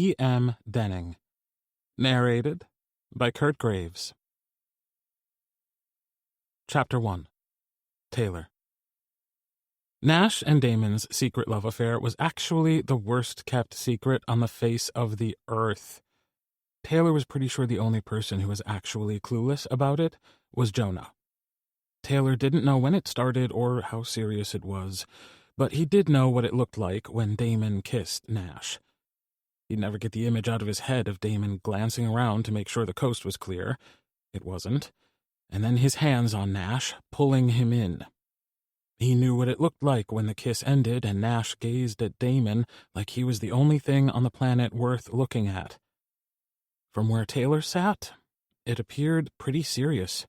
E. M. Denning. Narrated by Kurt Graves. Chapter 1. Taylor. Nash and Damon's secret love affair was actually the worst-kept secret on the face of the earth. Taylor was pretty sure the only person who was actually clueless about it was Jonah. Taylor didn't know when it started or how serious it was, but he did know what it looked like when Damon kissed Nash. He'd never get the image out of his head of Damon glancing around to make sure the coast was clear. It wasn't. And then his hands on Nash, pulling him in. He knew what it looked like when the kiss ended and Nash gazed at Damon like he was the only thing on the planet worth looking at. From where Taylor sat, it appeared pretty serious.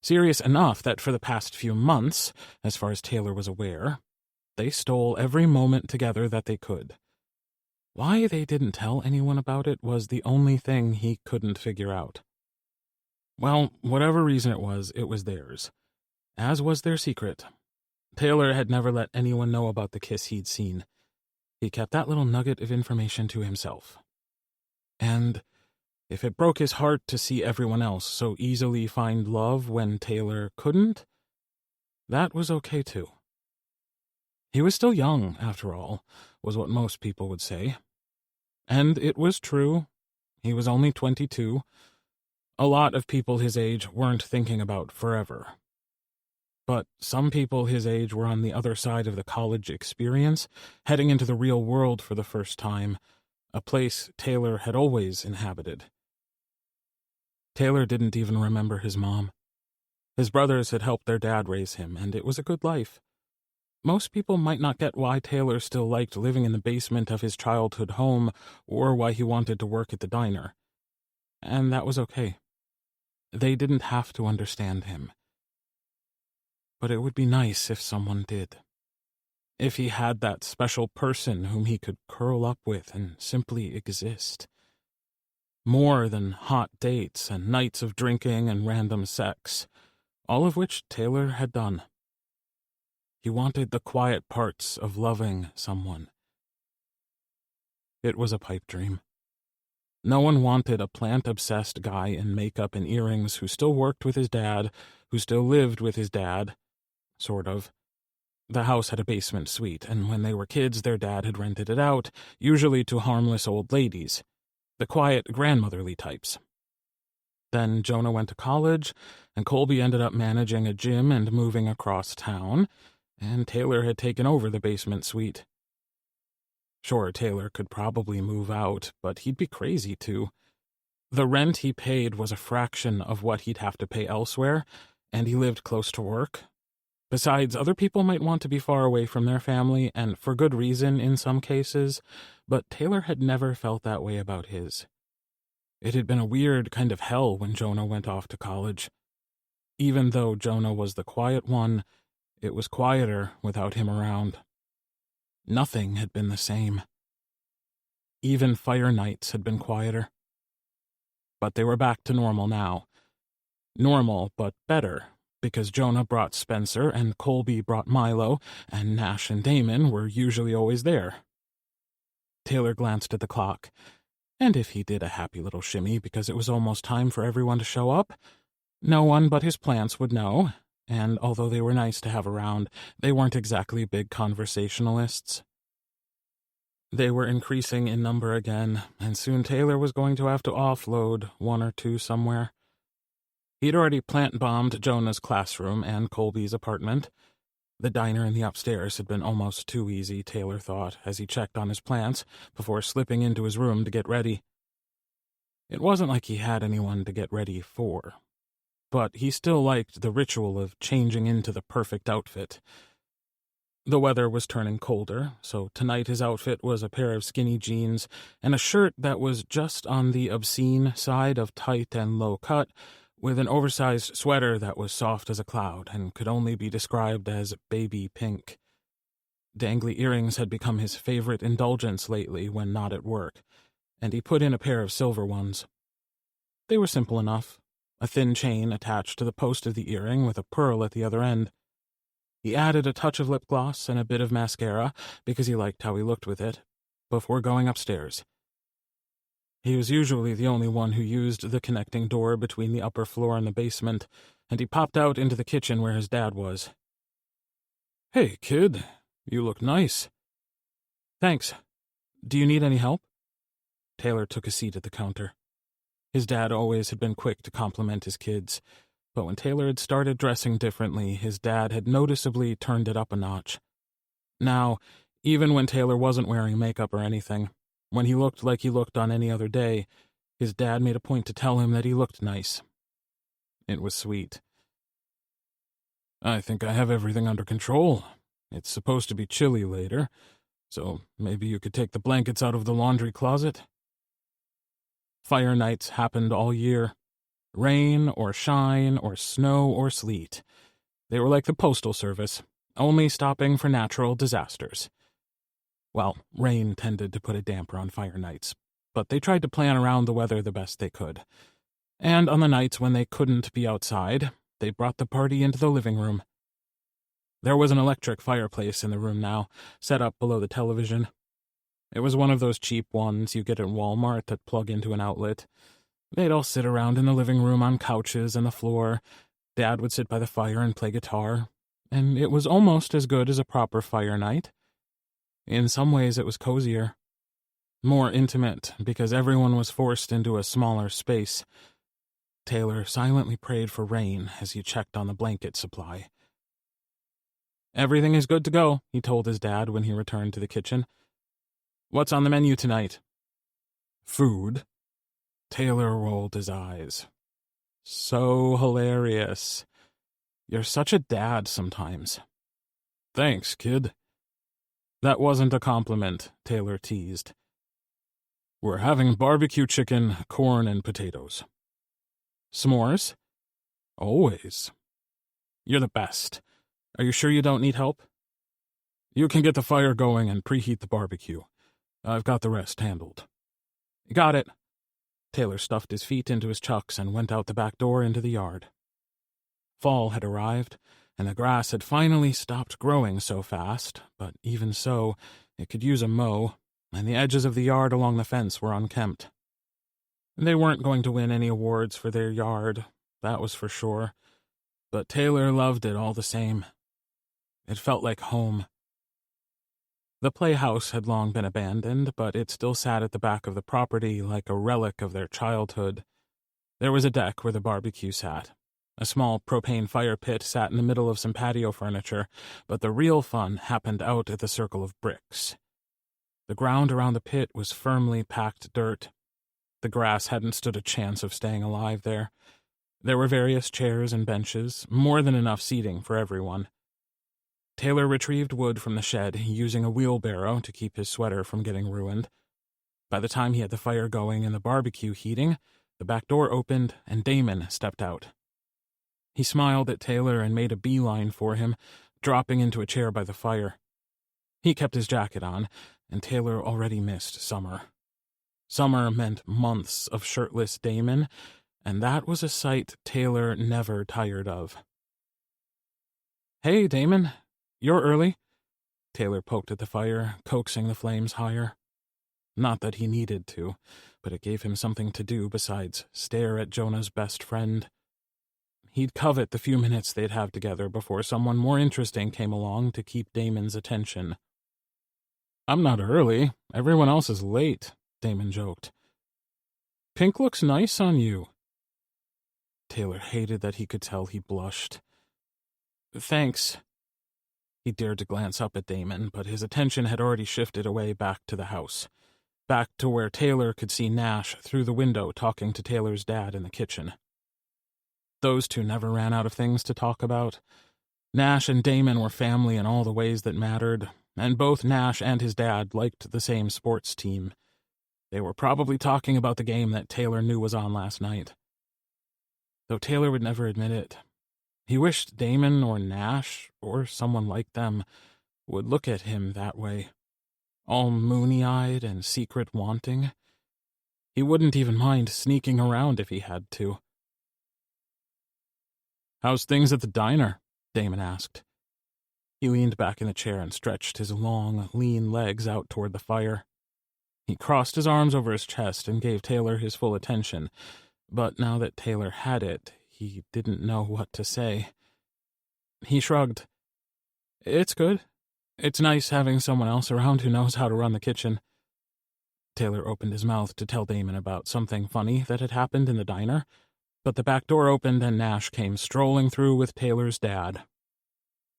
Serious enough that for the past few months, as far as Taylor was aware, they stole every moment together that they could. Why they didn't tell anyone about it was the only thing he couldn't figure out. Well, whatever reason it was theirs. As was their secret. Taylor had never let anyone know about the kiss he'd seen. He kept that little nugget of information to himself. And if it broke his heart to see everyone else so easily find love when Taylor couldn't, that was okay too. He was still young, after all, was what most people would say. And it was true. He was only 22. A lot of people his age weren't thinking about forever. But some people his age were on the other side of the college experience, heading into the real world for the first time, a place Taylor had always inhabited. Taylor didn't even remember his mom. His brothers had helped their dad raise him, and it was a good life. Most people might not get why Taylor still liked living in the basement of his childhood home, or why he wanted to work at the diner. And that was okay. They didn't have to understand him. But it would be nice if someone did. If he had that special person whom he could curl up with and simply exist. More than hot dates and nights of drinking and random sex, all of which Taylor had done. He wanted the quiet parts of loving someone. It was a pipe dream. No one wanted a plant-obsessed guy in makeup and earrings who still worked with his dad, who still lived with his dad. Sort of. The house had a basement suite, and when they were kids, their dad had rented it out, usually to harmless old ladies. The quiet, grandmotherly types. Then Jonah went to college, and Colby ended up managing a gym and moving across town, and Taylor had taken over the basement suite. Sure, Taylor could probably move out, but he'd be crazy to. The rent he paid was a fraction of what he'd have to pay elsewhere, and he lived close to work. Besides, other people might want to be far away from their family, and for good reason in some cases, but Taylor had never felt that way about his. It had been a weird kind of hell when Jonah went off to college. Even though Jonah was the quiet one, it was quieter without him around. Nothing had been the same. Even fire nights had been quieter. But they were back to normal now. Normal, but better, because Jonah brought Spencer and Colby brought Milo, and Nash and Damon were usually always there. Taylor glanced at the clock, and if he did a happy little shimmy because it was almost time for everyone to show up, no one but his plants would know. And although they were nice to have around, they weren't exactly big conversationalists. They were increasing in number again, and soon Taylor was going to have to offload one or two somewhere. He'd already plant-bombed Jonah's classroom and Colby's apartment. The diner in the upstairs had been almost too easy, Taylor thought, as he checked on his plants before slipping into his room to get ready. It wasn't like he had anyone to get ready for. But he still liked the ritual of changing into the perfect outfit. The weather was turning colder, so tonight his outfit was a pair of skinny jeans and a shirt that was just on the obscene side of tight and low cut, with an oversized sweater that was soft as a cloud and could only be described as baby pink. Dangly earrings had become his favorite indulgence lately when not at work, and he put in a pair of silver ones. They were simple enough. A thin chain attached to the post of the earring with a pearl at the other end. He added a touch of lip gloss and a bit of mascara because he liked how he looked with it, before going upstairs. He was usually the only one who used the connecting door between the upper floor and the basement, and he popped out into the kitchen where his dad was. "Hey, kid, you look nice." "Thanks. Do you need any help?" Taylor took a seat at the counter. His dad always had been quick to compliment his kids, but when Taylor had started dressing differently, his dad had noticeably turned it up a notch. Now, even when Taylor wasn't wearing makeup or anything, when he looked like he looked on any other day, his dad made a point to tell him that he looked nice. It was sweet. "I think I have everything under control. It's supposed to be chilly later, so maybe you could take the blankets out of the laundry closet." Fire nights happened all year. Rain or shine or snow or sleet. They were like the Postal Service, only stopping for natural disasters. Well, rain tended to put a damper on fire nights, but they tried to plan around the weather the best they could. And on the nights when they couldn't be outside, they brought the party into the living room. There was an electric fireplace in the room now, set up below the television. It was one of those cheap ones you get at Walmart that plug into an outlet. They'd all sit around in the living room on couches and the floor. Dad would sit by the fire and play guitar, and it was almost as good as a proper fire night. In some ways it was cozier. More intimate, because everyone was forced into a smaller space. Taylor silently prayed for rain as he checked on the blanket supply. "Everything is good to go," he told his dad when he returned to the kitchen. "What's on the menu tonight?" "Food." Taylor rolled his eyes. "So hilarious. You're such a dad sometimes." "Thanks, kid." That wasn't a compliment, Taylor teased. "We're having barbecue chicken, corn, and potatoes." "S'mores?" "Always." "You're the best. Are you sure you don't need help?" "You can get the fire going and preheat the barbecue. I've got the rest handled." "Got it." Taylor stuffed his feet into his chucks and went out the back door into the yard. Fall had arrived, and the grass had finally stopped growing so fast, but even so, it could use a mow, and the edges of the yard along the fence were unkempt. They weren't going to win any awards for their yard, that was for sure, but Taylor loved it all the same. It felt like home. The playhouse had long been abandoned, but it still sat at the back of the property like a relic of their childhood. There was a deck where the barbecue sat. A small propane fire pit sat in the middle of some patio furniture, but the real fun happened out at the circle of bricks. The ground around the pit was firmly packed dirt. The grass hadn't stood a chance of staying alive there. There were various chairs and benches, more than enough seating for everyone. Taylor retrieved wood from the shed, using a wheelbarrow to keep his sweater from getting ruined. By the time he had the fire going and the barbecue heating, the back door opened and Damon stepped out. He smiled at Taylor and made a beeline for him, dropping into a chair by the fire. He kept his jacket on, and Taylor already missed summer. Summer meant months of shirtless Damon, and that was a sight Taylor never tired of. "Hey, Damon. You're early." Taylor poked at the fire, coaxing the flames higher. Not that he needed to, but it gave him something to do besides stare at Jonah's best friend. He'd covet the few minutes they'd have together before someone more interesting came along to keep Damon's attention. "I'm not early. Everyone else is late," Damon joked. "Pink looks nice on you." Taylor hated that he could tell he blushed. "Thanks." He dared to glance up at Damon, but his attention had already shifted away back to the house, back to where Taylor could see Nash through the window talking to Taylor's dad in the kitchen. Those two never ran out of things to talk about. Nash and Damon were family in all the ways that mattered, and both Nash and his dad liked the same sports team. They were probably talking about the game that Taylor knew was on last night. Though Taylor would never admit it, he wished Damon or Nash, or someone like them, would look at him that way, all moony-eyed and secret wanting. He wouldn't even mind sneaking around if he had to. "How's things at the diner?" Damon asked. He leaned back in the chair and stretched his long, lean legs out toward the fire. He crossed his arms over his chest and gave Taylor his full attention, but now that Taylor had it, he didn't know what to say. He shrugged. "It's good. It's nice having someone else around who knows how to run the kitchen." Taylor opened his mouth to tell Damon about something funny that had happened in the diner, but the back door opened and Nash came strolling through with Taylor's dad.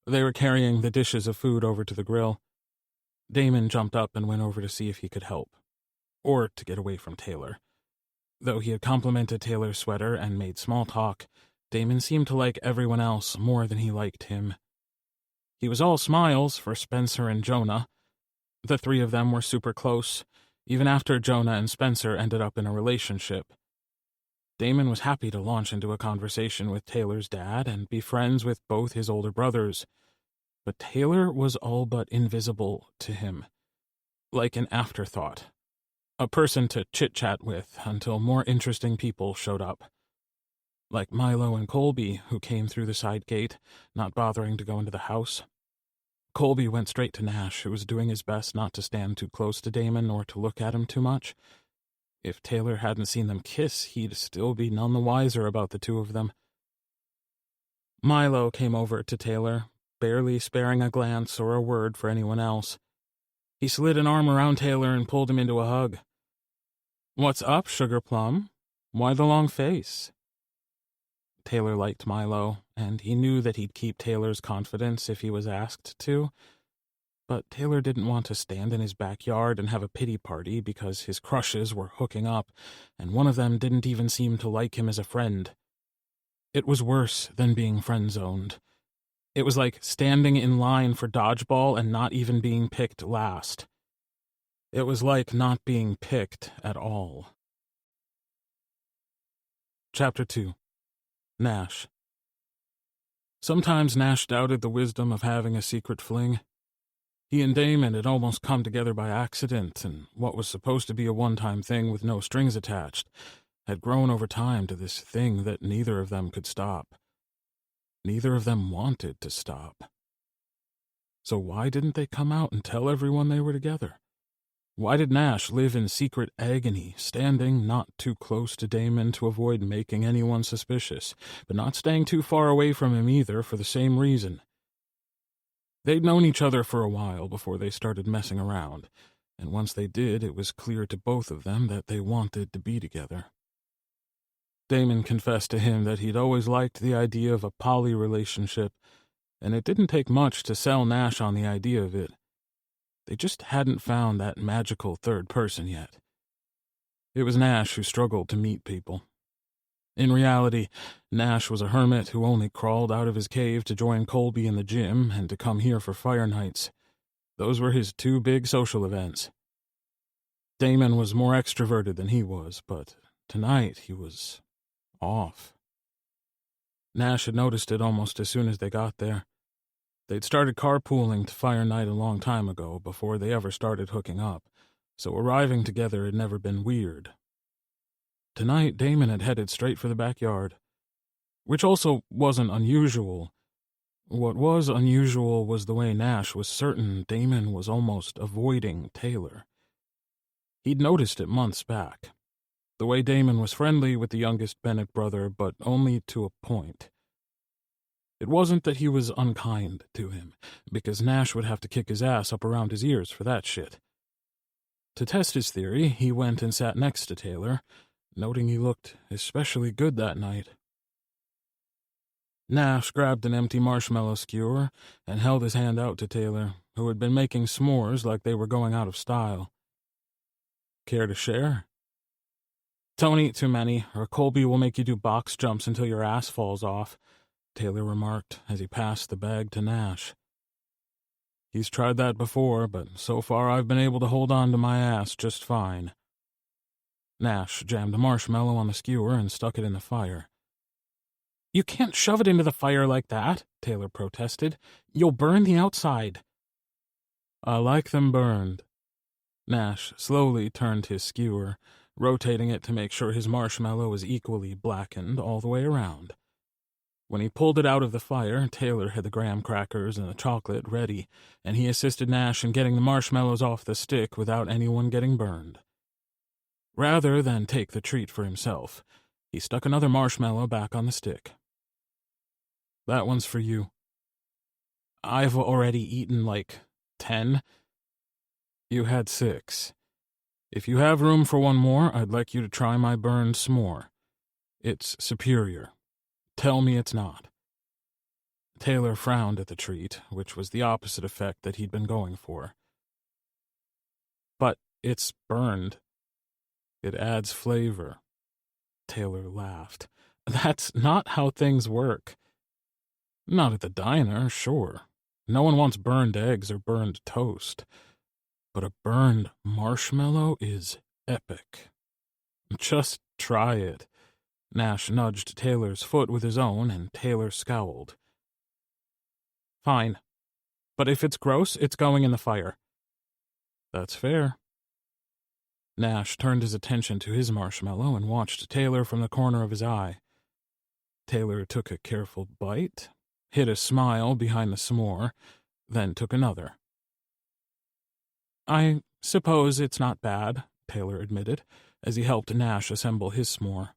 They were carrying the dishes of food over to the grill. Damon jumped up and went over to see if he could help, or to get away from Taylor. Though he had complimented Taylor's sweater and made small talk, Damon seemed to like everyone else more than he liked him. He was all smiles for Spencer and Jonah. The three of them were super close, even after Jonah and Spencer ended up in a relationship. Damon was happy to launch into a conversation with Taylor's dad and be friends with both his older brothers, but Taylor was all but invisible to him, like an afterthought, a person to chit-chat with until more interesting people showed up. Like Milo and Colby, who came through the side gate, not bothering to go into the house. Colby went straight to Nash, who was doing his best not to stand too close to Damon or to look at him too much. If Taylor hadn't seen them kiss, he'd still be none the wiser about the two of them. Milo came over to Taylor, barely sparing a glance or a word for anyone else. He slid an arm around Taylor and pulled him into a hug. "What's up, Sugar Plum? Why the long face?" Taylor liked Milo, and he knew that he'd keep Taylor's confidence if he was asked to. But Taylor didn't want to stand in his backyard and have a pity party because his crushes were hooking up, and one of them didn't even seem to like him as a friend. It was worse than being friend-zoned. It was like standing in line for dodgeball and not even being picked last. It was like not being picked at all. Chapter 2. Nash. Sometimes Nash doubted the wisdom of having a secret fling. He and Damon had almost come together by accident, and what was supposed to be a one-time thing with no strings attached had grown over time to this thing that neither of them could stop. Neither of them wanted to stop. So why didn't they come out and tell everyone they were together? Why did Nash live in secret agony, standing not too close to Damon to avoid making anyone suspicious, but not staying too far away from him either for the same reason? They'd known each other for a while before they started messing around, and once they did, it was clear to both of them that they wanted to be together. Damon confessed to him that he'd always liked the idea of a poly relationship, and it didn't take much to sell Nash on the idea of it. They just hadn't found that magical third person yet. It was Nash who struggled to meet people. In reality, Nash was a hermit who only crawled out of his cave to join Colby in the gym and to come here for fire nights. Those were his two big social events. Damon was more extroverted than he was, but tonight he was off. Nash had noticed it almost as soon as they got there. They'd started carpooling to fire night a long time ago, before they ever started hooking up, so arriving together had never been weird. Tonight, Damon had headed straight for the backyard, which also wasn't unusual. What was unusual was the way Nash was certain Damon was almost avoiding Taylor. He'd noticed it months back. The way Damon was friendly with the youngest Bennett brother, but only to a point. It wasn't that he was unkind to him, because Nash would have to kick his ass up around his ears for that shit. To test his theory, he went and sat next to Taylor, noting he looked especially good that night. Nash grabbed an empty marshmallow skewer and held his hand out to Taylor, who had been making s'mores like they were going out of style. "Care to share?" "Don't eat too many, or Colby will make you do box jumps until your ass falls off," Taylor remarked as he passed the bag to Nash. "He's tried that before, but so far I've been able to hold on to my ass just fine." Nash jammed a marshmallow on the skewer and stuck it in the fire. "You can't shove it into the fire like that," Taylor protested. "You'll burn the outside." "I like them burned." Nash slowly turned his skewer, rotating it to make sure his marshmallow was equally blackened all the way around. When he pulled it out of the fire, Taylor had the graham crackers and the chocolate ready, and he assisted Nash in getting the marshmallows off the stick without anyone getting burned. Rather than take the treat for himself, he stuck another marshmallow back on the stick. "That one's for you." "I've already eaten, 10. "You had 6. If you have room for one more, I'd like you to try my burned s'more. It's superior. Tell me it's not." Taylor frowned at the treat, which was the opposite effect that he'd been going for. "But it's burned. It adds flavor." Taylor laughed. "That's not how things work." "Not at the diner, sure. No one wants burned eggs or burned toast. But a burned marshmallow is epic. Just try it." Nash nudged Taylor's foot with his own, and Taylor scowled. "Fine. But if it's gross, it's going in the fire." "That's fair." Nash turned his attention to his marshmallow and watched Taylor from the corner of his eye. Taylor took a careful bite, hid a smile behind the s'more, then took another. "I suppose it's not bad," Taylor admitted, as he helped Nash assemble his s'more.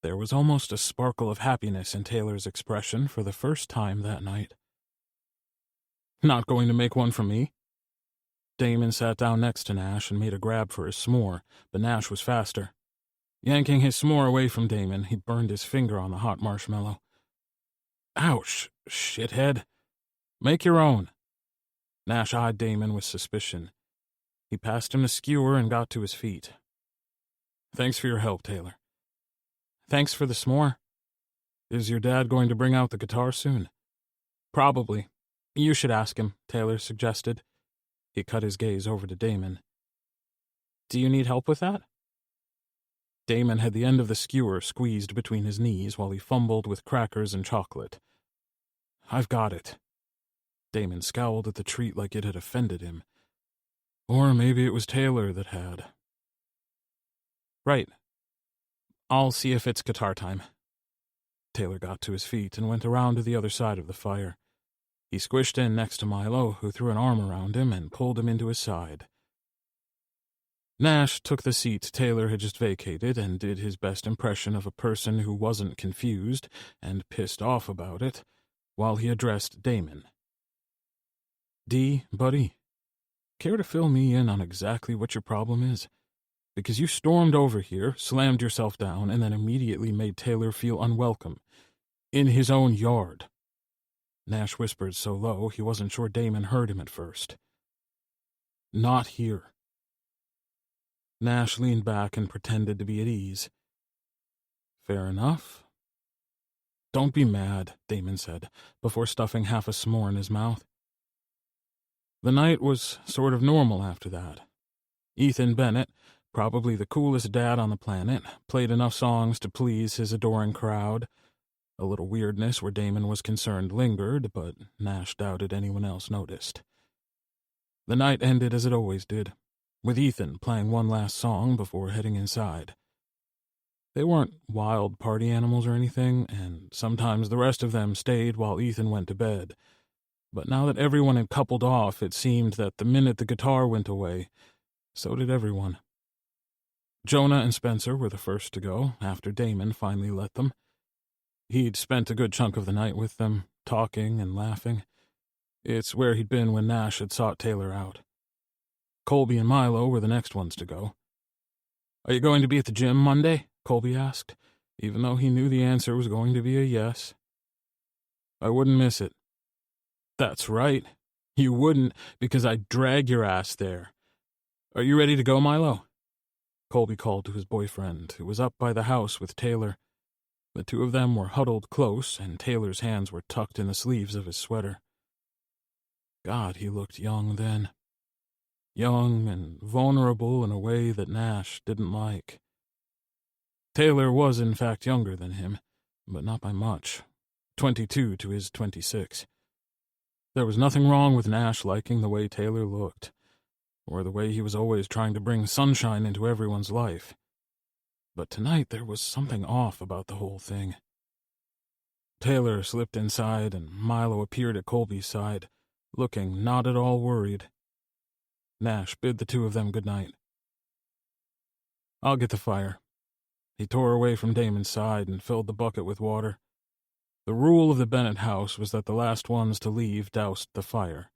There was almost a sparkle of happiness in Taylor's expression for the first time that night. "Not going to make one for me?" Damon sat down next to Nash and made a grab for his s'more, but Nash was faster. Yanking his s'more away from Damon, he burned his finger on the hot marshmallow. "Ouch, shithead. Make your own." Nash eyed Damon with suspicion. He passed him the skewer and got to his feet. "Thanks for your help, Taylor." "Thanks for the s'more." "Is your dad going to bring out the guitar soon?" "Probably. You should ask him," Taylor suggested. He cut his gaze over to Damon. "Do you need help with that?" Damon had the end of the skewer squeezed between his knees while he fumbled with crackers and chocolate. "I've got it." Damon scowled at the treat like it had offended him. Or maybe it was Taylor that had. "Right. I'll see if it's guitar time." Taylor got to his feet and went around to the other side of the fire. He squished in next to Milo, who threw an arm around him and pulled him into his side. Nash took the seat Taylor had just vacated and did his best impression of a person who wasn't confused and pissed off about it, while he addressed Damon. "D, buddy, care to fill me in on exactly what your problem is? Because you stormed over here, slammed yourself down, and then immediately made Taylor feel unwelcome. In his own yard." Nash whispered so low he wasn't sure Damon heard him at first. "Not here." Nash leaned back and pretended to be at ease. "Fair enough." "Don't be mad," Damon said, before stuffing half a s'more in his mouth. The night was sort of normal after that. Ethan Bennett, probably the coolest dad on the planet, played enough songs to please his adoring crowd. A little weirdness where Damon was concerned lingered, but Nash doubted anyone else noticed. The night ended as it always did, with Ethan playing one last song before heading inside. They weren't wild party animals or anything, and sometimes the rest of them stayed while Ethan went to bed. But now that everyone had coupled off, it seemed that the minute the guitar went away, so did everyone. Jonah and Spencer were the first to go, after Damon finally let them. He'd spent a good chunk of the night with them, talking and laughing. It's where he'd been when Nash had sought Taylor out. Colby and Milo were the next ones to go. "Are you going to be at the gym Monday?" Colby asked, even though he knew the answer was going to be a yes. "I wouldn't miss it." "That's right. You wouldn't, because I'd drag your ass there. Are you ready to go, Milo?" Colby called to his boyfriend, who was up by the house with Taylor. The two of them were huddled close, and Taylor's hands were tucked in the sleeves of his sweater. God, he looked young then. Young and vulnerable in a way that Nash didn't like. Taylor was in fact younger than him, but not by much. 22 to his 26. There was nothing wrong with Nash liking the way Taylor looked, or the way he was always trying to bring sunshine into everyone's life. But tonight there was something off about the whole thing. Taylor slipped inside, and Milo appeared at Colby's side, looking not at all worried. Nash bid the two of them good night. "I'll get the fire." He tore away from Damon's side and filled the bucket with water. The rule of the Bennett house was that the last ones to leave doused the fire.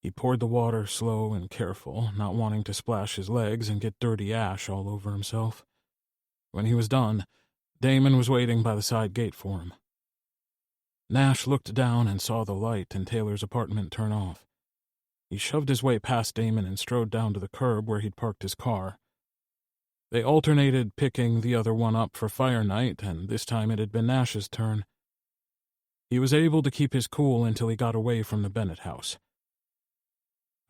He poured the water slow and careful, not wanting to splash his legs and get dirty ash all over himself. When he was done, Damon was waiting by the side gate for him. Nash looked down and saw the light in Taylor's apartment turn off. He shoved his way past Damon and strode down to the curb where he'd parked his car. They alternated picking the other one up for fire night, and this time it had been Nash's turn. He was able to keep his cool until he got away from the Bennett house.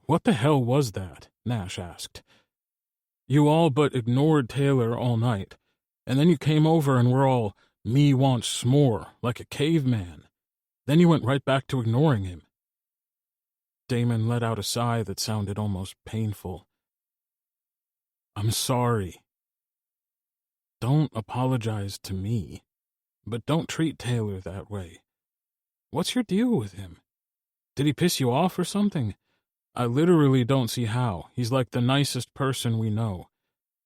"What the hell was that?" Nash asked. "You all but ignored Taylor all night, and then you came over and were all, 'Me wants s'more,' like a caveman. Then you went right back to ignoring him." Damon let out a sigh that sounded almost painful. "I'm sorry." "Don't apologize to me, but don't treat Taylor that way. What's your deal with him? Did he piss you off or something? I literally don't see how. He's like the nicest person we know,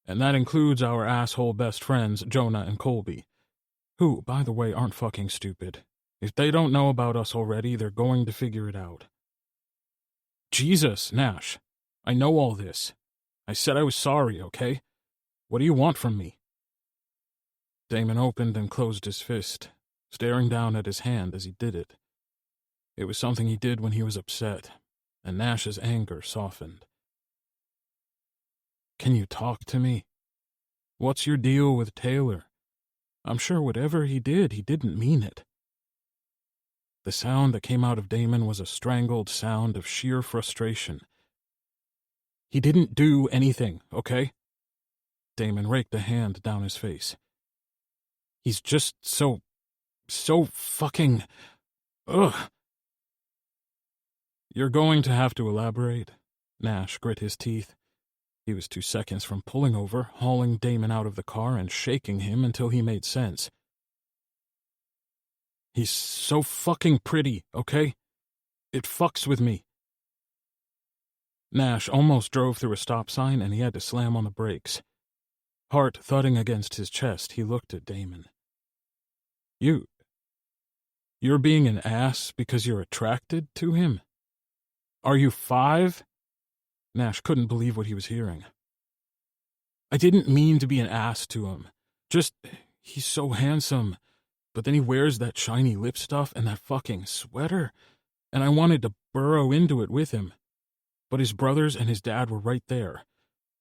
and that includes our asshole best friends, Jonah and Colby, who, by the way, aren't fucking stupid. If they don't know about us already, they're going to figure it out." "Jesus, Nash, I know all this. I said I was sorry, okay? What do you want from me?" Damon opened and closed his fist, staring down at his hand as he did it. It was something he did when he was upset, and Nash's anger softened. "Can you talk to me? What's your deal with Taylor? I'm sure whatever he didn't mean it." The sound that came out of Damon was a strangled sound of sheer frustration. "He didn't do anything, okay?" Damon raked a hand down his face. "He's just so fucking... ugh." "You're going to have to elaborate." Nash grit his teeth. He was 2 seconds from pulling over, hauling Damon out of the car, and shaking him until he made sense. "He's so fucking pretty, okay? It fucks with me." Nash almost drove through a stop sign, and he had to slam on the brakes. Heart thudding against his chest, he looked at Damon. You're being an ass because you're attracted to him? Are you 5? Nash couldn't believe what he was hearing. "I didn't mean to be an ass to him. Just, he's so handsome. But then he wears that shiny lip stuff and that fucking sweater, and I wanted to burrow into it with him. But his brothers and his dad were right there.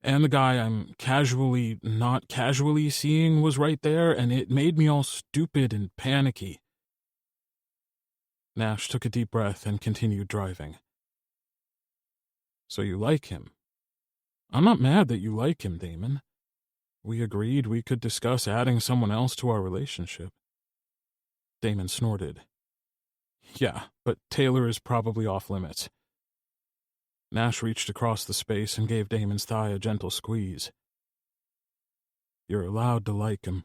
And the guy I'm not casually seeing was right there, and it made me all stupid and panicky." Nash took a deep breath and continued driving. "So you like him? I'm not mad that you like him, Damon. We agreed we could discuss adding someone else to our relationship." Damon snorted. "Yeah, but Taylor is probably off limits." Nash reached across the space and gave Damon's thigh a gentle squeeze. "You're allowed to like him.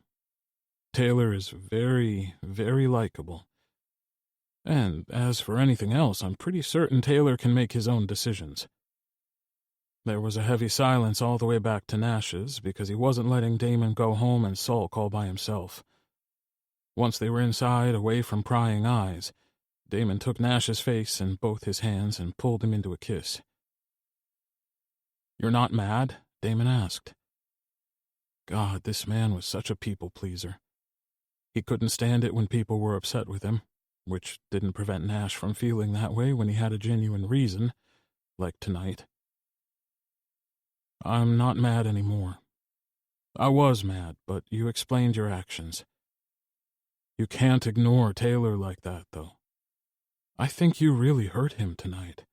Taylor is very, very likable. And as for anything else, I'm pretty certain Taylor can make his own decisions." There was a heavy silence all the way back to Nash's because he wasn't letting Damon go home and sulk all by himself. Once they were inside, away from prying eyes, Damon took Nash's face in both his hands and pulled him into a kiss. "You're not mad?" Damon asked. God, this man was such a people-pleaser. He couldn't stand it when people were upset with him, which didn't prevent Nash from feeling that way when he had a genuine reason, like tonight. "I'm not mad anymore. I was mad, but you explained your actions. You can't ignore Taylor like that, though. I think you really hurt him tonight."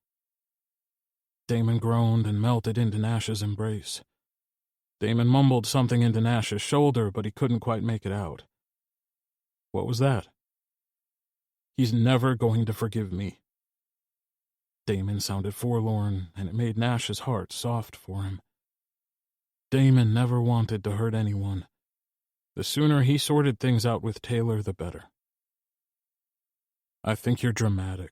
Damon groaned and melted into Nash's embrace. Damon mumbled something into Nash's shoulder, but he couldn't quite make it out. "What was that?" "He's never going to forgive me." Damon sounded forlorn, and it made Nash's heart soft for him. Damon never wanted to hurt anyone. The sooner he sorted things out with Taylor, the better. I think you're dramatic.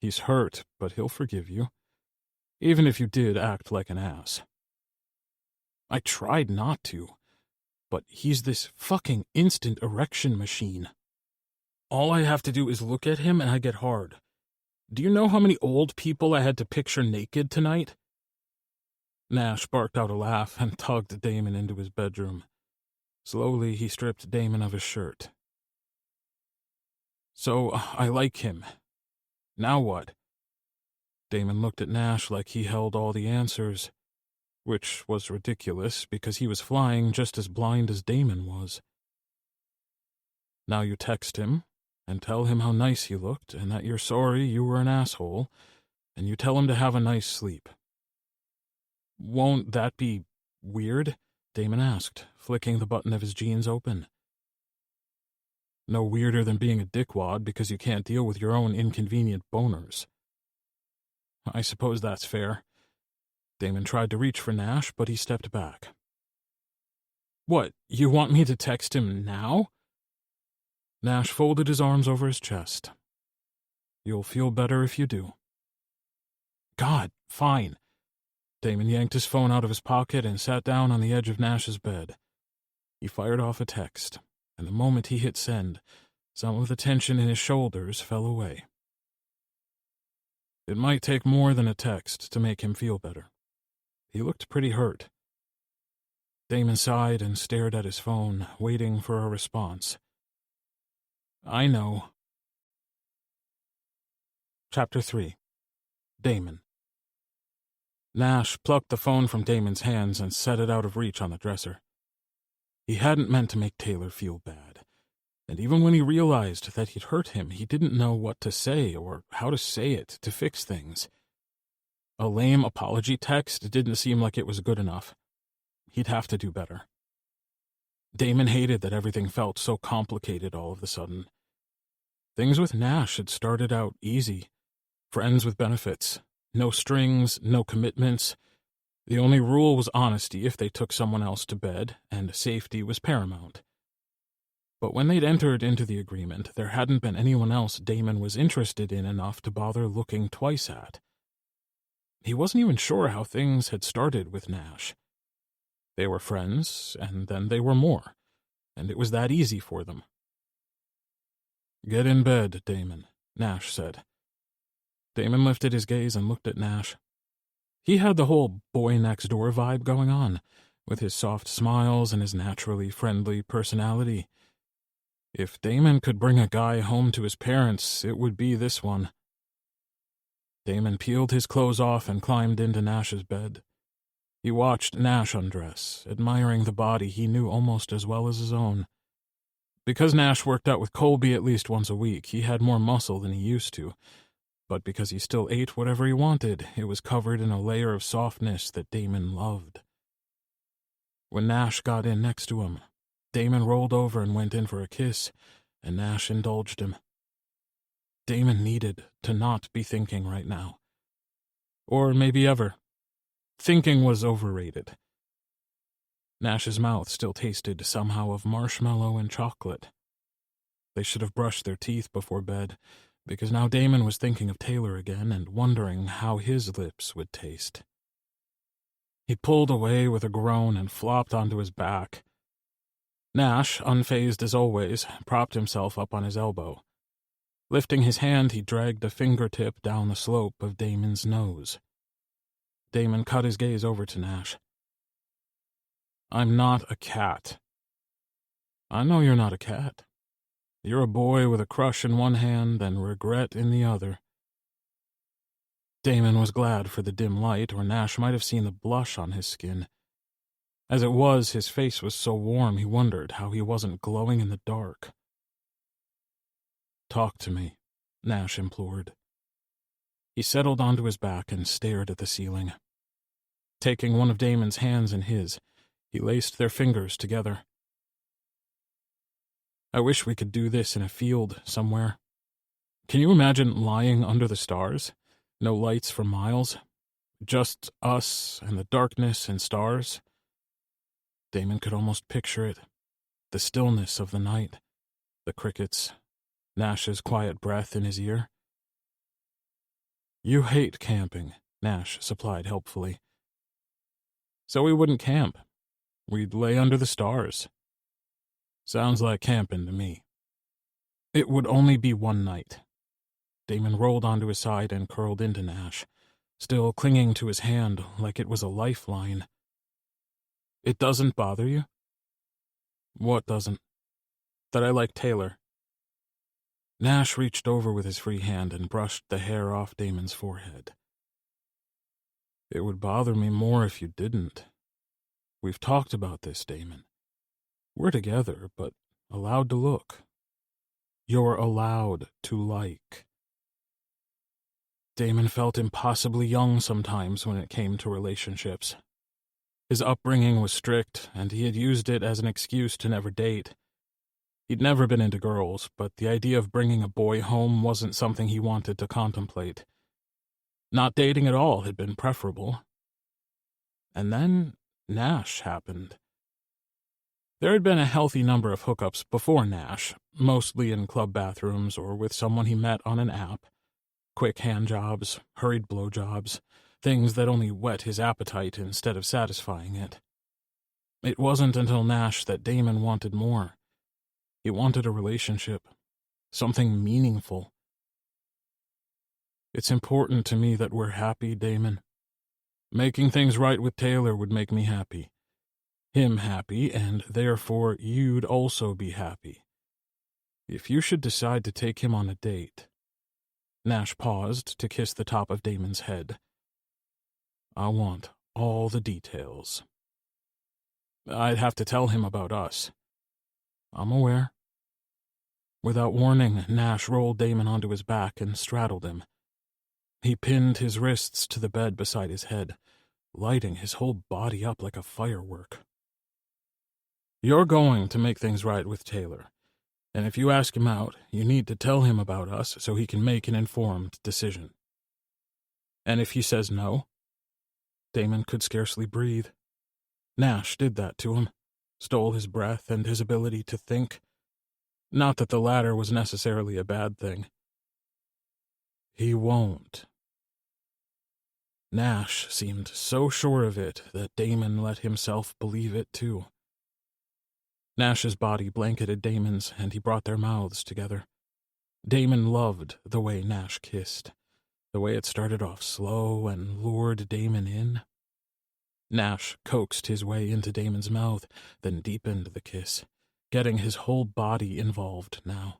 He's hurt, but he'll forgive you, even if you did act like an ass. I tried not to, but he's this fucking instant erection machine. All I have to do is look at him and I get hard. Do you know how many old people I had to picture naked tonight? Nash barked out a laugh and tugged Damon into his bedroom. Slowly, he stripped Damon of his shirt. So, I like him. Now what? Damon looked at Nash like he held all the answers, which was ridiculous because he was flying just as blind as Damon was. Now you text him and tell him how nice he looked and that you're sorry you were an asshole, and you tell him to have a nice sleep. Won't that be weird? Damon asked, flicking the button of his jeans open. No weirder than being a dickwad because you can't deal with your own inconvenient boners. I suppose that's fair. Damon tried to reach for Nash, but he stepped back. What, you want me to text him now? Nash folded his arms over his chest. You'll feel better if you do. God, fine. Damon yanked his phone out of his pocket and sat down on the edge of Nash's bed. He fired off a text, and the moment he hit send, some of the tension in his shoulders fell away. It might take more than a text to make him feel better. He looked pretty hurt. Damon sighed and stared at his phone, waiting for a response. I know. Chapter 3. Damon. Nash plucked the phone from Damon's hands and set it out of reach on the dresser. He hadn't meant to make Taylor feel bad, and even when he realized that he'd hurt him, he didn't know what to say or how to say it to fix things. A lame apology text didn't seem like it was good enough. He'd have to do better. Damon hated that everything felt so complicated all of a sudden. Things with Nash had started out easy. Friends with benefits. No strings, no commitments. The only rule was honesty if they took someone else to bed, and safety was paramount. But when they'd entered into the agreement, there hadn't been anyone else Damon was interested in enough to bother looking twice at. He wasn't even sure how things had started with Nash. They were friends, and then they were more, and it was that easy for them. Get in bed, Damon, Nash said. Damon lifted his gaze and looked at Nash. He had the whole boy-next-door vibe going on, with his soft smiles and his naturally friendly personality. If Damon could bring a guy home to his parents, it would be this one. Damon peeled his clothes off and climbed into Nash's bed. He watched Nash undress, admiring the body he knew almost as well as his own. Because Nash worked out with Colby at least once a week, he had more muscle than he used to, but because he still ate whatever he wanted, it was covered in a layer of softness that Damon loved. When Nash got in next to him, Damon rolled over and went in for a kiss, and Nash indulged him. Damon needed to not be thinking right now. Or maybe ever. Thinking was overrated. Nash's mouth still tasted somehow of marshmallow and chocolate. They should have brushed their teeth before bed, because now Damon was thinking of Taylor again and wondering how his lips would taste. He pulled away with a groan and flopped onto his back. Nash, unfazed as always, propped himself up on his elbow. Lifting his hand, he dragged a fingertip down the slope of Damon's nose. Damon cut his gaze over to Nash. I'm not a cat. I know you're not a cat. You're a boy with a crush in one hand and regret in the other. Damon was glad for the dim light, or Nash might have seen the blush on his skin. As it was, his face was so warm he wondered how he wasn't glowing in the dark. Talk to me, Nash implored. He settled onto his back and stared at the ceiling. Taking one of Damon's hands in his, he laced their fingers together. I wish we could do this in a field somewhere. Can you imagine lying under the stars? No lights for miles? Just us and the darkness and stars? Damon could almost picture it. The stillness of the night. The crickets. Nash's quiet breath in his ear. You hate camping, Nash supplied helpfully. So we wouldn't camp. We'd lay under the stars. Sounds like camping to me. It would only be one night. Damon rolled onto his side and curled into Nash, still clinging to his hand like it was a lifeline. It doesn't bother you? What doesn't? That I like Taylor. Nash reached over with his free hand and brushed the hair off Damon's forehead. It would bother me more if you didn't. We've talked about this, Damon. We're together, but allowed to look. You're allowed to like. Damon felt impossibly young sometimes when it came to relationships. His upbringing was strict, and he had used it as an excuse to never date. He'd never been into girls, but the idea of bringing a boy home wasn't something he wanted to contemplate. Not dating at all had been preferable. And then Nash happened. There had been a healthy number of hookups before Nash, mostly in club bathrooms or with someone he met on an app. Quick handjobs, hurried blowjobs, things that only whet his appetite instead of satisfying it. It wasn't until Nash that Damon wanted more. He wanted a relationship, something meaningful. It's important to me that we're happy, Damon. Making things right with Taylor would make me happy. Him happy, and therefore you'd also be happy. If you should decide to take him on a date... Nash paused to kiss the top of Damon's head. I want all the details. I'd have to tell him about us. I'm aware. Without warning, Nash rolled Damon onto his back and straddled him. He pinned his wrists to the bed beside his head, lighting his whole body up like a firework. You're going to make things right with Taylor. And if you ask him out, you need to tell him about us so he can make an informed decision. And if he says no? Damon could scarcely breathe. Nash did that to him, stole his breath and his ability to think. Not that the latter was necessarily a bad thing. He won't. Nash seemed so sure of it that Damon let himself believe it too. Nash's body blanketed Damon's, and he brought their mouths together. Damon loved the way Nash kissed, the way it started off slow and lured Damon in. Nash coaxed his way into Damon's mouth, then deepened the kiss, getting his whole body involved now.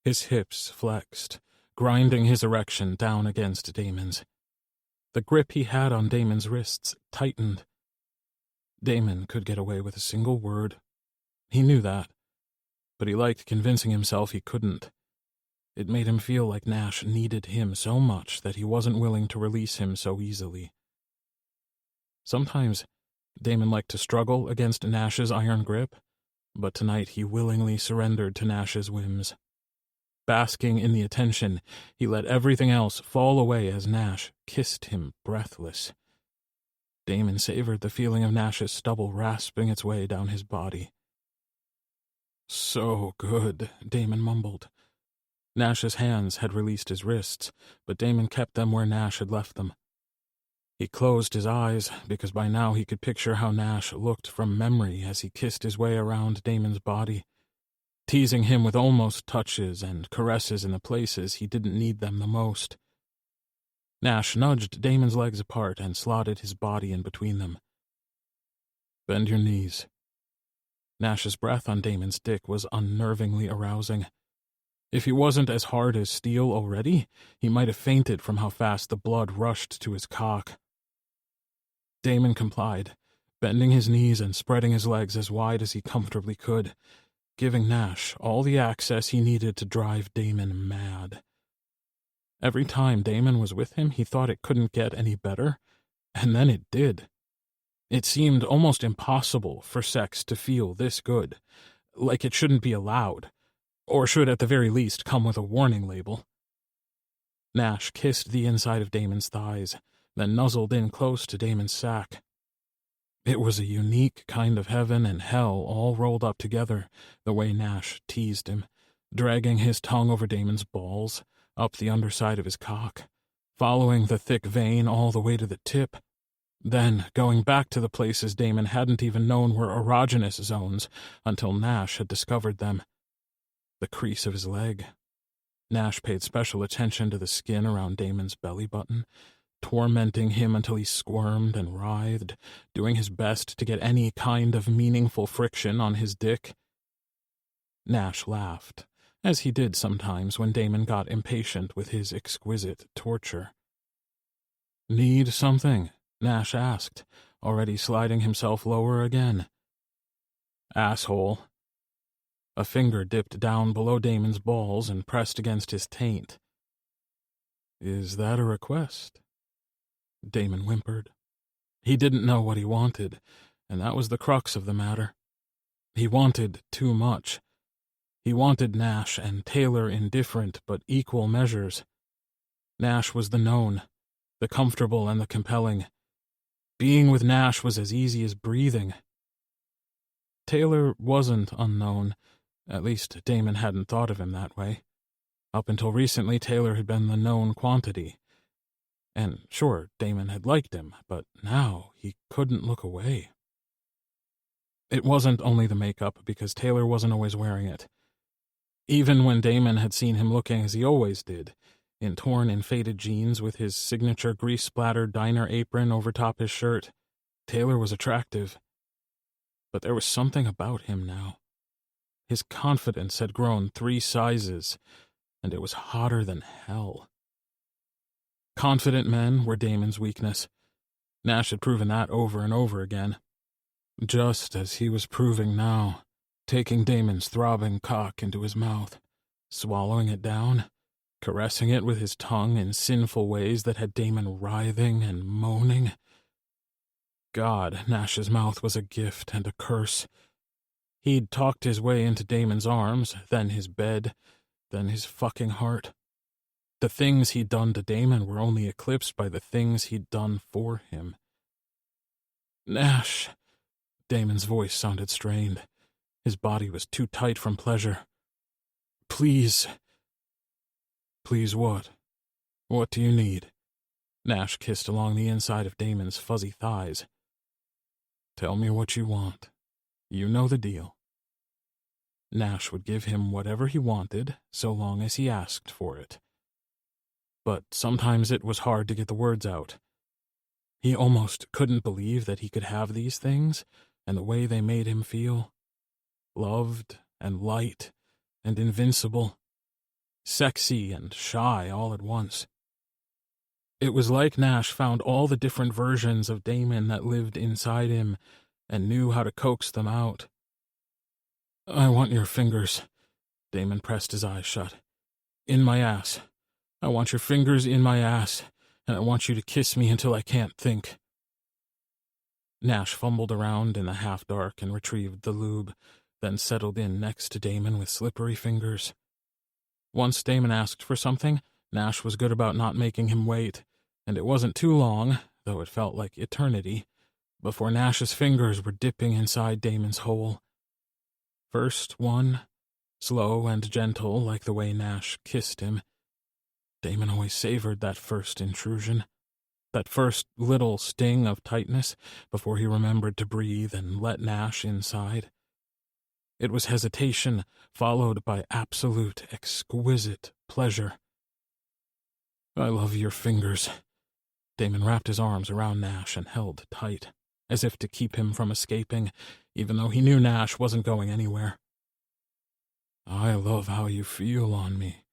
His hips flexed, grinding his erection down against Damon's. The grip he had on Damon's wrists tightened. Damon could get away with a single word. He knew that, but he liked convincing himself he couldn't. It made him feel like Nash needed him so much that he wasn't willing to release him so easily. Sometimes Damon liked to struggle against Nash's iron grip, but tonight he willingly surrendered to Nash's whims. Basking in the attention, he let everything else fall away as Nash kissed him breathless. Damon savored the feeling of Nash's stubble rasping its way down his body. So good, Damon mumbled. Nash's hands had released his wrists, but Damon kept them where Nash had left them. He closed his eyes, because by now he could picture how Nash looked from memory as he kissed his way around Damon's body, teasing him with almost touches and caresses in the places he didn't need them the most. Nash nudged Damon's legs apart and slotted his body in between them. Bend your knees. Nash's breath on Damon's dick was unnervingly arousing. If he wasn't as hard as steel already, he might have fainted from how fast the blood rushed to his cock. Damon complied, bending his knees and spreading his legs as wide as he comfortably could, giving Nash all the access he needed to drive Damon mad. Every time Damon was with him, he thought it couldn't get any better, and then it did. It seemed almost impossible for sex to feel this good, like it shouldn't be allowed, or should at the very least come with a warning label. Nash kissed the inside of Damon's thighs, then nuzzled in close to Damon's sack. It was a unique kind of heaven and hell all rolled up together, the way Nash teased him, dragging his tongue over Damon's balls, up the underside of his cock, following the thick vein all the way to the tip, then going back to the places Damon hadn't even known were erogenous zones until Nash had discovered them. The crease of his leg. Nash paid special attention to the skin around Damon's belly button, tormenting him until he squirmed and writhed, doing his best to get any kind of meaningful friction on his dick. Nash laughed, as he did sometimes when Damon got impatient with his exquisite torture. "Need something?" Nash asked, already sliding himself lower again. "Asshole." A finger dipped down below Damon's balls and pressed against his taint. "Is that a request?" Damon whimpered. He didn't know what he wanted, and that was the crux of the matter. He wanted too much. He wanted Nash and Taylor in different but equal measures. Nash was the known, the comfortable and the compelling. Being with Nash was as easy as breathing. Taylor wasn't unknown. At least Damon hadn't thought of him that way. Up until recently, Taylor had been the known quantity. And sure, Damon had liked him, but now he couldn't look away. It wasn't only the makeup, because Taylor wasn't always wearing it. Even when Damon had seen him looking as he always did, in torn and faded jeans with his signature grease-splattered diner apron over top his shirt, Taylor was attractive. But there was something about him now. His confidence had grown 3 sizes, and it was hotter than hell. Confident men were Damon's weakness. Nash had proven that over and over again. Just as he was proving now, taking Damon's throbbing cock into his mouth, swallowing it down, caressing it with his tongue in sinful ways that had Damon writhing and moaning. God, Nash's mouth was a gift and a curse. He'd talked his way into Damon's arms, then his bed, then his fucking heart. The things he'd done to Damon were only eclipsed by the things he'd done for him. "Nash," Damon's voice sounded strained. His body was too tight from pleasure. "Please." "Please what? What do you need?" Nash kissed along the inside of Damon's fuzzy thighs. "Tell me what you want. You know the deal." Nash would give him whatever he wanted, so long as he asked for it. But sometimes it was hard to get the words out. He almost couldn't believe that he could have these things, and the way they made him feel. Loved and light and invincible. Sexy and shy all at once. It was like Nash found all the different versions of Damon that lived inside him and knew how to coax them out. "I want your fingers." Damon pressed his eyes shut. "In my ass. I want your fingers in my ass, and I want you to kiss me until I can't think." Nash fumbled around in the half-dark and retrieved the lube, then settled in next to Damon with slippery fingers. Once Damon asked for something, Nash was good about not making him wait, and it wasn't too long, though it felt like eternity, before Nash's fingers were dipping inside Damon's hole. First one, slow and gentle like the way Nash kissed him. Damon always savored that first intrusion, that first little sting of tightness before he remembered to breathe and let Nash inside. It was hesitation followed by absolute, exquisite pleasure. "I love your fingers." Damon wrapped his arms around Nash and held tight, as if to keep him from escaping, even though he knew Nash wasn't going anywhere. "I love how you feel on me."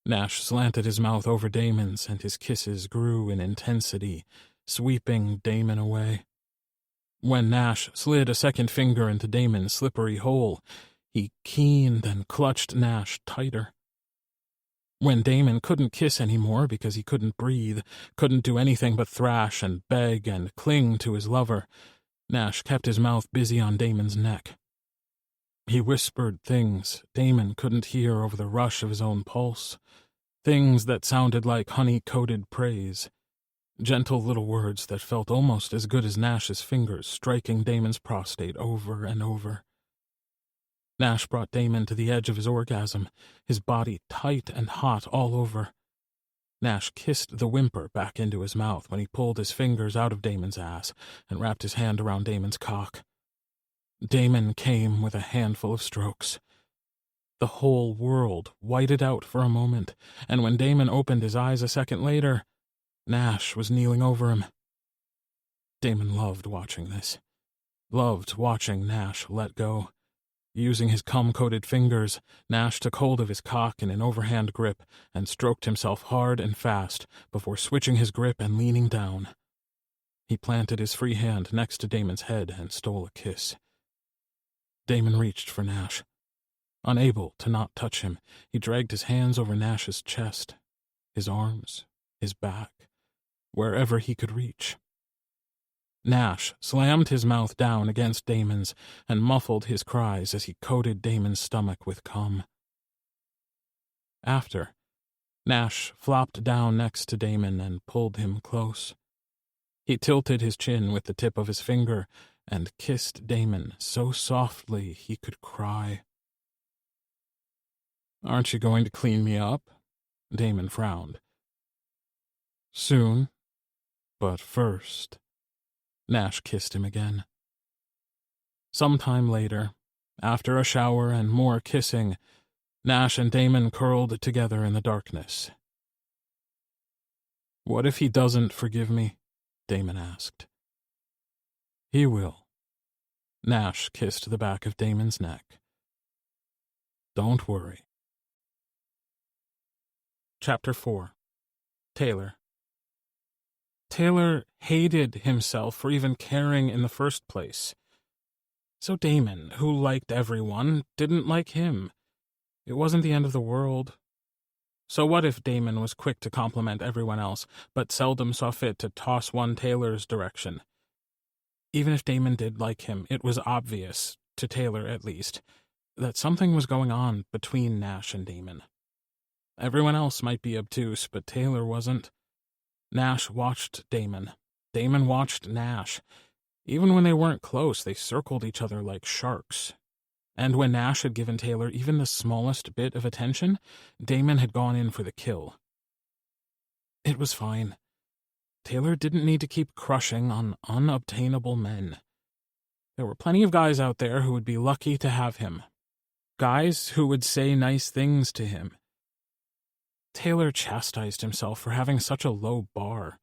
Nash slanted his mouth over Damon's, and his kisses grew in intensity, sweeping Damon away. When Nash slid a second finger into Damon's slippery hole, he keened and clutched Nash tighter. When Damon couldn't kiss anymore because he couldn't breathe, couldn't do anything but thrash and beg and cling to his lover, Nash kept his mouth busy on Damon's neck. He whispered things Damon couldn't hear over the rush of his own pulse, things that sounded like honey-coated praise, gentle little words that felt almost as good as Nash's fingers striking Damon's prostate over and over. Nash brought Damon to the edge of his orgasm, his body tight and hot all over. Nash kissed the whimper back into his mouth when he pulled his fingers out of Damon's ass and wrapped his hand around Damon's cock. Damon came with a handful of strokes. The whole world whited out for a moment, and when Damon opened his eyes a second later, Nash was kneeling over him. Damon loved watching this. Loved watching Nash let go. Using his cum-coated fingers, Nash took hold of his cock in an overhand grip and stroked himself hard and fast before switching his grip and leaning down. He planted his free hand next to Damon's head and stole a kiss. Damon reached for Nash. Unable to not touch him, he dragged his hands over Nash's chest, his arms, his back, wherever he could reach. Nash slammed his mouth down against Damon's and muffled his cries as he coated Damon's stomach with cum. After, Nash flopped down next to Damon and pulled him close. He tilted his chin with the tip of his finger and kissed Damon so softly he could cry. "Aren't you going to clean me up?" Damon frowned. "Soon, but first." Nash kissed him again. Sometime later, after a shower and more kissing, Nash and Damon curled together in the darkness. "What if he doesn't forgive me?" Damon asked. "He will." Nash kissed the back of Damon's neck. "Don't worry." Chapter 4. Taylor. Taylor hated himself for even caring in the first place. So Damon, who liked everyone, didn't like him. It wasn't the end of the world. So what if Damon was quick to compliment everyone else, but seldom saw fit to toss one Taylor's direction? Even if Damon did like him, it was obvious, to Taylor at least, that something was going on between Nash and Damon. Everyone else might be obtuse, but Taylor wasn't. Nash watched Damon. Damon watched Nash. Even when they weren't close, they circled each other like sharks. And when Nash had given Taylor even the smallest bit of attention, Damon had gone in for the kill. It was fine. Taylor didn't need to keep crushing on unobtainable men. There were plenty of guys out there who would be lucky to have him. Guys who would say nice things to him. Taylor chastised himself for having such a low bar.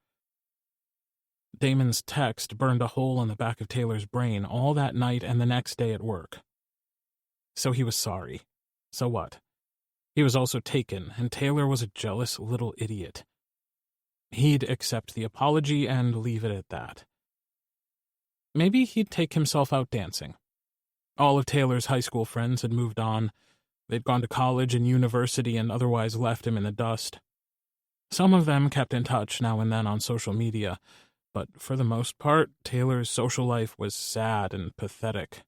Damon's text burned a hole in the back of Taylor's brain all that night and the next day at work. So he was sorry. So what? He was also taken, and Taylor was a jealous little idiot. He'd accept the apology and leave it at that. Maybe he'd take himself out dancing. All of Taylor's high school friends had moved on. They'd gone to college and university and otherwise left him in the dust. Some of them kept in touch now and then on social media, but for the most part, Taylor's social life was sad and pathetic.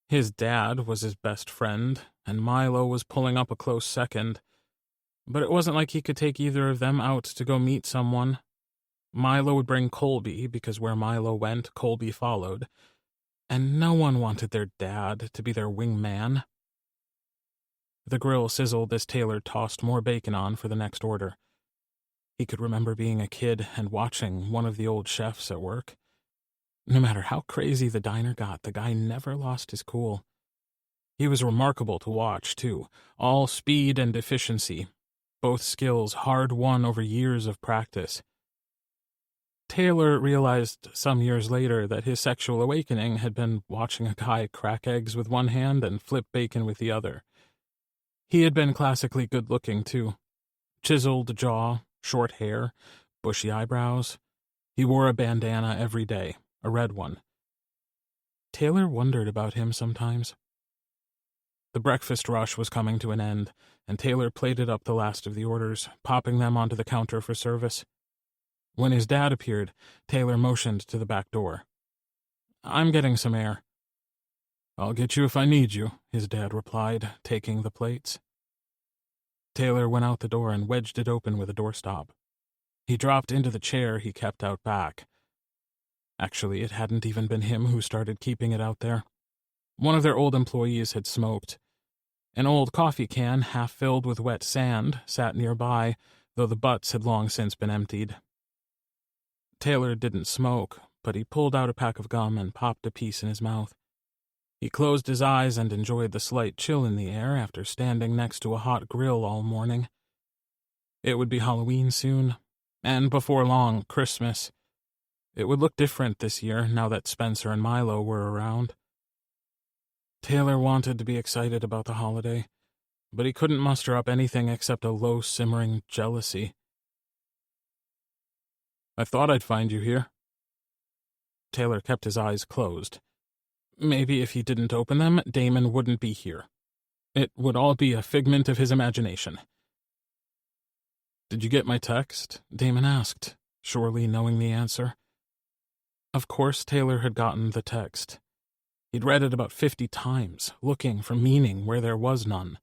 His dad was his best friend, and Milo was pulling up a close second, but it wasn't like he could take either of them out to go meet someone. Milo would bring Colby, because where Milo went, Colby followed, and no one wanted their dad to be their wingman. The grill sizzled as Taylor tossed more bacon on for the next order. He could remember being a kid and watching one of the old chefs at work. No matter how crazy the diner got, the guy never lost his cool. He was remarkable to watch, too, all speed and efficiency, both skills hard-won over years of practice. Taylor realized some years later that his sexual awakening had been watching a guy crack eggs with one hand and flip bacon with the other. He had been classically good-looking, too. Chiseled jaw, short hair, bushy eyebrows. He wore a bandana every day, a red one. Taylor wondered about him sometimes. The breakfast rush was coming to an end, and Taylor plated up the last of the orders, popping them onto the counter for service. When his dad appeared, Taylor motioned to the back door. "I'm getting some air." "I'll get you if I need you," his dad replied, taking the plates. Taylor went out the door and wedged it open with a doorstop. He dropped into the chair he kept out back. Actually, it hadn't even been him who started keeping it out there. One of their old employees had smoked. An old coffee can, half filled with wet sand, sat nearby, though the butts had long since been emptied. Taylor didn't smoke, but he pulled out a pack of gum and popped a piece in his mouth. He closed his eyes and enjoyed the slight chill in the air after standing next to a hot grill all morning. It would be Halloween soon, and before long, Christmas. It would look different this year now that Spencer and Milo were around. Taylor wanted to be excited about the holiday, but he couldn't muster up anything except a low-simmering jealousy. "I thought I'd find you here." Taylor kept his eyes closed. Maybe if he didn't open them, Damon wouldn't be here. It would all be a figment of his imagination. "Did you get my text?" Damon asked, surely knowing the answer. Of course Taylor had gotten the text. He'd read it about 50 times, looking for meaning where there was none.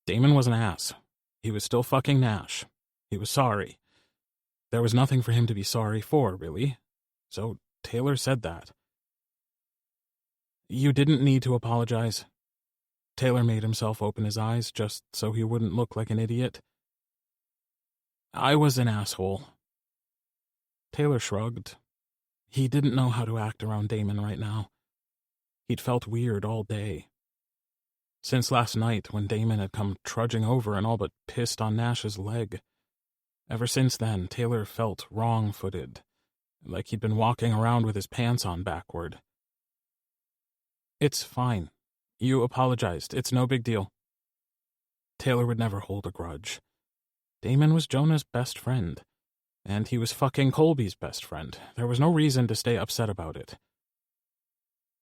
Damon was an ass. He was still fucking Nash. He was sorry. There was nothing for him to be sorry for, really. So Taylor said that. "You didn't need to apologize." Taylor made himself open his eyes just so he wouldn't look like an idiot. "I was an asshole." Taylor shrugged. He didn't know how to act around Damon right now. He'd felt weird all day. Since last night when Damon had come trudging over and all but pissed on Nash's leg. Ever since then, Taylor felt wrong-footed, like he'd been walking around with his pants on backward. "It's fine. You apologized. It's no big deal." Taylor would never hold a grudge. Damon was Jonah's best friend, and he was fucking Colby's best friend. There was no reason to stay upset about it.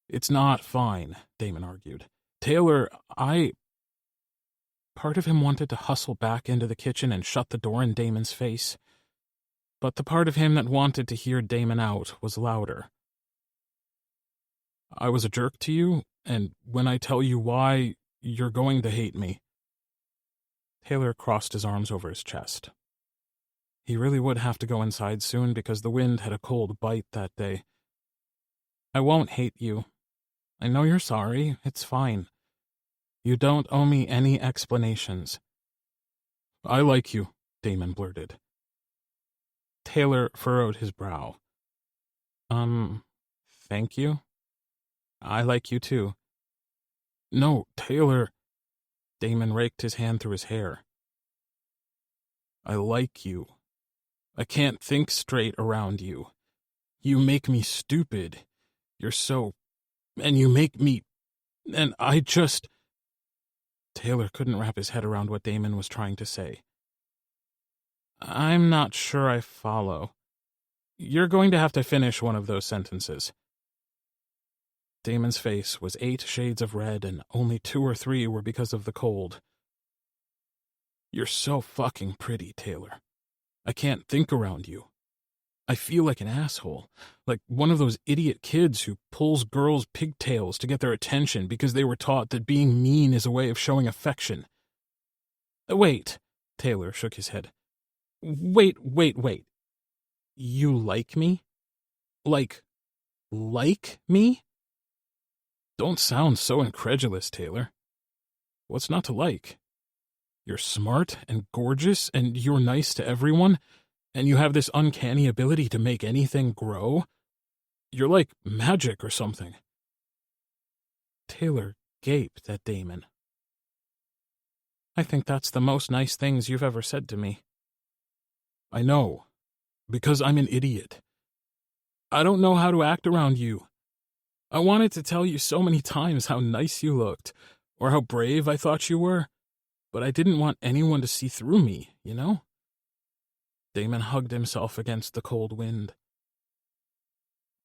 "It's not fine," Damon argued. "Taylor, Part of him wanted to hustle back into the kitchen and shut the door in Damon's face. But the part of him that wanted to hear Damon out was louder. "I was a jerk to you, and when I tell you why, you're going to hate me." Taylor crossed his arms over his chest. He really would have to go inside soon because the wind had a cold bite that day. "I won't hate you. I know you're sorry. It's fine. You don't owe me any explanations." "I like you," Damon blurted. Taylor furrowed his brow. Thank you? I like you too." "No, Taylor." Damon raked his hand through his hair. "I like you. I can't think straight around you. You make me stupid. You're so... And you make me... And I just... Taylor couldn't wrap his head around what Damon was trying to say. "I'm not sure I follow. You're going to have to finish one of those sentences." Damon's face was 8 shades of red, and only 2 or 3 were because of the cold. "You're so fucking pretty, Taylor. I can't think around you. I feel like an asshole, like one of those idiot kids who pulls girls' pigtails to get their attention because they were taught that being mean is a way of showing affection." "Wait," Taylor shook his head. Wait. You like me? Like me? Don't sound so incredulous, Taylor. What's not to like? You're smart and gorgeous, and you're nice to everyone, and you have this uncanny ability to make anything grow. You're like magic or something." Taylor gaped at Damon. "I think that's the most nice things you've ever said to me." "I know, because I'm an idiot. I don't know how to act around you. I wanted to tell you so many times how nice you looked, or how brave I thought you were, but I didn't want anyone to see through me, you know?" Damon hugged himself against the cold wind.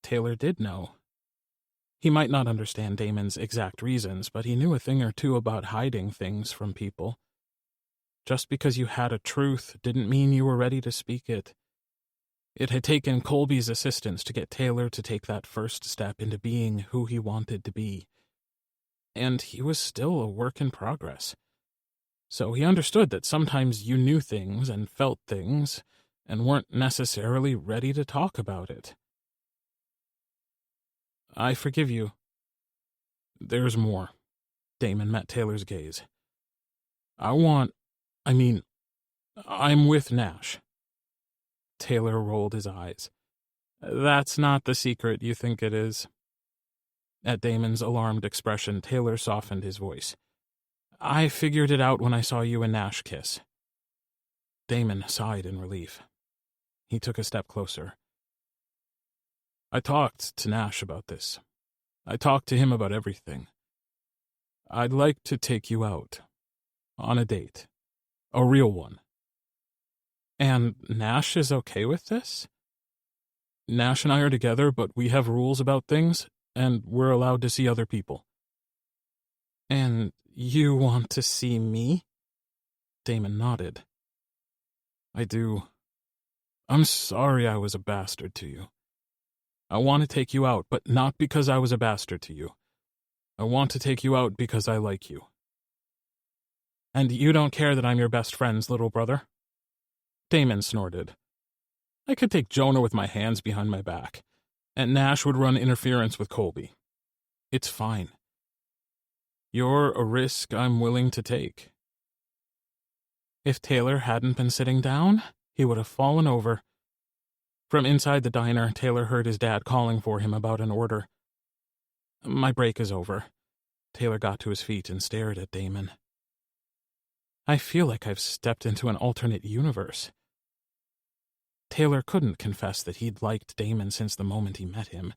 Taylor did know. He might not understand Damon's exact reasons, but he knew a thing or two about hiding things from people. Just because you had a truth didn't mean you were ready to speak it. It had taken Colby's assistance to get Taylor to take that first step into being who he wanted to be. And he was still a work in progress. So he understood that sometimes you knew things and felt things and weren't necessarily ready to talk about it. "I forgive you." There's more. Damon met Taylor's gaze. I'm with Nash. Taylor rolled his eyes. That's not the secret you think it is. At Damon's alarmed expression, Taylor softened his voice. I figured it out when I saw you and Nash kiss. Damon sighed in relief. He took a step closer. I talked to Nash about this. I talked to him about everything. I'd like to take you out. On a date. A real one. And Nash is okay with this? Nash and I are together, but we have rules about things, and we're allowed to see other people. And you want to see me? Damon nodded. I do. I'm sorry I was a bastard to you. I want to take you out, but not because I was a bastard to you. I want to take you out because I like you. And you don't care that I'm your best friend's little brother? Damon snorted. I could take Jonah with my hands behind my back, and Nash would run interference with Colby. It's fine. You're a risk I'm willing to take. If Taylor hadn't been sitting down, he would have fallen over. From inside the diner, Taylor heard his dad calling for him about an order. My break is over. Taylor got to his feet and stared at Damon. I feel like I've stepped into an alternate universe. Taylor couldn't confess that he'd liked Damon since the moment he met him.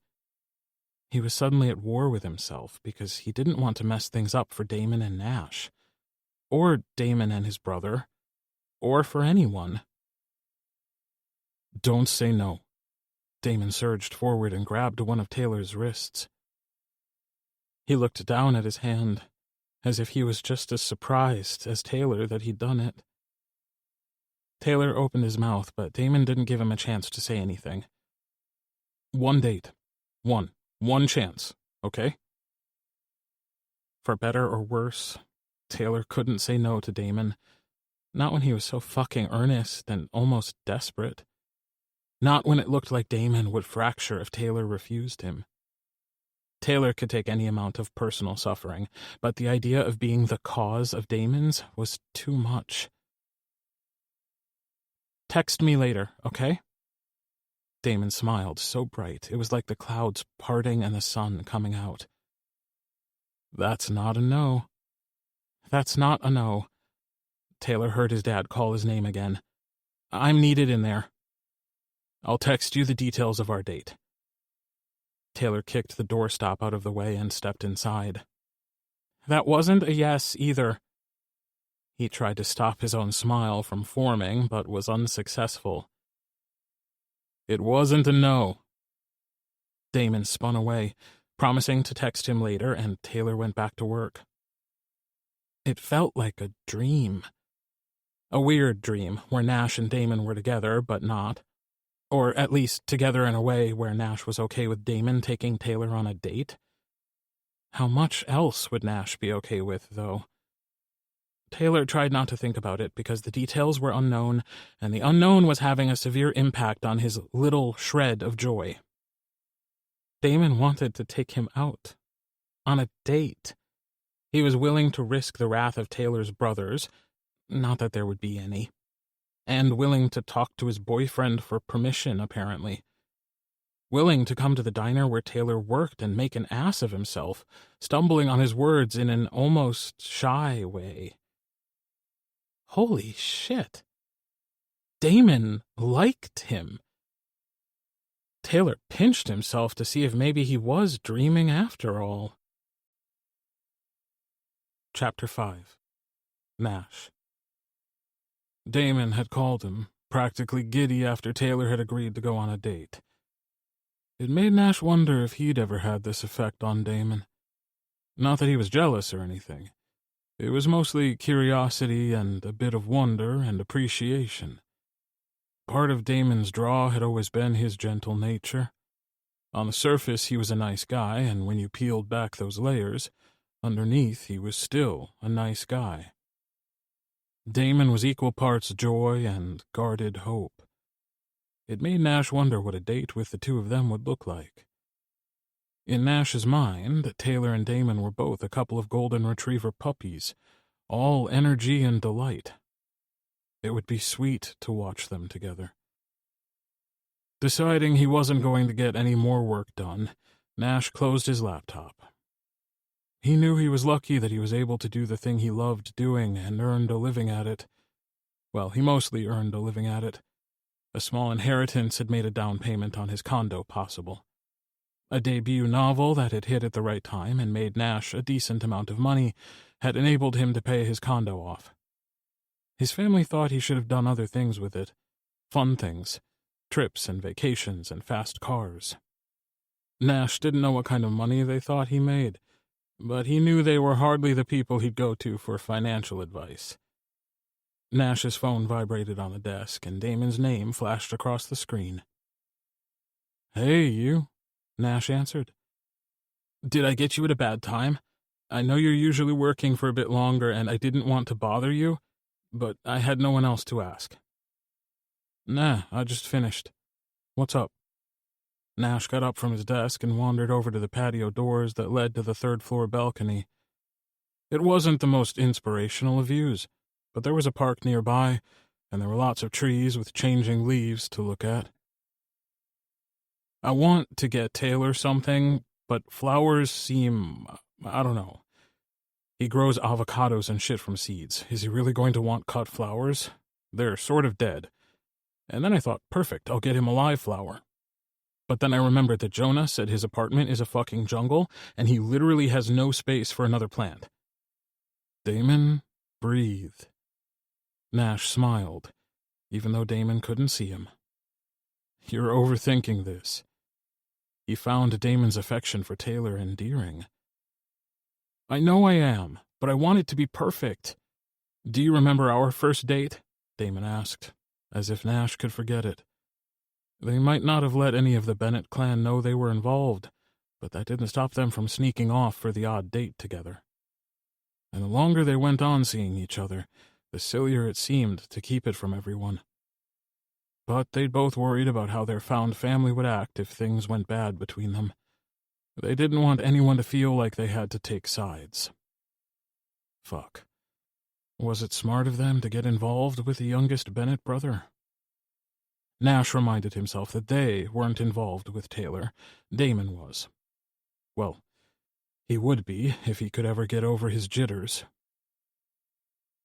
He was suddenly at war with himself because he didn't want to mess things up for Damon and Nash, or Damon and his brother, or for anyone. Don't say no. Damon surged forward and grabbed one of Taylor's wrists. He looked down at his hand, as if he was just as surprised as Taylor that he'd done it. Taylor opened his mouth, but Damon didn't give him a chance to say anything. One date. One chance, okay? For better or worse, Taylor couldn't say no to Damon. Not when he was so fucking earnest and almost desperate. Not when it looked like Damon would fracture if Taylor refused him. Taylor could take any amount of personal suffering, but the idea of being the cause of Damon's was too much. Text me later, okay? Damon smiled, so bright it was like the clouds parting and the sun coming out. That's not a no. That's not a no. Taylor heard his dad call his name again. I'm needed in there. I'll text you the details of our date. Taylor kicked the doorstop out of the way and stepped inside. That wasn't a yes either. He tried to stop his own smile from forming, but was unsuccessful. It wasn't a no. Damon spun away, promising to text him later, and Taylor went back to work. It felt like a dream. A weird dream, where Nash and Damon were together, but not. Or at least together in a way where Nash was okay with Damon taking Taylor on a date. How much else would Nash be okay with, though? Taylor tried not to think about it because the details were unknown, and the unknown was having a severe impact on his little shred of joy. Damon wanted to take him out. On a date. He was willing to risk the wrath of Taylor's brothers, not that there would be any, and willing to talk to his boyfriend for permission, apparently. Willing to come to the diner where Taylor worked and make an ass of himself, stumbling on his words in an almost shy way. Holy shit. Damon liked him. Taylor pinched himself to see if maybe he was dreaming after all. Chapter 5. Nash. Damon had called him, practically giddy after Taylor had agreed to go on a date. It made Nash wonder if he'd ever had this effect on Damon. Not that he was jealous or anything. It was mostly curiosity and a bit of wonder and appreciation. Part of Damon's draw had always been his gentle nature. On the surface, he was a nice guy, and when you peeled back those layers, underneath he was still a nice guy. Damon was equal parts joy and guarded hope. It made Nash wonder what a date with the two of them would look like. In Nash's mind, Taylor and Damon were both a couple of golden retriever puppies, all energy and delight. It would be sweet to watch them together. Deciding he wasn't going to get any more work done, Nash closed his laptop. He knew he was lucky that he was able to do the thing he loved doing and earned a living at it. Well, he mostly earned a living at it. A small inheritance had made a down payment on his condo possible. A debut novel that had hit at the right time and made Nash a decent amount of money had enabled him to pay his condo off. His family thought he should have done other things with it. Fun things. Trips and vacations and fast cars. Nash didn't know what kind of money they thought he made, but he knew they were hardly the people he'd go to for financial advice. Nash's phone vibrated on the desk, and Damon's name flashed across the screen. "Hey, you," Nash answered. "Did I get you at a bad time? I know you're usually working for a bit longer, and I didn't want to bother you, but I had no one else to ask." "Nah, I just finished. What's up?" Nash got up from his desk and wandered over to the patio doors that led to the third-floor balcony. It wasn't the most inspirational of views, but there was a park nearby, and there were lots of trees with changing leaves to look at. "I want to get Taylor something, but flowers seem, I don't know. He grows avocados and shit from seeds. Is he really going to want cut flowers? They're sort of dead. And then I thought, perfect, I'll get him a live flower. But then I remembered that Jonah said his apartment is a fucking jungle, and he literally has no space for another plant." "Damon, breathe." Nash smiled, even though Damon couldn't see him. "You're overthinking this." He found Damon's affection for Taylor endearing. "I know I am, but I want it to be perfect. Do you remember our first date?" Damon asked, as if Nash could forget it. They might not have let any of the Bennett clan know they were involved, but that didn't stop them from sneaking off for the odd date together. And the longer they went on seeing each other, the sillier it seemed to keep it from everyone. But they'd both worried about how their found family would act if things went bad between them. They didn't want anyone to feel like they had to take sides. Fuck. Was it smart of them to get involved with the youngest Bennett brother? Nash reminded himself that they weren't involved with Taylor. Damon was. Well, he would be if he could ever get over his jitters.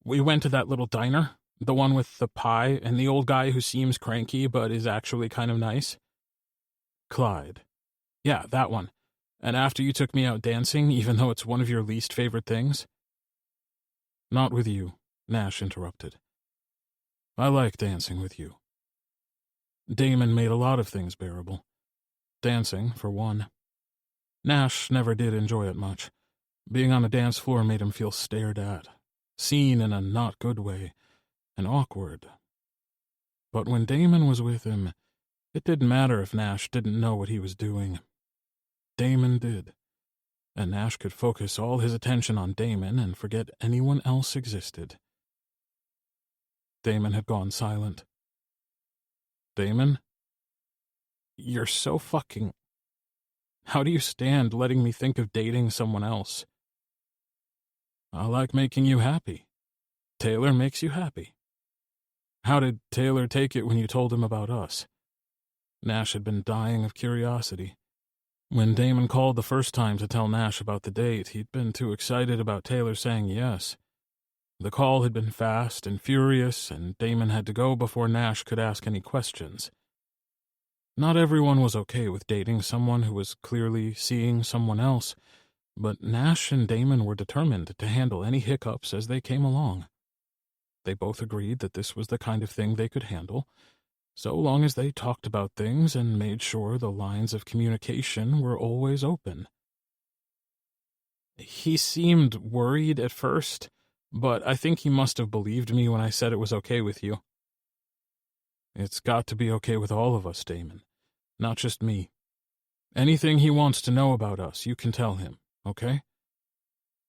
"We went to that little diner, the one with the pie and the old guy who seems cranky but is actually kind of nice." "Clyde." "Yeah, that one. And after you took me out dancing, even though it's one of your least favorite things?" "Not with you," Nash interrupted. "I like dancing with you." Damon made a lot of things bearable. Dancing, for one. Nash never did enjoy it much. Being on a dance floor made him feel stared at, seen in a not good way, and awkward. But when Damon was with him, it didn't matter if Nash didn't know what he was doing. Damon did, and Nash could focus all his attention on Damon and forget anyone else existed. Damon had gone silent. "Damon? You're so fucking... How do you stand letting me think of dating someone else?" "I like making you happy. Taylor makes you happy." "How did Taylor take it when you told him about us?" Nash had been dying of curiosity. When Damon called the first time to tell Nash about the date, he'd been too excited about Taylor saying yes. The call had been fast and furious, and Damon had to go before Nash could ask any questions. Not everyone was okay with dating someone who was clearly seeing someone else, but Nash and Damon were determined to handle any hiccups as they came along. They both agreed that this was the kind of thing they could handle, so long as they talked about things and made sure the lines of communication were always open. "He seemed worried at first, but I think he must have believed me when I said it was okay with you." "It's got to be okay with all of us, Damon, not just me. Anything he wants to know about us, you can tell him, okay?"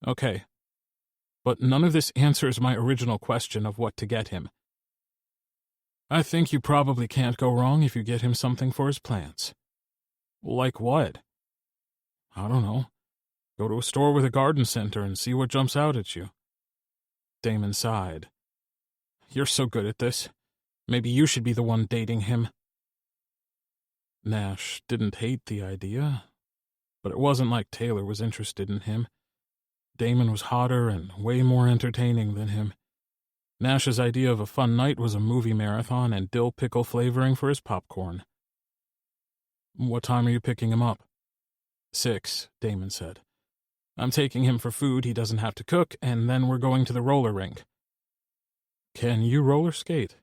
"Okay. But none of this answers my original question of what to get him." "I think you probably can't go wrong if you get him something for his plants." "Like what?" I don't know. Go to a store with a garden center and see what jumps out at you. Damon sighed. You're so good at this. Maybe you should be the one dating him. Nash didn't hate the idea, but it wasn't like Taylor was interested in him. Damon was hotter and way more entertaining than him. Nash's idea of a fun night was a movie marathon and dill pickle flavoring for his popcorn. What time are you picking him up? 6, Damon said. I'm taking him for food he doesn't have to cook, and then we're going to the roller rink. Can you roller skate?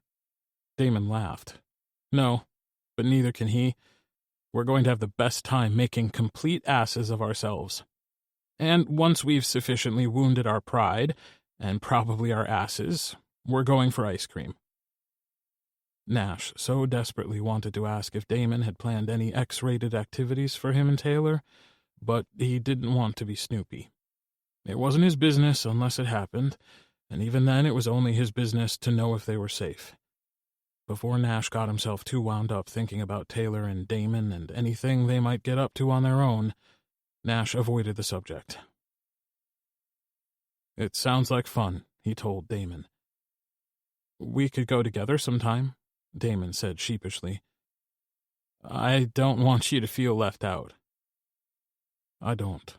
Damon laughed. No, but neither can he. We're going to have the best time making complete asses of ourselves. And once we've sufficiently wounded our pride, and probably our asses, we're going for ice cream. Nash so desperately wanted to ask if Damon had planned any X-rated activities for him and Taylor, but he didn't want to be snoopy. It wasn't his business unless it happened, and even then it was only his business to know if they were safe. Before Nash got himself too wound up thinking about Taylor and Damon and anything they might get up to on their own, Nash avoided the subject. It sounds like fun, he told Damon. We could go together sometime, Damon said sheepishly. I don't want you to feel left out. I don't.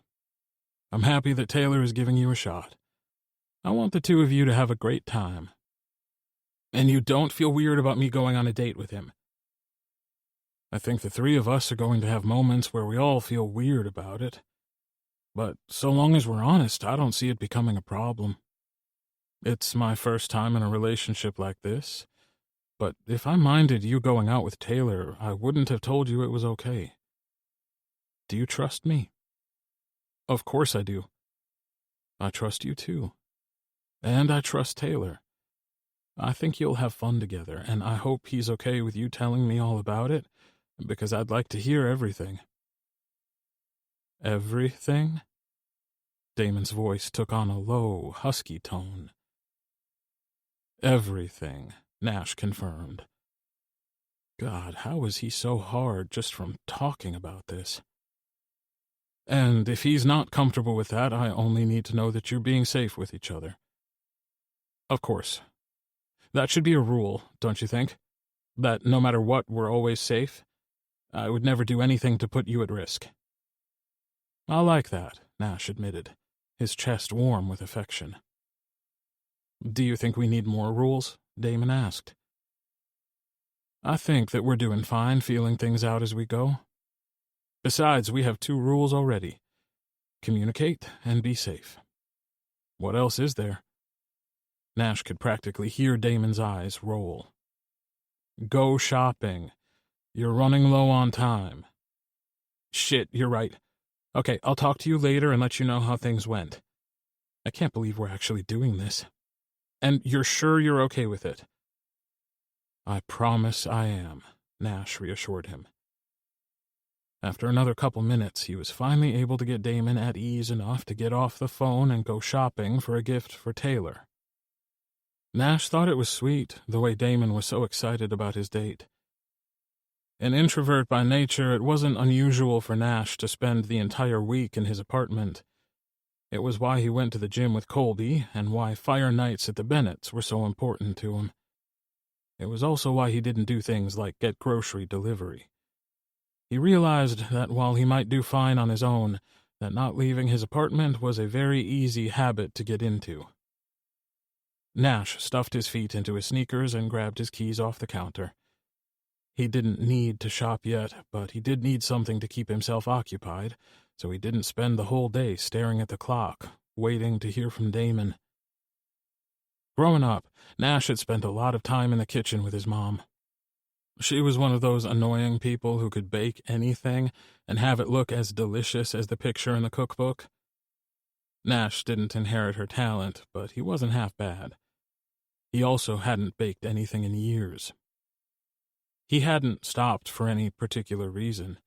I'm happy that Taylor is giving you a shot. I want the two of you to have a great time. And you don't feel weird about me going on a date with him? I think the three of us are going to have moments where we all feel weird about it. But so long as we're honest, I don't see it becoming a problem. It's my first time in a relationship like this, but if I minded you going out with Taylor, I wouldn't have told you it was okay. Do you trust me? Of course I do. I trust you too. And I trust Taylor. I think you'll have fun together, and I hope he's okay with you telling me all about it, because I'd like to hear everything. Everything? Damon's voice took on a low, husky tone. Everything, Nash confirmed. God, how is he so hard just from talking about this? And if he's not comfortable with that, I only need to know that you're being safe with each other. Of course. That should be a rule, don't you think? That no matter what, we're always safe? I would never do anything to put you at risk. I like that, Nash admitted, his chest warm with affection. Do you think we need more rules? Damon asked. I think that we're doing fine feeling things out as we go. Besides, we have 2 rules already. Communicate and be safe. What else is there? Nash could practically hear Damon's eyes roll. Go shopping. You're running low on time. Shit, you're right. Okay, I'll talk to you later and let you know how things went. I can't believe we're actually doing this. And you're sure you're okay with it? I promise I am, Nash reassured him. After another couple minutes, he was finally able to get Damon at ease enough to get off the phone and go shopping for a gift for Taylor. Nash thought it was sweet, the way Damon was so excited about his date. An introvert by nature, it wasn't unusual for Nash to spend the entire week in his apartment. It was why he went to the gym with Colby, and why fire nights at the Bennetts were so important to him. It was also why he didn't do things like get grocery delivery. He realized that while he might do fine on his own, that not leaving his apartment was a very easy habit to get into. Nash stuffed his feet into his sneakers and grabbed his keys off the counter. He didn't need to shop yet, but he did need something to keep himself occupied, so he didn't spend the whole day staring at the clock, waiting to hear from Damon. Growing up, Nash had spent a lot of time in the kitchen with his mom. She was one of those annoying people who could bake anything and have it look as delicious as the picture in the cookbook. Nash didn't inherit her talent, but he wasn't half bad. He also hadn't baked anything in years. He hadn't stopped for any particular reason.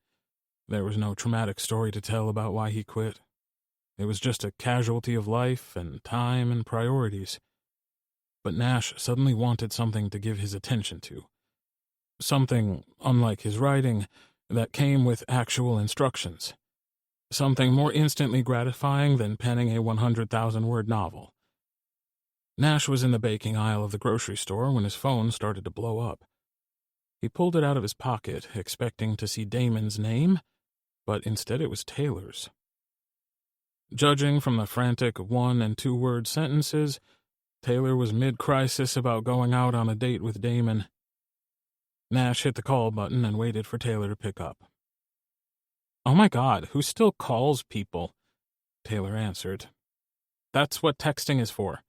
There was no traumatic story to tell about why he quit. It was just a casualty of life and time and priorities. But Nash suddenly wanted something to give his attention to. Something, unlike his writing, that came with actual instructions. Something more instantly gratifying than penning a 100,000-word novel. Nash was in the baking aisle of the grocery store when his phone started to blow up. He pulled it out of his pocket, expecting to see Damon's name, but instead it was Taylor's. Judging from the frantic 1- and 2-word sentences, Taylor was mid-crisis about going out on a date with Damon. Nash hit the call button and waited for Taylor to pick up. "Oh my God, who still calls people?" Taylor answered. "That's what texting is for."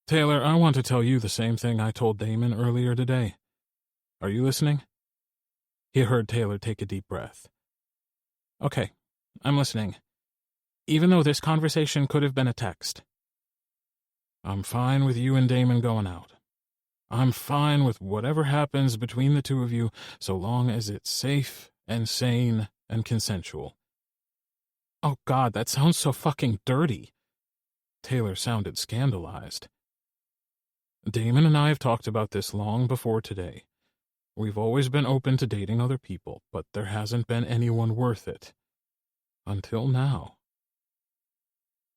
"Taylor, I want to tell you the same thing I told Damon earlier today. Are you listening?" He heard Taylor take a deep breath. "Okay, I'm listening. Even though this conversation could have been a text." "I'm fine with you and Damon going out. I'm fine with whatever happens between the two of you, so long as it's safe and sane and consensual." "Oh God, that sounds so fucking dirty." Taylor sounded scandalized. "Damon and I have talked about this long before today. We've always been open to dating other people, but there hasn't been anyone worth it. Until now."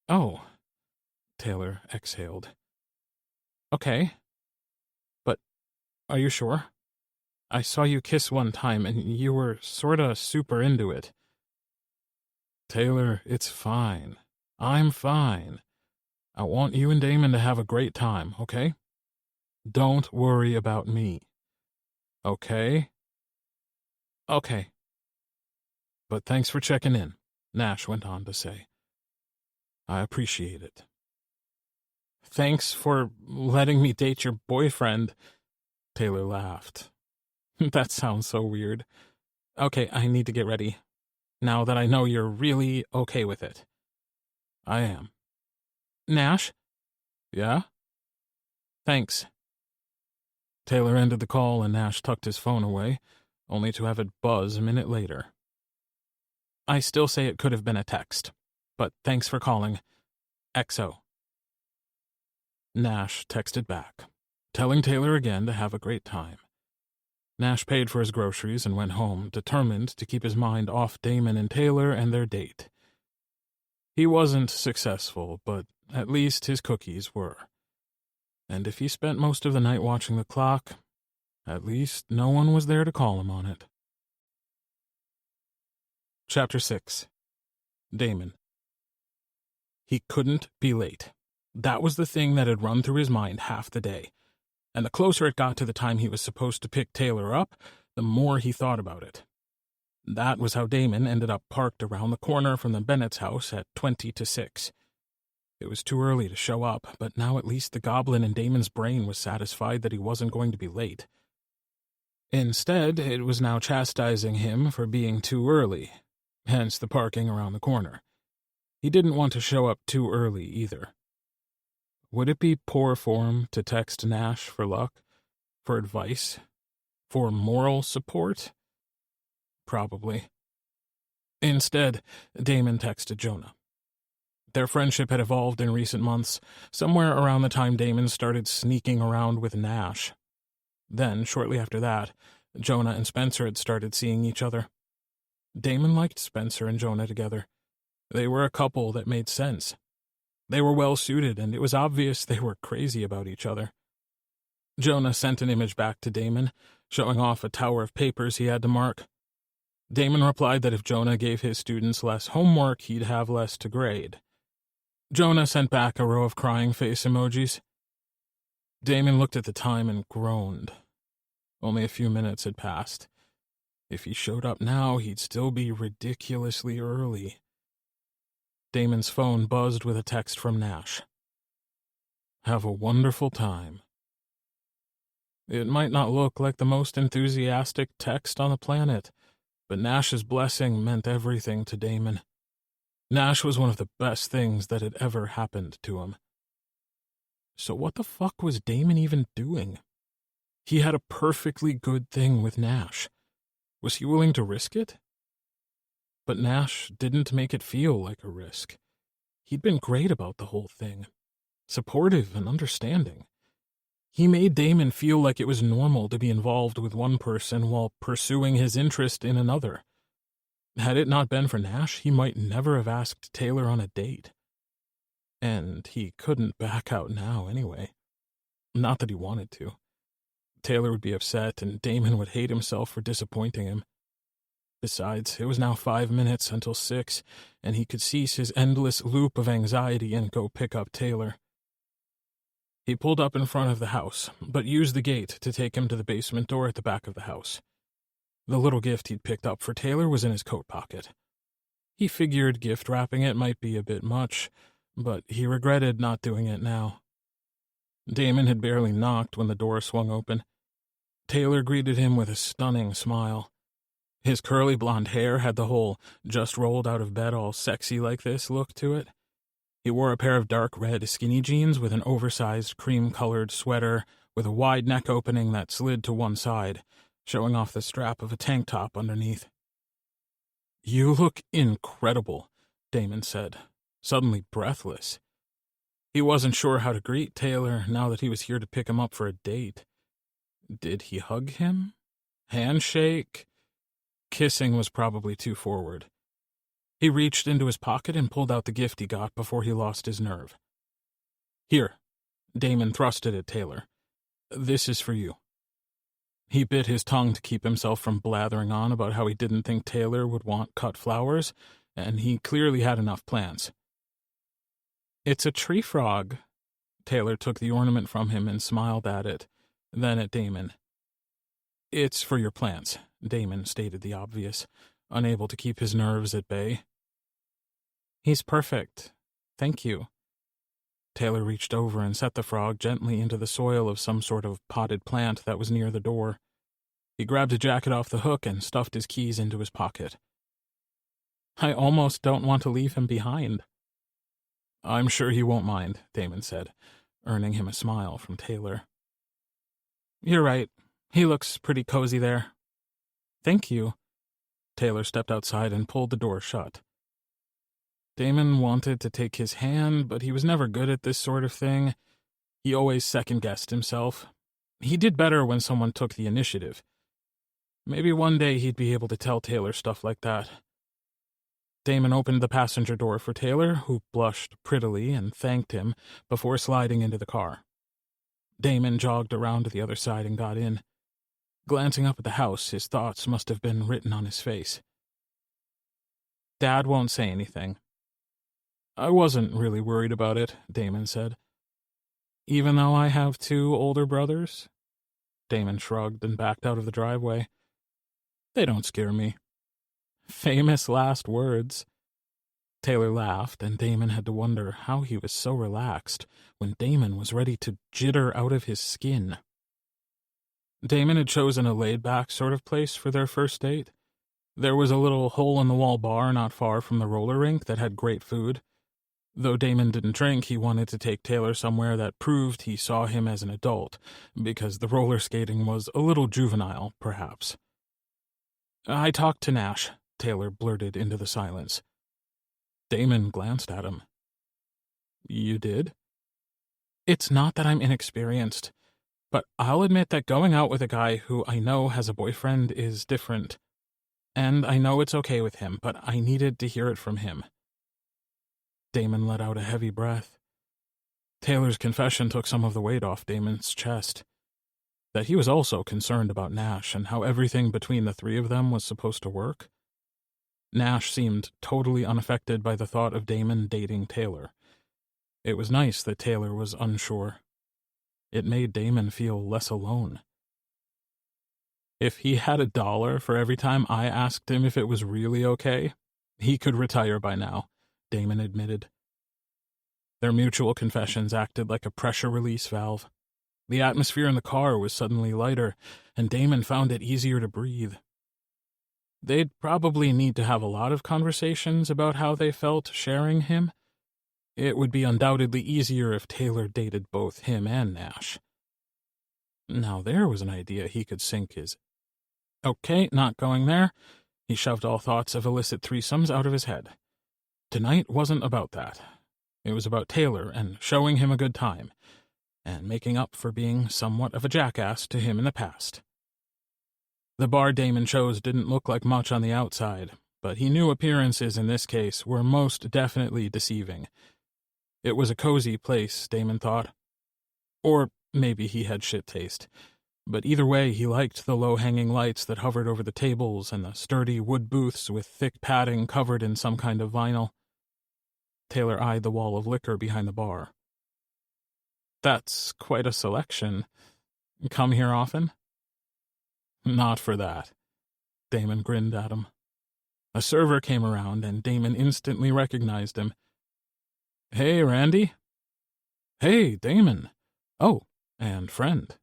"Oh," Taylor exhaled. "Okay. But are you sure? I saw you kiss one time, and you were sorta super into it." "Taylor, it's fine. I'm fine. I want you and Damon to have a great time, okay? Don't worry about me. Okay?" "Okay. But thanks for checking in," Nash went on to say. "I appreciate it." "Thanks for letting me date your boyfriend," Taylor laughed. "That sounds so weird. Okay, I need to get ready. Now that I know you're really okay with it." "I am." "Nash?" "Yeah?" "Thanks." Taylor ended the call and Nash tucked his phone away, only to have it buzz a minute later. "I still say it could have been a text, but thanks for calling. XO." Nash texted back, telling Taylor again to have a great time. Nash paid for his groceries and went home, determined to keep his mind off Damon and Taylor and their date. He wasn't successful, but at least his cookies were. And if he spent most of the night watching the clock, at least no one was there to call him on it. Chapter 6. Damon. He couldn't be late. That was the thing that had run through his mind half the day. And the closer it got to the time he was supposed to pick Taylor up, the more he thought about it. That was how Damon ended up parked around the corner from the Bennett's house at 20 to 6. It was too early to show up, but now at least the goblin in Damon's brain was satisfied that he wasn't going to be late. Instead, it was now chastising him for being too early, hence the parking around the corner. He didn't want to show up too early either. Would it be poor form to text Nash for luck, for advice, for moral support? Probably. Instead, Damon texted Jonah. Their friendship had evolved in recent months, somewhere around the time Damon started sneaking around with Nash. Then, shortly after that, Jonah and Spencer had started seeing each other. Damon liked Spencer and Jonah together. They were a couple that made sense. They were well-suited, and it was obvious they were crazy about each other. Jonah sent an image back to Damon, showing off a tower of papers he had to mark. Damon replied that if Jonah gave his students less homework, he'd have less to grade. Jonah sent back a row of crying face emojis. Damon looked at the time and groaned. Only a few minutes had passed. If he showed up now, he'd still be ridiculously early. Damon's phone buzzed with a text from Nash. "Have a wonderful time." It might not look like the most enthusiastic text on the planet, but Nash's blessing meant everything to Damon. Nash was one of the best things that had ever happened to him. So what the fuck was Damon even doing? He had a perfectly good thing with Nash. Was he willing to risk it? But Nash didn't make it feel like a risk. He'd been great about the whole thing, supportive and understanding. He made Damon feel like it was normal to be involved with one person while pursuing his interest in another. Had it not been for Nash, he might never have asked Taylor on a date. And he couldn't back out now anyway. Not that he wanted to. Taylor would be upset, and Damon would hate himself for disappointing him. Besides, it was now 5 minutes until 6, and he could cease his endless loop of anxiety and go pick up Taylor. He pulled up in front of the house, but used the gate to take him to the basement door at the back of the house. The little gift he'd picked up for Taylor was in his coat pocket. He figured gift wrapping it might be a bit much, but he regretted not doing it now. Damon had barely knocked when the door swung open. Taylor greeted him with a stunning smile. His curly blonde hair had the whole just rolled out of bed all sexy like this look to it. He wore a pair of dark red skinny jeans with an oversized cream-colored sweater with a wide neck opening that slid to one side, showing off the strap of a tank top underneath. "You look incredible," Damon said, suddenly breathless. He wasn't sure how to greet Taylor now that he was here to pick him up for a date. Did he hug him? Handshake? Kissing was probably too forward. He reached into his pocket and pulled out the gift he got before he lost his nerve. "Here." Damon thrust it at Taylor. "This is for you." He bit his tongue to keep himself from blathering on about how he didn't think Taylor would want cut flowers, and he clearly had enough plants. "It's a tree frog." Taylor took the ornament from him and smiled at it, then at Damon. "It's for your plants," Damon stated the obvious, unable to keep his nerves at bay. "He's perfect. Thank you." Taylor reached over and set the frog gently into the soil of some sort of potted plant that was near the door. He grabbed a jacket off the hook and stuffed his keys into his pocket. "I almost don't want to leave him behind." "I'm sure he won't mind," Damon said, earning him a smile from Taylor. "You're right. He looks pretty cozy there." "Thank you." Taylor stepped outside and pulled the door shut. Damon wanted to take his hand, but he was never good at this sort of thing. He always second-guessed himself. He did better when someone took the initiative. Maybe one day he'd be able to tell Taylor stuff like that. Damon opened the passenger door for Taylor, who blushed prettily and thanked him before sliding into the car. Damon jogged around to the other side and got in. Glancing up at the house, his thoughts must have been written on his face. "Dad won't say anything." "I wasn't really worried about it," Damon said. "Even though I have 2 older brothers?" Damon shrugged and backed out of the driveway. "They don't scare me." Famous last words. Taylor laughed, and Damon had to wonder how he was so relaxed when Damon was ready to jitter out of his skin. Damon had chosen a laid-back sort of place for their first date. There was a little hole-in-the-wall bar not far from the roller rink that had great food. Though Damon didn't drink, he wanted to take Taylor somewhere that proved he saw him as an adult, because the roller skating was a little juvenile, perhaps. "I talked to Nash," Taylor blurted into the silence. Damon glanced at him. "You did?" "It's not that I'm inexperienced, but I'll admit that going out with a guy who I know has a boyfriend is different. And I know it's okay with him, but I needed to hear it from him." Damon let out a heavy breath. Taylor's confession took some of the weight off Damon's chest. That he was also concerned about Nash and how everything between the 3 of them was supposed to work. Nash seemed totally unaffected by the thought of Damon dating Taylor. It was nice that Taylor was unsure. It made Damon feel less alone. If he had $1 for every time I asked him if it was really okay, he could retire by now, Damon admitted. Their mutual confessions acted like a pressure release valve. The atmosphere in the car was suddenly lighter, and Damon found it easier to breathe. They'd probably need to have a lot of conversations about how they felt sharing him. It would be undoubtedly easier if Taylor dated both him and Nash. Now there was an idea he could sink his... Okay, not going there. He shoved all thoughts of illicit threesomes out of his head. Tonight wasn't about that. It was about Taylor and showing him a good time, and making up for being somewhat of a jackass to him in the past. The bar Damon chose didn't look like much on the outside. but he knew appearances in this case were most definitely deceiving. It was a cozy place, Damon thought. Or maybe he had shit taste. But either way, he liked the low-hanging lights that hovered over the tables and the sturdy wood booths with thick padding covered in some kind of vinyl. Taylor eyed the wall of liquor behind the bar. That's quite a selection. Come here often? Not for that. Damon grinned at him. A server came around, and Damon instantly recognized him. Hey, Randy. Hey, Damon. Oh, and friend.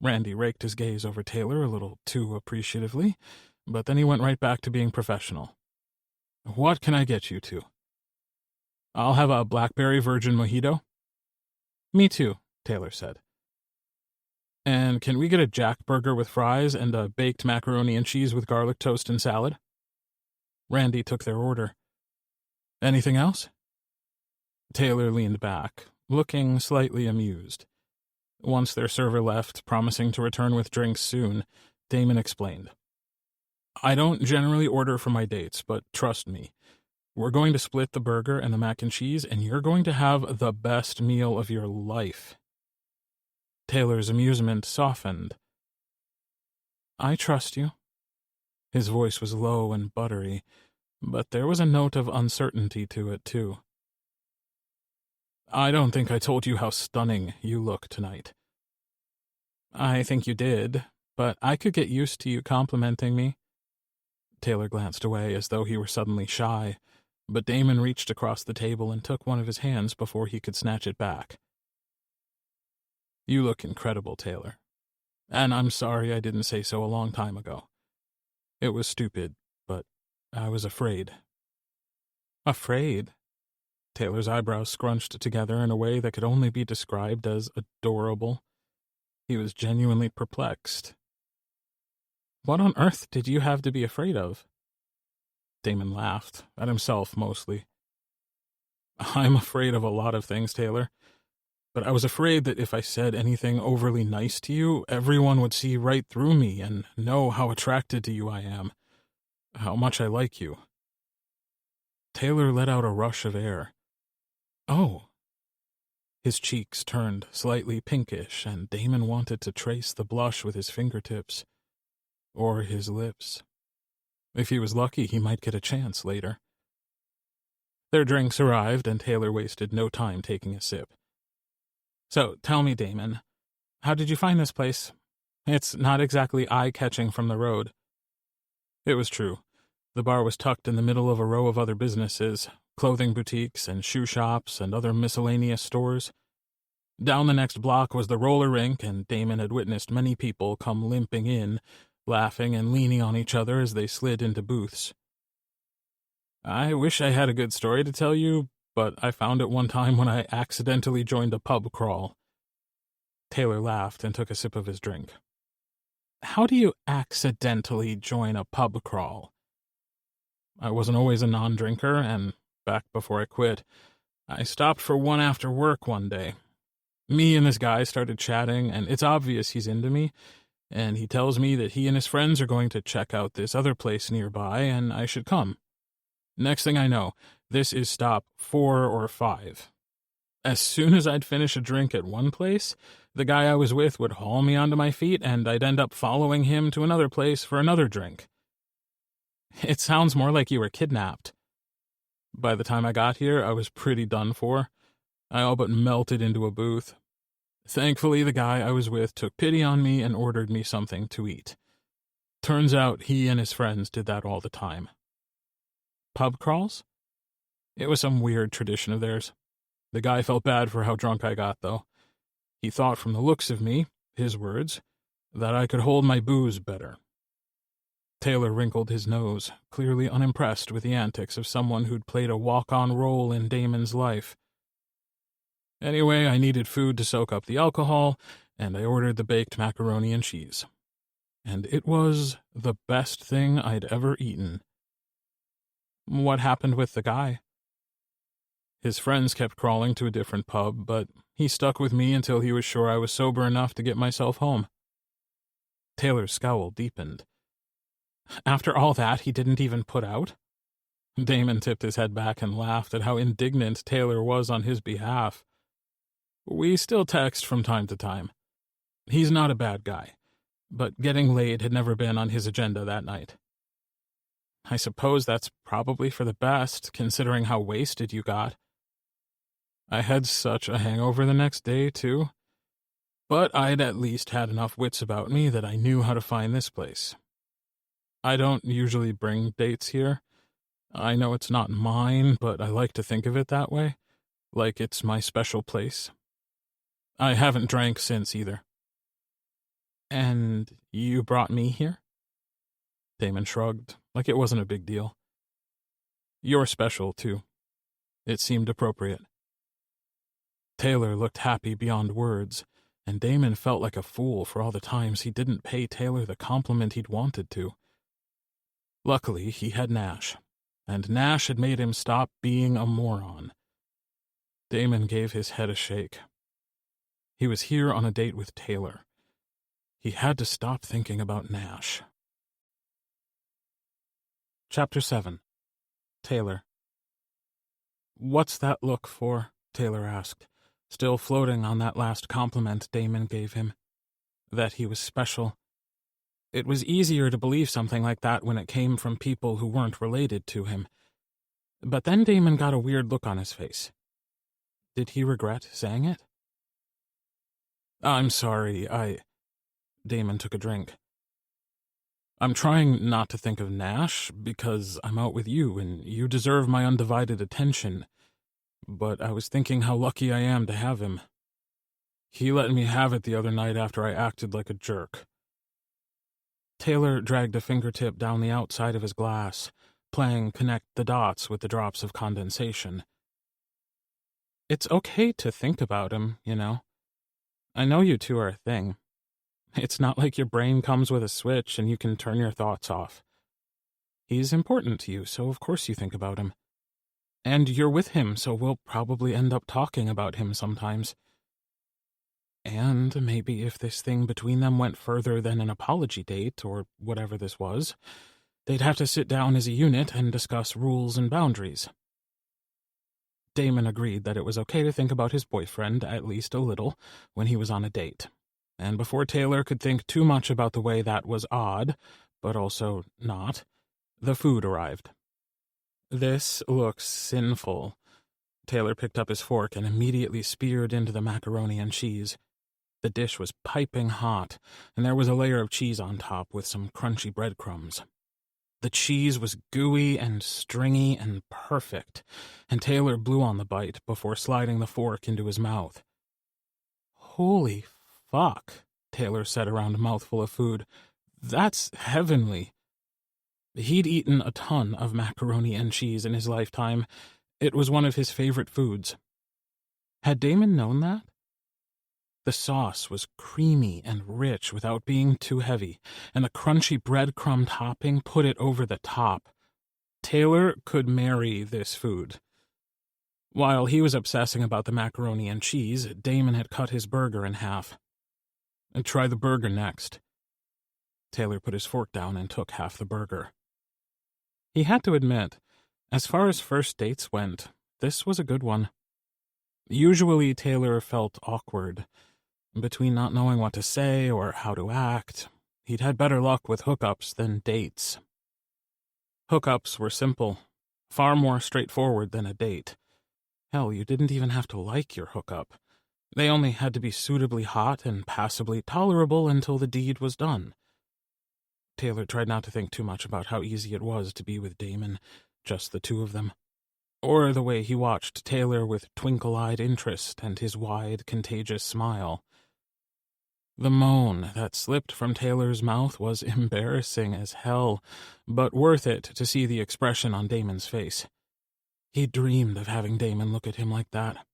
Randy raked his gaze over Taylor a little too appreciatively, but then he went right back to being professional. What can I get you to? I'll have a blackberry virgin mojito. Me too, Taylor said. And can we get a Jack burger with fries and a baked macaroni and cheese with garlic toast and salad? Randy took their order. Anything else? Taylor leaned back, looking slightly amused. Once their server left, promising to return with drinks soon, Damon explained. I don't generally order for my dates, but trust me. We're going to split the burger and the mac and cheese, and you're going to have the best meal of your life. Taylor's amusement softened. I trust you. His voice was low and buttery, but there was a note of uncertainty to it, too. I don't think I told you how stunning you look tonight. I think you did, but I could get used to you complimenting me. Taylor glanced away as though he were suddenly shy, but Damon reached across the table and took one of his hands before he could snatch it back. You look incredible, Taylor. And I'm sorry I didn't say so a long time ago. It was stupid, but I was afraid. Afraid? Taylor's eyebrows scrunched together in a way that could only be described as adorable. He was genuinely perplexed. What on earth did you have to be afraid of? Damon laughed, at himself mostly. I'm afraid of a lot of things, Taylor. But I was afraid that if I said anything overly nice to you, everyone would see right through me and know how attracted to you I am, how much I like you. Taylor let out a rush of air. Oh. His cheeks turned slightly pinkish, and Damon wanted to trace the blush with his fingertips. Or his lips. If he was lucky, he might get a chance later. Their drinks arrived, and Taylor wasted no time taking a sip. So, tell me, Damon, how did you find this place? It's not exactly eye-catching from the road. It was true. The bar was tucked in the middle of a row of other businesses, clothing boutiques and shoe shops and other miscellaneous stores. Down the next block was the roller rink, and Damon had witnessed many people come limping in, laughing and leaning on each other as they slid into booths. I wish I had a good story to tell you, but I found it one time when I accidentally joined a pub crawl. Taylor laughed and took a sip of his drink. How do you accidentally join a pub crawl? I wasn't always a non-drinker, and back before I quit, I stopped for one after work one day. Me and this guy started chatting, and it's obvious he's into me, and he tells me that he and his friends are going to check out this other place nearby, and I should come. Next thing I know, this is stop 4 or 5. As soon as I'd finish a drink at one place, the guy I was with would haul me onto my feet, and I'd end up following him to another place for another drink. It sounds more like you were kidnapped. By the time I got here, I was pretty done for. I all but melted into a booth. Thankfully, the guy I was with took pity on me and ordered me something to eat. Turns out he and his friends did that all the time. Pub crawls? It was some weird tradition of theirs. The guy felt bad for how drunk I got, though. He thought from the looks of me, his words, that I could hold my booze better. Taylor wrinkled his nose, clearly unimpressed with the antics of someone who'd played a walk-on role in Damon's life. Anyway, I needed food to soak up the alcohol, and I ordered the baked macaroni and cheese. And it was the best thing I'd ever eaten. What happened with the guy? His friends kept crawling to a different pub, but he stuck with me until he was sure I was sober enough to get myself home. Taylor's scowl deepened. After all that, he didn't even put out? Damon tipped his head back and laughed at how indignant Taylor was on his behalf. We still text from time to time. He's not a bad guy, but getting laid had never been on his agenda that night. I suppose that's probably for the best, considering how wasted you got. I had such a hangover the next day, too. But I'd at least had enough wits about me that I knew how to find this place. I don't usually bring dates here. I know it's not mine, but I like to think of it that way, like it's my special place. I haven't drank since either. And you brought me here? Damon shrugged, like it wasn't a big deal. You're special, too. It seemed appropriate. Taylor looked happy beyond words, and Damon felt like a fool for all the times he didn't pay Taylor the compliment he'd wanted to. Luckily, he had Nash, and Nash had made him stop being a moron. Damon gave his head a shake. He was here on a date with Taylor. He had to stop thinking about Nash. Chapter 7. Taylor. What's that look for? Taylor asked, still floating on that last compliment Damon gave him. That he was special. It was easier to believe something like that when it came from people who weren't related to him. But then Damon got a weird look on his face. Did he regret saying it? I'm sorry, Damon took a drink. I'm trying not to think of Nash, because I'm out with you, and you deserve my undivided attention. But I was thinking how lucky I am to have him. He let me have it the other night after I acted like a jerk. Taylor dragged a fingertip down the outside of his glass, playing connect the dots with the drops of condensation. It's okay to think about him, you know. I know you two are a thing. It's not like your brain comes with a switch and you can turn your thoughts off. He's important to you, so of course you think about him. And you're with him, so we'll probably end up talking about him sometimes. And maybe if this thing between them went further than an apology date, or whatever this was, they'd have to sit down as a unit and discuss rules and boundaries. Damon agreed that it was okay to think about his boyfriend, at least a little, when he was on a date. And before Taylor could think too much about the way that was odd, but also not, the food arrived. This looks sinful. Taylor picked up his fork and immediately speared into the macaroni and cheese. The dish was piping hot, and there was a layer of cheese on top with some crunchy breadcrumbs. The cheese was gooey and stringy and perfect, and Taylor blew on the bite before sliding the fork into his mouth. Holy fuck, Taylor said around a mouthful of food. That's heavenly. He'd eaten a ton of macaroni and cheese in his lifetime. It was one of his favorite foods. Had Damon known that? The sauce was creamy and rich without being too heavy, and the crunchy breadcrumb topping put it over the top. Taylor could marry this food. While he was obsessing about the macaroni and cheese, Damon had cut his burger in half. Try the burger next. Taylor put his fork down and took half the burger. He had to admit, as far as first dates went, this was a good one. Usually Taylor felt awkward, between not knowing what to say or how to act. He'd had better luck with hookups than dates. Hookups were simple, far more straightforward than a date. Hell, you didn't even have to like your hookup. They only had to be suitably hot and passably tolerable until the deed was done. Taylor tried not to think too much about how easy it was to be with Damon, just the two of them, or the way he watched Taylor with twinkle-eyed interest and his wide, contagious smile. The moan that slipped from Taylor's mouth was embarrassing as hell, but worth it to see the expression on Damon's face. He dreamed of having Damon look at him like that.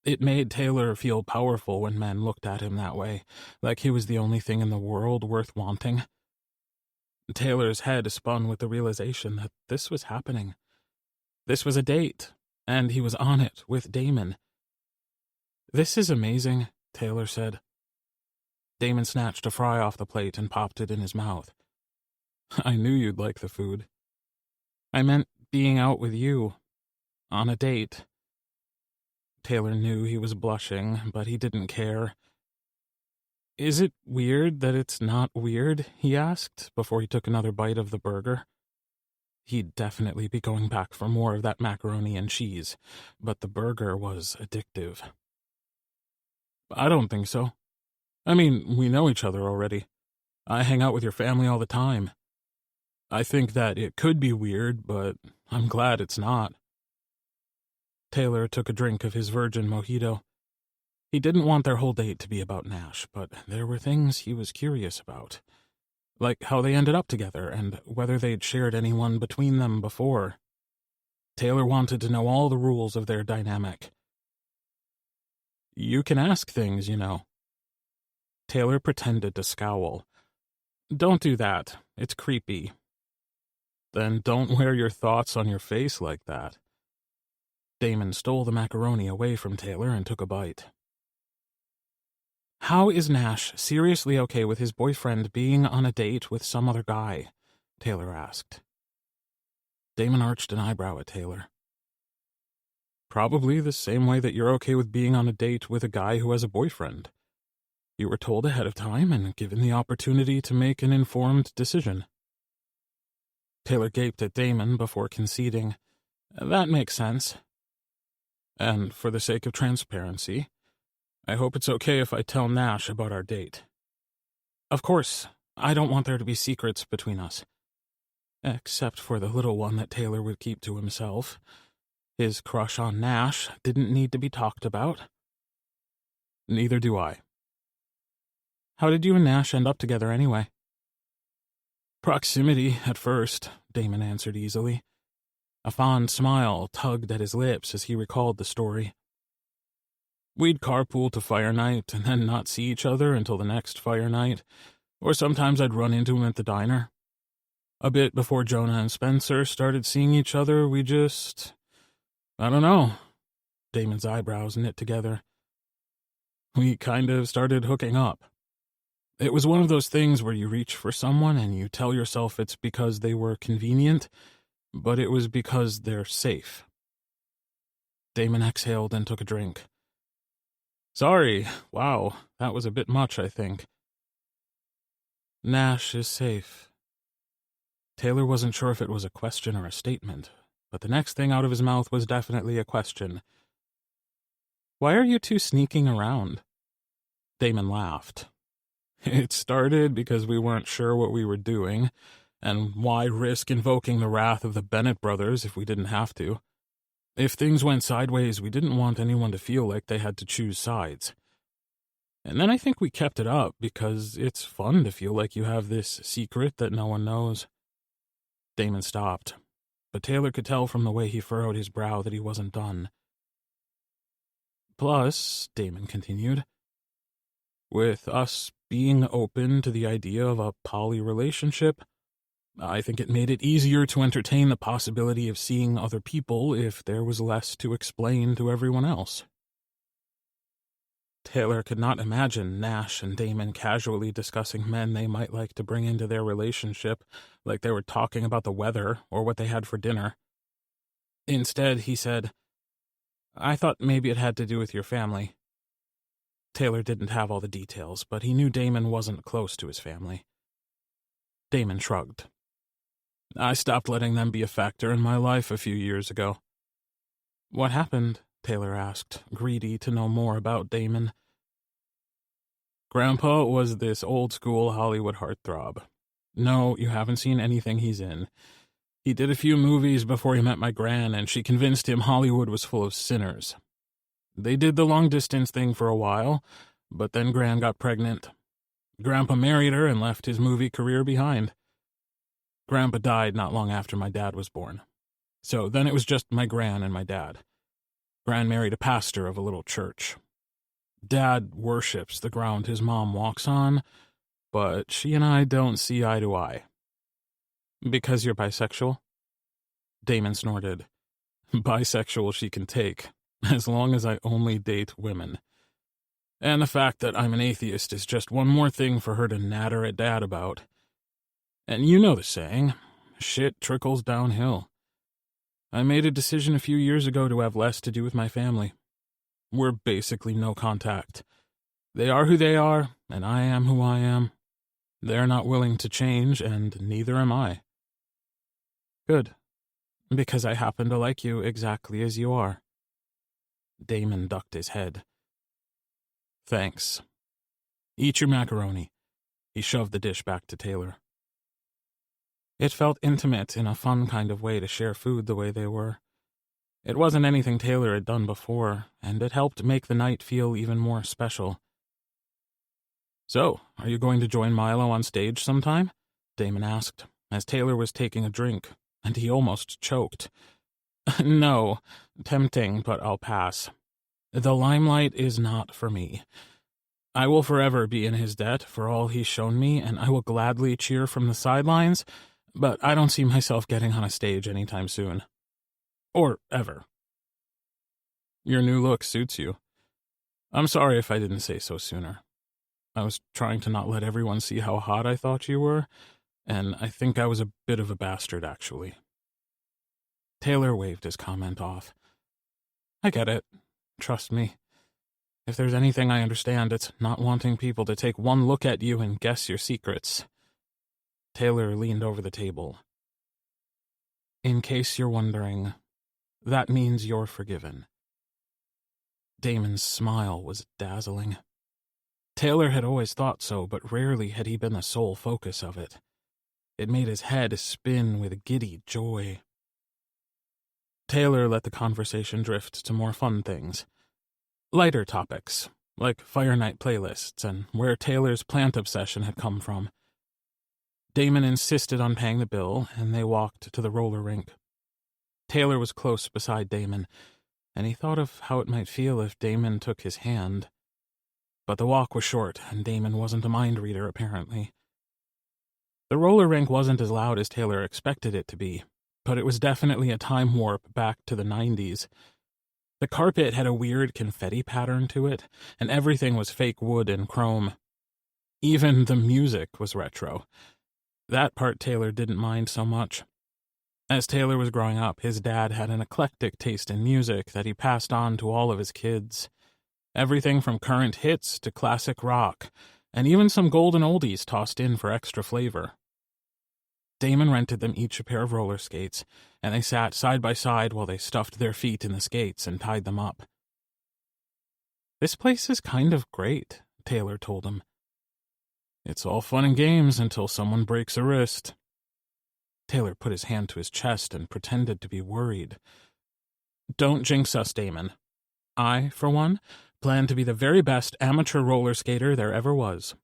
It made Taylor feel powerful when men looked at him that way, like he was the only thing in the world worth wanting. Taylor's head spun with the realization that this was happening. This was a date, and he was on it with Damon. "This is amazing," Taylor said. Damon snatched a fry off the plate and popped it in his mouth. "I knew you'd like the food." "I meant being out with you. On a date." Taylor knew he was blushing, but he didn't care. "Is it weird that it's not weird?" he asked, before he took another bite of the burger. He'd definitely be going back for more of that macaroni and cheese, but the burger was addictive. "I don't think so. I mean, we know each other already. I hang out with your family all the time. I think that it could be weird, but I'm glad it's not." Taylor took a drink of his virgin mojito. He didn't want their whole date to be about Nash, but there were things he was curious about, like how they ended up together and whether they'd shared anyone between them before. Taylor wanted to know all the rules of their dynamic. "You can ask things, you know." Taylor pretended to scowl. "Don't do that. It's creepy." "Then don't wear your thoughts on your face like that." Damon stole the macaroni away from Taylor and took a bite. "How is Nash seriously okay with his boyfriend being on a date with some other guy?" Taylor asked. Damon arched an eyebrow at Taylor. "Probably the same way that you're okay with being on a date with a guy who has a boyfriend. You were told ahead of time and given the opportunity to make an informed decision." Taylor gaped at Damon before conceding, "That makes sense. And for the sake of transparency, I hope it's okay if I tell Nash about our date." "Of course. I don't want there to be secrets between us. Except for the little one that Taylor would keep to himself. His crush on Nash didn't need to be talked about." "Neither do I." "How did you and Nash end up together anyway?" "Proximity, at first," Damon answered easily. A fond smile tugged at his lips as he recalled the story. "We'd carpool to fire night and then not see each other until the next fire night, or sometimes I'd run into him at the diner. A bit before Jonah and Spencer started seeing each other, we just... I don't know." Damon's eyebrows knit together. "We kind of started hooking up. It was one of those things where you reach for someone and you tell yourself it's because they were convenient, but it was because they're safe." Damon exhaled and took a drink. "Sorry, wow, that was a bit much, I think." "Nash is safe." Taylor wasn't sure if it was a question or a statement, but the next thing out of his mouth was definitely a question. "Why are you two sneaking around?" Damon laughed. "It started because we weren't sure what we were doing, and why risk invoking the wrath of the Bennett brothers if we didn't have to? If things went sideways, we didn't want anyone to feel like they had to choose sides. And then I think we kept it up because it's fun to feel like you have this secret that no one knows." Damon stopped, but Taylor could tell from the way he furrowed his brow that he wasn't done. "Plus," Damon continued, "with us being open to the idea of a poly relationship, I think it made it easier to entertain the possibility of seeing other people if there was less to explain to everyone else." Taylor could not imagine Nash and Damon casually discussing men they might like to bring into their relationship, like they were talking about the weather or what they had for dinner. Instead, he said, "I thought maybe it had to do with your family." Taylor didn't have all the details, but he knew Damon wasn't close to his family. Damon shrugged. "I stopped letting them be a factor in my life a few years ago." "What happened?" Taylor asked, greedy to know more about Damon. "Grandpa was this old-school Hollywood heartthrob. No, you haven't seen anything he's in. He did a few movies before he met my gran, and she convinced him Hollywood was full of sinners. They did the long-distance thing for a while, but then Gran got pregnant. Grandpa married her and left his movie career behind. Grandpa died not long after my dad was born. So then it was just my gran and my dad. Gran married a pastor of a little church. Dad worships the ground his mom walks on, but she and I don't see eye to eye." "Because you're bisexual?" Damon snorted. "Bisexual she can take, as long as I only date women. And the fact that I'm an atheist is just one more thing for her to natter at Dad about. And you know the saying, shit trickles downhill. I made a decision a few years ago to have less to do with my family. We're basically no contact. They are who they are, and I am who I am. They're not willing to change, and neither am I. Good, because I happen to like you exactly as you are. Damon ducked his head. Thanks. Eat your macaroni. He shoved the dish back to Taylor. It felt intimate in a fun kind of way to share food the way they were. It wasn't anything Taylor had done before, and it helped make the night feel even more special. So, are you going to join Milo on stage sometime? Damon asked, as Taylor was taking a drink, and he almost choked. No, tempting, but I'll pass. The limelight is not for me. I will forever be in his debt for all he's shown me, and I will gladly cheer from the sidelines, but I don't see myself getting on a stage anytime soon. Or ever. Your new look suits you. I'm sorry if I didn't say so sooner. I was trying to not let everyone see how hot I thought you were, and I think I was a bit of a bastard, actually. Taylor waved his comment off. I get it. Trust me. If there's anything I understand, it's not wanting people to take one look at you and guess your secrets. Taylor leaned over the table. In case you're wondering, that means you're forgiven. Damon's smile was dazzling. Taylor had always thought so, but rarely had he been the sole focus of it. It made his head spin with giddy joy. Taylor let the conversation drift to more fun things. Lighter topics, like Fire Night playlists and where Taylor's plant obsession had come from. Damon insisted on paying the bill, and they walked to the roller rink. Taylor was close beside Damon, and he thought of how it might feel if Damon took his hand. But the walk was short, and Damon wasn't a mind reader, apparently. The roller rink wasn't as loud as Taylor expected it to be, but it was definitely a time warp back to the 90s. The carpet had a weird confetti pattern to it, and everything was fake wood and chrome. Even the music was retro. That part Taylor didn't mind so much. As Taylor was growing up, his dad had an eclectic taste in music that he passed on to all of his kids. Everything from current hits to classic rock, and even some golden oldies tossed in for extra flavor. Damon rented them each a pair of roller skates, and they sat side by side while they stuffed their feet in the skates and tied them up. This place is kind of great, Taylor told him. It's all fun and games until someone breaks a wrist. Taylor put his hand to his chest and pretended to be worried. Don't jinx us, Damon. I, for one, plan to be the very best amateur roller skater there ever was.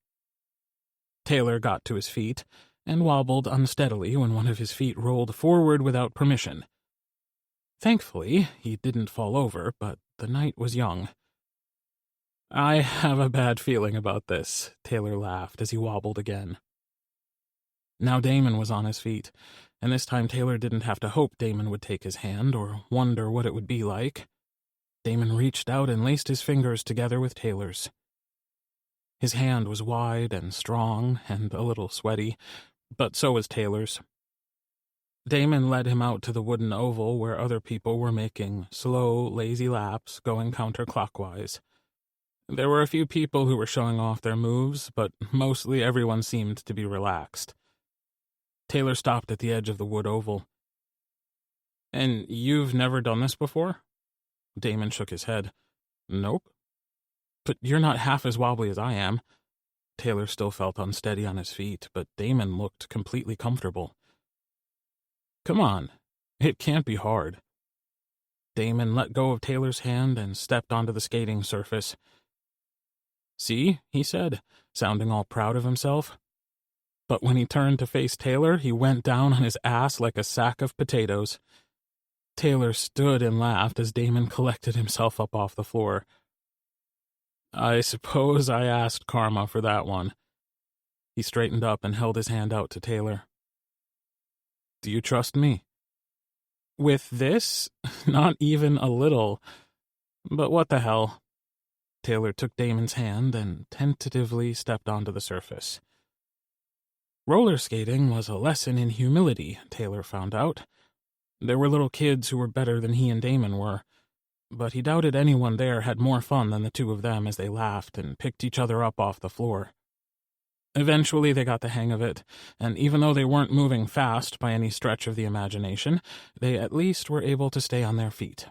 Taylor got to his feet and wobbled unsteadily when one of his feet rolled forward without permission. Thankfully, he didn't fall over, but the night was young. I have a bad feeling about this, Taylor laughed as he wobbled again. Now Damon was on his feet, and this time Taylor didn't have to hope Damon would take his hand or wonder what it would be like. Damon reached out and laced his fingers together with Taylor's. His hand was wide and strong and a little sweaty, but so was Taylor's. Damon led him out to the wooden oval where other people were making slow, lazy laps going counterclockwise. There were a few people who were showing off their moves, but mostly everyone seemed to be relaxed. Taylor stopped at the edge of the wood oval. And you've never done this before? Damon shook his head. Nope. But you're not half as wobbly as I am. Taylor still felt unsteady on his feet, but Damon looked completely comfortable. Come on, it can't be hard. Damon let go of Taylor's hand and stepped onto the skating surface. See, he said, sounding all proud of himself. But when he turned to face Taylor, he went down on his ass like a sack of potatoes. Taylor stood and laughed as Damon collected himself up off the floor. I suppose I asked karma for that one. He straightened up and held his hand out to Taylor. Do you trust me? With this? Not even a little. But what the hell? Taylor took Damon's hand and tentatively stepped onto the surface. Roller skating was a lesson in humility, Taylor found out. There were little kids who were better than he and Damon were, but he doubted anyone there had more fun than the two of them as they laughed and picked each other up off the floor. Eventually they got the hang of it, and even though they weren't moving fast by any stretch of the imagination, they at least were able to stay on their feet.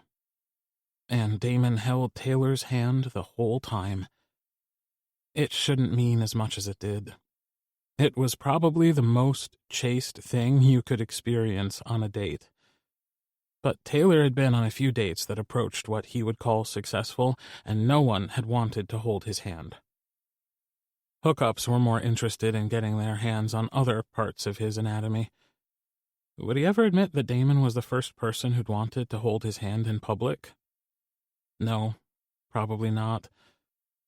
And Damon held Taylor's hand the whole time. It shouldn't mean as much as it did. It was probably the most chaste thing you could experience on a date. But Taylor had been on a few dates that approached what he would call successful, and no one had wanted to hold his hand. Hookups were more interested in getting their hands on other parts of his anatomy. Would he ever admit that Damon was the first person who'd wanted to hold his hand in public? No, probably not.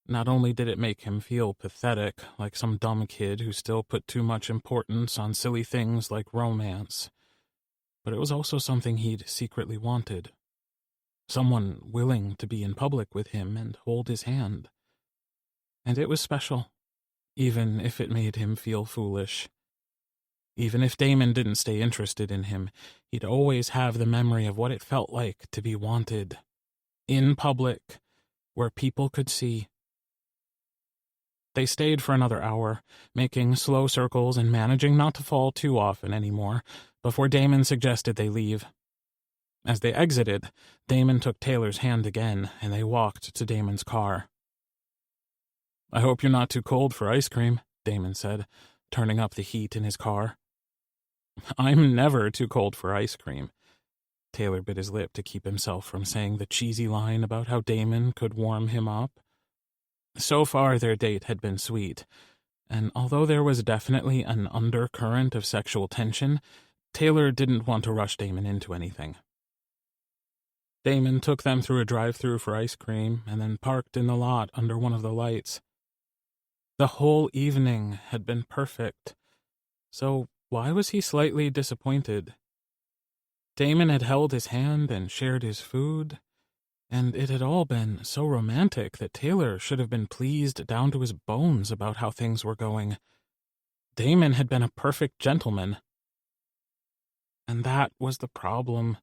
Not only did it make him feel pathetic, like some dumb kid who still put too much importance on silly things like romance, but it was also something he'd secretly wanted. Someone willing to be in public with him and hold his hand. And it was special, even if it made him feel foolish. Even if Damon didn't stay interested in him, he'd always have the memory of what it felt like to be wanted. In public, where people could see. They stayed for another hour, making slow circles and managing not to fall too often anymore, before Damon suggested they leave. As they exited, Damon took Taylor's hand again, and they walked to Damon's car. "I hope you're not too cold for ice cream," Damon said, turning up the heat in his car. "I'm never too cold for ice cream." Taylor bit his lip to keep himself from saying the cheesy line about how Damon could warm him up. So far, their date had been sweet, and although there was definitely an undercurrent of sexual tension, Taylor didn't want to rush Damon into anything. Damon took them through a drive-thru for ice cream and then parked in the lot under one of the lights. The whole evening had been perfect, so why was he slightly disappointed? Damon had held his hand and shared his food, and it had all been so romantic that Taylor should have been pleased down to his bones about how things were going. Damon had been a perfect gentleman. And that was the problem.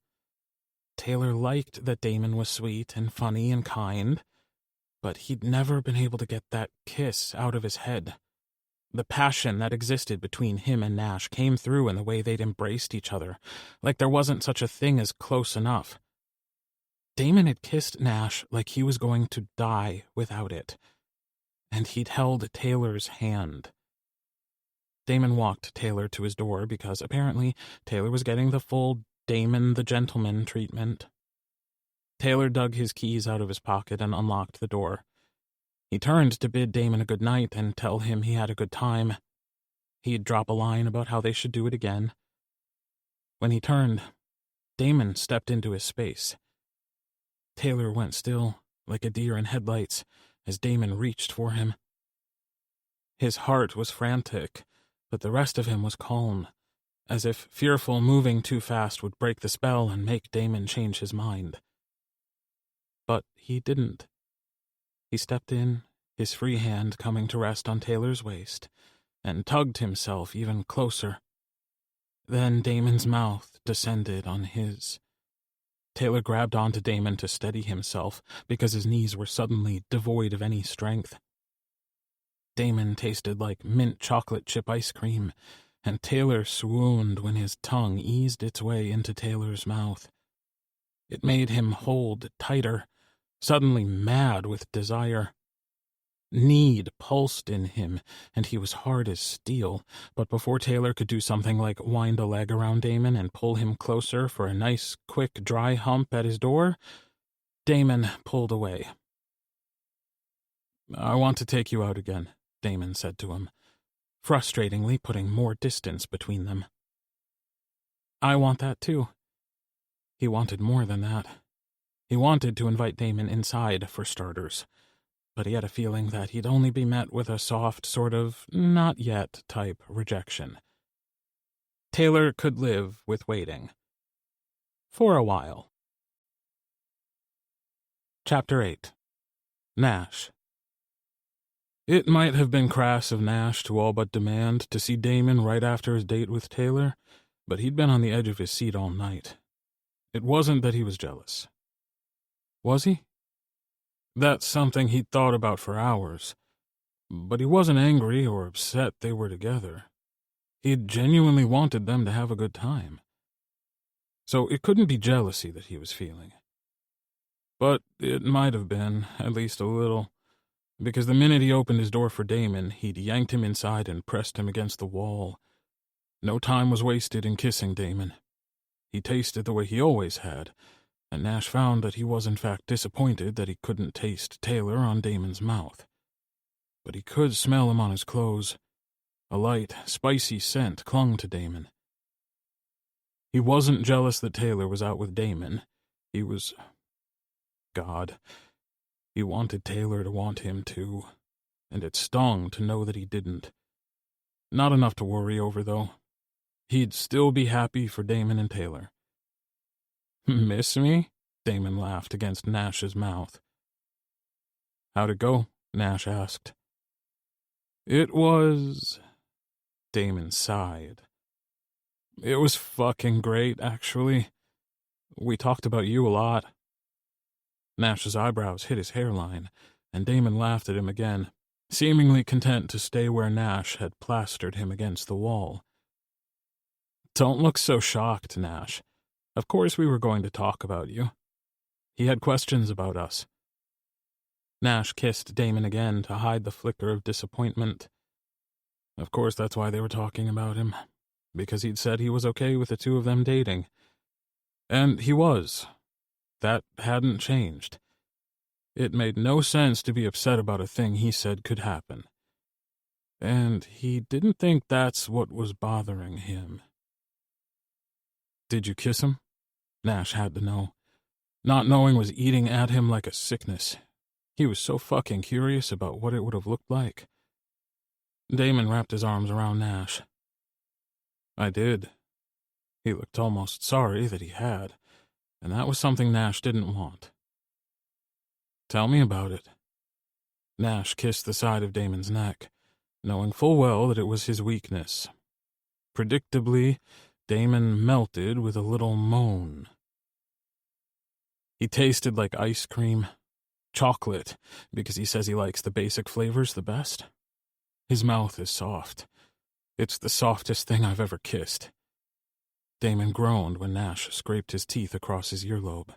Taylor liked that Damon was sweet and funny and kind, but he'd never been able to get that kiss out of his head. The passion that existed between him and Nash came through in the way they'd embraced each other, like there wasn't such a thing as close enough. Damon had kissed Nash like he was going to die without it, and he'd held Taylor's hand. Damon walked Taylor to his door because apparently Taylor was getting the full Damon the gentleman treatment. Taylor dug his keys out of his pocket and unlocked the door. He turned to bid Damon a good night and tell him he had a good time. He'd drop a line about how they should do it again. When he turned, Damon stepped into his space. Taylor went still, like a deer in headlights, as Damon reached for him. His heart was frantic, but the rest of him was calm, as if fearful moving too fast would break the spell and make Damon change his mind. But he didn't. He stepped in, his free hand coming to rest on Taylor's waist, and tugged himself even closer. Then Damon's mouth descended on his. Taylor grabbed onto Damon to steady himself because his knees were suddenly devoid of any strength. Damon tasted like mint chocolate chip ice cream, and Taylor swooned when his tongue eased its way into Taylor's mouth. It made him hold tighter, suddenly mad with desire. Need pulsed in him, and he was hard as steel, but before Taylor could do something like wind a leg around Damon and pull him closer for a nice, quick, dry hump at his door, Damon pulled away. "I want to take you out again," Damon said to him, frustratingly putting more distance between them. "I want that too." He wanted more than that. He wanted to invite Damon inside, for starters, but he had a feeling that he'd only be met with a soft sort of not yet type rejection. Taylor could live with waiting. For a while. Chapter 8. Nash. It might have been crass of Nash to all but demand to see Damon right after his date with Taylor, but he'd been on the edge of his seat all night. It wasn't that he was jealous. Was he? That's something he'd thought about for hours. But he wasn't angry or upset they were together. He'd genuinely wanted them to have a good time. So it couldn't be jealousy that he was feeling. But it might have been, at least a little, because the minute he opened his door for Damon, he'd yanked him inside and pressed him against the wall. No time was wasted in kissing Damon. He tasted the way he always had, and Nash found that he was in fact disappointed that he couldn't taste Taylor on Damon's mouth. But he could smell him on his clothes. A light, spicy scent clung to Damon. He wasn't jealous that Taylor was out with Damon. He was... God. He wanted Taylor to want him too, and it stung to know that he didn't. Not enough to worry over, though. He'd still be happy for Damon and Taylor. "Miss me?" Damon laughed against Nash's mouth. "How'd it go?" Nash asked. "It was..." Damon sighed. "It was fucking great, actually. We talked about you a lot." Nash's eyebrows hit his hairline, and Damon laughed at him again, seemingly content to stay where Nash had plastered him against the wall. "Don't look so shocked, Nash. Of course we were going to talk about you. He had questions about us." Nash kissed Damon again to hide the flicker of disappointment. Of course that's why they were talking about him, because he'd said he was okay with the two of them dating. And he was. That hadn't changed. It made no sense to be upset about a thing he said could happen. And he didn't think that's what was bothering him. "Did you kiss him?" Nash had to know. Not knowing was eating at him like a sickness. He was so fucking curious about what it would have looked like. Damon wrapped his arms around Nash. "I did." He looked almost sorry that he had, and that was something Nash didn't want. "Tell me about it." Nash kissed the side of Damon's neck, knowing full well that it was his weakness. Predictably, Damon melted with a little moan. He tasted like ice cream, chocolate, because he says he likes the basic flavors the best. His mouth is soft. It's the softest thing I've ever kissed. Damon groaned when Nash scraped his teeth across his earlobe.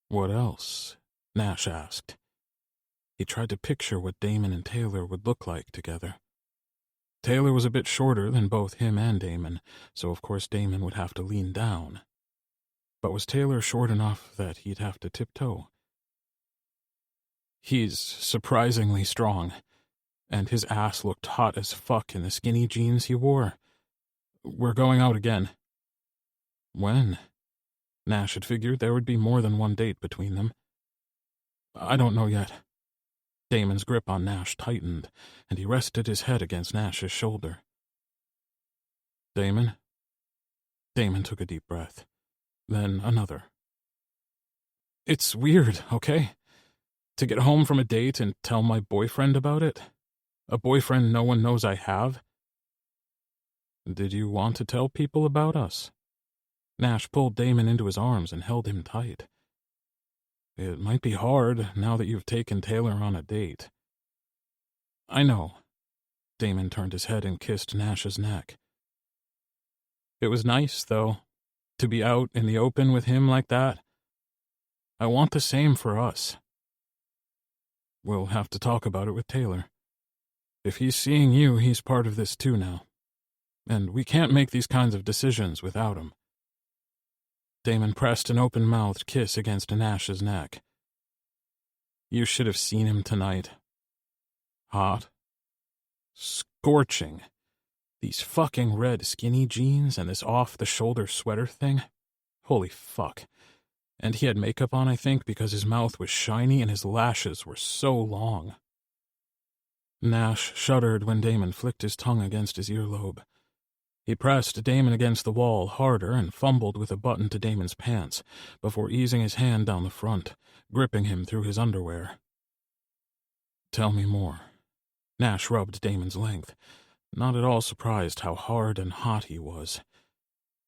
"What else?" Nash asked. He tried to picture what Damon and Taylor would look like together. Taylor was a bit shorter than both him and Damon, so of course Damon would have to lean down. But was Taylor short enough that he'd have to tiptoe? "He's surprisingly strong, and his ass looked hot as fuck in the skinny jeans he wore. We're going out again." "When?" Nash had figured there would be more than one date between them. "I don't know yet." Damon's grip on Nash tightened, and he rested his head against Nash's shoulder. "Damon?" Damon took a deep breath, then another. "It's weird, okay? To get home from a date and tell my boyfriend about it? A boyfriend no one knows I have?" "Did you want to tell people about us?" Nash pulled Damon into his arms and held him tight. "It might be hard now that you've taken Taylor on a date." "I know." Damon turned his head and kissed Nash's neck. "It was nice, though, to be out in the open with him like that. I want the same for us." "We'll have to talk about it with Taylor. If he's seeing you, he's part of this too now. And we can't make these kinds of decisions without him." Damon pressed an open-mouthed kiss against Nash's neck. "You should have seen him tonight. Hot. Scorching. These fucking red skinny jeans and this off-the-shoulder sweater thing. Holy fuck. And he had makeup on, I think, because his mouth was shiny and his lashes were so long." Nash shuddered when Damon flicked his tongue against his earlobe. He pressed Damon against the wall harder and fumbled with a button to Damon's pants before easing his hand down the front, gripping him through his underwear. "Tell me more." Nash rubbed Damon's length, not at all surprised how hard and hot he was.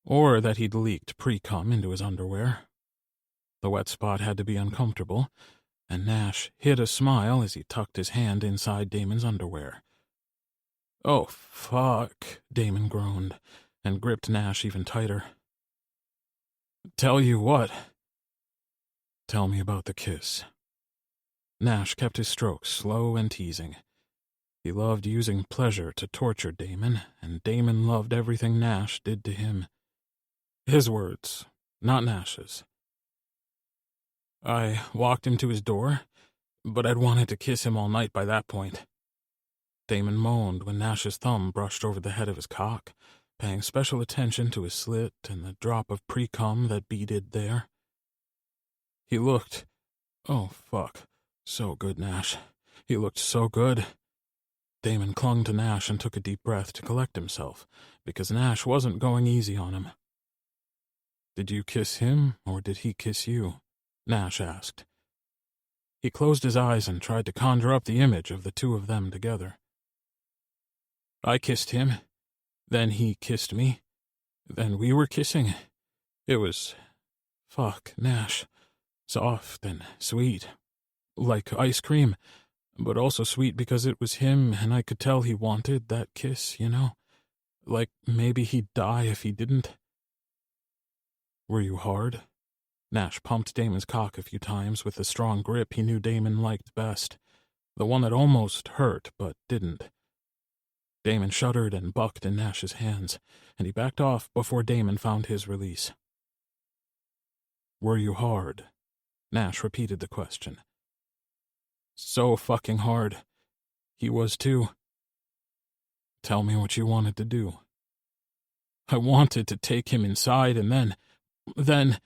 or that he'd leaked pre-cum into his underwear. The wet spot had to be uncomfortable, and Nash hid a smile as he tucked his hand inside Damon's underwear. "Oh, fuck," Damon groaned, and gripped Nash even tighter. "Tell you what." "Tell me about the kiss." Nash kept his strokes slow and teasing. He loved using pleasure to torture Damon, and Damon loved everything Nash did to him. His words, not Nash's. "I walked him to his door, but I'd wanted to kiss him all night by that point." Damon moaned when Nash's thumb brushed over the head of his cock, paying special attention to his slit and the drop of pre-cum that beaded there. He looked, oh fuck, so good, Nash. He looked so good. Damon clung to Nash and took a deep breath to collect himself, because Nash wasn't going easy on him. "Did you kiss him, or did he kiss you?" Nash asked. He closed his eyes and tried to conjure up the image of the two of them together. "I kissed him. Then he kissed me. Then we were kissing. It was, fuck, Nash, soft and sweet. Like ice cream, but also sweet because it was him and I could tell he wanted that kiss, you know? Like maybe he'd die if he didn't." "Were you hard?" Nash pumped Damon's cock a few times with the strong grip he knew Damon liked best, the one that almost hurt but didn't. Damon shuddered and bucked in Nash's hands, and he backed off before Damon found his release. "Were you hard?" Nash repeated the question. "So fucking hard. He was too." "Tell me what you wanted to do." "I wanted to take him inside and then...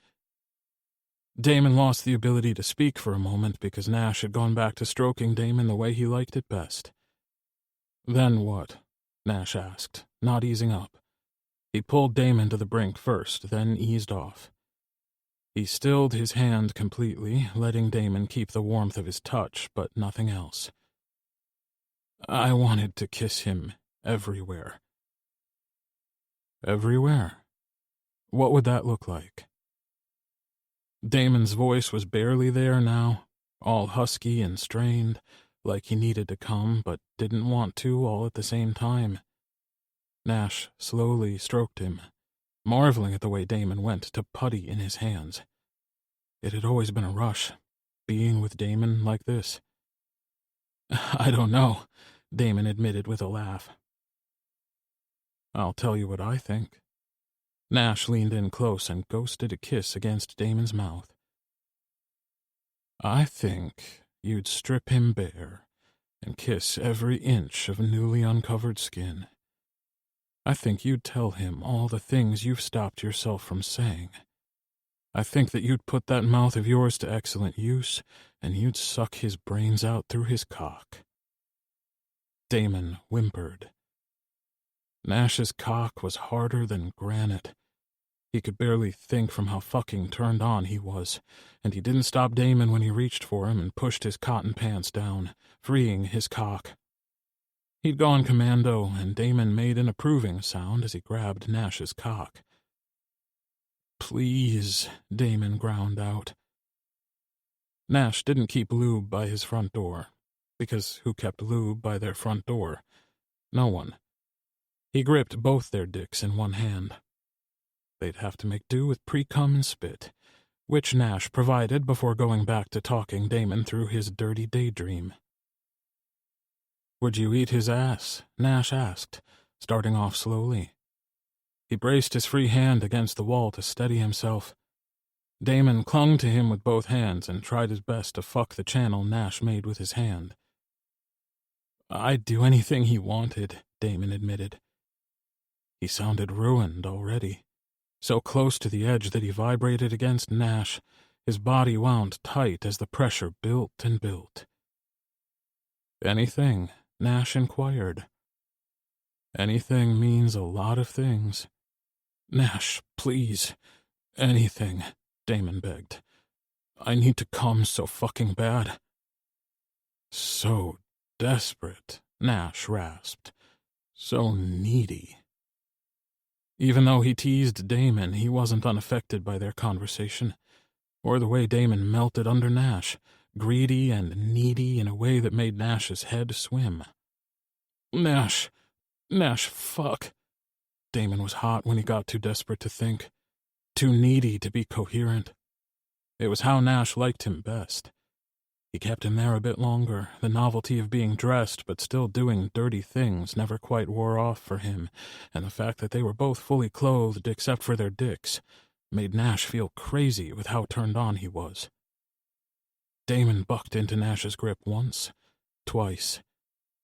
Damon lost the ability to speak for a moment because Nash had gone back to stroking Damon the way he liked it best. "Then what?" Nash asked, not easing up. He pulled Damon to the brink first, then eased off. He stilled his hand completely, letting Damon keep the warmth of his touch, but nothing else. "I wanted to kiss him everywhere." "Everywhere? What would that look like?" Damon's voice was barely there now, all husky and strained, like he needed to come but didn't want to all at the same time. Nash slowly stroked him, marveling at the way Damon went to putty in his hands. It had always been a rush, being with Damon like this. "I don't know," Damon admitted with a laugh. "I'll tell you what I think." Nash leaned in close and ghosted a kiss against Damon's mouth. "I think you'd strip him bare and kiss every inch of newly uncovered skin. I think you'd tell him all the things you've stopped yourself from saying. I think that you'd put that mouth of yours to excellent use, and you'd suck his brains out through his cock." Damon whimpered. Nash's cock was harder than granite. He could barely think from how fucking turned on he was, and he didn't stop Damon when he reached for him and pushed his cotton pants down, freeing his cock. He'd gone commando, and Damon made an approving sound as he grabbed Nash's cock. "Please," Damon ground out. Nash didn't keep lube by his front door, because who kept lube by their front door? No one. He gripped both their dicks in one hand. They'd have to make do with pre-cum and spit, which Nash provided before going back to talking Damon through his dirty daydream. "Would you eat his ass?" Nash asked, starting off slowly. He braced his free hand against the wall to steady himself. Damon clung to him with both hands and tried his best to fuck the channel Nash made with his hand. "I'd do anything he wanted," Damon admitted. He sounded ruined already, so close to the edge that he vibrated against Nash, his body wound tight as the pressure built and built. "Anything?" Nash inquired. "Anything means a lot of things." "Nash, please, anything," Damon begged. "I need to come so fucking bad." "So desperate," Nash rasped. "So needy." Even though he teased Damon, he wasn't unaffected by their conversation, or the way Damon melted under Nash, greedy and needy in a way that made Nash's head swim. Nash, fuck. Damon was hot when he got too desperate to think, too needy to be coherent. It was how Nash liked him best. He kept him there a bit longer. The novelty of being dressed but still doing dirty things never quite wore off for him, and the fact that they were both fully clothed except for their dicks made Nash feel crazy with how turned on he was. Damon bucked into Nash's grip once, twice,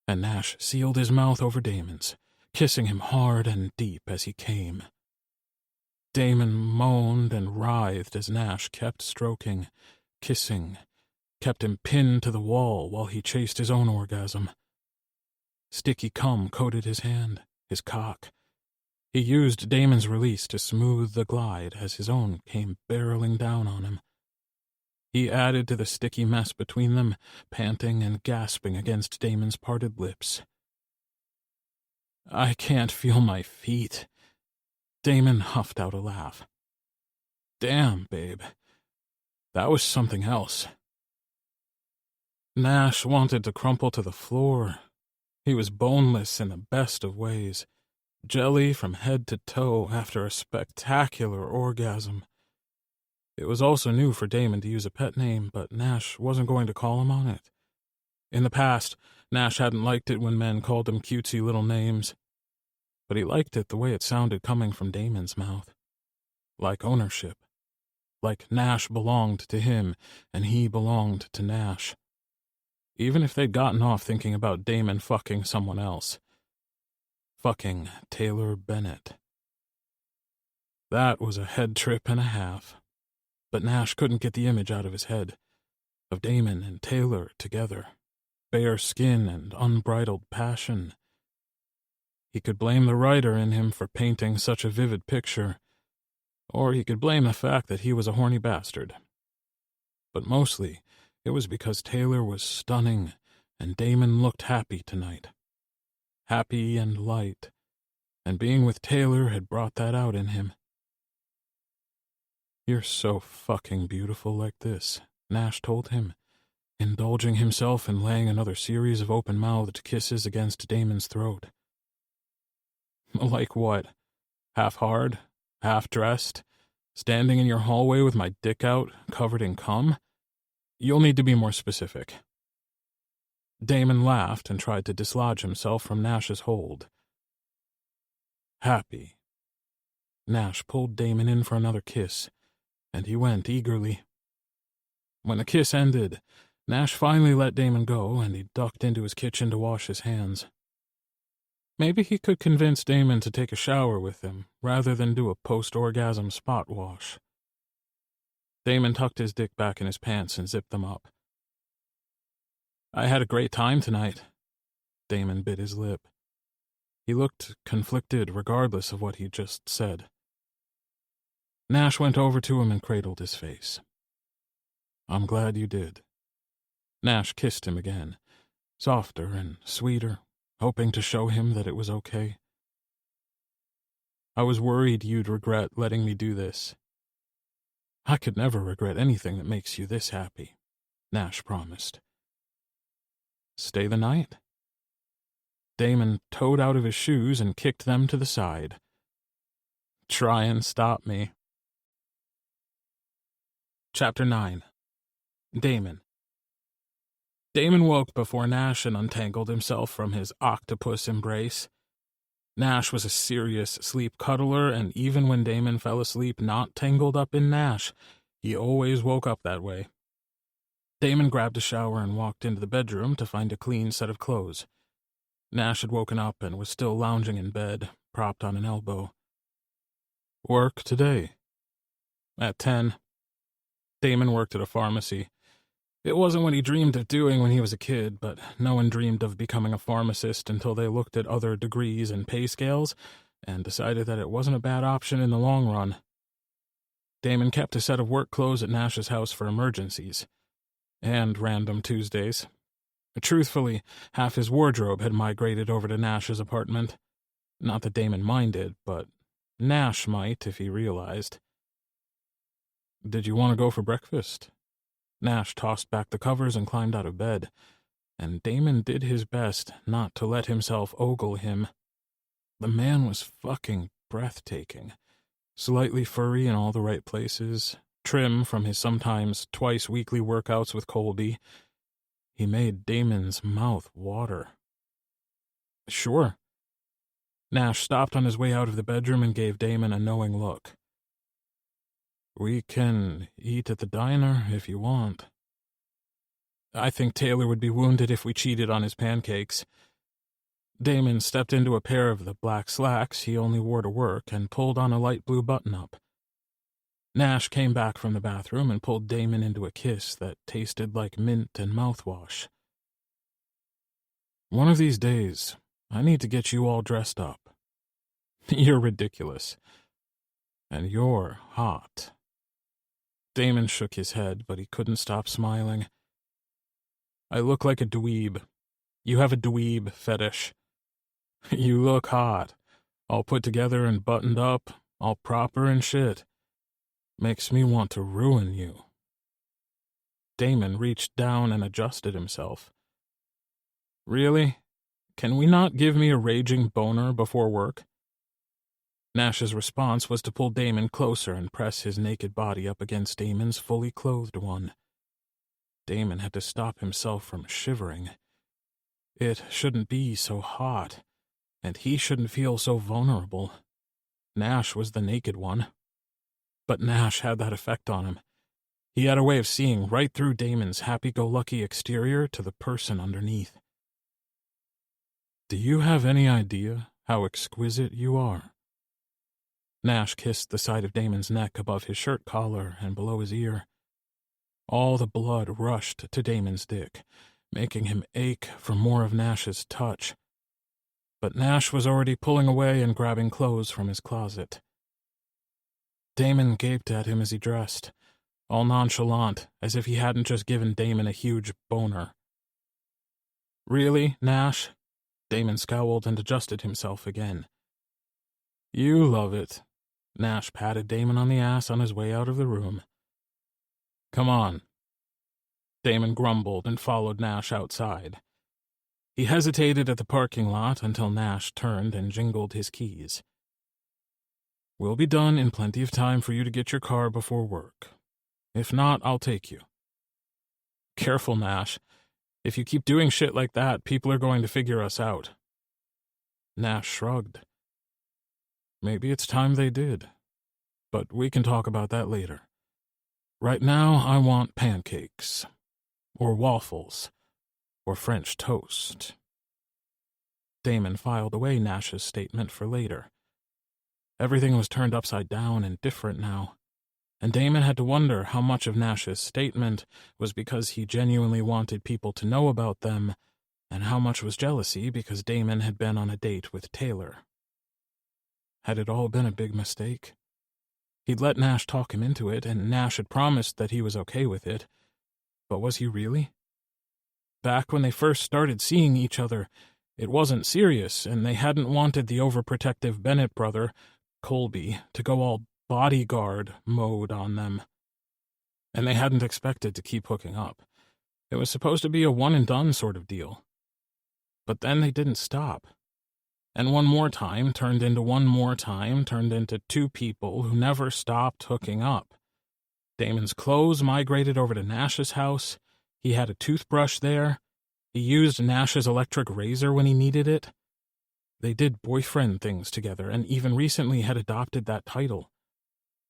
and Nash sealed his mouth over Damon's, kissing him hard and deep as he came. Damon moaned and writhed as Nash kept stroking, kissing, kept him pinned to the wall while he chased his own orgasm. Sticky cum coated his hand, his cock. He used Damon's release to smooth the glide as his own came barreling down on him. He added to the sticky mess between them, panting and gasping against Damon's parted lips. I can't feel my feet. Damon huffed out a laugh. Damn, babe. That was something else. Nash wanted to crumple to the floor. He was boneless in the best of ways, jelly from head to toe after a spectacular orgasm. It was also new for Damon to use a pet name, but Nash wasn't going to call him on it. In the past, Nash hadn't liked it when men called him cutesy little names, but he liked it the way it sounded coming from Damon's mouth. Like ownership. Like Nash belonged to him, and he belonged to Nash. Even if they'd gotten off thinking about Damon fucking someone else. Fucking Taylor Bennett. That was a head trip and a half. But Nash couldn't get the image out of his head, of Damon and Taylor together, bare skin and unbridled passion. He could blame the writer in him for painting such a vivid picture, or he could blame the fact that he was a horny bastard. But mostly, it was because Taylor was stunning, and Damon looked happy tonight. Happy and light, and being with Taylor had brought that out in him. You're so fucking beautiful like this, Nash told him, indulging himself in laying another series of open-mouthed kisses against Damon's throat. Like what? Half hard? Half dressed? Standing in your hallway with my dick out, covered in cum? You'll need to be more specific. Damon laughed and tried to dislodge himself from Nash's hold. Happy. Nash pulled Damon in for another kiss, and he went eagerly. When the kiss ended, Nash finally let Damon go, and he ducked into his kitchen to wash his hands. Maybe he could convince Damon to take a shower with him, rather than do a post-orgasm spot wash. Damon tucked his dick back in his pants and zipped them up. I had a great time tonight. Damon bit his lip. He looked conflicted regardless of what he'd just said. Nash went over to him and cradled his face. I'm glad you did. Nash kissed him again, softer and sweeter, hoping to show him that it was okay. I was worried you'd regret letting me do this. I could never regret anything that makes you this happy, Nash promised. Stay the night? Damon toed out of his shoes and kicked them to the side. Try and stop me. Chapter 9. Damon. Damon woke before Nash and untangled himself from his octopus embrace. Nash was a serious sleep cuddler, and even when Damon fell asleep not tangled up in Nash, he always woke up that way. Damon grabbed a shower and walked into the bedroom to find a clean set of clothes. Nash had woken up and was still lounging in bed, propped on an elbow. Work today. At 10. Damon worked at a pharmacy. It wasn't what he dreamed of doing when he was a kid, but no one dreamed of becoming a pharmacist until they looked at other degrees and pay scales and decided that it wasn't a bad option in the long run. Damon kept a set of work clothes at Nash's house for emergencies. And random Tuesdays. Truthfully, half his wardrobe had migrated over to Nash's apartment. Not that Damon minded, but Nash might if he realized. "Did you want to go for breakfast?" Nash tossed back the covers and climbed out of bed, and Damon did his best not to let himself ogle him. The man was fucking breathtaking, slightly furry in all the right places, trim from his sometimes twice-weekly workouts with Colby. He made Damon's mouth water. "Sure." Nash stopped on his way out of the bedroom and gave Damon a knowing look. "We can eat at the diner if you want." "I think Taylor would be wounded if we cheated on his pancakes." Damon stepped into a pair of the black slacks he only wore to work and pulled on a light blue button-up. Nash came back from the bathroom and pulled Damon into a kiss that tasted like mint and mouthwash. "One of these days, I need to get you all dressed up." "You're ridiculous. And you're hot." Damon shook his head, but he couldn't stop smiling. "I look like a dweeb. You have a dweeb fetish. You look hot, all put together and buttoned up, all proper and shit. Makes me want to ruin you." Damon reached down and adjusted himself. "Really? Can we not give me a raging boner before work?" Nash's response was to pull Damon closer and press his naked body up against Damon's fully clothed one. Damon had to stop himself from shivering. It shouldn't be so hot, and he shouldn't feel so vulnerable. Nash was the naked one. But Nash had that effect on him. He had a way of seeing right through Damon's happy-go-lucky exterior to the person underneath. "Do you have any idea how exquisite you are?" Nash kissed the side of Damon's neck above his shirt collar and below his ear. All the blood rushed to Damon's dick, making him ache for more of Nash's touch. But Nash was already pulling away and grabbing clothes from his closet. Damon gaped at him as he dressed, all nonchalant, as if he hadn't just given Damon a huge boner. "Really, Nash?" Damon scowled and adjusted himself again. "You love it." Nash patted Damon on the ass on his way out of the room. "Come on." Damon grumbled and followed Nash outside. He hesitated at the parking lot until Nash turned and jingled his keys. "We'll be done in plenty of time for you to get your car before work. If not, I'll take you." "Careful, Nash. If you keep doing shit like that, people are going to figure us out." Nash shrugged. "Maybe it's time they did. But we can talk about that later. Right now, I want pancakes. Or waffles. Or French toast." Damon filed away Nash's statement for later. Everything was turned upside down and different now, and Damon had to wonder how much of Nash's statement was because he genuinely wanted people to know about them, and how much was jealousy because Damon had been on a date with Taylor. Had it all been a big mistake? He'd let Nash talk him into it, and Nash had promised that he was okay with it. But was he really? Back when they first started seeing each other, it wasn't serious, and they hadn't wanted the overprotective Bennett brother, Colby, to go all bodyguard mode on them. And they hadn't expected to keep hooking up. It was supposed to be a one-and-done sort of deal. But then they didn't stop. And one more time turned into one more time turned into two people who never stopped hooking up. Damon's clothes migrated over to Nash's house. He had a toothbrush there. He used Nash's electric razor when he needed it. They did boyfriend things together and even recently had adopted that title,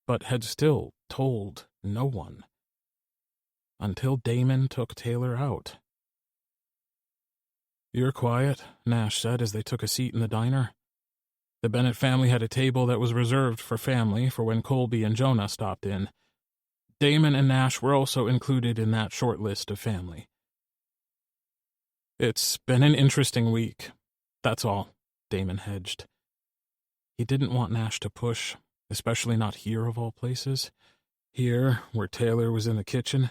but had still told no one. Until Damon took Taylor out. "You're quiet," Nash said as they took a seat in the diner. The Bennett family had a table that was reserved for family for when Colby and Jonah stopped in. Damon and Nash were also included in that short list of family. "It's been an interesting week. That's all," Damon hedged. He didn't want Nash to push, especially not here of all places. Here, where Taylor was in the kitchen.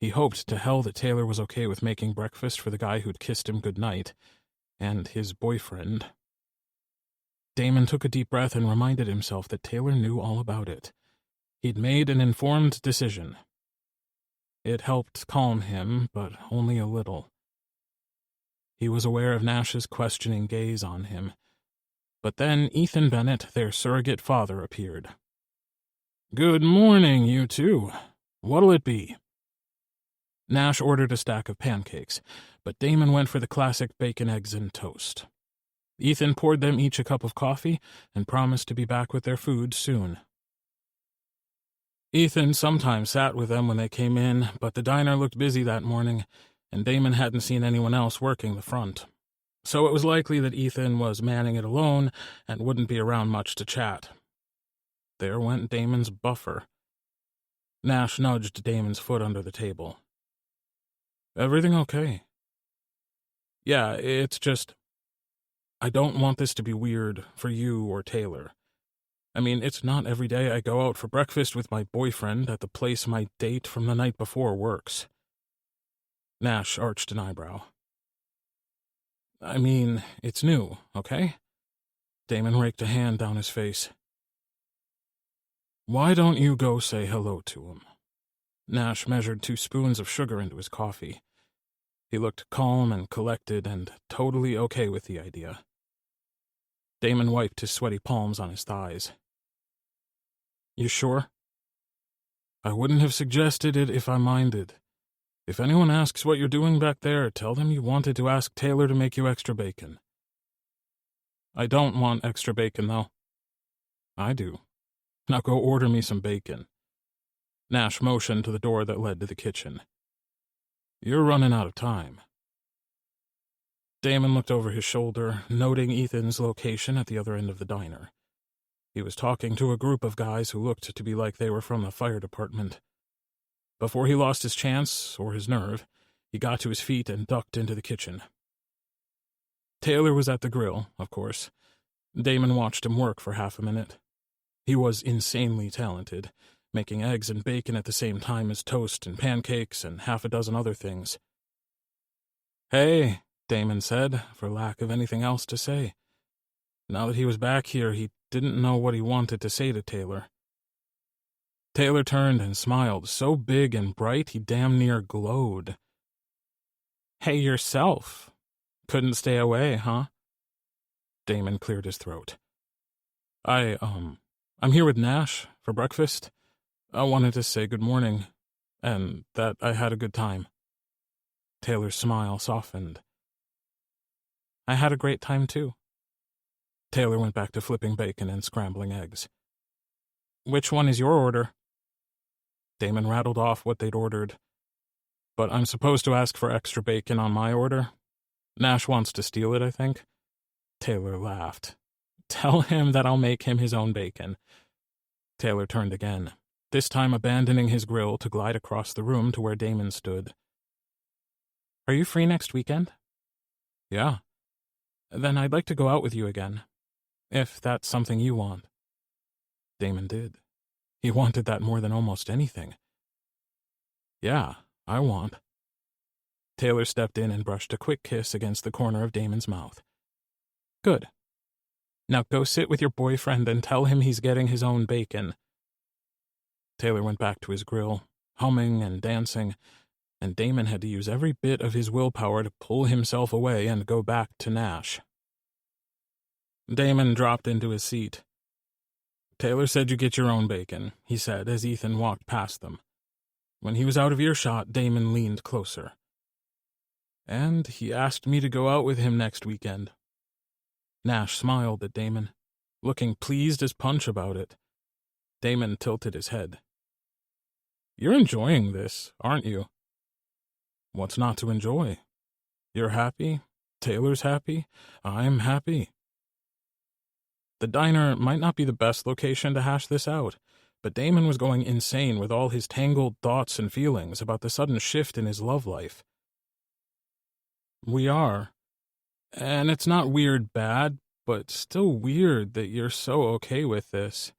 He hoped to hell that Taylor was okay with making breakfast for the guy who'd kissed him goodnight, and his boyfriend. Damon took a deep breath and reminded himself that Taylor knew all about it. He'd made an informed decision. It helped calm him, but only a little. He was aware of Nash's questioning gaze on him. But then Ethan Bennett, their surrogate father, appeared. "Good morning, you two. What'll it be?" Nash ordered a stack of pancakes, but Damon went for the classic bacon, eggs, and toast. Ethan poured them each a cup of coffee and promised to be back with their food soon. Ethan sometimes sat with them when they came in, but the diner looked busy that morning, and Damon hadn't seen anyone else working the front. So it was likely that Ethan was manning it alone and wouldn't be around much to chat. There went Damon's buffer. Nash nudged Damon's foot under the table. "Everything okay?" "Yeah, it's just... I don't want this to be weird for you or Taylor. I mean, it's not every day I go out for breakfast with my boyfriend at the place my date from the night before works." Nash arched an eyebrow. "I mean, it's new, okay?" Damon raked a hand down his face. "Why don't you go say hello to him?" Nash measured 2 spoons of sugar into his coffee. He looked calm and collected and totally okay with the idea. Damon wiped his sweaty palms on his thighs. "You sure?" "I wouldn't have suggested it if I minded. If anyone asks what you're doing back there, tell them you wanted to ask Taylor to make you extra bacon." "I don't want extra bacon, though." "I do. Now go order me some bacon." Nash motioned to the door that led to the kitchen. "You're running out of time." Damon looked over his shoulder, noting Ethan's location at the other end of the diner. He was talking to a group of guys who looked to be like they were from the fire department. Before he lost his chance, or his nerve, he got to his feet and ducked into the kitchen. Taylor was at the grill, of course. Damon watched him work for half a minute. He was insanely talented, making eggs and bacon at the same time as toast and pancakes and half a dozen other things. "Hey," Damon said, for lack of anything else to say. Now that he was back here, he didn't know what he wanted to say to Taylor. Taylor turned and smiled, so big and bright he damn near glowed. "Hey, yourself. Couldn't stay away, huh?" Damon cleared his throat. I'm here with Nash for breakfast. I wanted to say good morning, and that I had a good time." Taylor's smile softened. "I had a great time, too." Taylor went back to flipping bacon and scrambling eggs. "Which one is your order?" Damon rattled off what they'd ordered. "But I'm supposed to ask for extra bacon on my order? Nash wants to steal it, I think." Taylor laughed. "Tell him that I'll make him his own bacon." Taylor turned again, this time abandoning his grill to glide across the room to where Damon stood. "Are you free next weekend?" "Yeah." "Then I'd like to go out with you again, if that's something you want." Damon did. He wanted that more than almost anything. "Yeah, I want." Taylor stepped in and brushed a quick kiss against the corner of Damon's mouth. "Good. Now go sit with your boyfriend and tell him he's getting his own bacon." Taylor went back to his grill, humming and dancing, and Damon had to use every bit of his willpower to pull himself away and go back to Nash. Damon dropped into his seat. "Taylor said you get your own bacon," he said as Ethan walked past them. When he was out of earshot, Damon leaned closer. "And he asked me to go out with him next weekend." Nash smiled at Damon, looking pleased as punch about it. Damon tilted his head. "You're enjoying this, aren't you?" "What's not to enjoy? You're happy, Taylor's happy, I'm happy." The diner might not be the best location to hash this out, but Damon was going insane with all his tangled thoughts and feelings about the sudden shift in his love life. "We are. And it's not weird bad, but still weird that you're so okay with this."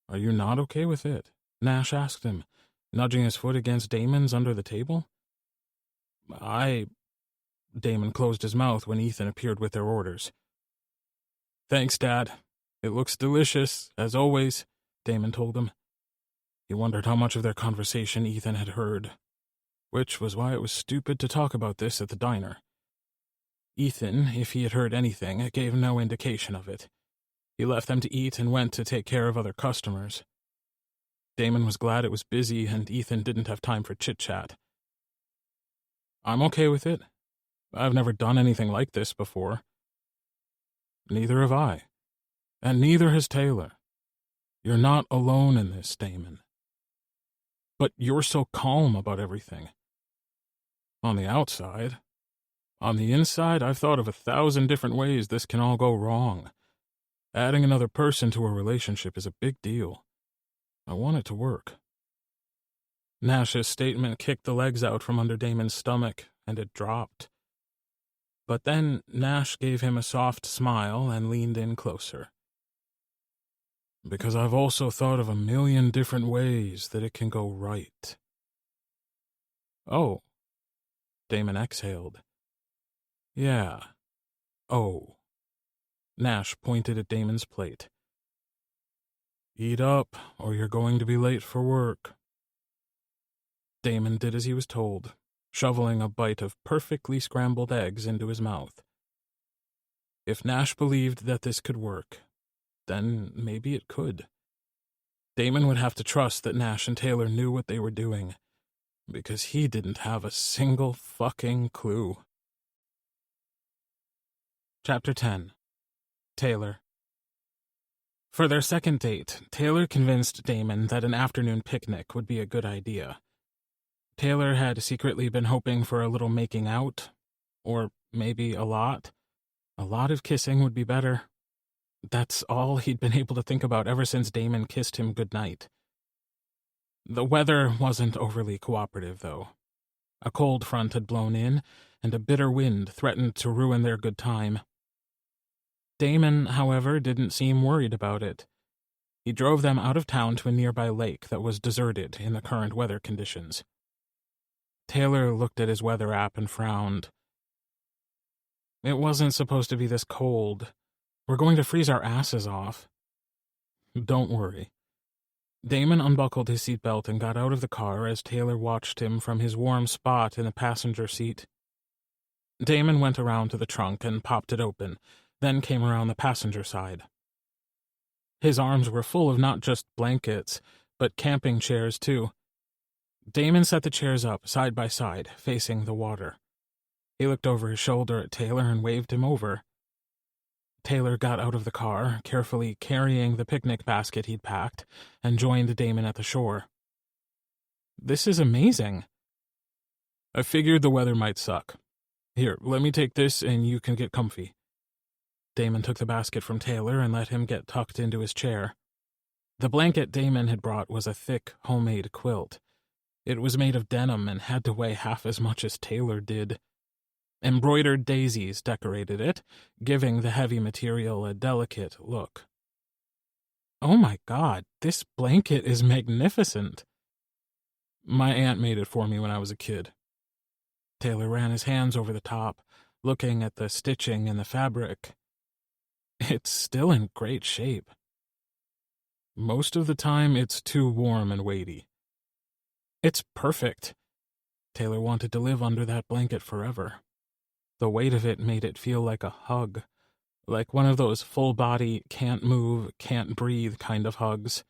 "Are you not okay with it?" Nash asked him, nudging his foot against Damon's under the table. Damon closed his mouth when Ethan appeared with their orders. Thanks, Dad. It looks delicious, as always, Damon told him. He wondered how much of their conversation Ethan had heard, which was why it was stupid to talk about this at the diner. Ethan, if he had heard anything, gave no indication of it. He left them to eat and went to take care of other customers. Damon was glad it was busy and Ethan didn't have time for chit-chat. I'm okay with it. I've never done anything like this before. Neither have I. And neither has Taylor. You're not alone in this, Damon. But you're so calm about everything. On the outside. On the inside, I've thought of 1,000 different ways this can all go wrong. Adding another person to a relationship is a big deal. I want it to work. Nash's statement kicked the legs out from under Damon's stomach, and it dropped. But then Nash gave him a soft smile and leaned in closer. Because I've also thought of 1,000,000 different ways that it can go right. Oh. Damon exhaled. Yeah. Oh. Nash pointed at Damon's plate. Eat up, or you're going to be late for work. Damon did as he was told, shoveling a bite of perfectly scrambled eggs into his mouth. If Nash believed that this could work, then maybe it could. Damon would have to trust that Nash and Taylor knew what they were doing, because he didn't have a single fucking clue. Chapter 10. Taylor. For their second date, Taylor convinced Damon that an afternoon picnic would be a good idea. Taylor had secretly been hoping for a little making out, or maybe a lot. A lot of kissing would be better. That's all he'd been able to think about ever since Damon kissed him goodnight. The weather wasn't overly cooperative, though. A cold front had blown in, and a bitter wind threatened to ruin their good time. Damon, however, didn't seem worried about it. He drove them out of town to a nearby lake that was deserted in the current weather conditions. Taylor looked at his weather app and frowned. It wasn't supposed to be this cold. We're going to freeze our asses off. Don't worry. Damon unbuckled his seatbelt and got out of the car as Taylor watched him from his warm spot in the passenger seat. Damon went around to the trunk and popped it open, then came around the passenger side. His arms were full of not just blankets, but camping chairs, too. Damon set the chairs up, side by side, facing the water. He looked over his shoulder at Taylor and waved him over. Taylor got out of the car, carefully carrying the picnic basket he'd packed, and joined Damon at the shore. This is amazing. I figured the weather might suck. Here, let me take this and you can get comfy. Damon took the basket from Taylor and let him get tucked into his chair. The blanket Damon had brought was a thick, homemade quilt. It was made of denim and had to weigh half as much as Taylor did. Embroidered daisies decorated it, giving the heavy material a delicate look. Oh my God, this blanket is magnificent. My aunt made it for me when I was a kid. Taylor ran his hands over the top, looking at the stitching in the fabric. It's still in great shape. Most of the time, it's too warm and weighty. It's perfect. Taylor wanted to live under that blanket forever. The weight of it made it feel like a hug, like one of those full-body, can't move, can't breathe kind of hugs.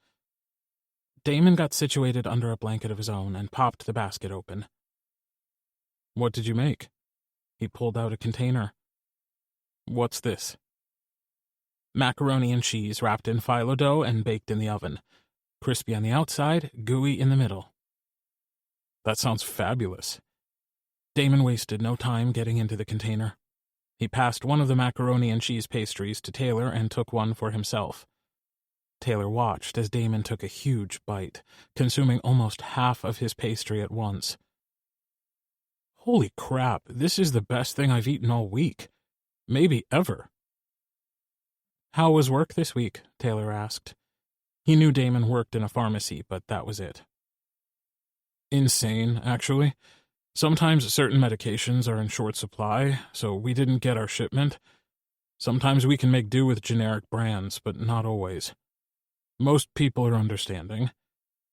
Damon got situated under a blanket of his own and popped the basket open. What did you make? He pulled out a container. What's this? Macaroni and cheese wrapped in phyllo dough and baked in the oven. Crispy on the outside, gooey in the middle. That sounds fabulous. Damon wasted no time getting into the container. He passed one of the macaroni and cheese pastries to Taylor and took one for himself. Taylor watched as Damon took a huge bite, consuming almost half of his pastry at once. Holy crap, this is the best thing I've eaten all week. Maybe ever. How was work this week? Taylor asked. He knew Damon worked in a pharmacy, but that was it. Insane, actually. Sometimes certain medications are in short supply, so we didn't get our shipment. Sometimes we can make do with generic brands, but not always. Most people are understanding.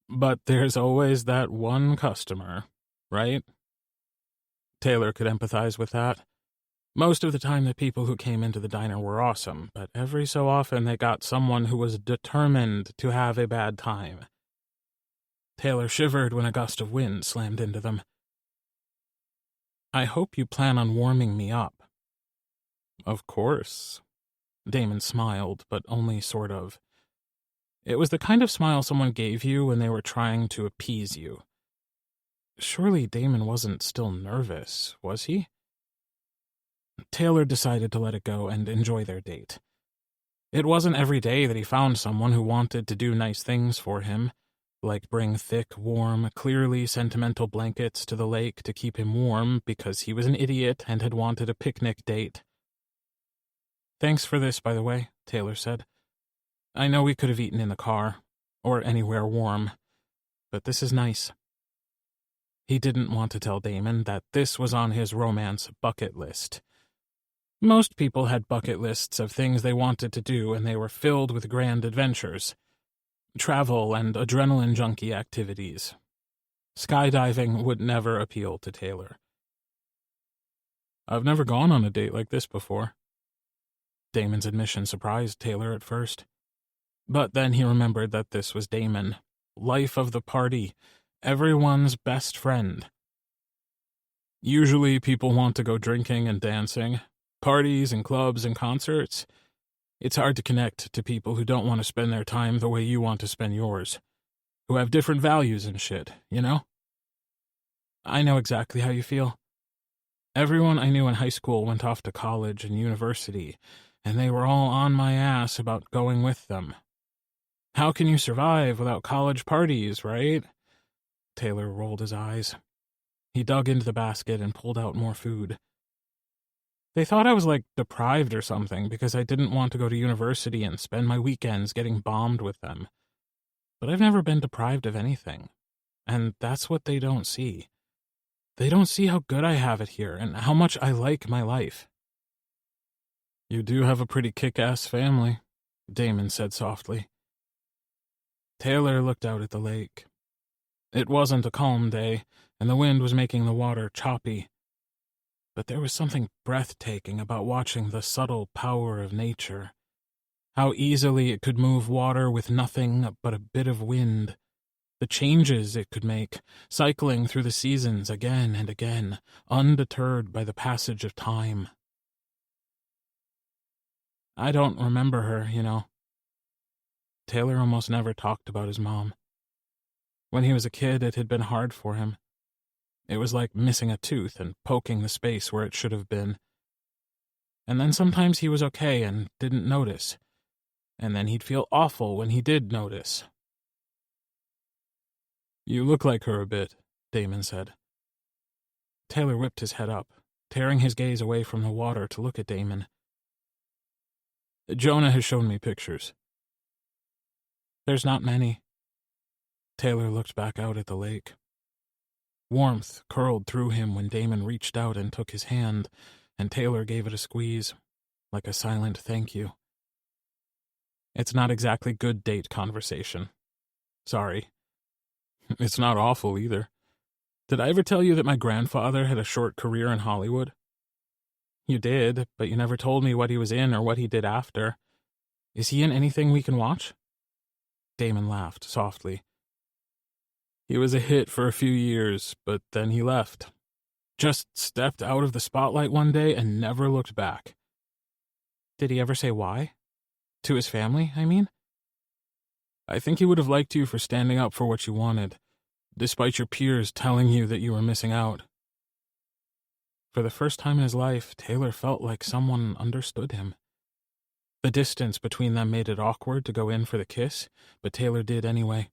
But there's always that one customer, right? Taylor could empathize with that. Most of the time, the people who came into the diner were awesome, but every so often they got someone who was determined to have a bad time. Taylor shivered when a gust of wind slammed into them. "I hope you plan on warming me up." "Of course." Damon smiled, but only sort of. It was the kind of smile someone gave you when they were trying to appease you. Surely Damon wasn't still nervous, was he? Taylor decided to let it go and enjoy their date. It wasn't every day that he found someone who wanted to do nice things for him, like bring thick, warm, clearly sentimental blankets to the lake to keep him warm because he was an idiot and had wanted a picnic date. "Thanks for this, by the way," Taylor said. "I know we could have eaten in the car, or anywhere warm, but this is nice." He didn't want to tell Damon that this was on his romance bucket list. Most people had bucket lists of things they wanted to do, and they were filled with grand adventures. Travel and adrenaline junkie activities. Skydiving would never appeal to Taylor. "I've never gone on a date like this before." Damon's admission surprised Taylor at first. But then he remembered that this was Damon, life of the party, everyone's best friend. Usually people want to go drinking and dancing, parties and clubs and concerts. It's hard to connect to people who don't want to spend their time the way you want to spend yours, who have different values and shit, you know? I know exactly how you feel. Everyone I knew in high school went off to college and university, and they were all on my ass about going with them. How can you survive without college parties, right? Taylor rolled his eyes. He dug into the basket and pulled out more food. They thought I was, deprived or something because I didn't want to go to university and spend my weekends getting bombed with them. But I've never been deprived of anything. And that's what they don't see. They don't see how good I have it here and how much I like my life. "You do have a pretty kick-ass family," Damon said softly. Taylor looked out at the lake. It wasn't a calm day, and the wind was making the water choppy. But there was something breathtaking about watching the subtle power of nature. How easily it could move water with nothing but a bit of wind. The changes it could make, cycling through the seasons again and again, undeterred by the passage of time. I don't remember her, you know. Taylor almost never talked about his mom. When he was a kid, it had been hard for him. It was like missing a tooth and poking the space where it should have been. And then sometimes he was okay and didn't notice. And then he'd feel awful when he did notice. "You look like her a bit," Damon said. Taylor whipped his head up, tearing his gaze away from the water to look at Damon. "Jonah has shown me pictures." "There's not many." Taylor looked back out at the lake. Warmth curled through him when Damon reached out and took his hand, and Taylor gave it a squeeze, like a silent thank you. "It's not exactly good date conversation. Sorry." "It's not awful either. Did I ever tell you that my grandfather had a short career in Hollywood?" "You did, but you never told me what he was in or what he did after. Is he in anything we can watch?" Damon laughed softly. "He was a hit for a few years, but then he left. Just stepped out of the spotlight one day and never looked back." "Did he ever say why? To his family, I mean?" "I think he would have liked you for standing up for what you wanted, despite your peers telling you that you were missing out." For the first time in his life, Taylor felt like someone understood him. The distance between them made it awkward to go in for the kiss, but Taylor did anyway.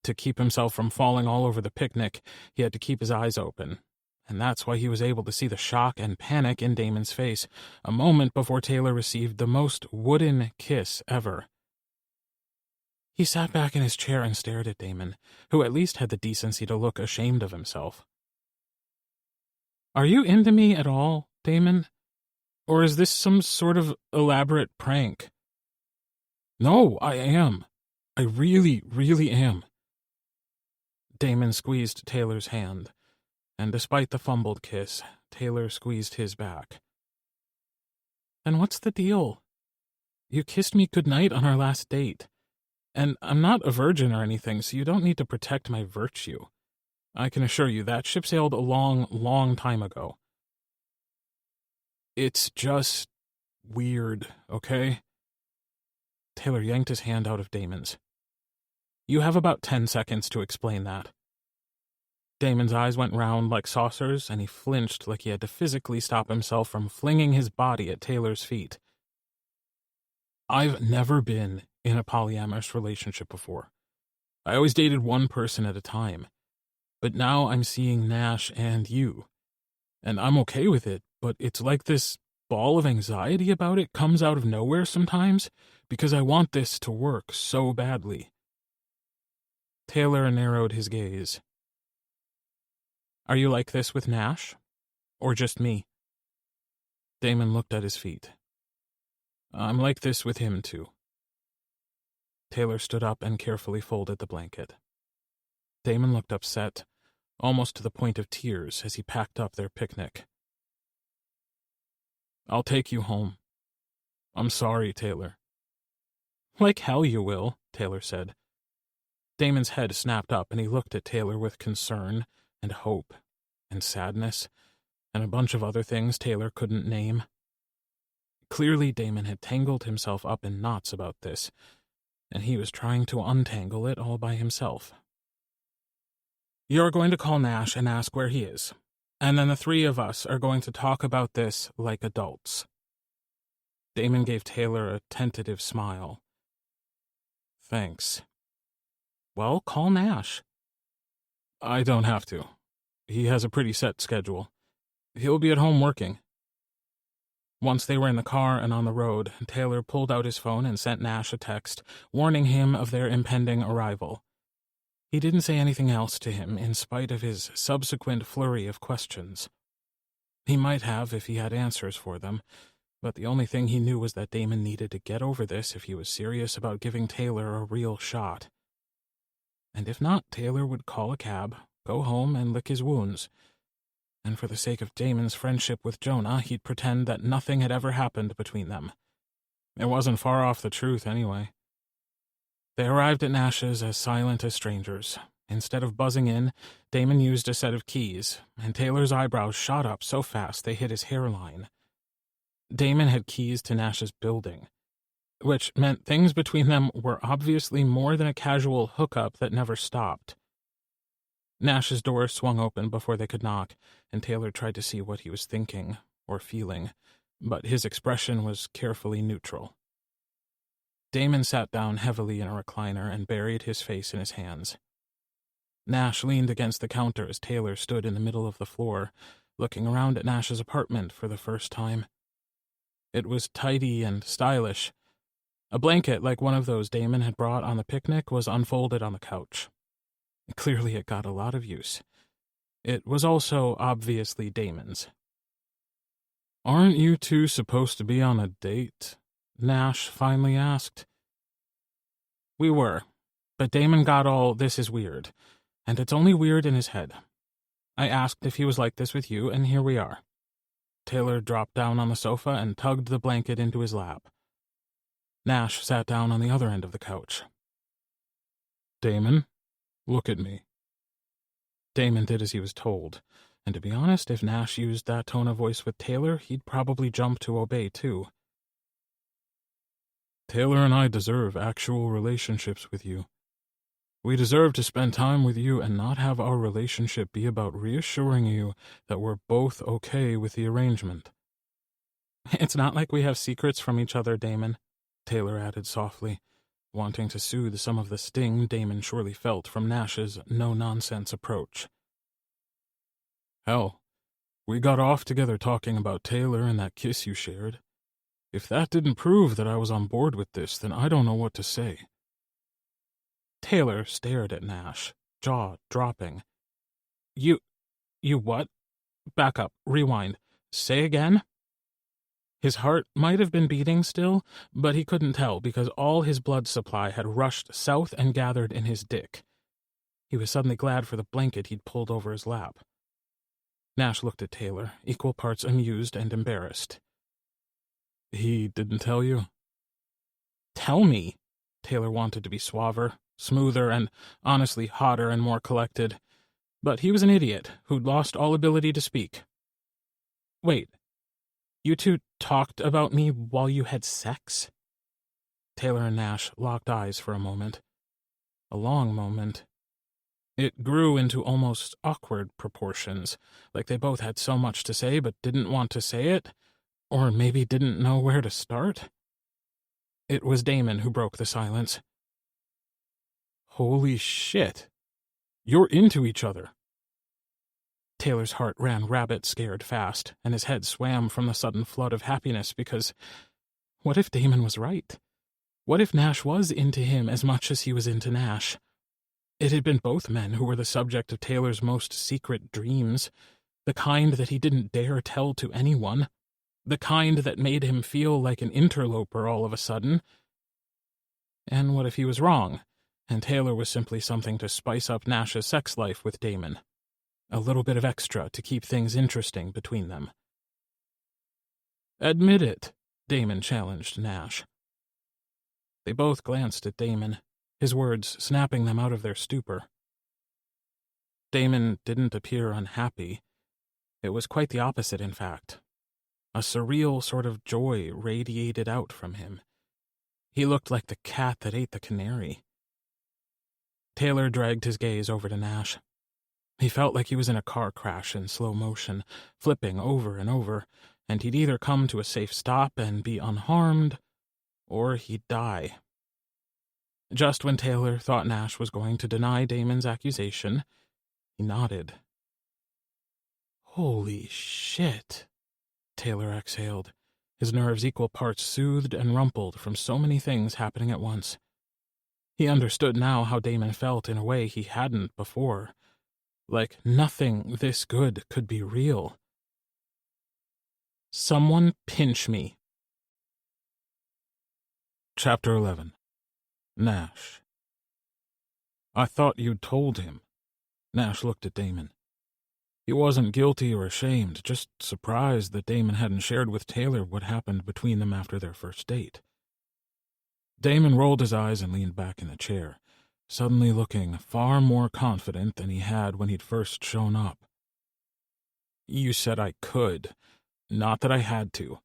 To keep himself from falling all over the picnic, he had to keep his eyes open, and that's why he was able to see the shock and panic in Damon's face, a moment before Taylor received the most wooden kiss ever. He sat back in his chair and stared at Damon, who at least had the decency to look ashamed of himself. "Are you into me at all, Damon?" Or is this some sort of elaborate prank? No, I am. I really, really am. Damon squeezed Taylor's hand, and despite the fumbled kiss, Taylor squeezed his back. Then what's the deal? You kissed me goodnight on our last date. And I'm not a virgin or anything, so you don't need to protect my virtue. I can assure you that ship sailed a long, long time ago. It's just weird, okay? Taylor yanked his hand out of Damon's. You have about 10 seconds to explain that. Damon's eyes went round like saucers, and he flinched like he had to physically stop himself from flinging his body at Taylor's feet. I've never been in a polyamorous relationship before. I always dated one person at a time. But now I'm seeing Nash and you. And I'm okay with it, but it's like this ball of anxiety about it comes out of nowhere sometimes, because I want this to work so badly. Taylor narrowed his gaze. Are you like this with Nash? Or just me? Damon looked at his feet. I'm like this with him, too. Taylor stood up and carefully folded the blanket. Damon looked upset, almost to the point of tears, as he packed up their picnic. I'll take you home. I'm sorry, Taylor. Like hell you will, Taylor said. Damon's head snapped up, and he looked at Taylor with concern and hope and sadness and a bunch of other things Taylor couldn't name. Clearly, Damon had tangled himself up in knots about this, and he was trying to untangle it all by himself. You're going to call Nash and ask where he is, and then the three of us are going to talk about this like adults. Damon gave Taylor a tentative smile. Thanks. Well, call Nash. I don't have to. He has a pretty set schedule. He'll be at home working. Once they were in the car and on the road, Taylor pulled out his phone and sent Nash a text, warning him of their impending arrival. He didn't say anything else to him, in spite of his subsequent flurry of questions. He might have if he had answers for them, but the only thing he knew was that Damon needed to get over this if he was serious about giving Taylor a real shot. And if not, Taylor would call a cab, go home, and lick his wounds. And for the sake of Damon's friendship with Jonah, he'd pretend that nothing had ever happened between them. It wasn't far off the truth, anyway. They arrived at Nash's as silent as strangers. Instead of buzzing in, Damon used a set of keys, and Taylor's eyebrows shot up so fast they hit his hairline. Damon had keys to Nash's building, which meant things between them were obviously more than a casual hookup that never stopped. Nash's door swung open before they could knock, and Taylor tried to see what he was thinking or feeling, but his expression was carefully neutral. Damon sat down heavily in a recliner and buried his face in his hands. Nash leaned against the counter as Taylor stood in the middle of the floor, looking around at Nash's apartment for the first time. It was tidy and stylish. A blanket like one of those Damon had brought on the picnic was unfolded on the couch. Clearly it got a lot of use. It was also obviously Damon's. Aren't you two supposed to be on a date? Nash finally asked. We were, but Damon got all this is weird, and it's only weird in his head. I asked if he was like this with you, and here we are. Taylor dropped down on the sofa and tugged the blanket into his lap. Nash sat down on the other end of the couch. Damon, look at me. Damon did as he was told, and to be honest, if Nash used that tone of voice with Taylor, he'd probably jump to obey, too. Taylor and I deserve actual relationships with you. We deserve to spend time with you and not have our relationship be about reassuring you that we're both okay with the arrangement. It's not like we have secrets from each other, Damon, Taylor added softly, wanting to soothe some of the sting Damon surely felt from Nash's no-nonsense approach. Hell, we got off together talking about Taylor and that kiss you shared. If that didn't prove that I was on board with this, then I don't know what to say. Taylor stared at Nash, jaw dropping. You what? Back up, rewind. Say again? His heart might have been beating still, but he couldn't tell because all his blood supply had rushed south and gathered in his dick. He was suddenly glad for the blanket he'd pulled over his lap. Nash looked at Taylor, equal parts amused and embarrassed. "He didn't tell you?" "Tell me." Taylor wanted to be suaver, smoother, and honestly hotter and more collected. But he was an idiot who'd lost all ability to speak. "Wait, you two talked about me while you had sex?" Taylor and Nash locked eyes for a moment. A long moment. It grew into almost awkward proportions, like they both had so much to say but didn't want to say it, or maybe didn't know where to start. It was Damon who broke the silence. "Holy shit. You're into each other." Taylor's heart ran rabbit-scared fast, and his head swam from the sudden flood of happiness because what if Damon was right? What if Nash was into him as much as he was into Nash? It had been both men who were the subject of Taylor's most secret dreams, the kind that he didn't dare tell to anyone, the kind that made him feel like an interloper all of a sudden. And what if he was wrong, and Taylor was simply something to spice up Nash's sex life with Damon? A little bit of extra to keep things interesting between them. "Admit it," Damon challenged Nash. They both glanced at Damon, his words snapping them out of their stupor. Damon didn't appear unhappy. It was quite the opposite, in fact. A surreal sort of joy radiated out from him. He looked like the cat that ate the canary. Taylor dragged his gaze over to Nash. He felt like he was in a car crash in slow motion, flipping over and over, and he'd either come to a safe stop and be unharmed, or he'd die. Just when Taylor thought Nash was going to deny Damon's accusation, he nodded. "Holy shit," Taylor exhaled, his nerves equal parts soothed and rumpled from so many things happening at once. He understood now how Damon felt in a way he hadn't before, like nothing this good could be real. "Someone pinch me." Chapter 11. Nash. "I thought you'd told him." Nash looked at Damon. He wasn't guilty or ashamed, just surprised that Damon hadn't shared with Taylor what happened between them after their first date. Damon rolled his eyes and leaned back in the chair, suddenly looking far more confident than he had when he'd first shown up. "You said I could, not that I had to.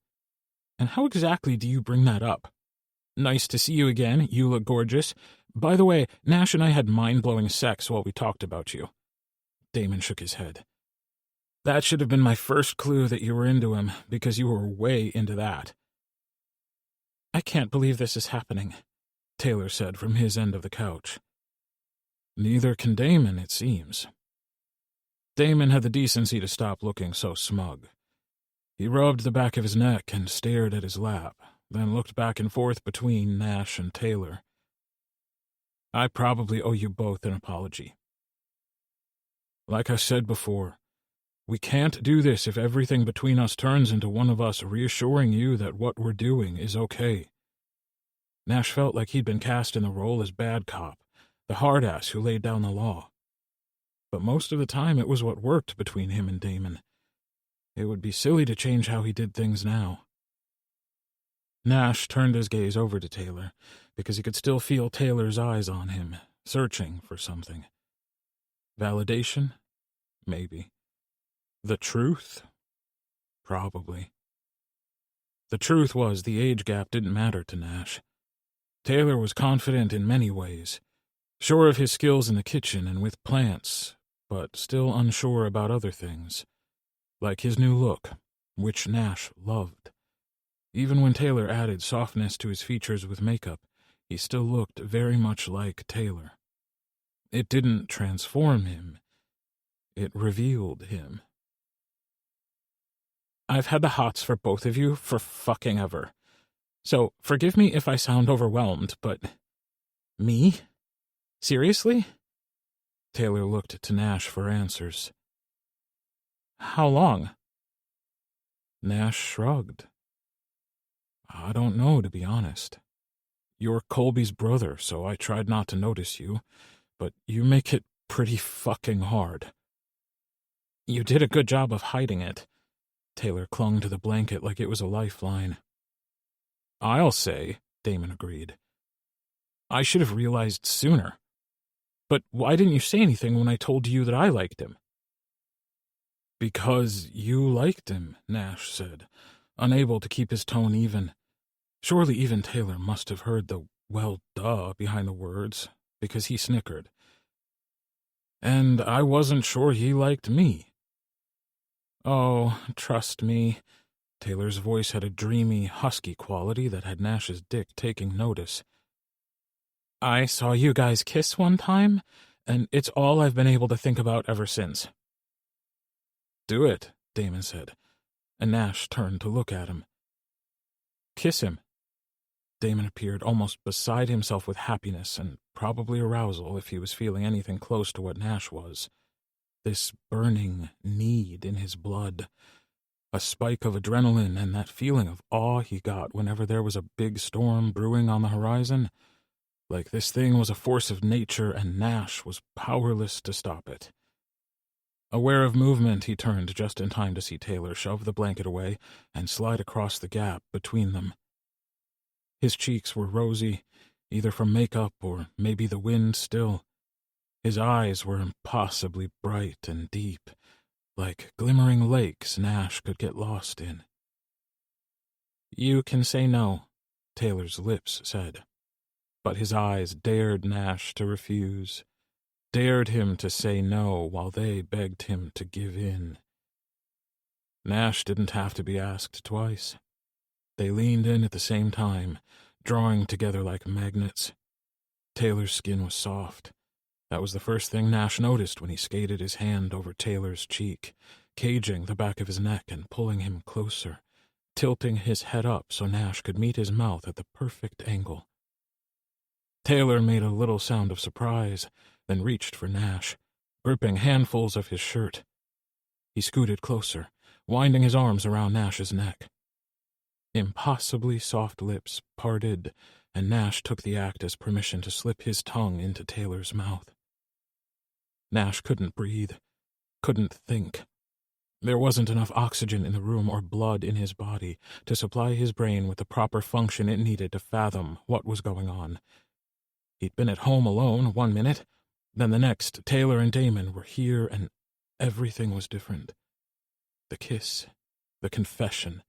And how exactly do you bring that up? Nice to see you again, you look gorgeous. By the way, Nash and I had mind-blowing sex while we talked about you." Damon shook his head. "That should have been my first clue that you were into him, because you were way into that." "I can't believe this is happening," Taylor said from his end of the couch. "Neither can Damon, it seems." Damon had the decency to stop looking so smug. He rubbed the back of his neck and stared at his lap, then looked back and forth between Nash and Taylor. "I probably owe you both an apology. Like I said before, we can't do this if everything between us turns into one of us reassuring you that what we're doing is okay." Nash felt like he'd been cast in the role as bad cop, the hard-ass who laid down the law. But most of the time it was what worked between him and Damon. It would be silly to change how he did things now. Nash turned his gaze over to Taylor, because he could still feel Taylor's eyes on him, searching for something. Validation? Maybe. The truth? Probably. The truth was the age gap didn't matter to Nash. Taylor was confident in many ways, sure of his skills in the kitchen and with plants, but still unsure about other things, like his new look, which Nash loved. Even when Taylor added softness to his features with makeup, he still looked very much like Taylor. It didn't transform him. It revealed him. "I've had the hots for both of you for fucking ever. So forgive me if I sound overwhelmed, but... Me? Seriously?" Taylor looked to Nash for answers. "How long?" Nash shrugged. I don't know, to be honest. You're Colby's brother, so I tried not to notice you, but you make it pretty fucking hard. You did a good job of hiding it. Taylor clung to the blanket like it was a lifeline. I'll say, Damon agreed. I should have realized sooner. But why didn't you say anything when I told you that I liked him? Because you liked him, Nash said, unable to keep his tone even. Surely even Taylor must have heard the well, duh behind the words, because he snickered. And I wasn't sure he liked me. Oh, trust me. Taylor's voice had a dreamy, husky quality that had Nash's dick taking notice. I saw you guys kiss one time, and it's all I've been able to think about ever since. Do it, Damon said, and Nash turned to look at him. Kiss him. Damon appeared almost beside himself with happiness and probably arousal if he was feeling anything close to what Nash was. This burning need in his blood, a spike of adrenaline and that feeling of awe he got whenever there was a big storm brewing on the horizon, like this thing was a force of nature and Nash was powerless to stop it. Aware of movement, he turned just in time to see Taylor shove the blanket away and slide across the gap between them. His cheeks were rosy, either from makeup or maybe the wind still. His eyes were impossibly bright and deep, like glimmering lakes Nash could get lost in. You can say no, Taylor's lips said, but his eyes dared Nash to refuse, dared him to say no while they begged him to give in. Nash didn't have to be asked twice. They leaned in at the same time, drawing together like magnets. Taylor's skin was soft. That was the first thing Nash noticed when he skated his hand over Taylor's cheek, caging the back of his neck and pulling him closer, tilting his head up so Nash could meet his mouth at the perfect angle. Taylor made a little sound of surprise, then reached for Nash, gripping handfuls of his shirt. He scooted closer, winding his arms around Nash's neck. Impossibly soft lips parted, and Nash took the act as permission to slip his tongue into Taylor's mouth. Nash couldn't breathe, couldn't think. There wasn't enough oxygen in the room or blood in his body to supply his brain with the proper function it needed to fathom what was going on. He'd been at home alone 1 minute, then the next Taylor and Damon were here and everything was different. The kiss, the confession.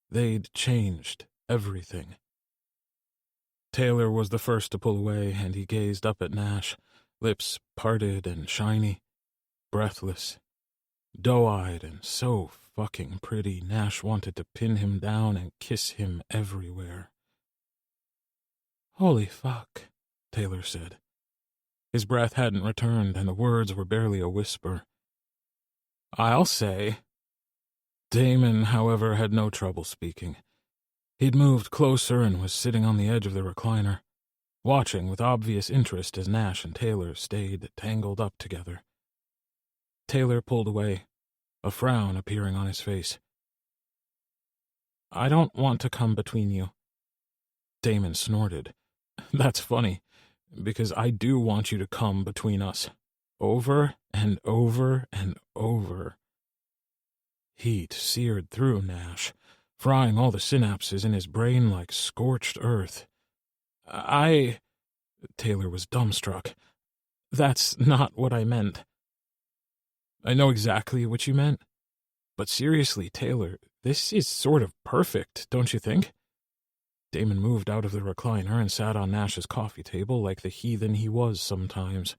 They'd changed everything. Taylor was the first to pull away, and he gazed up at Nash, lips parted and shiny, breathless, doe-eyed and so fucking pretty Nash wanted to pin him down and kiss him everywhere. Holy fuck, Taylor said. His breath hadn't returned, and the words were barely a whisper. I'll say. Damon, however, had no trouble speaking. He'd moved closer and was sitting on the edge of the recliner, watching with obvious interest as Nash and Taylor stayed tangled up together. Taylor pulled away, a frown appearing on his face. I don't want to come between you. Damon snorted. That's funny, because I do want you to come between us, over and over and over. Heat seared through Nash, frying all the synapses in his brain like scorched earth. Taylor was dumbstruck. That's not what I meant. I know exactly what you meant. But seriously, Taylor, this is sort of perfect, don't you think? Damon moved out of the recliner and sat on Nash's coffee table like the heathen he was sometimes.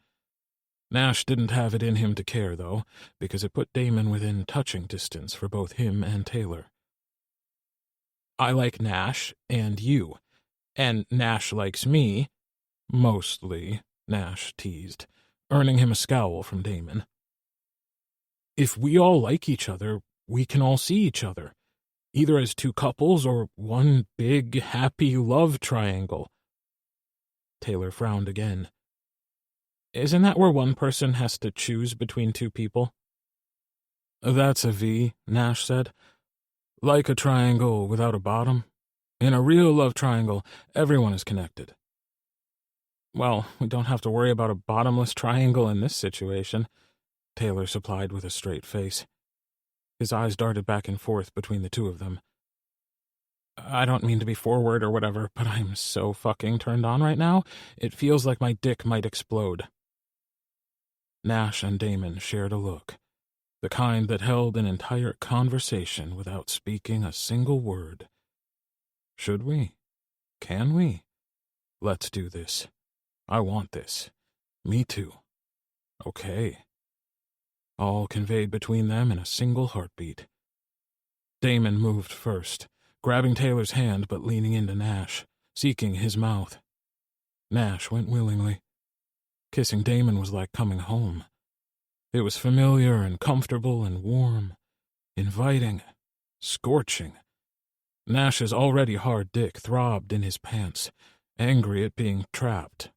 Nash didn't have it in him to care, though, because it put Damon within touching distance for both him and Taylor. I like Nash, and you. And Nash likes me. Mostly, Nash teased, earning him a scowl from Damon. If we all like each other, we can all see each other, either as two couples or one big, happy love triangle. Taylor frowned again. Isn't that where one person has to choose between two people? That's a V, Nash said. Like a triangle without a bottom. In a real love triangle, everyone is connected. Well, we don't have to worry about a bottomless triangle in this situation, Taylor supplied with a straight face. His eyes darted back and forth between the two of them. I don't mean to be forward or whatever, but I'm so fucking turned on right now, it feels like my dick might explode. Nash and Damon shared a look, the kind that held an entire conversation without speaking a single word. Should we? Can we? Let's do this. I want this. Me too. Okay. All conveyed between them in a single heartbeat. Damon moved first, grabbing Taylor's hand but leaning into Nash, seeking his mouth. Nash went willingly. Kissing Damon was like coming home. It was familiar and comfortable and warm, inviting, scorching. Nash's already hard dick throbbed in his pants, angry at being trapped.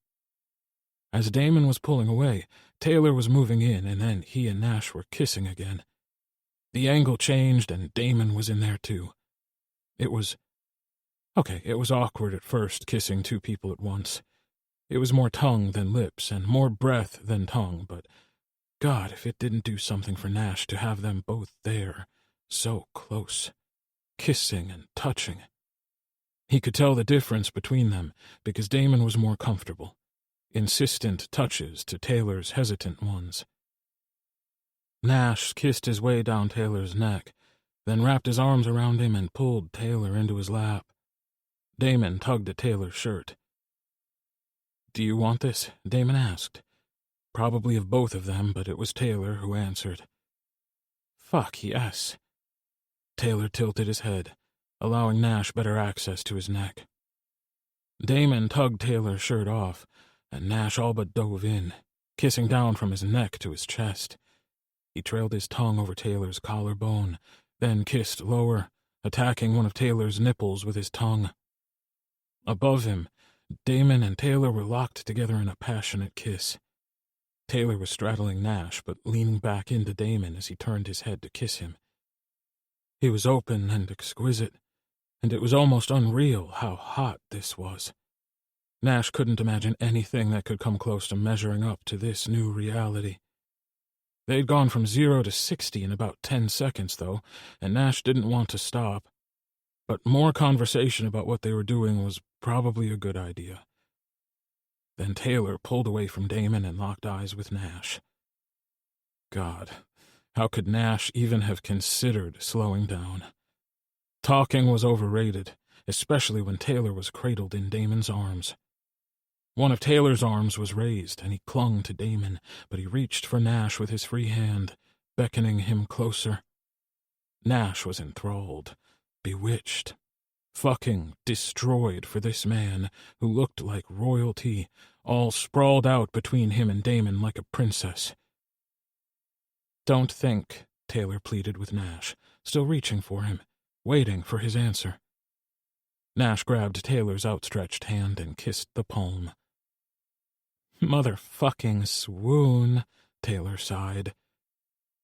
As Damon was pulling away, Taylor was moving in, and then he and Nash were kissing again. The angle changed, and Damon was in there too. It was awkward at first, kissing two people at once. It was more tongue than lips, and more breath than tongue, but God, if it didn't do something for Nash to have them both there, so close, kissing and touching. He could tell the difference between them, because Damon was more comfortable. Insistent touches to Taylor's hesitant ones. Nash kissed his way down Taylor's neck, then wrapped his arms around him and pulled Taylor into his lap. Damon tugged at Taylor's shirt. "Do you want this?" Damon asked. Probably of both of them, but it was Taylor who answered. "Fuck, yes." Taylor tilted his head, allowing Nash better access to his neck. Damon tugged Taylor's shirt off, and Nash all but dove in, kissing down from his neck to his chest. He trailed his tongue over Taylor's collarbone, then kissed lower, attacking one of Taylor's nipples with his tongue. Above him, Damon and Taylor were locked together in a passionate kiss. Taylor was straddling Nash, but leaning back into Damon as he turned his head to kiss him. He was open and exquisite, and it was almost unreal how hot this was. Nash couldn't imagine anything that could come close to measuring up to this new reality. They'd gone from 0 to 60 in about 10 seconds, though, and Nash didn't want to stop. But more conversation about what they were doing was probably a good idea. Then Taylor pulled away from Damon and locked eyes with Nash. God, how could Nash even have considered slowing down? Talking was overrated, especially when Taylor was cradled in Damon's arms. One of Taylor's arms was raised, and he clung to Damon, but he reached for Nash with his free hand, beckoning him closer. Nash was enthralled, bewitched, fucking destroyed for this man who looked like royalty, all sprawled out between him and Damon like a princess. "Don't think," Taylor pleaded with Nash, still reaching for him, waiting for his answer. Nash grabbed Taylor's outstretched hand and kissed the palm. "Motherfucking swoon," Taylor sighed.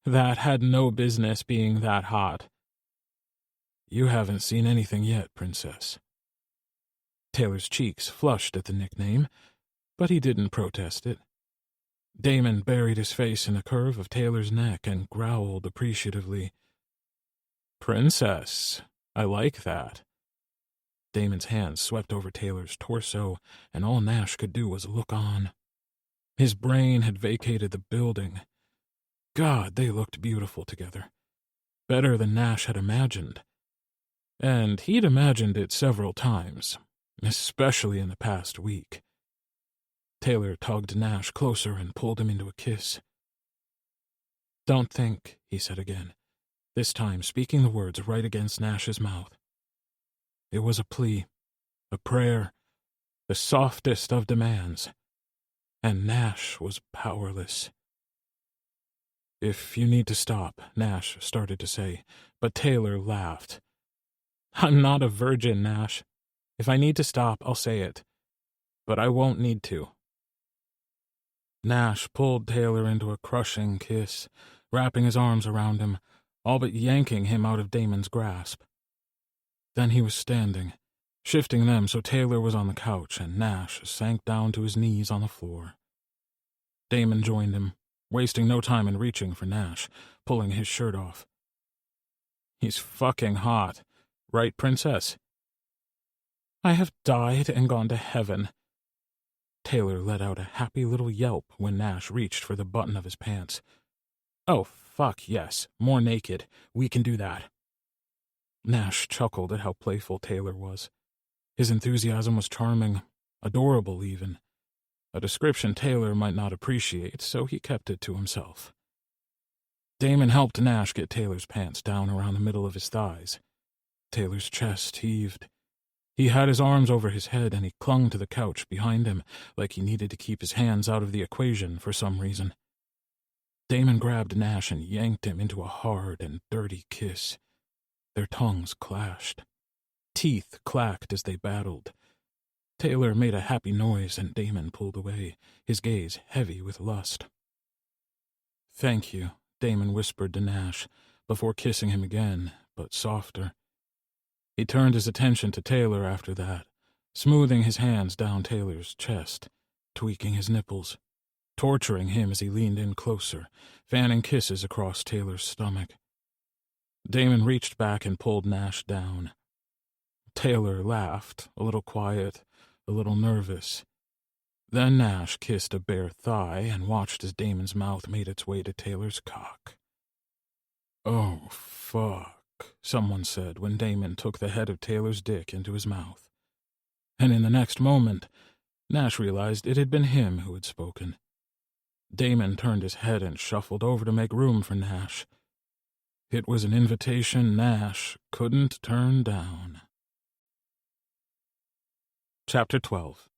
"That had no business being that hot." "You haven't seen anything yet, Princess." Taylor's cheeks flushed at the nickname, but he didn't protest it. Damon buried his face in a curve of Taylor's neck and growled appreciatively. "Princess, I like that." Damon's hands swept over Taylor's torso, and all Nash could do was look on. His brain had vacated the building. God, they looked beautiful together. Better than Nash had imagined. And he'd imagined it several times, especially in the past week. Taylor tugged Nash closer and pulled him into a kiss. "Don't think," he said again, this time speaking the words right against Nash's mouth. It was a plea, a prayer, the softest of demands, and Nash was powerless. "If you need to stop," Nash started to say, but Taylor laughed. "I'm not a virgin, Nash. If I need to stop, I'll say it, but I won't need to." Nash pulled Taylor into a crushing kiss, wrapping his arms around him, all but yanking him out of Damon's grasp. Then he was standing, shifting them so Taylor was on the couch and Nash sank down to his knees on the floor. Damon joined him, wasting no time in reaching for Nash, pulling his shirt off. "He's fucking hot. Right, princess?" "I have died and gone to heaven." Taylor let out a happy little yelp when Nash reached for the button of his pants. "Oh, fuck yes. More naked. We can do that." Nash chuckled at how playful Taylor was. His enthusiasm was charming, adorable even. A description Taylor might not appreciate, so he kept it to himself. Damon helped Nash get Taylor's pants down around the middle of his thighs. Taylor's chest heaved. He had his arms over his head and he clung to the couch behind him like he needed to keep his hands out of the equation for some reason. Damon grabbed Nash and yanked him into a hard and dirty kiss. Their tongues clashed. Teeth clacked as they battled. Taylor made a happy noise and Damon pulled away, his gaze heavy with lust. "Thank you," Damon whispered to Nash, before kissing him again, but softer. He turned his attention to Taylor after that, smoothing his hands down Taylor's chest, tweaking his nipples, torturing him as he leaned in closer, fanning kisses across Taylor's stomach. Damon reached back and pulled Nash down. Taylor laughed, a little quiet, a little nervous. Then Nash kissed a bare thigh and watched as Damon's mouth made its way to Taylor's cock. "Oh, fuck," someone said when Damon took the head of Taylor's dick into his mouth. And in the next moment, Nash realized it had been him who had spoken. Damon turned his head and shuffled over to make room for Nash. It was an invitation Nash couldn't turn down. Chapter 12.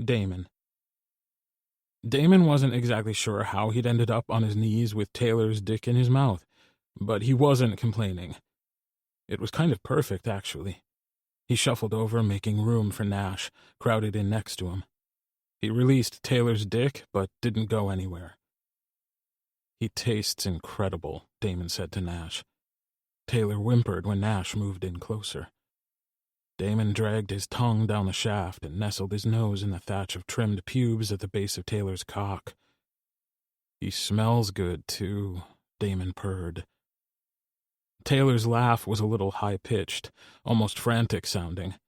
Damon. Damon wasn't exactly sure how he'd ended up on his knees with Taylor's dick in his mouth, but he wasn't complaining. It was kind of perfect, actually. He shuffled over, making room for Nash, crowded in next to him. He released Taylor's dick, but didn't go anywhere. "He tastes incredible," Damon said to Nash. Taylor whimpered when Nash moved in closer. Damon dragged his tongue down the shaft and nestled his nose in the thatch of trimmed pubes at the base of Taylor's cock. "He smells good, too," Damon purred. Taylor's laugh was a little high-pitched, almost frantic-sounding.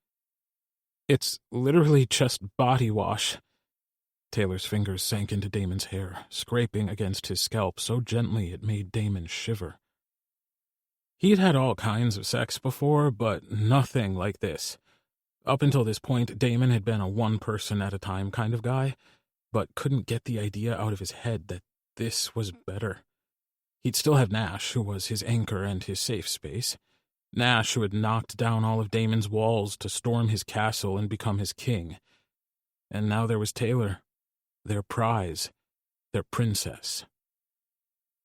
"It's literally just body wash." Taylor's fingers sank into Damon's hair, scraping against his scalp so gently it made Damon shiver. He'd had all kinds of sex before, but nothing like this. Up until this point, Damon had been a one-person-at-a-time kind of guy, but couldn't get the idea out of his head that this was better. He'd still have Nash, who was his anchor and his safe space. Nash, who had knocked down all of Damon's walls to storm his castle and become his king. And now there was Taylor, their prize, their princess.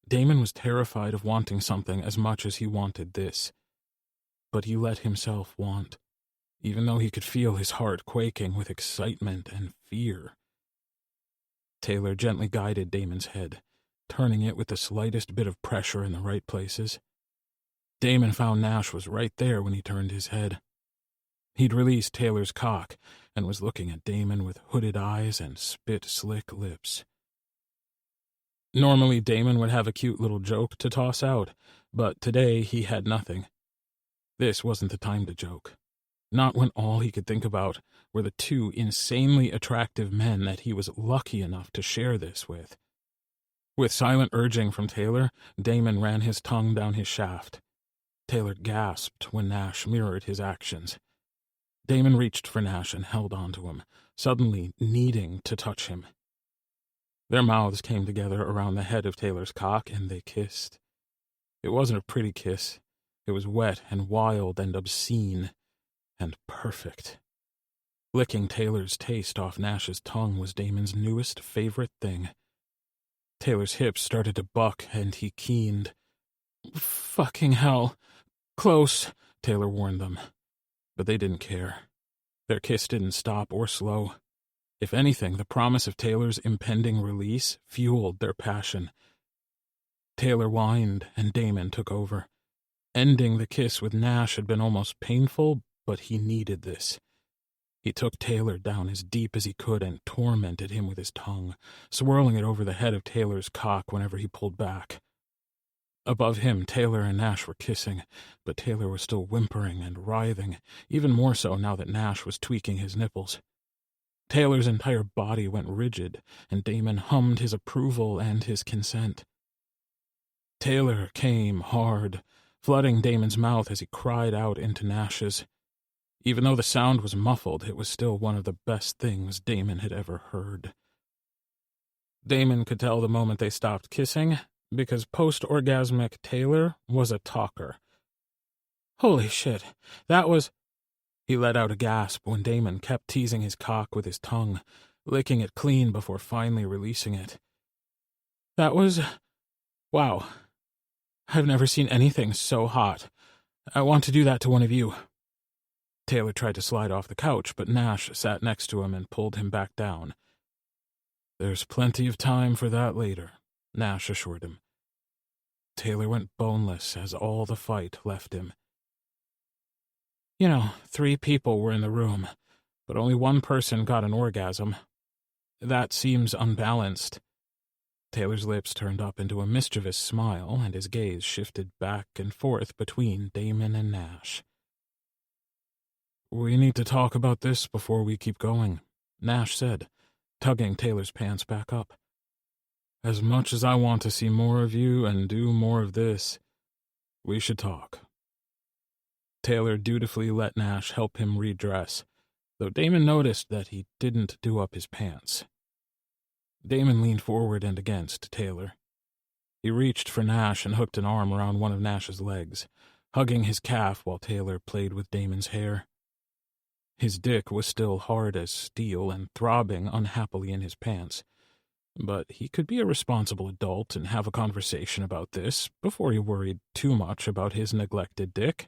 Damon was terrified of wanting something as much as he wanted this. But he let himself want, even though he could feel his heart quaking with excitement and fear. Taylor gently guided Damon's head, turning it with the slightest bit of pressure in the right places. Damon found Nash was right there when he turned his head. He'd released Taylor's cock and was looking at Damon with hooded eyes and spit-slick lips. Normally, Damon would have a cute little joke to toss out, but today he had nothing. This wasn't the time to joke. Not when all he could think about were the two insanely attractive men that he was lucky enough to share this with. With silent urging from Taylor, Damon ran his tongue down his shaft. Taylor gasped when Nash mirrored his actions. Damon reached for Nash and held onto him, suddenly needing to touch him. Their mouths came together around the head of Taylor's cock, and they kissed. It wasn't a pretty kiss. It was wet and wild and obscene and perfect. Licking Taylor's taste off Nash's tongue was Damon's newest favorite thing. Taylor's hips started to buck, and he keened. "Fucking hell. Close," Taylor warned them. But they didn't care. Their kiss didn't stop or slow. If anything, the promise of Taylor's impending release fueled their passion. Taylor whined, and Damon took over. Ending the kiss with Nash had been almost painful, but he needed this. He took Taylor down as deep as he could and tormented him with his tongue, swirling it over the head of Taylor's cock whenever he pulled back. Above him, Taylor and Nash were kissing, but Taylor was still whimpering and writhing, even more so now that Nash was tweaking his nipples. Taylor's entire body went rigid, and Damon hummed his approval and his consent. Taylor came hard, flooding Damon's mouth as he cried out into Nash's. Even though the sound was muffled, it was still one of the best things Damon had ever heard. Damon could tell the moment they stopped kissing, because post-orgasmic Taylor was a talker. Holy shit, that was... He let out a gasp when Damon kept teasing his cock with his tongue, licking it clean before finally releasing it. That was... wow. I've never seen anything so hot. I want to do that to one of you. Taylor tried to slide off the couch, but Nash sat next to him and pulled him back down. There's plenty of time for that later, Nash assured him. Taylor went boneless as all the fight left him. 3 people were in the room, but only one person got an orgasm. That seems unbalanced. Taylor's lips turned up into a mischievous smile, and his gaze shifted back and forth between Damon and Nash. We need to talk about this before we keep going, Nash said, tugging Taylor's pants back up. As much as I want to see more of you and do more of this, we should talk. Taylor dutifully let Nash help him redress, though Damon noticed that he didn't do up his pants. Damon leaned forward and against Taylor. He reached for Nash and hooked an arm around one of Nash's legs, hugging his calf while Taylor played with Damon's hair. His dick was still hard as steel and throbbing unhappily in his pants, but he could be a responsible adult and have a conversation about this before he worried too much about his neglected dick.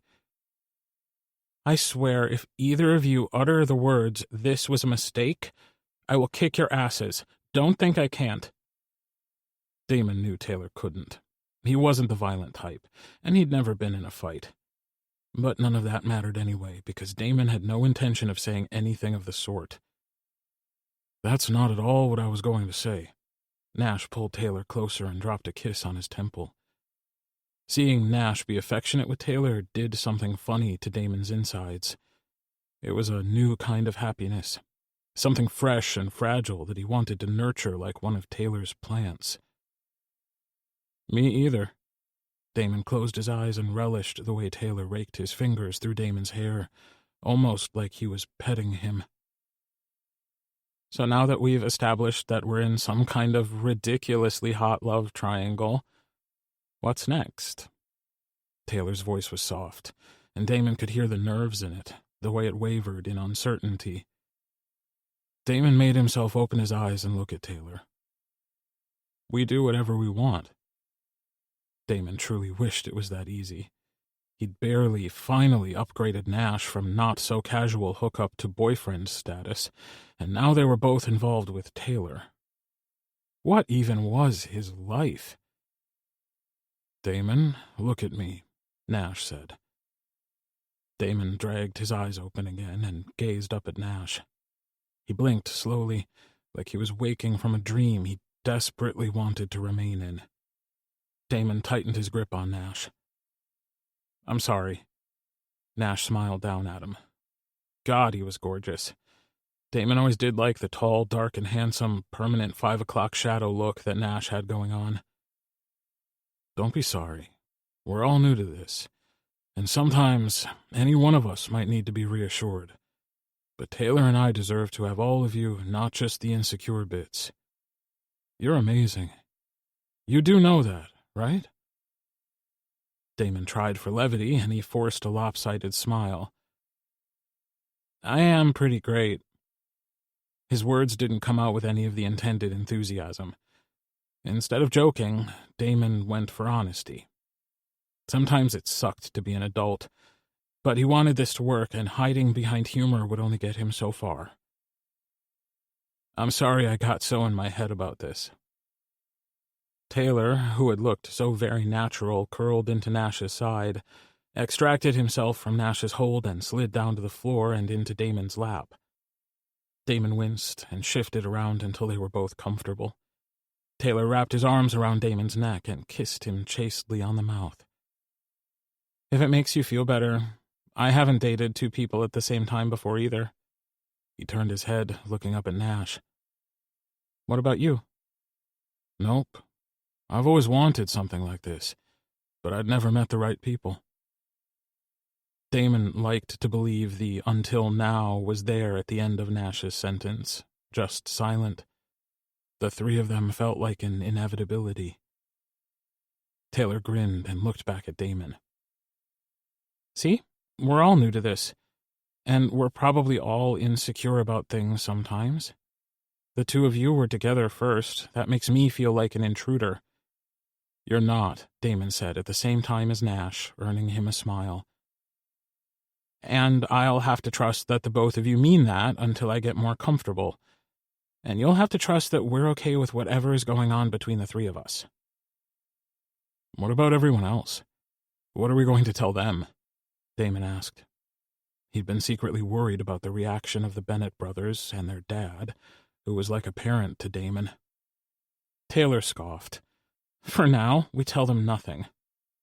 I swear if either of you utter the words, "This was a mistake," I will kick your asses. Don't think I can't. Damon knew Taylor couldn't. He wasn't the violent type, and he'd never been in a fight. But none of that mattered anyway, because Damon had no intention of saying anything of the sort. That's not at all what I was going to say. Nash pulled Taylor closer and dropped a kiss on his temple. Seeing Nash be affectionate with Taylor did something funny to Damon's insides. It was a new kind of happiness, something fresh and fragile that he wanted to nurture like one of Taylor's plants. Me either. Damon closed his eyes and relished the way Taylor raked his fingers through Damon's hair, almost like he was petting him. So now that we've established that we're in some kind of ridiculously hot love triangle, what's next? Taylor's voice was soft, and Damon could hear the nerves in it, the way it wavered in uncertainty. Damon made himself open his eyes and look at Taylor. We do whatever we want. Damon truly wished it was that easy. He'd barely, finally upgraded Nash from not-so-casual hookup to boyfriend status, and now they were both involved with Taylor. What even was his life? Damon, look at me, Nash said. Damon dragged his eyes open again and gazed up at Nash. He blinked slowly, like he was waking from a dream he desperately wanted to remain in. Damon tightened his grip on Nash. I'm sorry. Nash smiled down at him. God, he was gorgeous. Damon always did like the tall, dark, and handsome, permanent 5 o'clock shadow look that Nash had going on. Don't be sorry. We're all new to this, and sometimes any one of us might need to be reassured. But Taylor and I deserve to have all of you, not just the insecure bits. You're amazing. You do know that, right? Damon tried for levity, and he forced a lopsided smile. I am pretty great. His words didn't come out with any of the intended enthusiasm. Instead of joking, Damon went for honesty. Sometimes it sucked to be an adult, but he wanted this to work, and hiding behind humor would only get him so far. I'm sorry I got so in my head about this. Taylor, who had looked so very natural, curled into Nash's side, extracted himself from Nash's hold and slid down to the floor and into Damon's lap. Damon winced and shifted around until they were both comfortable. Taylor wrapped his arms around Damon's neck and kissed him chastely on the mouth. "If it makes you feel better, I haven't dated two people at the same time before either." He turned his head, looking up at Nash. "What about you?" "Nope. I've always wanted something like this, but I'd never met the right people." Damon liked to believe the "until now" was there at the end of Nash's sentence, just silent. The three of them felt like an inevitability. Taylor grinned and looked back at Damon. "See? We're all new to this, and we're probably all insecure about things sometimes. The two of you were together first. That makes me feel like an intruder." "You're not," Damon said at the same time as Nash, earning him a smile. "And I'll have to trust that the both of you mean that until I get more comfortable. And you'll have to trust that we're okay with whatever is going on between the three of us." "What about everyone else? What are we going to tell them?" Damon asked. He'd been secretly worried about the reaction of the Bennett brothers and their dad, who was like a parent to Damon. Taylor scoffed. "For now, we tell them nothing.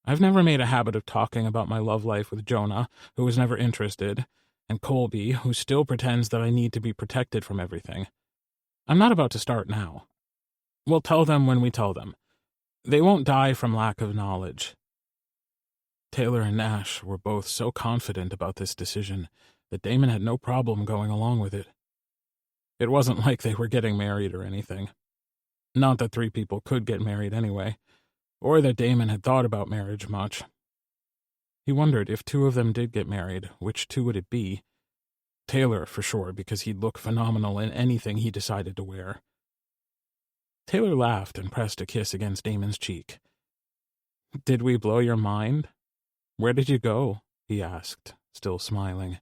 I've never made a habit of talking about my love life with Jonah, who was never interested, and Colby, who still pretends that I need to be protected from everything. I'm not about to start now. We'll tell them when we tell them. They won't die from lack of knowledge." Taylor and Nash were both so confident about this decision that Damon had no problem going along with it. It wasn't like they were getting married or anything. Not that three people could get married anyway, or that Damon had thought about marriage much. He wondered if two of them did get married, which two would it be? Taylor, for sure, because he'd look phenomenal in anything he decided to wear. Taylor laughed and pressed a kiss against Damon's cheek. "Did we blow your mind? Where did you go?" he asked, still smiling.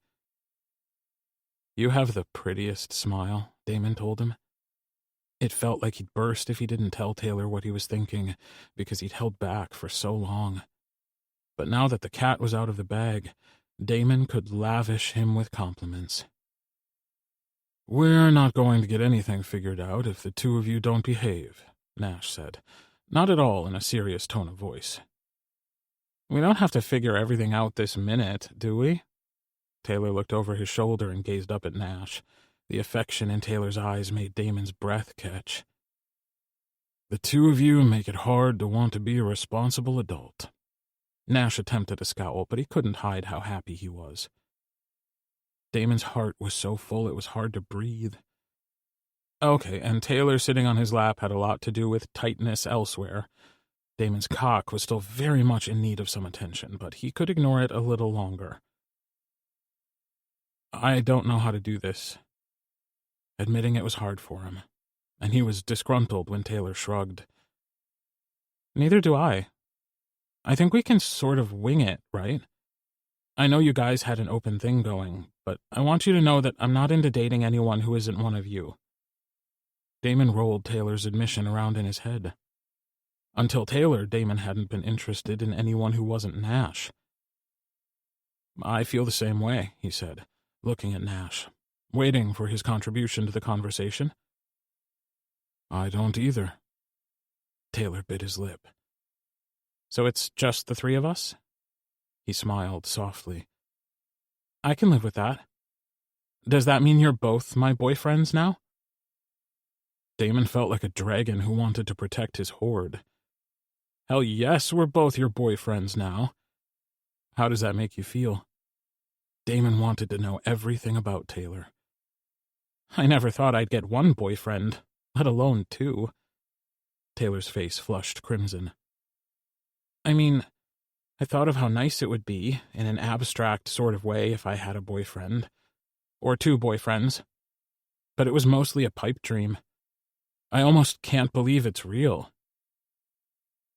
"You have the prettiest smile," Damon told him. It felt like he'd burst if he didn't tell Taylor what he was thinking, because he'd held back for so long. But now that the cat was out of the bag, Damon could lavish him with compliments. "We're not going to get anything figured out if the two of you don't behave," Nash said, not at all in a serious tone of voice. "We don't have to figure everything out this minute, do we?" Taylor looked over his shoulder and gazed up at Nash. The affection in Taylor's eyes made Damon's breath catch. "The two of you make it hard to want to be a responsible adult." Nash attempted a scowl, but he couldn't hide how happy he was. Damon's heart was so full it was hard to breathe. Okay, and Taylor sitting on his lap had a lot to do with tightness elsewhere. Damon's cock was still very much in need of some attention, but he could ignore it a little longer. "I don't know how to do this." Admitting it was hard for him, and he was disgruntled when Taylor shrugged. "Neither do I. I think we can sort of wing it, right? I know you guys had an open thing going, but I want you to know that I'm not into dating anyone who isn't one of you." Damon rolled Taylor's admission around in his head. Until Taylor, Damon hadn't been interested in anyone who wasn't Nash. "I feel the same way," he said, looking at Nash, waiting for his contribution to the conversation. "I don't either." Taylor bit his lip. "So it's just the three of us?" He smiled softly. "I can live with that. Does that mean you're both my boyfriends now?" Damon felt like a dragon who wanted to protect his hoard. "Hell yes, we're both your boyfriends now. How does that make you feel?" Damon wanted to know everything about Taylor. "I never thought I'd get one boyfriend, let alone two." Taylor's face flushed crimson. "I mean, I thought of how nice it would be, in an abstract sort of way, if I had a boyfriend. Or two boyfriends. But it was mostly a pipe dream. I almost can't believe it's real."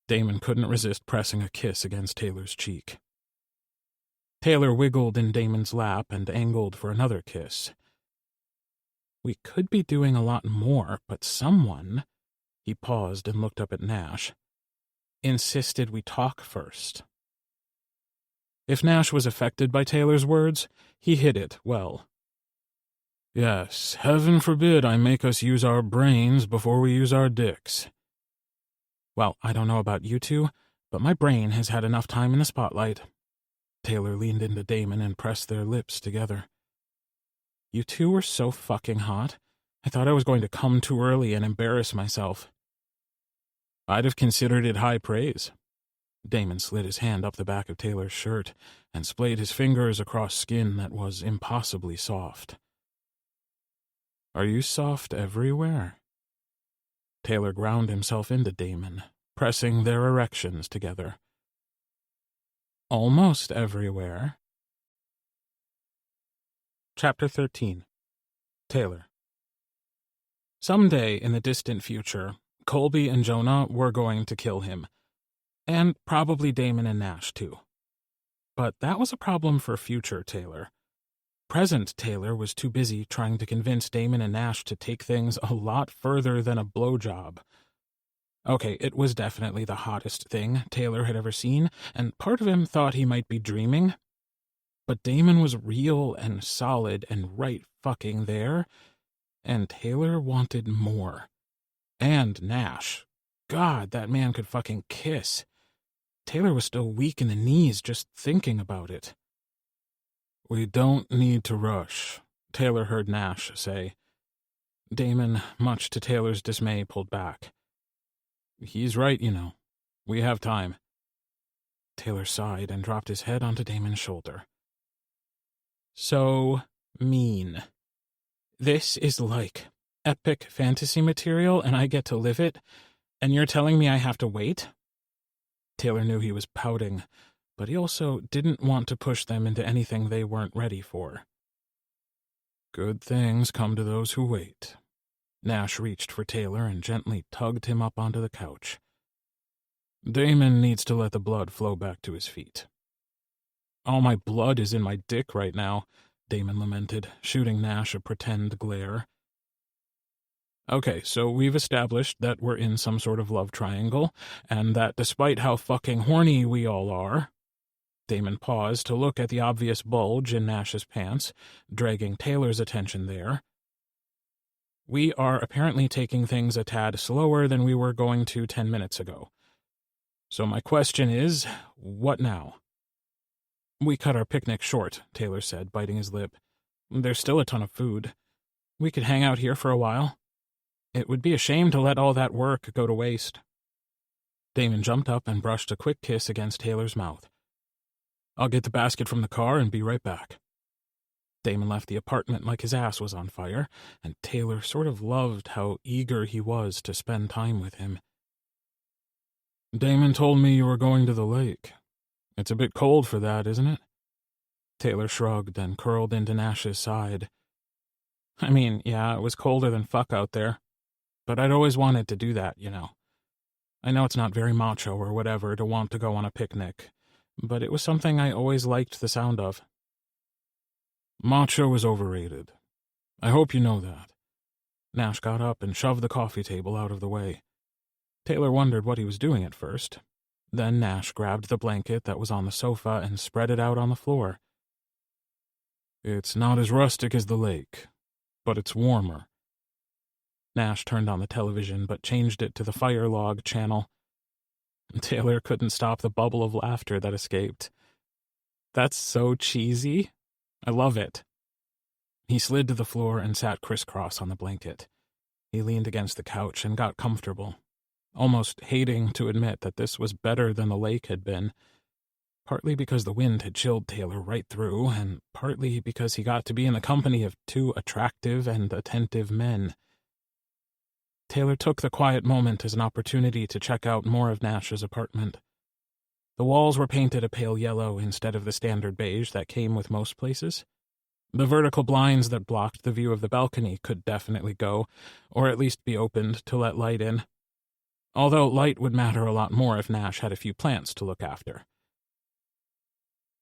Damon couldn't resist pressing a kiss against Taylor's cheek. Taylor wiggled in Damon's lap and angled for another kiss. "We could be doing a lot more, but someone," he paused and looked up at Nash, "insisted we talk first." If Nash was affected by Taylor's words, he hid it well. Yes, heaven forbid I make us use our brains before we use our dicks. Well, I don't know about you two, but my brain has had enough time in the spotlight. Taylor leaned into Damon and pressed their lips together. You two were so fucking hot. I thought I was going to come too early and embarrass myself. I'd have considered it high praise. Damon slid his hand up the back of Taylor's shirt and splayed his fingers across skin that was impossibly soft. Are you soft everywhere? Taylor ground himself into Damon, pressing their erections together. Almost everywhere. Chapter 13. Taylor. Someday in the distant future, Colby and Jonah were going to kill him. And probably Damon and Nash, too. But that was a problem for future Taylor. Present Taylor was too busy trying to convince Damon and Nash to take things a lot further than a blowjob. Okay, it was definitely the hottest thing Taylor had ever seen, and part of him thought he might be dreaming. But Damon was real and solid and right fucking there, and Taylor wanted more. And Nash. God, that man could fucking kiss. Taylor was still weak in the knees just thinking about it. We don't need to rush, Taylor heard Nash say. Damon, much to Taylor's dismay, pulled back. He's right, you know. We have time. Taylor sighed and dropped his head onto Damon's shoulder. So mean. This is like epic fantasy material and I get to live it, and you're telling me I have to wait? Taylor knew he was pouting, but he also didn't want to push them into anything they weren't ready for. Good things come to those who wait. Nash reached for Taylor and gently tugged him up onto the couch. Damon needs to let the blood flow back to his feet. All my blood is in my dick right now, Damon lamented, shooting Nash a pretend glare. Okay, so we've established that we're in some sort of love triangle, and that despite how fucking horny we all are... Damon paused to look at the obvious bulge in Nash's pants, dragging Taylor's attention there. We are apparently taking things a tad slower than we were going to 10 minutes ago. So my question is, what now? We cut our picnic short, Taylor said, biting his lip. There's still a ton of food. We could hang out here for a while. It would be a shame to let all that work go to waste. Damon jumped up and brushed a quick kiss against Taylor's mouth. I'll get the basket from the car and be right back. Damon left the apartment like his ass was on fire, and Taylor sort of loved how eager he was to spend time with him. Damon told me you were going to the lake. It's a bit cold for that, isn't it? Taylor shrugged and curled into Nash's side. I mean, yeah, it was colder than fuck out there. But I'd always wanted to do that, you know. I know it's not very macho or whatever to want to go on a picnic, but it was something I always liked the sound of. Macho is overrated. I hope you know that. Nash got up and shoved the coffee table out of the way. Taylor wondered what he was doing at first. Then Nash grabbed the blanket that was on the sofa and spread it out on the floor. It's not as rustic as the lake, but it's warmer. Nash turned on the television but changed it to the fire log channel. Taylor couldn't stop the bubble of laughter that escaped. That's so cheesy. I love it. He slid to the floor and sat crisscross on the blanket. He leaned against the couch and got comfortable, almost hating to admit that this was better than the lake had been, partly because the wind had chilled Taylor right through, and partly because he got to be in the company of two attractive and attentive men. Taylor took the quiet moment as an opportunity to check out more of Nash's apartment. The walls were painted a pale yellow instead of the standard beige that came with most places. The vertical blinds that blocked the view of the balcony could definitely go, or at least be opened to let light in. Although light would matter a lot more if Nash had a few plants to look after.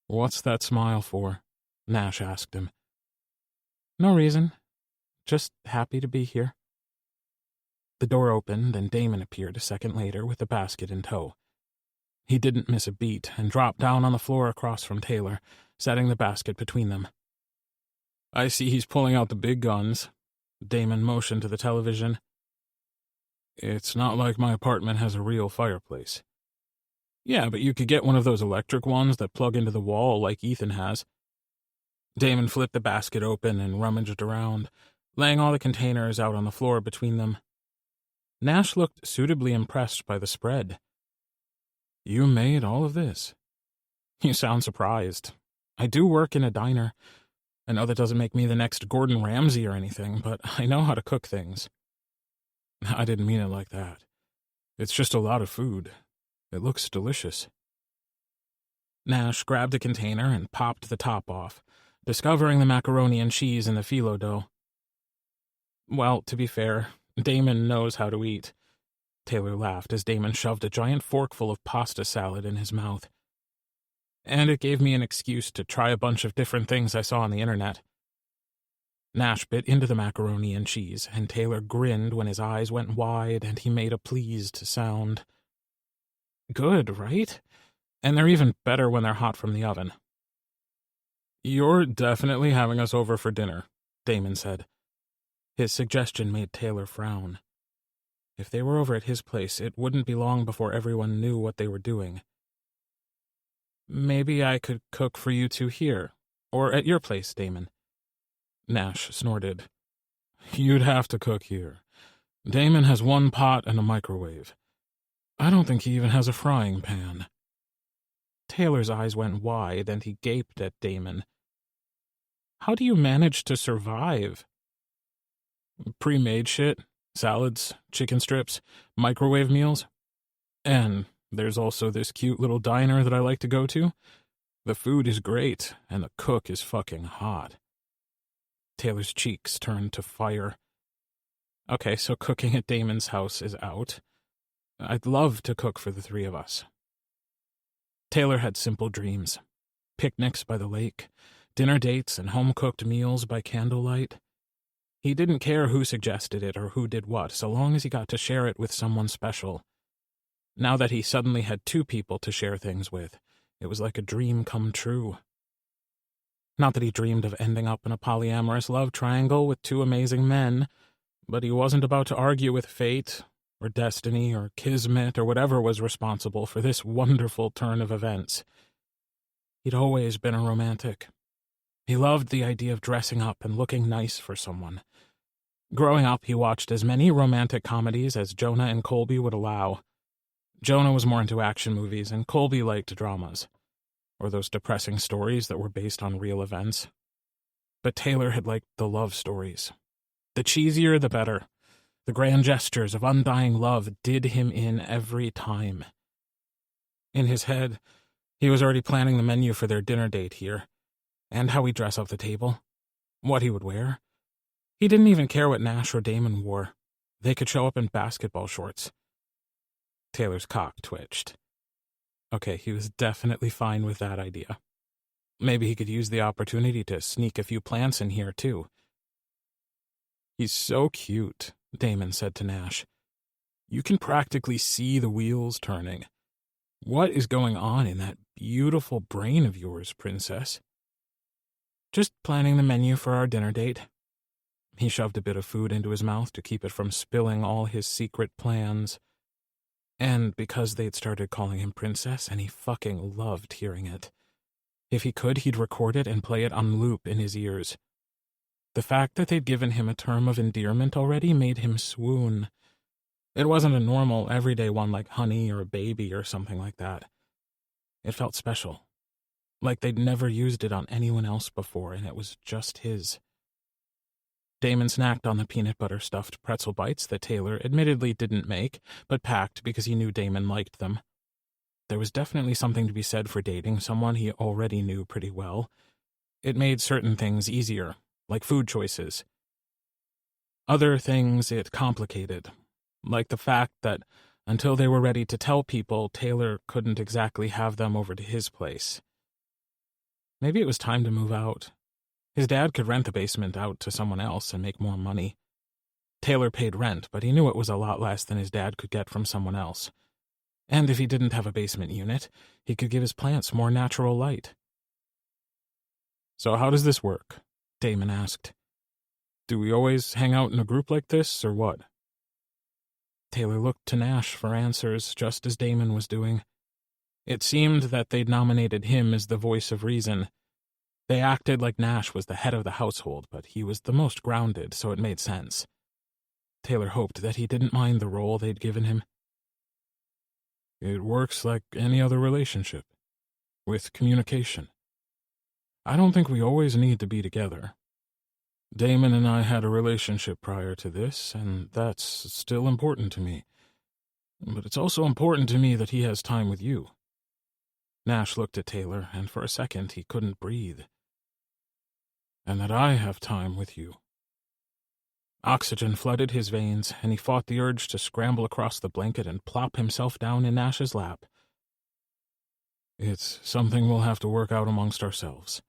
"What's that smile for?" Nash asked him. "No reason. Just happy to be here." The door opened and Damon appeared a second later with the basket in tow. He didn't miss a beat and dropped down on the floor across from Taylor, setting the basket between them. "I see he's pulling out the big guns." Damon motioned to the television. "It's not like my apartment has a real fireplace." "Yeah, but you could get one of those electric ones that plug into the wall like Ethan has." Damon flipped the basket open and rummaged around, laying all the containers out on the floor between them. Nash looked suitably impressed by the spread. "You made all of this?" "You sound surprised. I do work in a diner. I know that doesn't make me the next Gordon Ramsay or anything, but I know how to cook things." "I didn't mean it like that. It's just a lot of food. It looks delicious." Nash grabbed a container and popped the top off, discovering the macaroni and cheese in the phyllo dough. "Well, to be fair, Damon knows how to eat." Taylor laughed as Damon shoved a giant forkful of pasta salad in his mouth. "And it gave me an excuse to try a bunch of different things I saw on the internet." Nash bit into the macaroni and cheese, and Taylor grinned when his eyes went wide and he made a pleased sound. "Good, right? And they're even better when they're hot from the oven." "You're definitely having us over for dinner," Damon said. His suggestion made Taylor frown. If they were over at his place, it wouldn't be long before everyone knew what they were doing. "Maybe I could cook for you two here, or at your place, Damon." Nash snorted. "You'd have to cook here. Damon has one pot and a microwave. I don't think he even has a frying pan." Taylor's eyes went wide and he gaped at Damon. "How do you manage to survive?" "Pre-made shit. Salads, chicken strips, microwave meals. And there's also this cute little diner that I like to go to. The food is great, and the cook is fucking hot." Taylor's cheeks turned to fire. "Okay, so cooking at Damon's house is out. I'd love to cook for the three of us." Taylor had simple dreams. Picnics by the lake, dinner dates, and home-cooked meals by candlelight. He didn't care who suggested it or who did what, so long as he got to share it with someone special. Now that he suddenly had two people to share things with, it was like a dream come true. Not that he dreamed of ending up in a polyamorous love triangle with two amazing men, but he wasn't about to argue with fate, or destiny, or kismet, or whatever was responsible for this wonderful turn of events. He'd always been a romantic. He loved the idea of dressing up and looking nice for someone. Growing up, he watched as many romantic comedies as Jonah and Colby would allow. Jonah was more into action movies, and Colby liked dramas, or those depressing stories that were based on real events. But Taylor had liked the love stories. The cheesier, the better. The grand gestures of undying love did him in every time. In his head, he was already planning the menu for their dinner date here, and how he'd dress up the table, what he would wear. He didn't even care what Nash or Damon wore. They could show up in basketball shorts. Taylor's cock twitched. Okay, he was definitely fine with that idea. Maybe he could use the opportunity to sneak a few plants in here, too. "He's so cute," Damon said to Nash. "You can practically see the wheels turning. What is going on in that beautiful brain of yours, princess?" "Just planning the menu for our dinner date." He shoved a bit of food into his mouth to keep it from spilling all his secret plans. And because they'd started calling him princess, and he fucking loved hearing it. If he could, he'd record it and play it on loop in his ears. The fact that they'd given him a term of endearment already made him swoon. It wasn't a normal, everyday one like honey or baby or something like that. It felt special. Like they'd never used it on anyone else before, and it was just his. Damon snacked on the peanut butter stuffed pretzel bites that Taylor admittedly didn't make, but packed because he knew Damon liked them. There was definitely something to be said for dating someone he already knew pretty well. It made certain things easier, like food choices. Other things it complicated, like the fact that until they were ready to tell people, Taylor couldn't exactly have them over to his place. Maybe it was time to move out. His dad could rent the basement out to someone else and make more money. Taylor paid rent, but he knew it was a lot less than his dad could get from someone else. And if he didn't have a basement unit, he could give his plants more natural light. "So how does this work?" Damon asked. "Do we always hang out in a group like this, or what?" Taylor looked to Nash for answers, just as Damon was doing. It seemed that they'd nominated him as the voice of reason. They acted like Nash was the head of the household, but he was the most grounded, so it made sense. Taylor hoped that he didn't mind the role they'd given him. "It works like any other relationship, with communication. I don't think we always need to be together. Damon and I had a relationship prior to this, and that's still important to me. But it's also important to me that he has time with you." Nash looked at Taylor, and for a second he couldn't breathe. "And that I have time with you." Oxygen flooded his veins, and he fought the urge to scramble across the blanket and plop himself down in Nash's lap. "It's something we'll have to work out amongst ourselves.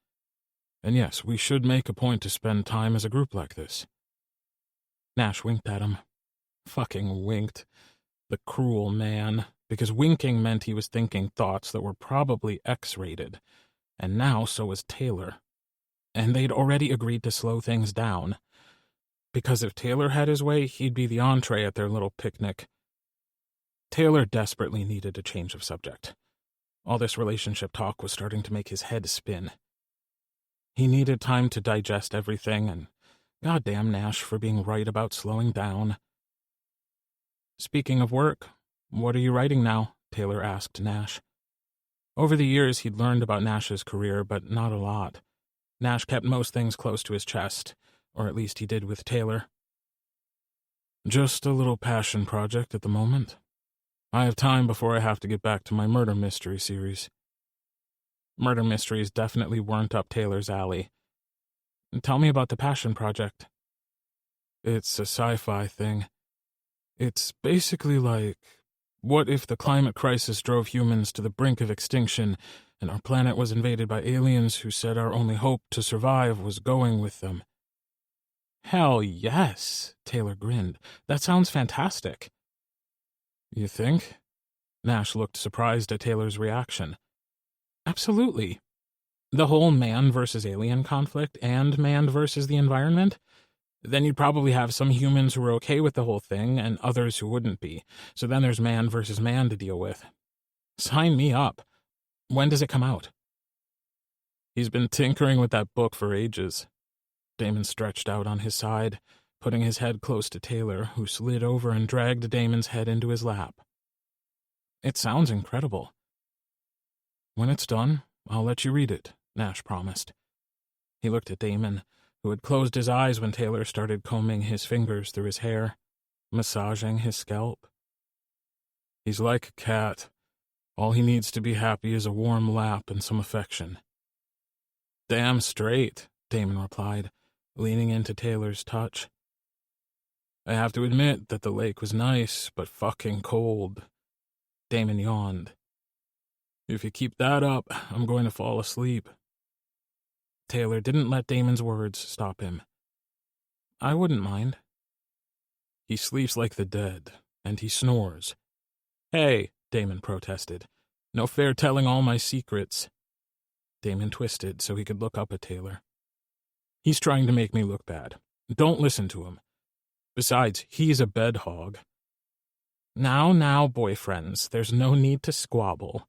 And yes, we should make a point to spend time as a group like this." Nash winked at him. Fucking winked. The cruel man, because winking meant he was thinking thoughts that were probably X-rated, and now so was Taylor. And they'd already agreed to slow things down, because if Taylor had his way, he'd be the entree at their little picnic. Taylor desperately needed a change of subject. All this relationship talk was starting to make his head spin. He needed time to digest everything, and goddamn Nash for being right about slowing down. "Speaking of work, what are you writing now?" Taylor asked Nash. Over the years, he'd learned about Nash's career, but not a lot. Nash kept most things close to his chest, or at least he did with Taylor. "Just a little passion project at the moment. I have time before I have to get back to my murder mystery series." Murder mysteries definitely weren't up Taylor's alley. "Tell me about the passion project." "It's a sci-fi thing. It's basically like, what if the climate crisis drove humans to the brink of extinction, and our planet was invaded by aliens who said our only hope to survive was going with them?" "Hell yes," Taylor grinned. "That sounds fantastic." "You think?" Nash looked surprised at Taylor's reaction. "Absolutely. The whole man versus alien conflict and man versus the environment? Then you'd probably have some humans who are okay with the whole thing and others who wouldn't be. So then there's man versus man to deal with. Sign me up. When does it come out?" "He's been tinkering with that book for ages." Damon stretched out on his side, putting his head close to Taylor, who slid over and dragged Damon's head into his lap. "It sounds incredible." "When it's done, I'll let you read it," Nash promised. He looked at Damon, who had closed his eyes when Taylor started combing his fingers through his hair, massaging his scalp. "He's like a cat. All he needs to be happy is a warm lap and some affection." "Damn straight," Damon replied, leaning into Taylor's touch. "I have to admit that the lake was nice, but fucking cold." Damon yawned. "If you keep that up, I'm going to fall asleep." Taylor didn't let Damon's words stop him. "I wouldn't mind." "He sleeps like the dead, and he snores." "Hey," Damon protested. "No fair telling all my secrets." Damon twisted so he could look up at Taylor. "He's trying to make me look bad. Don't listen to him. Besides, he's a bed hog." Now, boyfriends, there's no need to squabble.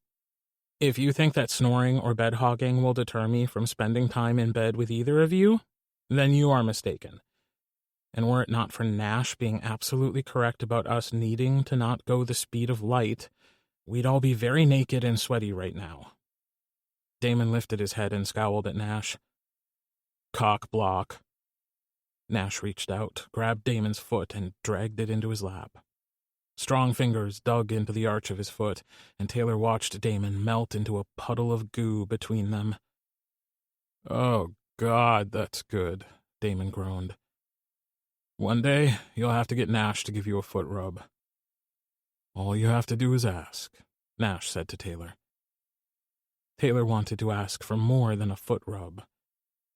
If you think that snoring or bed hogging will deter me from spending time in bed with either of you, then you are mistaken. And were it not for Nash being absolutely correct about us needing to not go the speed of light, we'd all be very naked and sweaty right now. Damon lifted his head and scowled at Nash. "Cock block." Nash reached out, grabbed Damon's foot, and dragged it into his lap. Strong fingers dug into the arch of his foot, and Taylor watched Damon melt into a puddle of goo between them. "Oh, God, that's good," Damon groaned. "One day, you'll have to get Nash to give you a foot rub." "All you have to do is ask," Nash said to Taylor. Taylor wanted to ask for more than a foot rub.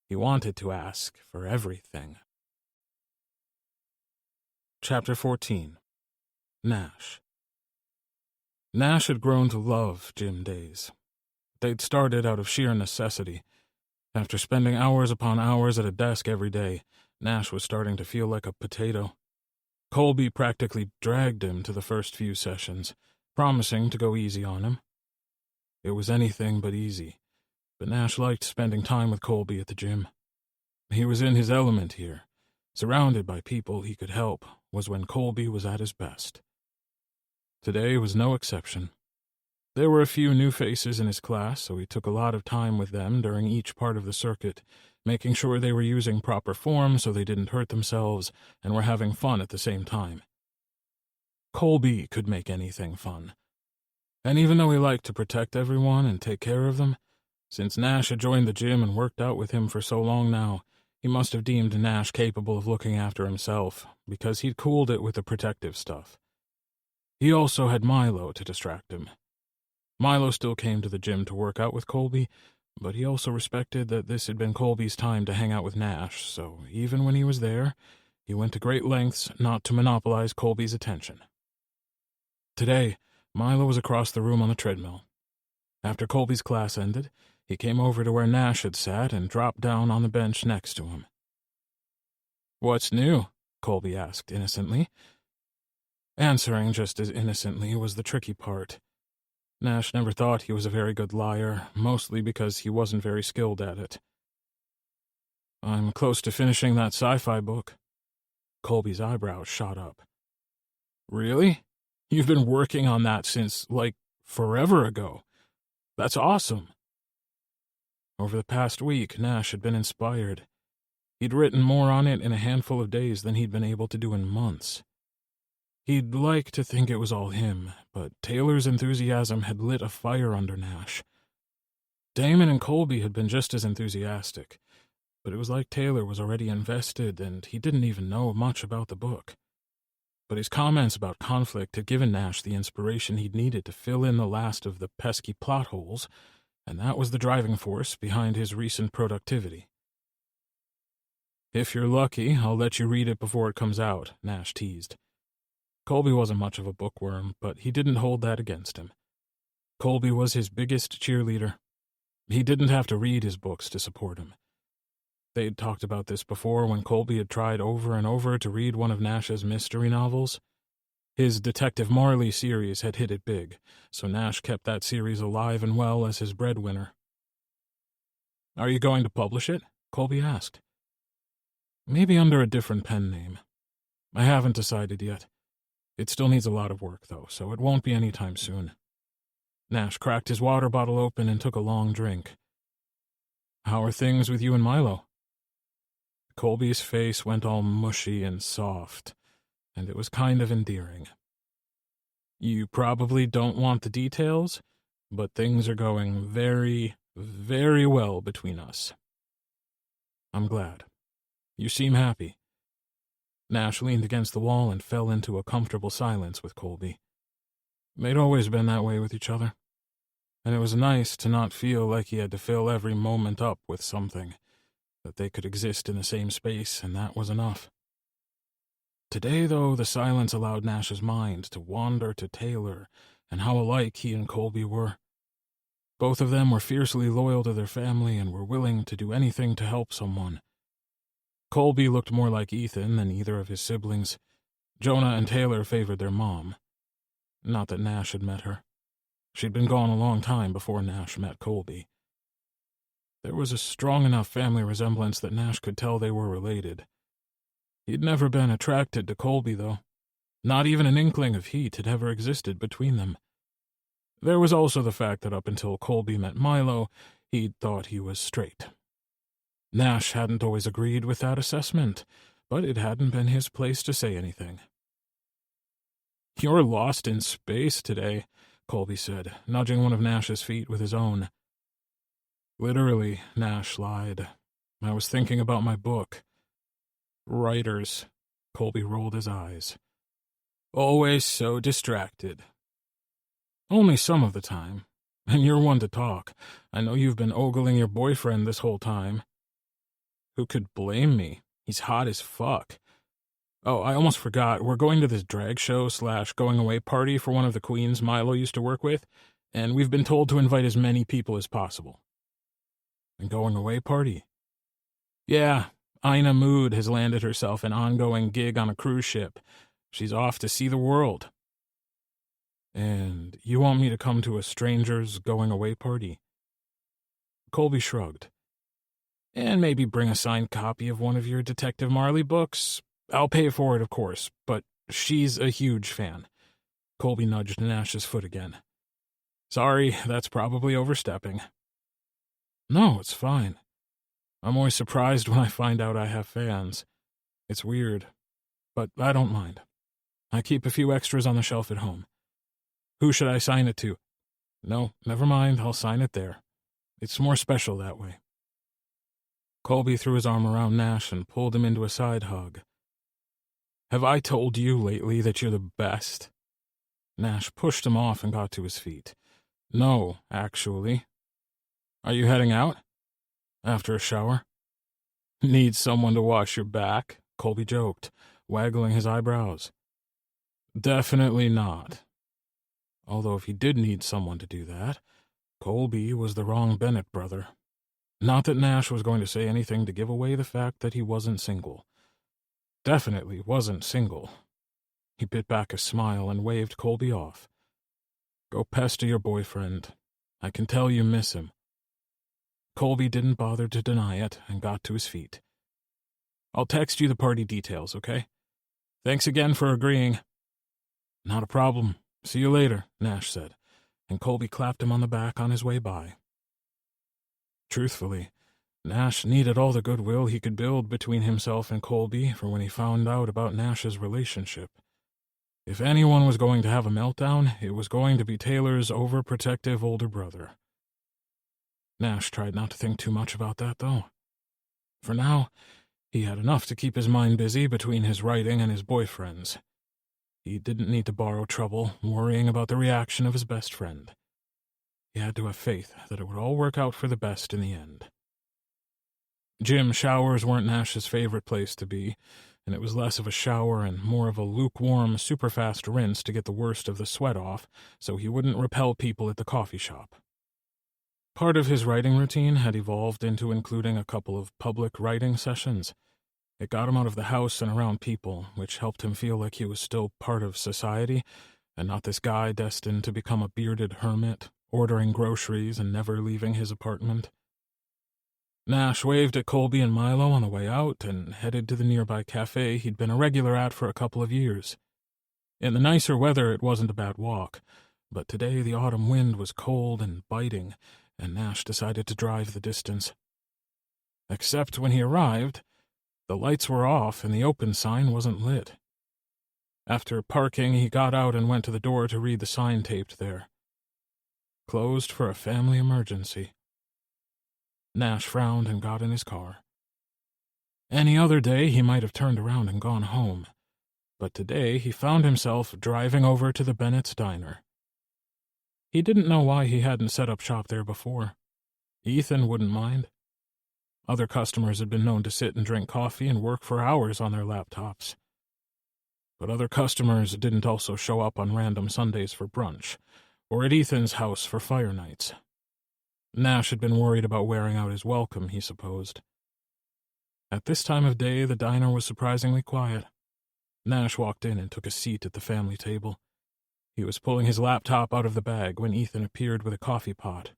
He wanted to ask for everything. Chapter 14. Nash. Nash had grown to love gym days. They'd started out of sheer necessity. After spending hours upon hours at a desk every day, Nash was starting to feel like a potato. Colby practically dragged him to the first few sessions, promising to go easy on him. It was anything but easy, but Nash liked spending time with Colby at the gym. He was in his element here. Surrounded by people he could help was when Colby was at his best. Today was no exception. There were a few new faces in his class, so he took a lot of time with them during each part of the circuit, making sure they were using proper form so they didn't hurt themselves and were having fun at the same time. Colby could make anything fun. And even though he liked to protect everyone and take care of them, since Nash had joined the gym and worked out with him for so long now, he must have deemed Nash capable of looking after himself, because he'd cooled it with the protective stuff. He also had Milo to distract him. Milo still came to the gym to work out with Colby, but he also respected that this had been Colby's time to hang out with Nash, so even when he was there, he went to great lengths not to monopolize Colby's attention. Today, Milo was across the room on the treadmill. After Colby's class ended, he came over to where Nash had sat and dropped down on the bench next to him. "What's new?" Colby asked innocently. Answering just as innocently was the tricky part. Nash never thought he was a very good liar, mostly because he wasn't very skilled at it. "I'm close to finishing that sci-fi book." Colby's eyebrows shot up. "Really? You've been working on that since, forever ago. That's awesome." Over the past week, Nash had been inspired. He'd written more on it in a handful of days than he'd been able to do in months. He'd like to think it was all him, but Taylor's enthusiasm had lit a fire under Nash. Damon and Colby had been just as enthusiastic, but it was like Taylor was already invested and he didn't even know much about the book. But his comments about conflict had given Nash the inspiration he'd needed to fill in the last of the pesky plot holes, and that was the driving force behind his recent productivity. "If you're lucky, I'll let you read it before it comes out," Nash teased. Colby wasn't much of a bookworm, but he didn't hold that against him. Colby was his biggest cheerleader. He didn't have to read his books to support him. They'd talked about this before when Colby had tried over and over to read one of Nash's mystery novels. His Detective Marley series had hit it big, so Nash kept that series alive and well as his breadwinner. "Are you going to publish it?" Colby asked. "Maybe under a different pen name. I haven't decided yet. It still needs a lot of work, though, so it won't be any time soon." Nash cracked his water bottle open and took a long drink. "How are things with you and Milo?" Colby's face went all mushy and soft, and it was kind of endearing. "You probably don't want the details, but things are going very, very well between us." "I'm glad. You seem happy." Nash leaned against the wall and fell into a comfortable silence with Colby. They'd always been that way with each other, and it was nice to not feel like he had to fill every moment up with something, that they could exist in the same space, and that was enough. Today, though, the silence allowed Nash's mind to wander to Taylor and how alike he and Colby were. Both of them were fiercely loyal to their family and were willing to do anything to help someone. Colby looked more like Ethan than either of his siblings. Jonah and Taylor favored their mom. Not that Nash had met her. She'd been gone a long time before Nash met Colby. There was a strong enough family resemblance that Nash could tell they were related. He'd never been attracted to Colby, though. Not even an inkling of heat had ever existed between them. There was also the fact that up until Colby met Milo, he'd thought he was straight. Nash hadn't always agreed with that assessment, but it hadn't been his place to say anything. "You're lost in space today," Colby said, nudging one of Nash's feet with his own. "Literally," Nash lied. "I was thinking about my book." "Writers," Colby rolled his eyes. "Always so distracted." "Only some of the time. And you're one to talk. I know you've been ogling your boyfriend this whole time." "Who could blame me? He's hot as fuck." Oh, I almost forgot. We're going to this drag show / going away party for one of the queens Milo used to work with, and we've been told to invite as many people as possible. And going away party? Yeah, Ina Mood has landed herself an ongoing gig on a cruise ship. She's off to see the world. And you want me to come to a stranger's going away party? Colby shrugged. And maybe bring a signed copy of one of your Detective Marley books. I'll pay for it, of course, but she's a huge fan. Colby nudged Nash's foot again. Sorry, that's probably overstepping. No, it's fine. I'm always surprised when I find out I have fans. It's weird, but I don't mind. I keep a few extras on the shelf at home. Who should I sign it to? No, never mind, I'll sign it there. It's more special that way. Colby threw his arm around Nash and pulled him into a side hug. Have I told you lately that you're the best? Nash pushed him off and got to his feet. No, actually. Are you heading out? After a shower? Need someone to wash your back? Colby joked, waggling his eyebrows. Definitely not. Although if he did need someone to do that, Colby was the wrong Bennett brother. Not that Nash was going to say anything to give away the fact that he wasn't single. Definitely wasn't single. He bit back a smile and waved Colby off. Go pester your boyfriend. I can tell you miss him. Colby didn't bother to deny it and got to his feet. I'll text you the party details, okay? Thanks again for agreeing. Not a problem. See you later, Nash said, and Colby clapped him on the back on his way by. Truthfully, Nash needed all the goodwill he could build between himself and Colby for when he found out about Nash's relationship. If anyone was going to have a meltdown, it was going to be Taylor's overprotective older brother. Nash tried not to think too much about that, though. For now, he had enough to keep his mind busy between his writing and his boyfriend's. He didn't need to borrow trouble worrying about the reaction of his best friend. He had to have faith that it would all work out for the best in the end. Gym showers weren't Nash's favorite place to be, and it was less of a shower and more of a lukewarm, super-fast rinse to get the worst of the sweat off so he wouldn't repel people at the coffee shop. Part of his writing routine had evolved into including a couple of public writing sessions. It got him out of the house and around people, which helped him feel like he was still part of society, and not this guy destined to become a bearded hermit, ordering groceries and never leaving his apartment. Nash waved at Colby and Milo on the way out and headed to the nearby cafe he'd been a regular at for a couple of years. In the nicer weather, it wasn't a bad walk, but today the autumn wind was cold and biting, and Nash decided to drive the distance. Except when he arrived, the lights were off and the open sign wasn't lit. After parking, he got out and went to the door to read the sign taped there. Closed for a family emergency. Nash frowned and got in his car. Any other day he might have turned around and gone home, but today he found himself driving over to the Bennett's diner. He didn't know why he hadn't set up shop there before. Ethan wouldn't mind. Other customers had been known to sit and drink coffee and work for hours on their laptops. But other customers didn't also show up on random Sundays for brunch, or at Ethan's house for fire nights. Nash had been worried about wearing out his welcome, he supposed. At this time of day, the diner was surprisingly quiet. Nash walked in and took a seat at the family table. He was pulling his laptop out of the bag when Ethan appeared with a coffee pot.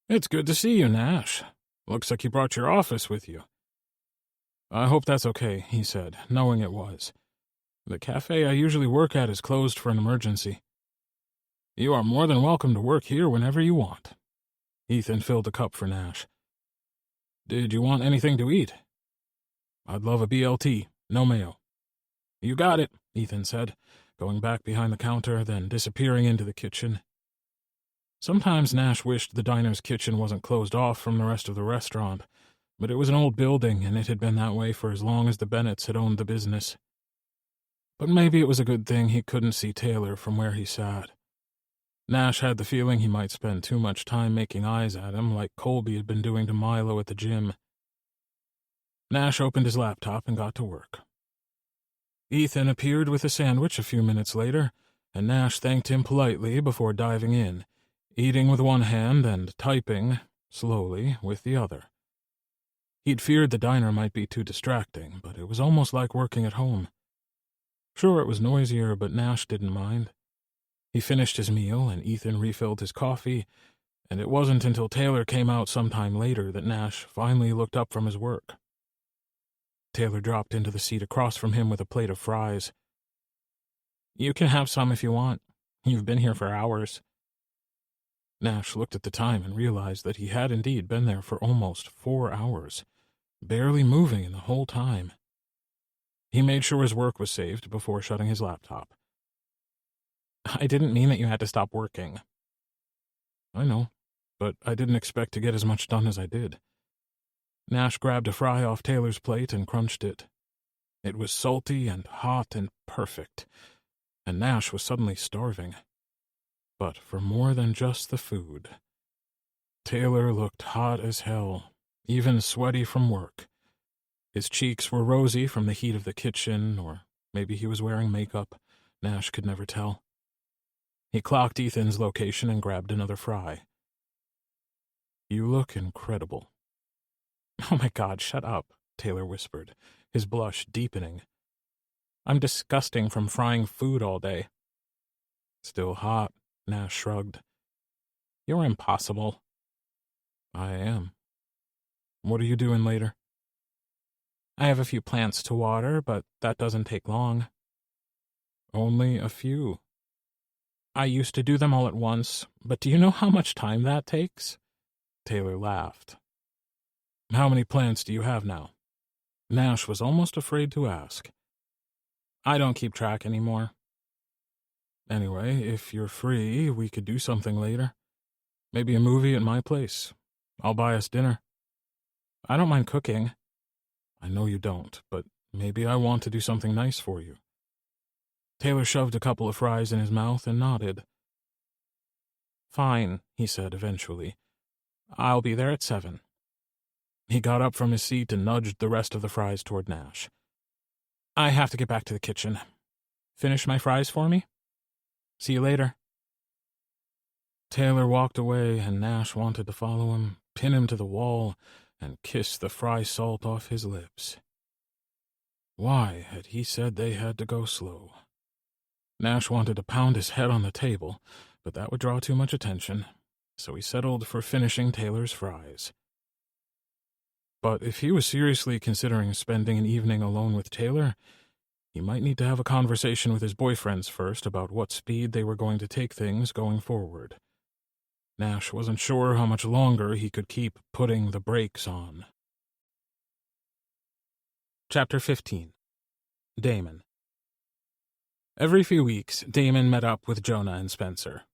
It's good to see you, Nash. Looks like you brought your office with you. I hope that's okay, he said, knowing it was. The cafe I usually work at is closed for an emergency. You are more than welcome to work here whenever you want. Ethan filled a cup for Nash. Did you want anything to eat? I'd love a BLT, no mayo. You got it, Ethan said, going back behind the counter, then disappearing into the kitchen. Sometimes Nash wished the diner's kitchen wasn't closed off from the rest of the restaurant, but it was an old building and it had been that way for as long as the Bennetts had owned the business. But maybe it was a good thing he couldn't see Taylor from where he sat. Nash had the feeling he might spend too much time making eyes at him like Colby had been doing to Milo at the gym. Nash opened his laptop and got to work. Ethan appeared with a sandwich a few minutes later, and Nash thanked him politely before diving in, eating with one hand and typing, slowly, with the other. He'd feared the diner might be too distracting, but it was almost like working at home. Sure, it was noisier, but Nash didn't mind. He finished his meal, and Ethan refilled his coffee, and it wasn't until Taylor came out sometime later that Nash finally looked up from his work. Taylor dropped into the seat across from him with a plate of fries. "You can have some if you want. You've been here for hours." Nash looked at the time and realized that he had indeed been there for almost 4 hours, barely moving in the whole time. He made sure his work was saved before shutting his laptop. "I didn't mean that you had to stop working." "I know, but I didn't expect to get as much done as I did." Nash grabbed a fry off Taylor's plate and crunched it. It was salty and hot and perfect, and Nash was suddenly starving. But for more than just the food. Taylor looked hot as hell, even sweaty from work. His cheeks were rosy from the heat of the kitchen, or maybe he was wearing makeup. Nash could never tell. He clocked Ethan's location and grabbed another fry. "You look incredible." "Oh my God, shut up," Taylor whispered, his blush deepening. "I'm disgusting from frying food all day." "Still hot," Nash shrugged. "You're impossible." "I am. What are you doing later?" "I have a few plants to water, but that doesn't take long." "Only a few?" "I used to do them all at once, but do you know how much time that takes?" Taylor laughed. "How many plants do you have now?" Nash was almost afraid to ask. "I don't keep track anymore." "Anyway, if you're free, we could do something later. Maybe a movie at my place. I'll buy us dinner." "I don't mind cooking." "I know you don't, but maybe I want to do something nice for you." Taylor shoved a couple of fries in his mouth and nodded. "Fine," he said eventually. "I'll be there at 7. He got up from his seat and nudged the rest of the fries toward Nash. "I have to get back to the kitchen. Finish my fries for me? See you later." Taylor walked away, and Nash wanted to follow him, pin him to the wall, and kiss the fry salt off his lips. Why had he said they had to go slow? Nash wanted to pound his head on the table, but that would draw too much attention, so he settled for finishing Taylor's fries. But if he was seriously considering spending an evening alone with Taylor, he might need to have a conversation with his boyfriends first about what speed they were going to take things going forward. Nash wasn't sure how much longer he could keep putting the brakes on. Chapter 15. Damon. Every few weeks, Damon met up with Jonah and Spencer.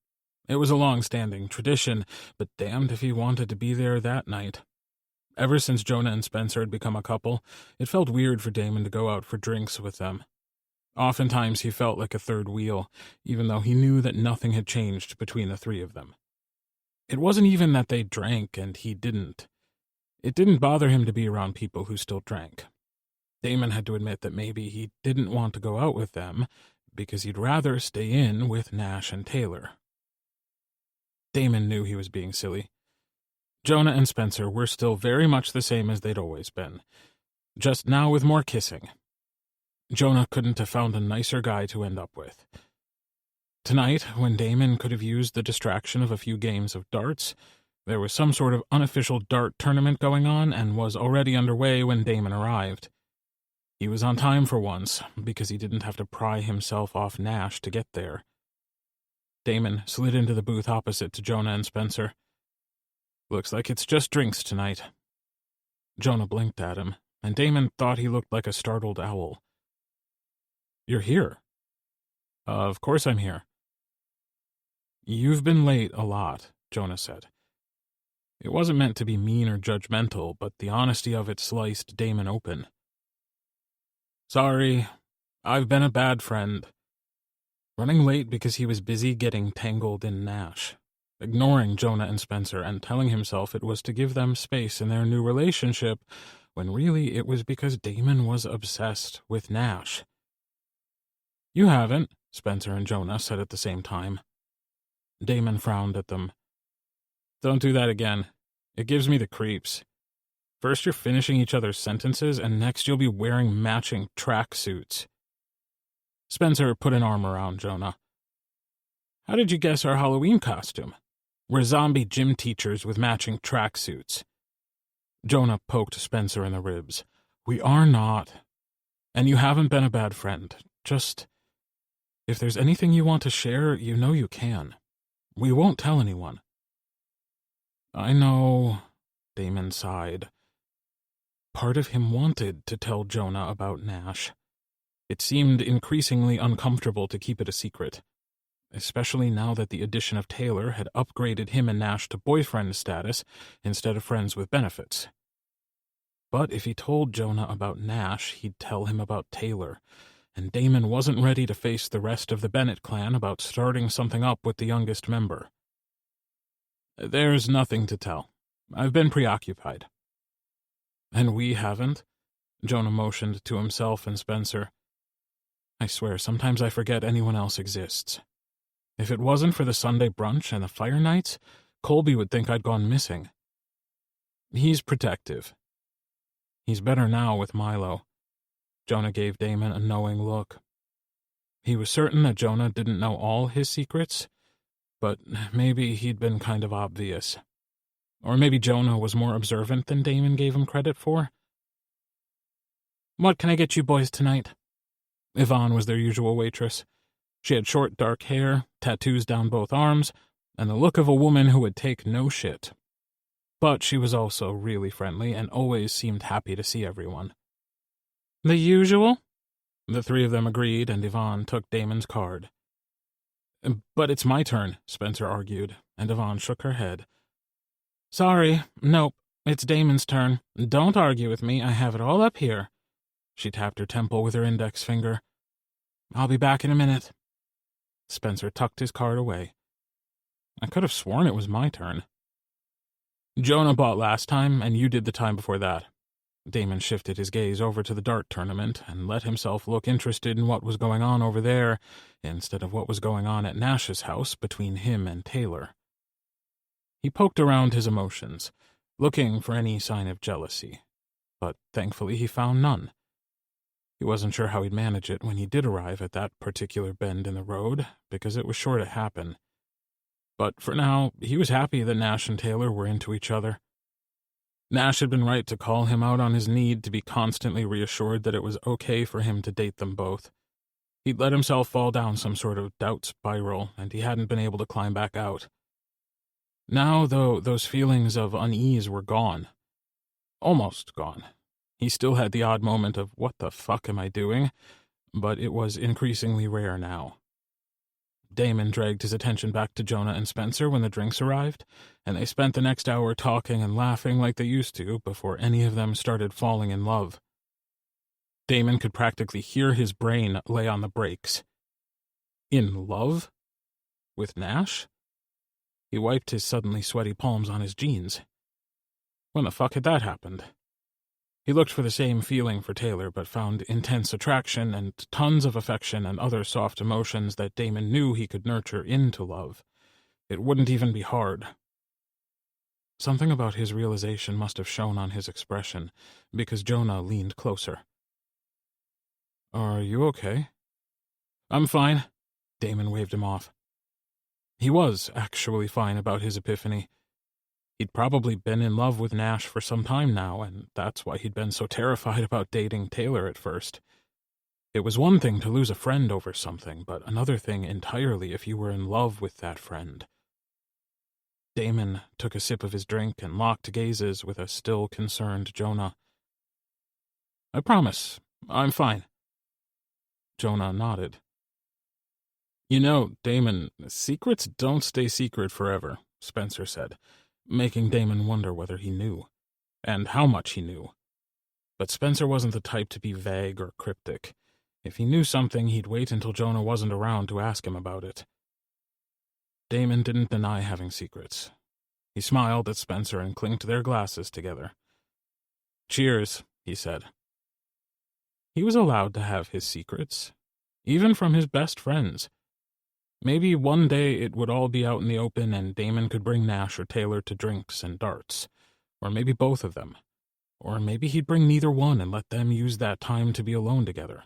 It was a long-standing tradition, but damned if he wanted to be there that night. Ever since Jonah and Spencer had become a couple, it felt weird for Damon to go out for drinks with them. Oftentimes he felt like a third wheel, even though he knew that nothing had changed between the three of them. It wasn't even that they drank and he didn't. It didn't bother him to be around people who still drank. Damon had to admit that maybe he didn't want to go out with them because he'd rather stay in with Nash and Taylor. Damon knew he was being silly. Jonah and Spencer were still very much the same as they'd always been, just now with more kissing. Jonah couldn't have found a nicer guy to end up with. Tonight, when Damon could have used the distraction of a few games of darts, there was some sort of unofficial dart tournament going on and was already underway when Damon arrived. He was on time for once, because he didn't have to pry himself off Nash to get there. Damon slid into the booth opposite to Jonah and Spencer. "Looks like it's just drinks tonight." Jonah blinked at him, and Damon thought he looked like a startled owl. "You're here?" "Of course I'm here." "You've been late a lot," Jonah said. It wasn't meant to be mean or judgmental, but the honesty of it sliced Damon open. "Sorry, I've been a bad friend." Running late because he was busy getting tangled in Nash, ignoring Jonah and Spencer and telling himself it was to give them space in their new relationship, when really it was because Damon was obsessed with Nash. You haven't, Spencer and Jonah said at the same time. Damon frowned at them. Don't do that again. It gives me the creeps. First you're finishing each other's sentences, and next you'll be wearing matching tracksuits. Spencer put an arm around Jonah. How did you guess our Halloween costume? We're zombie gym teachers with matching tracksuits. Jonah poked Spencer in the ribs. We are not. And you haven't been a bad friend. Just, if there's anything you want to share, you know you can. We won't tell anyone. I know, Damon sighed. Part of him wanted to tell Jonah about Nash. It seemed increasingly uncomfortable to keep it a secret, especially now that the addition of Taylor had upgraded him and Nash to boyfriend status instead of friends with benefits. But if he told Jonah about Nash, he'd tell him about Taylor, and Damon wasn't ready to face the rest of the Bennett clan about starting something up with the youngest member. There's nothing to tell. I've been preoccupied. And we haven't? Jonah motioned to himself and Spencer. I swear, sometimes I forget anyone else exists. If it wasn't for the Sunday brunch and the fire nights, Colby would think I'd gone missing. He's protective. He's better now with Milo. Jonah gave Damon a knowing look. He was certain that Jonah didn't know all his secrets, but maybe he'd been kind of obvious. Or maybe Jonah was more observant than Damon gave him credit for. What can I get you boys tonight? Yvonne was their usual waitress. She had short, dark hair, tattoos down both arms, and the look of a woman who would take no shit. But she was also really friendly and always seemed happy to see everyone. The usual? The three of them agreed, and Yvonne took Damon's card. But it's my turn, Spencer argued, and Yvonne shook her head. Sorry, nope, it's Damon's turn. Don't argue with me, I have it all up here. She tapped her temple with her index finger. I'll be back in a minute. Spencer tucked his card away. I could have sworn it was my turn. Jonah bought last time, and you did the time before that. Damon shifted his gaze over to the dart tournament and let himself look interested in what was going on over there instead of what was going on at Nash's house between him and Taylor. He poked around his emotions, looking for any sign of jealousy, but thankfully he found none. He wasn't sure how he'd manage it when he did arrive at that particular bend in the road, because it was sure to happen. But for now, he was happy that Nash and Taylor were into each other. Nash had been right to call him out on his need to be constantly reassured that it was okay for him to date them both. He'd let himself fall down some sort of doubt spiral, and he hadn't been able to climb back out. Now, though, those feelings of unease were gone. Almost gone. He still had the odd moment of, what the fuck am I doing? But it was increasingly rare now. Damon dragged his attention back to Jonah and Spencer when the drinks arrived, and they spent the next hour talking and laughing like they used to before any of them started falling in love. Damon could practically hear his brain lay on the brakes. In love? With Nash? He wiped his suddenly sweaty palms on his jeans. When the fuck had that happened? He looked for the same feeling for Taylor, but found intense attraction and tons of affection and other soft emotions that Damon knew he could nurture into love. It wouldn't even be hard. Something about his realization must have shown on his expression, because Jonah leaned closer. Are you okay? I'm fine. Damon waved him off. He was actually fine about his epiphany. He'd probably been in love with Nash for some time now, and that's why he'd been so terrified about dating Taylor at first. It was one thing to lose a friend over something, but another thing entirely if you were in love with that friend. Damon took a sip of his drink and locked gazes with a still concerned Jonah. I promise, I'm fine. Jonah nodded. You know, Damon, secrets don't stay secret forever, Spencer said, making Damon wonder whether he knew, and how much he knew. But Spencer wasn't the type to be vague or cryptic. If he knew something, he'd wait until Jonah wasn't around to ask him about it. Damon didn't deny having secrets. He smiled at Spencer and clinked their glasses together. Cheers, he said. He was allowed to have his secrets, even from his best friends. Maybe one day it would all be out in the open and Damon could bring Nash or Taylor to drinks and darts, or maybe both of them. Or maybe he'd bring neither one and let them use that time to be alone together.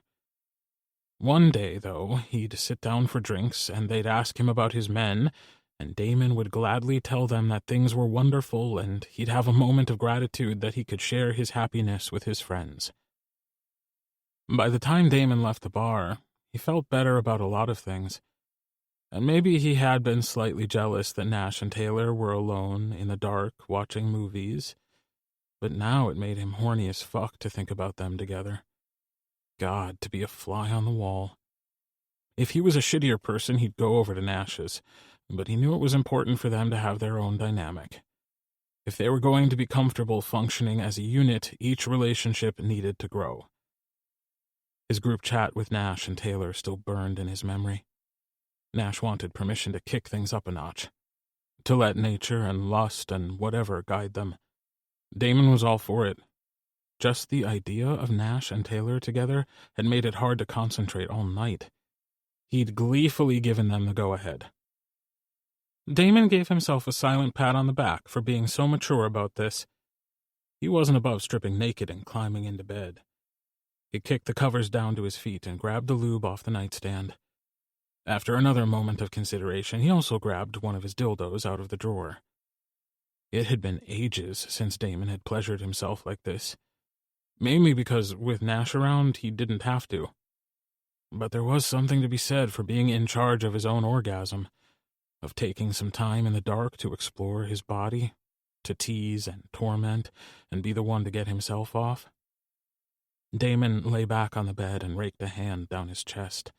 One day, though, he'd sit down for drinks, and they'd ask him about his men, and Damon would gladly tell them that things were wonderful, and he'd have a moment of gratitude that he could share his happiness with his friends. By the time Damon left the bar, he felt better about a lot of things, and maybe he had been slightly jealous that Nash and Taylor were alone in the dark watching movies, but now it made him horny as fuck to think about them together. God, to be a fly on the wall. If he was a shittier person, he'd go over to Nash's, but he knew it was important for them to have their own dynamic. If they were going to be comfortable functioning as a unit, each relationship needed to grow. His group chat with Nash and Taylor still burned in his memory. Nash wanted permission to kick things up a notch, to let nature and lust and whatever guide them. Damon was all for it. Just the idea of Nash and Taylor together had made it hard to concentrate all night. He'd gleefully given them the go-ahead. Damon gave himself a silent pat on the back for being so mature about this. He wasn't above stripping naked and climbing into bed. He kicked the covers down to his feet and grabbed the lube off the nightstand. After another moment of consideration, he also grabbed one of his dildos out of the drawer. It had been ages since Damon had pleasured himself like this. Mainly because, with Nash around, he didn't have to. But there was something to be said for being in charge of his own orgasm, of taking some time in the dark to explore his body, to tease and torment, and be the one to get himself off. Damon lay back on the bed and raked a hand down his chest.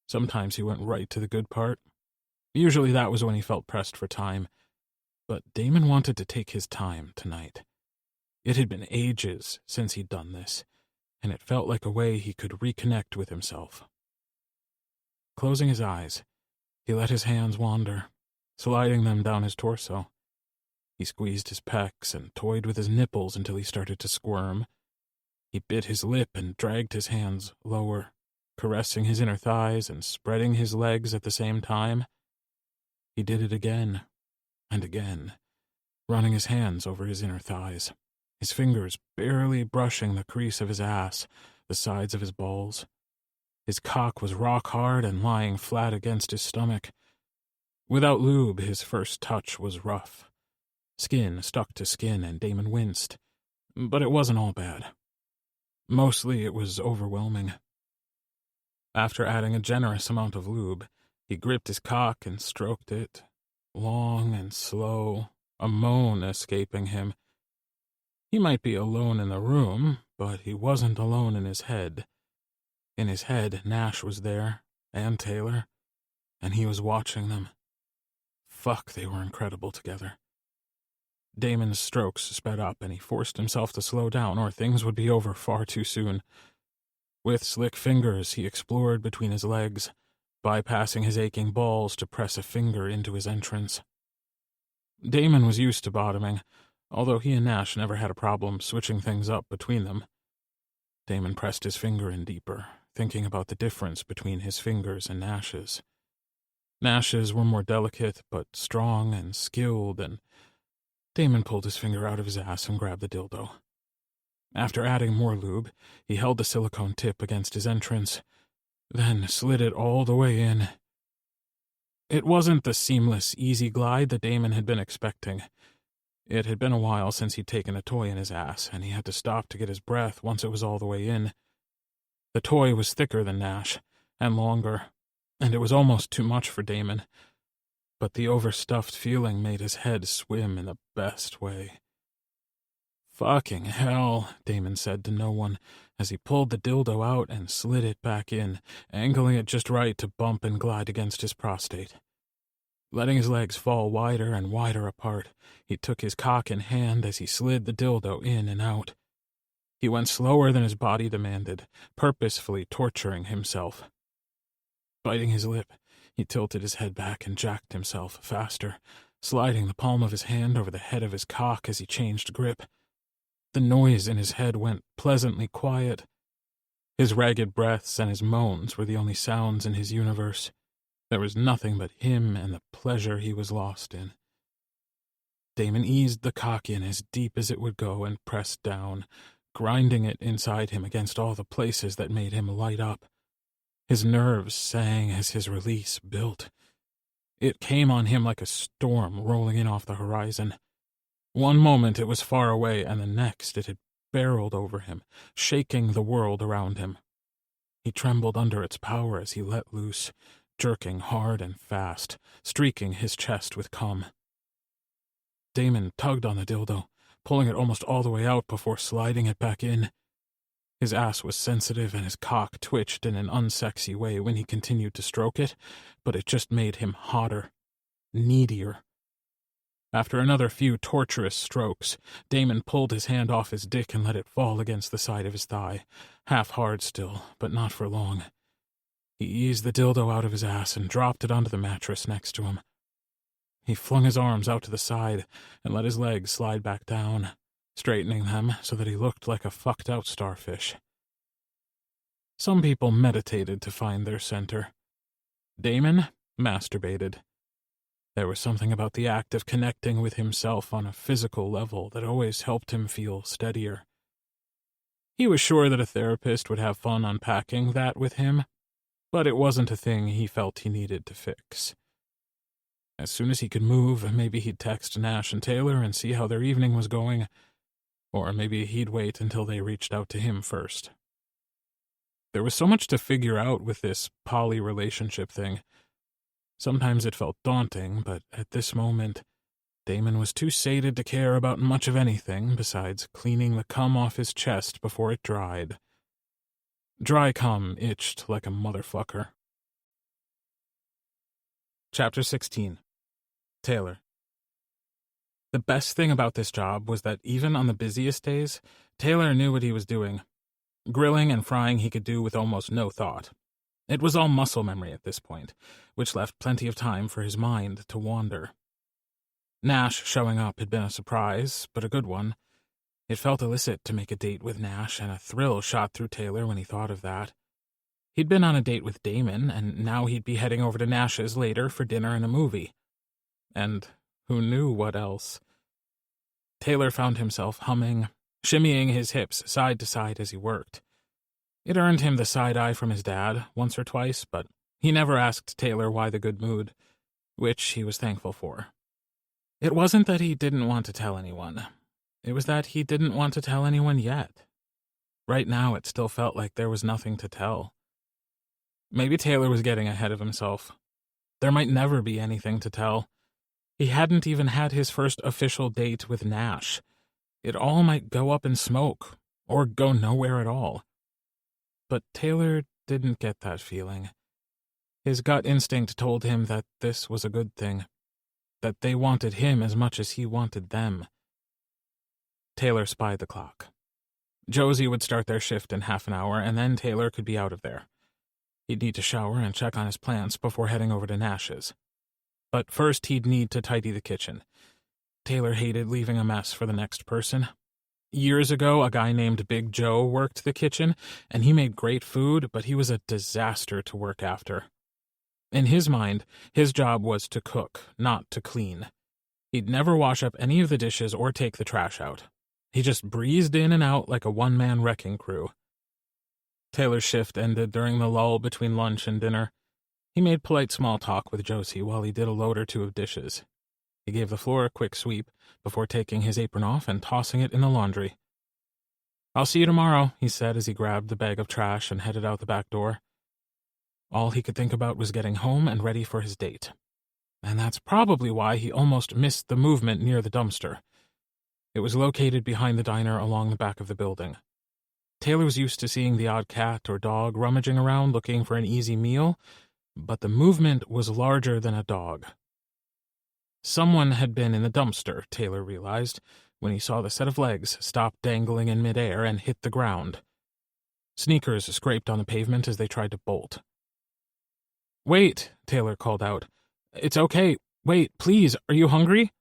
Sometimes he went right to the good part. Usually that was when he felt pressed for time. But Damon wanted to take his time tonight. It had been ages since he'd done this, and it felt like a way he could reconnect with himself. Closing his eyes, he let his hands wander, sliding them down his torso. He squeezed his pecs and toyed with his nipples until he started to squirm. He bit his lip and dragged his hands lower, caressing his inner thighs and spreading his legs at the same time. He did it again and again, running his hands over his inner thighs, his fingers barely brushing the crease of his ass, the sides of his balls. His cock was rock hard and lying flat against his stomach. Without lube, his first touch was rough. Skin stuck to skin, and Damon winced. But it wasn't all bad. Mostly it was overwhelming. After adding a generous amount of lube, he gripped his cock and stroked it, long and slow, a moan escaping him. He might be alone in the room, but he wasn't alone in his head. In his head, Nash was there, and Taylor, and he was watching them. Fuck, they were incredible together. Damon's strokes sped up, and he forced himself to slow down, or things would be over far too soon. With slick fingers, he explored between his legs, bypassing his aching balls to press a finger into his entrance. Damon was used to bottoming, although he and Nash never had a problem switching things up between them. Damon pressed his finger in deeper, thinking about the difference between his fingers and Nash's. Nash's were more delicate, but strong and skilled, and Damon pulled his finger out of his ass and grabbed the dildo. After adding more lube, he held the silicone tip against his entrance, then slid it all the way in. It wasn't the seamless, easy glide that Damon had been expecting. It had been a while since he'd taken a toy in his ass, and he had to stop to get his breath once it was all the way in. The toy was thicker than Nash, and longer, and it was almost too much for Damon. But the overstuffed feeling made his head swim in the best way. "Fucking hell," Damon said to no one, as he pulled the dildo out and slid it back in, angling it just right to bump and glide against his prostate. Letting his legs fall wider and wider apart, he took his cock in hand as he slid the dildo in and out. He went slower than his body demanded, purposefully torturing himself. Biting his lip, he tilted his head back and jacked himself faster, sliding the palm of his hand over the head of his cock as he changed grip. The noise in his head went pleasantly quiet. His ragged breaths and his moans were the only sounds in his universe. There was nothing but him and the pleasure he was lost in. Damon eased the cock in as deep as it would go and pressed down, grinding it inside him against all the places that made him light up. His nerves sang as his release built. It came on him like a storm rolling in off the horizon. One moment it was far away, and the next it had barreled over him, shaking the world around him. He trembled under its power as he let loose, jerking hard and fast, streaking his chest with cum. Damon tugged on the dildo, pulling it almost all the way out before sliding it back in. His ass was sensitive and his cock twitched in an unsexy way when he continued to stroke it, but it just made him hotter, needier. After another few torturous strokes, Damon pulled his hand off his dick and let it fall against the side of his thigh, half hard still, but not for long. He eased the dildo out of his ass and dropped it onto the mattress next to him. He flung his arms out to the side and let his legs slide back down, straightening them so that he looked like a fucked-out starfish. Some people meditated to find their center. Damon masturbated. There was something about the act of connecting with himself on a physical level that always helped him feel steadier. He was sure that a therapist would have fun unpacking that with him, but it wasn't a thing he felt he needed to fix. As soon as he could move, maybe he'd text Nash and Taylor and see how their evening was going, or maybe he'd wait until they reached out to him first. There was so much to figure out with this poly relationship thing. Sometimes it felt daunting, but at this moment, Damon was too sated to care about much of anything besides cleaning the cum off his chest before it dried. Dry cum itched like a motherfucker. Chapter 16. Taylor. The best thing about this job was that even on the busiest days, Taylor knew what he was doing. Grilling and frying he could do with almost no thought. It was all muscle memory at this point, which left plenty of time for his mind to wander. Nash showing up had been a surprise, but a good one. It felt illicit to make a date with Nash, and a thrill shot through Taylor when he thought of that. He'd been on a date with Damon, and now he'd be heading over to Nash's later for dinner and a movie. And who knew what else? Taylor found himself humming, shimmying his hips side to side as he worked. It earned him the side-eye from his dad once or twice, but he never asked Taylor why the good mood, which he was thankful for. It wasn't that he didn't want to tell anyone. It was that he didn't want to tell anyone yet. Right now, it still felt like there was nothing to tell. Maybe Taylor was getting ahead of himself. There might never be anything to tell. He hadn't even had his first official date with Nash. It all might go up in smoke, or go nowhere at all. But Taylor didn't get that feeling. His gut instinct told him that this was a good thing, that they wanted him as much as he wanted them. Taylor spied the clock. Josie would start their shift in half an hour, and then Taylor could be out of there. He'd need to shower and check on his plants before heading over to Nash's. But first he'd need to tidy the kitchen. Taylor hated leaving a mess for the next person. Years ago, a guy named Big Joe worked the kitchen, and he made great food, but he was a disaster to work after. In his mind, his job was to cook, not to clean. He'd never wash up any of the dishes or take the trash out. He just breezed in and out like a one-man wrecking crew. Taylor's shift ended during the lull between lunch and dinner. He made polite small talk with Josie while he did a load or two of dishes. He gave the floor a quick sweep before taking his apron off and tossing it in the laundry. "I'll see you tomorrow," he said as he grabbed the bag of trash and headed out the back door. All he could think about was getting home and ready for his date. And that's probably why he almost missed the movement near the dumpster. It was located behind the diner along the back of the building. Taylor was used to seeing the odd cat or dog rummaging around looking for an easy meal, but the movement was larger than a dog. Someone had been in the dumpster, Taylor realized, when he saw the set of legs stop dangling in midair and hit the ground. Sneakers scraped on the pavement as they tried to bolt. "Wait," Taylor called out. "It's okay. Wait, please, are you hungry?"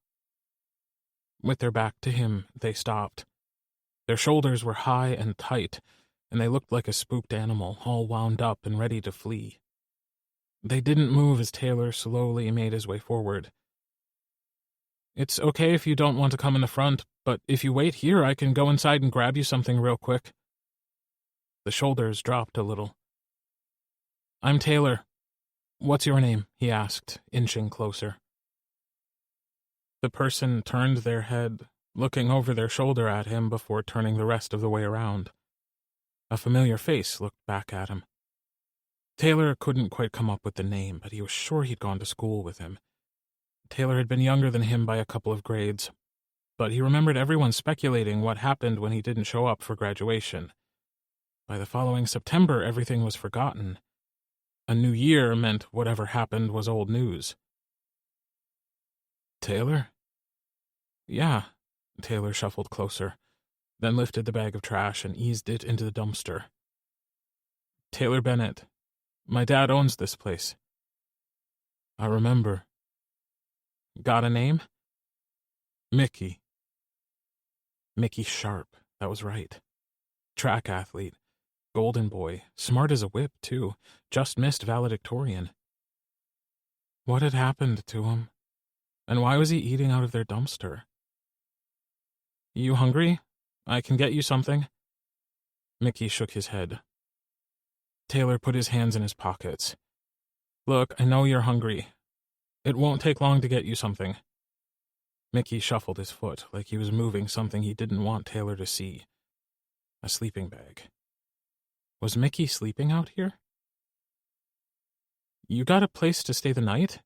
With their back to him, they stopped. Their shoulders were high and tight, and they looked like a spooked animal, all wound up and ready to flee. They didn't move as Taylor slowly made his way forward. "It's okay if you don't want to come in the front, but if you wait here, I can go inside and grab you something real quick." The shoulders dropped a little. "I'm Taylor. What's your name?" he asked, inching closer. The person turned their head, looking over their shoulder at him before turning the rest of the way around. A familiar face looked back at him. Taylor couldn't quite come up with the name, but he was sure he'd gone to school with him. Taylor had been younger than him by a couple of grades, but he remembered everyone speculating what happened when he didn't show up for graduation. By the following September, everything was forgotten. A new year meant whatever happened was old news. "Taylor?" "Yeah." Taylor shuffled closer, then lifted the bag of trash and eased it into the dumpster. "Taylor Bennett. My dad owns this place." "I remember." "Got a name?" "Mickey." Mickey Sharp, that was right. Track athlete. Golden boy. Smart as a whip, too. Just missed valedictorian. What had happened to him? And why was he eating out of their dumpster? "You hungry? I can get you something." Mickey shook his head. Taylor put his hands in his pockets. "Look, I know you're hungry. It won't take long to get you something." Mickey shuffled his foot like he was moving something he didn't want Taylor to see. A sleeping bag. Was Mickey sleeping out here? "You got a place to stay the night?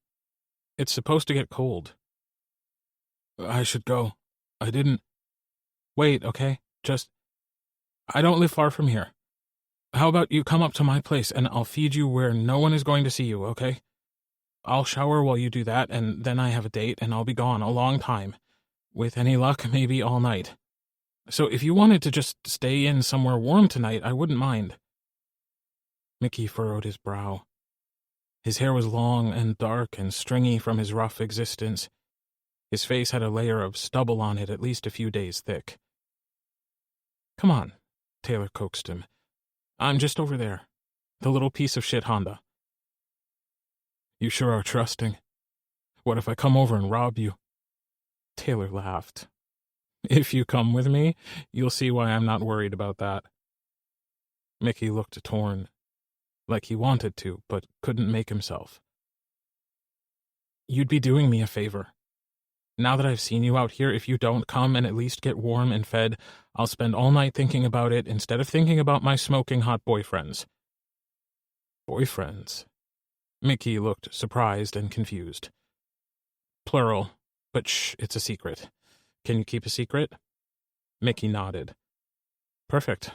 It's supposed to get cold." "I should go. I didn't—" "Wait, okay? I don't live far from here. How about you come up to my place and I'll feed you where no one is going to see you, okay? I'll shower while you do that, and then I have a date and I'll be gone a long time. With any luck, maybe all night. So if you wanted to just stay in somewhere warm tonight, I wouldn't mind." Mickey furrowed his brow. His hair was long and dark and stringy from his rough existence. His face had a layer of stubble on it at least a few days thick. "Come on," Taylor coaxed him. "I'm just over there. The little piece of shit Honda." "You sure are trusting. What if I come over and rob you?" Taylor laughed. "If you come with me, you'll see why I'm not worried about that." Mickey looked torn, like he wanted to, but couldn't make himself. "You'd be doing me a favor. Now that I've seen you out here, if you don't come and at least get warm and fed, I'll spend all night thinking about it instead of thinking about my smoking hot boyfriends." "Boyfriends?" Mickey looked surprised and confused. "Plural, but shh, it's a secret. Can you keep a secret?" Mickey nodded. "Perfect.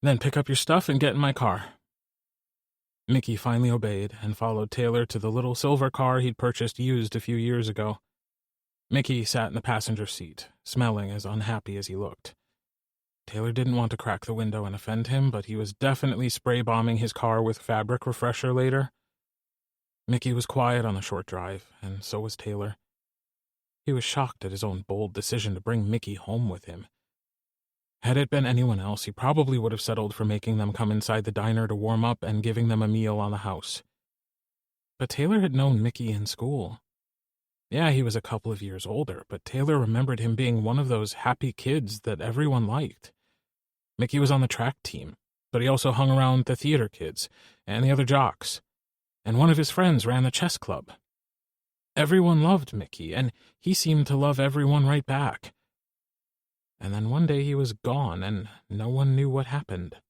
Then pick up your stuff and get in my car." Mickey finally obeyed and followed Taylor to the little silver car he'd purchased used a few years ago. Mickey sat in the passenger seat, smelling as unhappy as he looked. Taylor didn't want to crack the window and offend him, but he was definitely spray-bombing his car with fabric refresher later. Mickey was quiet on the short drive, and so was Taylor. He was shocked at his own bold decision to bring Mickey home with him. Had it been anyone else, he probably would have settled for making them come inside the diner to warm up and giving them a meal on the house. But Taylor had known Mickey in school. Yeah, he was a couple of years older, but Taylor remembered him being one of those happy kids that everyone liked. Mickey was on the track team, but he also hung around the theater kids and the other jocks, and one of his friends ran the chess club. Everyone loved Mickey, and he seemed to love everyone right back. And then one day he was gone, and no one knew what happened.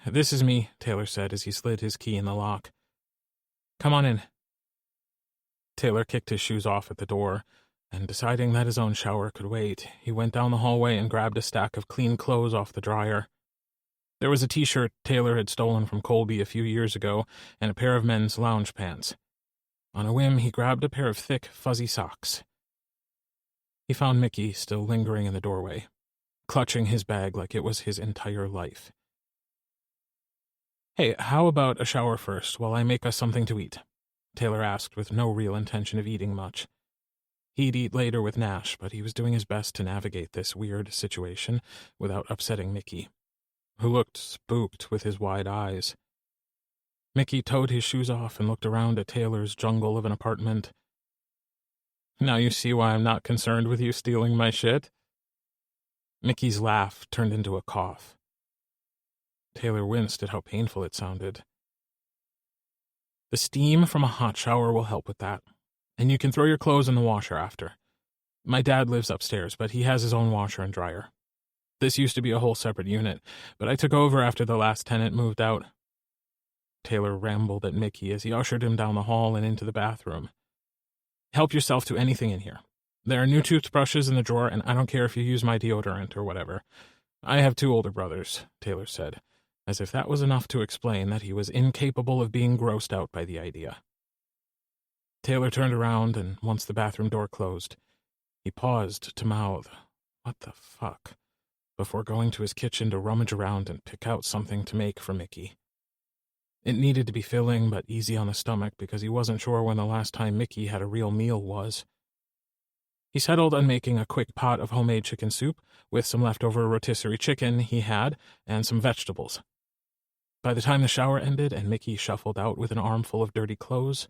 "This is me," Taylor said as he slid his key in the lock. "Come on in." Taylor kicked his shoes off at the door, and deciding that his own shower could wait, he went down the hallway and grabbed a stack of clean clothes off the dryer. There was a t-shirt Taylor had stolen from Colby a few years ago, and a pair of men's lounge pants. On a whim, he grabbed a pair of thick, fuzzy socks. He found Mickey still lingering in the doorway, clutching his bag like it was his entire life. "Hey, how about a shower first while I make us something to eat?" Taylor asked with no real intention of eating much. He'd eat later with Nash, but he was doing his best to navigate this weird situation without upsetting Mickey. who looked spooked with his wide eyes. Mickey towed his shoes off and looked around at Taylor's jungle of an apartment. "Now you see why I'm not concerned with you stealing my shit?" Mickey's laugh turned into a cough. Taylor winced at how painful it sounded. "The steam from a hot shower will help with that, and you can throw your clothes in the washer after. My dad lives upstairs, but he has his own washer and dryer. This used to be a whole separate unit, but I took over after the last tenant moved out." Taylor rambled at Mickey as he ushered him down the hall and into the bathroom. "Help yourself to anything in here. There are new toothbrushes in the drawer, and I don't care if you use my deodorant or whatever. I have 2 older brothers," Taylor said, as if that was enough to explain that he was incapable of being grossed out by the idea. Taylor turned around, and once the bathroom door closed, he paused to mouth, "What the fuck?" before going to his kitchen to rummage around and pick out something to make for Mickey. It needed to be filling but easy on the stomach because he wasn't sure when the last time Mickey had a real meal was. He settled on making a quick pot of homemade chicken soup with some leftover rotisserie chicken he had and some vegetables. By the time the shower ended and Mickey shuffled out with an armful of dirty clothes,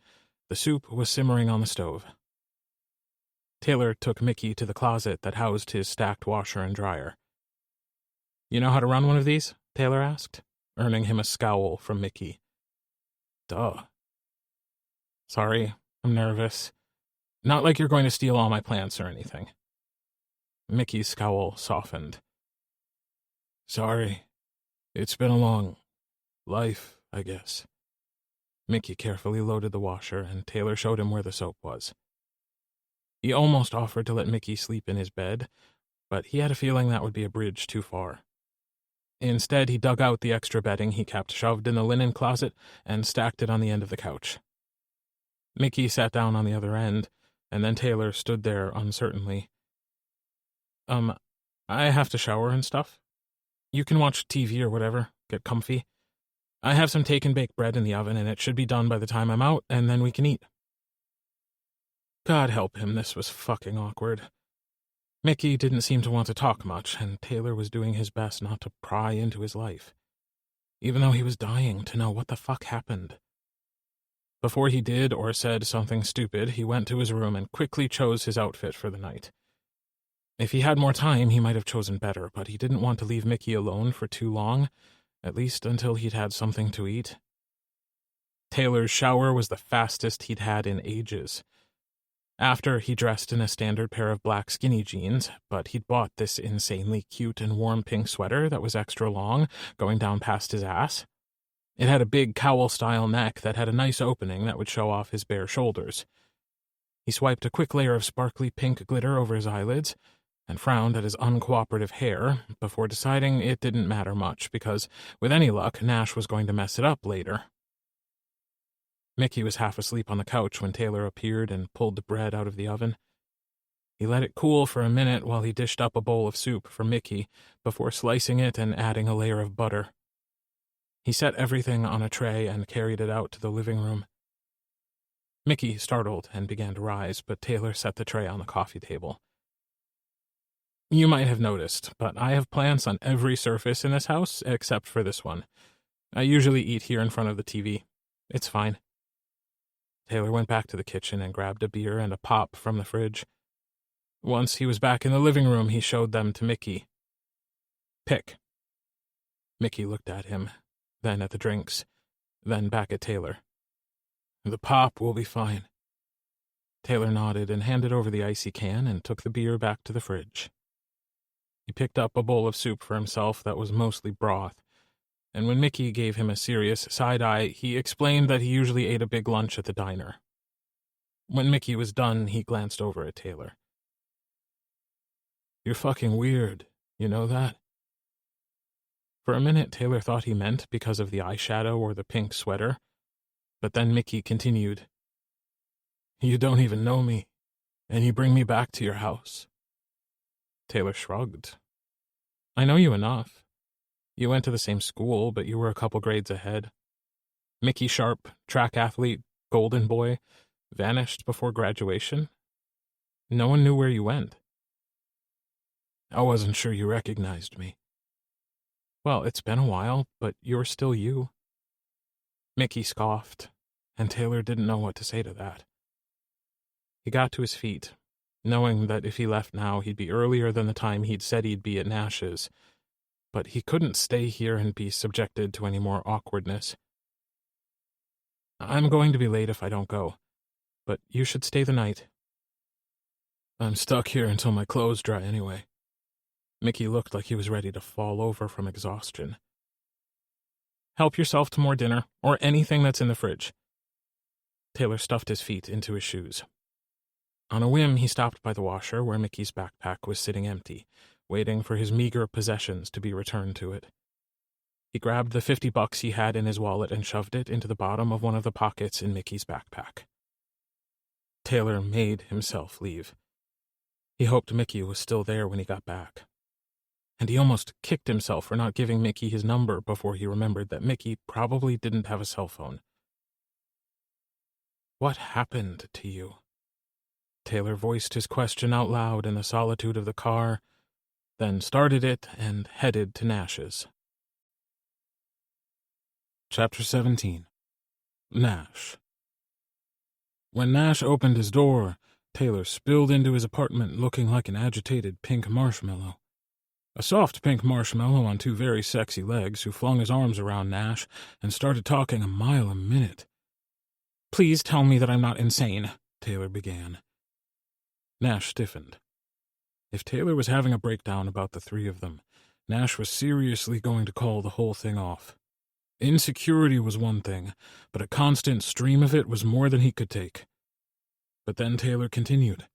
the soup was simmering on the stove. Taylor took Mickey to the closet that housed his stacked washer and dryer. "You know how to run one of these?" Taylor asked, earning him a scowl from Mickey. "Duh." "Sorry, I'm nervous. Not like you're going to steal all my plants or anything." Mickey's scowl softened. "Sorry. It's been a long life, I guess." Mickey carefully loaded the washer, and Taylor showed him where the soap was. He almost offered to let Mickey sleep in his bed, but he had a feeling that would be a bridge too far. Instead, he dug out the extra bedding he kept shoved in the linen closet and stacked it on the end of the couch. Mickey sat down on the other end, and then Taylor stood there uncertainly. I have to shower and stuff. You can watch TV or whatever, get comfy. I have some take-and-bake bread in the oven, and it should be done by the time I'm out, and then we can eat." God help him, this was fucking awkward. Mickey didn't seem to want to talk much, and Taylor was doing his best not to pry into his life, even though he was dying to know what the fuck happened. Before he did or said something stupid, he went to his room and quickly chose his outfit for the night. If he had more time, he might have chosen better, but he didn't want to leave Mickey alone for too long, at least until he'd had something to eat. Taylor's shower was the fastest he'd had in ages. After, he dressed in a standard pair of black skinny jeans, but he'd bought this insanely cute and warm pink sweater that was extra long, going down past his ass. It had a big cowl-style neck that had a nice opening that would show off his bare shoulders. He swiped a quick layer of sparkly pink glitter over his eyelids and frowned at his uncooperative hair before deciding it didn't matter much because, with any luck, Nash was going to mess it up later. Mickey was half asleep on the couch when Taylor appeared and pulled the bread out of the oven. He let it cool for a minute while he dished up a bowl of soup for Mickey before slicing it and adding a layer of butter. He set everything on a tray and carried it out to the living room. Mickey startled and began to rise, but Taylor set the tray on the coffee table. "You might have noticed, but I have plants on every surface in this house except for this one. I usually eat here in front of the TV. It's fine." Taylor went back to the kitchen and grabbed a beer and a pop from the fridge. Once he was back in the living room, he showed them to Mickey. "Pick." Mickey looked at him, then at the drinks, then back at Taylor. "The pop will be fine." Taylor nodded and handed over the icy can and took the beer back to the fridge. He picked up a bowl of soup for himself that was mostly broth, and when Mickey gave him a serious side-eye, he explained that he usually ate a big lunch at the diner. When Mickey was done, he glanced over at Taylor. "You're fucking weird, you know that?" For a minute, Taylor thought he meant because of the eyeshadow or the pink sweater, but then Mickey continued. "You don't even know me, and you bring me back to your house." Taylor shrugged. "I know you enough. You went to the same school, but you were a couple grades ahead. Mickey Sharp, track athlete, golden boy, vanished before graduation. No one knew where you went." "I wasn't sure you recognized me." Well, it's been a while, but you're still you. Mickey scoffed, and Taylor didn't know what to say to that. He got to his feet, knowing that if he left now, he'd be earlier than the time he'd said he'd be at Nash's. But he couldn't stay here and be subjected to any more awkwardness. I'm going to be late if I don't go, but you should stay the night. I'm stuck here until my clothes dry anyway. Mickey looked like he was ready to fall over from exhaustion. Help yourself to more dinner, or anything that's in the fridge. Taylor stuffed his feet into his shoes. On a whim, he stopped by the washer where Mickey's backpack was sitting empty, waiting for his meager possessions to be returned to it. He grabbed the $50 he had in his wallet and shoved it into the bottom of one of the pockets in Mickey's backpack. Taylor made himself leave. He hoped Mickey was still there when he got back. And he almost kicked himself for not giving Mickey his number before he remembered that Mickey probably didn't have a cell phone. What happened to you? Taylor voiced his question out loud in the solitude of the car, then started it and headed to Nash's. Chapter 17. Nash. When Nash opened his door, Taylor spilled into his apartment looking like an agitated pink marshmallow. A soft pink marshmallow on two very sexy legs who flung his arms around Nash and started talking a mile a minute. Please tell me that I'm not insane, Taylor began. Nash stiffened. If Taylor was having a breakdown about the three of them, Nash was seriously going to call the whole thing off. Insecurity was one thing, but a constant stream of it was more than he could take. But then Taylor continued.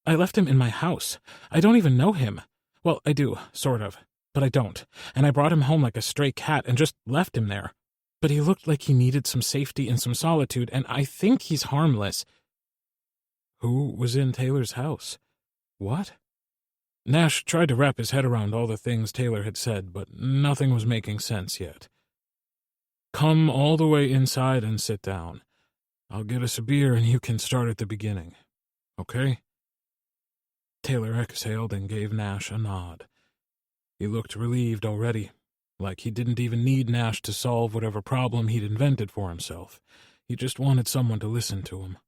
I left him in my house. I don't even know him. Well, I do, sort of, but I don't, and I brought him home like a stray cat and just left him there. But he looked like he needed some safety and some solitude, and I think he's harmless. Who was in Taylor's house? What? Nash tried to wrap his head around all the things Taylor had said, but nothing was making sense yet. Come all the way inside and sit down. I'll get us a beer and you can start at the beginning. Okay? Taylor exhaled and gave Nash a nod. He looked relieved already, like he didn't even need Nash to solve whatever problem he'd invented for himself. He just wanted someone to listen to him.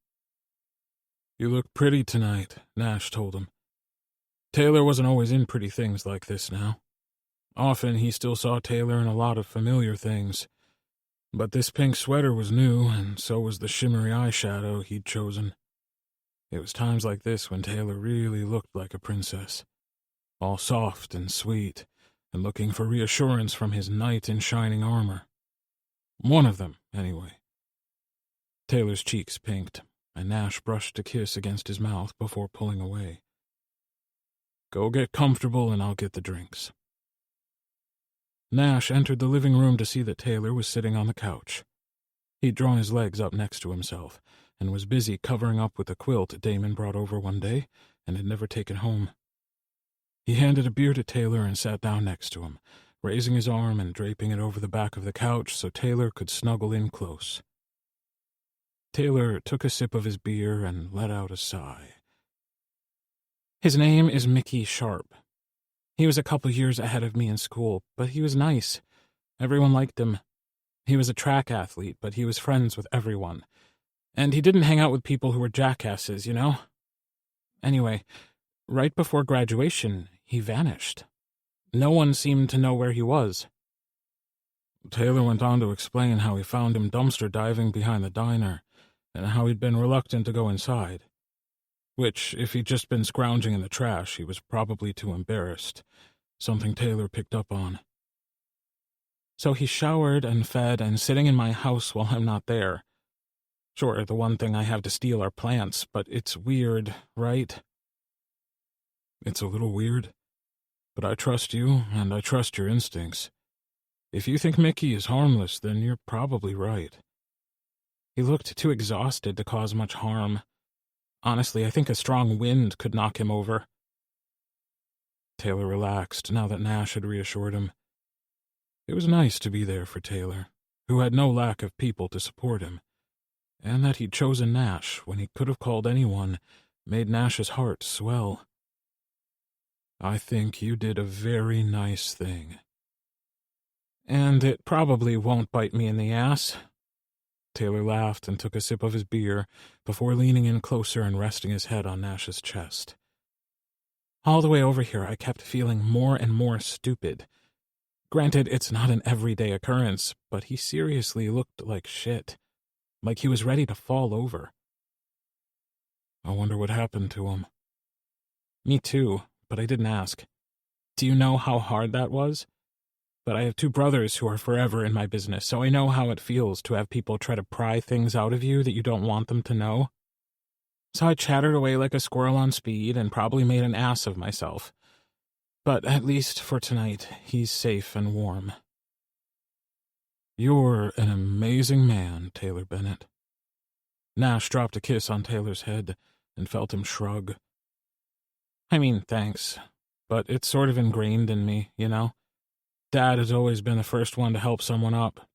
You look pretty tonight, Nash told him. Taylor wasn't always in pretty things like this now. Often he still saw Taylor in a lot of familiar things. But this pink sweater was new, and so was the shimmery eyeshadow he'd chosen. It was times like this when Taylor really looked like a princess, all soft and sweet, and looking for reassurance from his knight in shining armor. One of them, anyway. Taylor's cheeks pinked, and Nash brushed a kiss against his mouth before pulling away. Go get comfortable and I'll get the drinks. Nash entered the living room to see that Taylor was sitting on the couch. He'd drawn his legs up next to himself, and was busy covering up with a quilt Damon brought over one day and had never taken home. He handed a beer to Taylor and sat down next to him, raising his arm and draping it over the back of the couch so Taylor could snuggle in close. Taylor took a sip of his beer and let out a sigh. His name is Mickey Sharp. He was a couple years ahead of me in school, but he was nice. Everyone liked him. He was a track athlete, but he was friends with everyone. And he didn't hang out with people who were jackasses, you know? Anyway, right before graduation, he vanished. No one seemed to know where he was. Taylor went on to explain how he found him dumpster diving behind the diner, and how he'd been reluctant to go inside. Which, if he'd just been scrounging in the trash, he was probably too embarrassed, something Taylor picked up on. So he showered and fed and sitting in my house while I'm not there. Sure, the one thing I have to steal are plants, but it's weird, right? It's a little weird, but I trust you, and I trust your instincts. If you think Mickey is harmless, then you're probably right. He looked too exhausted to cause much harm. Honestly, I think a strong wind could knock him over. Taylor relaxed now that Nash had reassured him. It was nice to be there for Taylor, who had no lack of people to support him, and that he'd chosen Nash when he could have called anyone made Nash's heart swell. I think you did a very nice thing. And it probably won't bite me in the ass. Taylor laughed and took a sip of his beer before leaning in closer and resting his head on Nash's chest. All the way over here, I kept feeling more and more stupid. Granted, it's not an everyday occurrence, but he seriously looked like shit. Like he was ready to fall over. I wonder what happened to him. Me too, but I didn't ask. Do you know how hard that was? But I have 2 brothers who are forever in my business, so I know how it feels to have people try to pry things out of you that you don't want them to know. So I chattered away like a squirrel on speed and probably made an ass of myself. But at least for tonight, he's safe and warm. You're an amazing man, Taylor Bennett. Nash dropped a kiss on Taylor's head and felt him shrug. I mean, thanks, but it's sort of ingrained in me, you know? Dad has always been the first one to help someone up.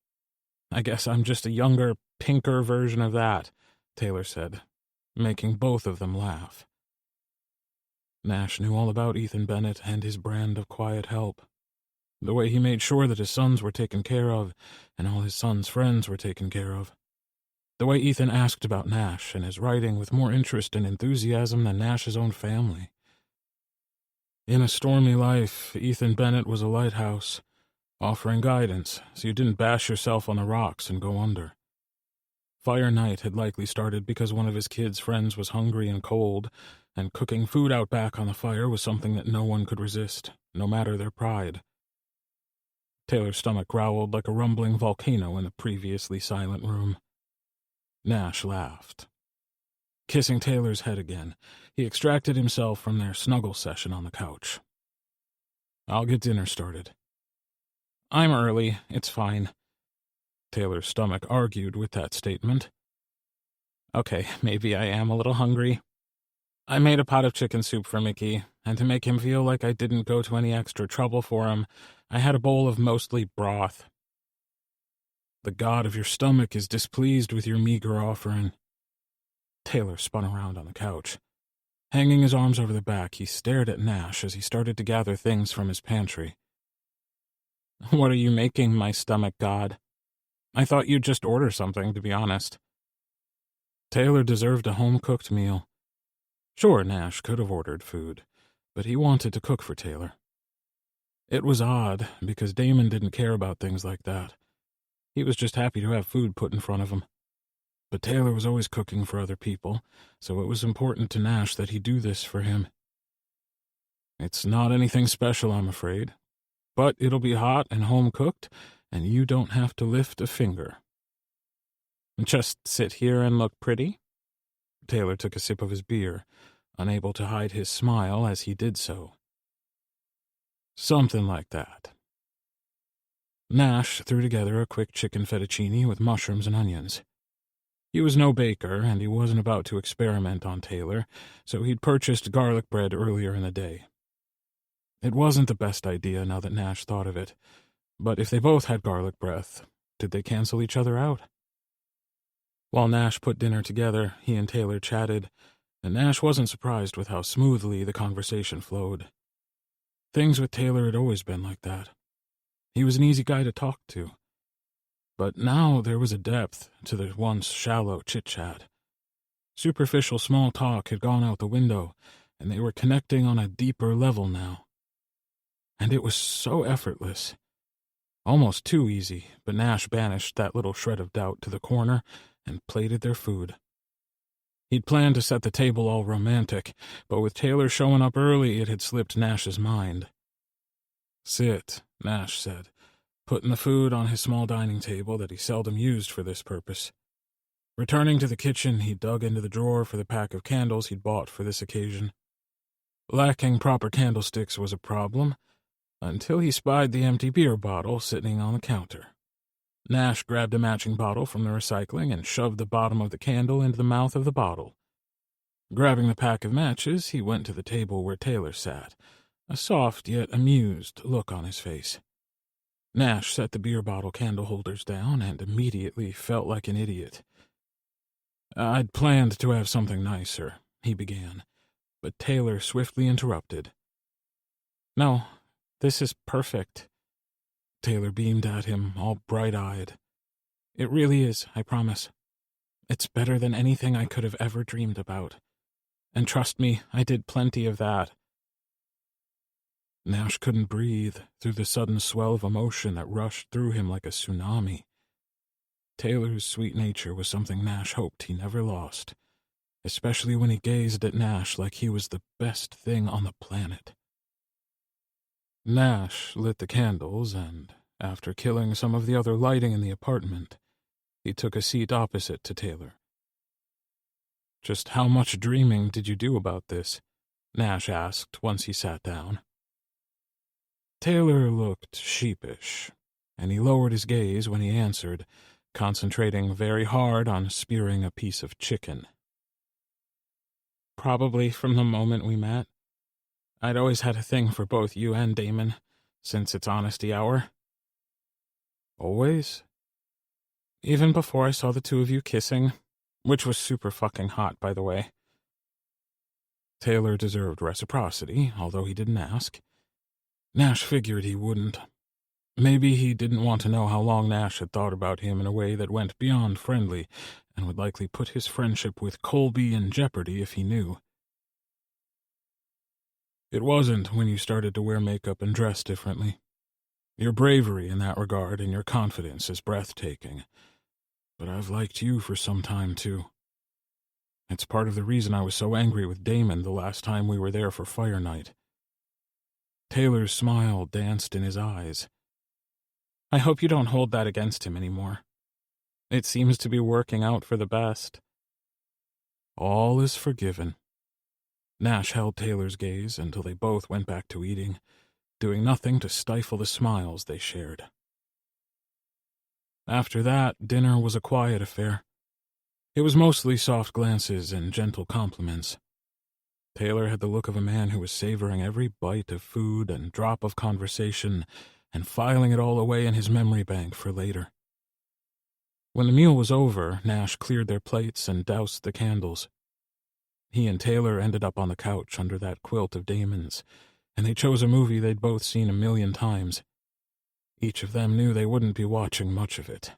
I guess I'm just a younger, pinker version of that, Taylor said, making both of them laugh. Nash knew all about Ethan Bennett and his brand of quiet help. The way he made sure that his sons were taken care of and all his sons' friends were taken care of. The way Ethan asked about Nash and his writing with more interest and enthusiasm than Nash's own family. In a stormy life, Ethan Bennett was a lighthouse, offering guidance so you didn't bash yourself on the rocks and go under. Fire night had likely started because one of his kids' friends was hungry and cold, and cooking food out back on the fire was something that no one could resist, no matter their pride. Taylor's stomach growled like a rumbling volcano in the previously silent room. Nash laughed. Kissing Taylor's head again, he extracted himself from their snuggle session on the couch. I'll get dinner started. I'm early, it's fine. Taylor's stomach argued with that statement. Okay, maybe I am a little hungry. I made a pot of chicken soup for Mickey, and to make him feel like I didn't go to any extra trouble for him, I had a bowl of mostly broth. The god of your stomach is displeased with your meager offering. Taylor spun around on the couch. Hanging his arms over the back, he stared at Nash as he started to gather things from his pantry. What are you making, my stomach god? I thought you'd just order something, to be honest. Taylor deserved a home-cooked meal. Sure, Nash could have ordered food, but he wanted to cook for Taylor. It was odd, because Damon didn't care about things like that. He was just happy to have food put in front of him. But Taylor was always cooking for other people, so it was important to Nash that he do this for him. It's not anything special, I'm afraid, but it'll be hot and home-cooked, and you don't have to lift a finger. Just sit here and look pretty? Taylor took a sip of his beer, unable to hide his smile as he did so. Something like that. Nash threw together a quick chicken fettuccine with mushrooms and onions. He was no baker, and he wasn't about to experiment on Taylor, so he'd purchased garlic bread earlier in the day. It wasn't the best idea now that Nash thought of it, but if they both had garlic breath, did they cancel each other out? While Nash put dinner together, he and Taylor chatted, and Nash wasn't surprised with how smoothly the conversation flowed. Things with Taylor had always been like that. He was an easy guy to talk to. But now there was a depth to the once shallow chit-chat. Superficial small talk had gone out the window, and they were connecting on a deeper level now. And it was so effortless. Almost too easy, but Nash banished that little shred of doubt to the corner and plated their food. He'd planned to set the table all romantic, but with Taylor showing up early, it had slipped Nash's mind. Sit, Nash said, putting the food on his small dining table that he seldom used for this purpose. Returning to the kitchen, he dug into the drawer for the pack of candles he'd bought for this occasion. Lacking proper candlesticks was a problem, until he spied the empty beer bottle sitting on the counter. Nash grabbed a matching bottle from the recycling and shoved the bottom of the candle into the mouth of the bottle. Grabbing the pack of matches, he went to the table where Taylor sat, a soft yet amused look on his face. Nash set the beer bottle candle holders down and immediately felt like an idiot. I'd planned to have something nicer, he began, but Taylor swiftly interrupted. No, this is perfect. Taylor beamed at him, all bright-eyed. It really is, I promise. It's better than anything I could have ever dreamed about. And trust me, I did plenty of that. Nash couldn't breathe through the sudden swell of emotion that rushed through him like a tsunami. Taylor's sweet nature was something Nash hoped he never lost, especially when he gazed at Nash like he was the best thing on the planet. Nash lit the candles and, after killing some of the other lighting in the apartment, he took a seat opposite to Taylor. "Just how much dreaming did you do about this?" Nash asked once he sat down. Taylor looked sheepish, and he lowered his gaze when he answered, concentrating very hard on spearing a piece of chicken. "Probably from the moment we met. I'd always had a thing for both you and Damon, since it's honesty hour." "Always?" "Even before I saw the two of you kissing, which was super fucking hot, by the way." Taylor deserved reciprocity, although he didn't ask. Nash figured he wouldn't. Maybe he didn't want to know how long Nash had thought about him in a way that went beyond friendly, and would likely put his friendship with Colby in jeopardy if he knew. "It wasn't when you started to wear makeup and dress differently. Your bravery in that regard and your confidence is breathtaking. But I've liked you for some time, too. It's part of the reason I was so angry with Damon the last time we were there for Fire Night." Taylor's smile danced in his eyes. "I hope you don't hold that against him anymore. It seems to be working out for the best." "All is forgiven." Nash held Taylor's gaze until they both went back to eating, doing nothing to stifle the smiles they shared. After that, dinner was a quiet affair. It was mostly soft glances and gentle compliments. Taylor had the look of a man who was savoring every bite of food and drop of conversation and filing it all away in his memory bank for later. When the meal was over, Nash cleared their plates and doused the candles. He and Taylor ended up on the couch under that quilt of Damon's, and they chose a movie they'd both seen 1,000,000 times. Each of them knew they wouldn't be watching much of it.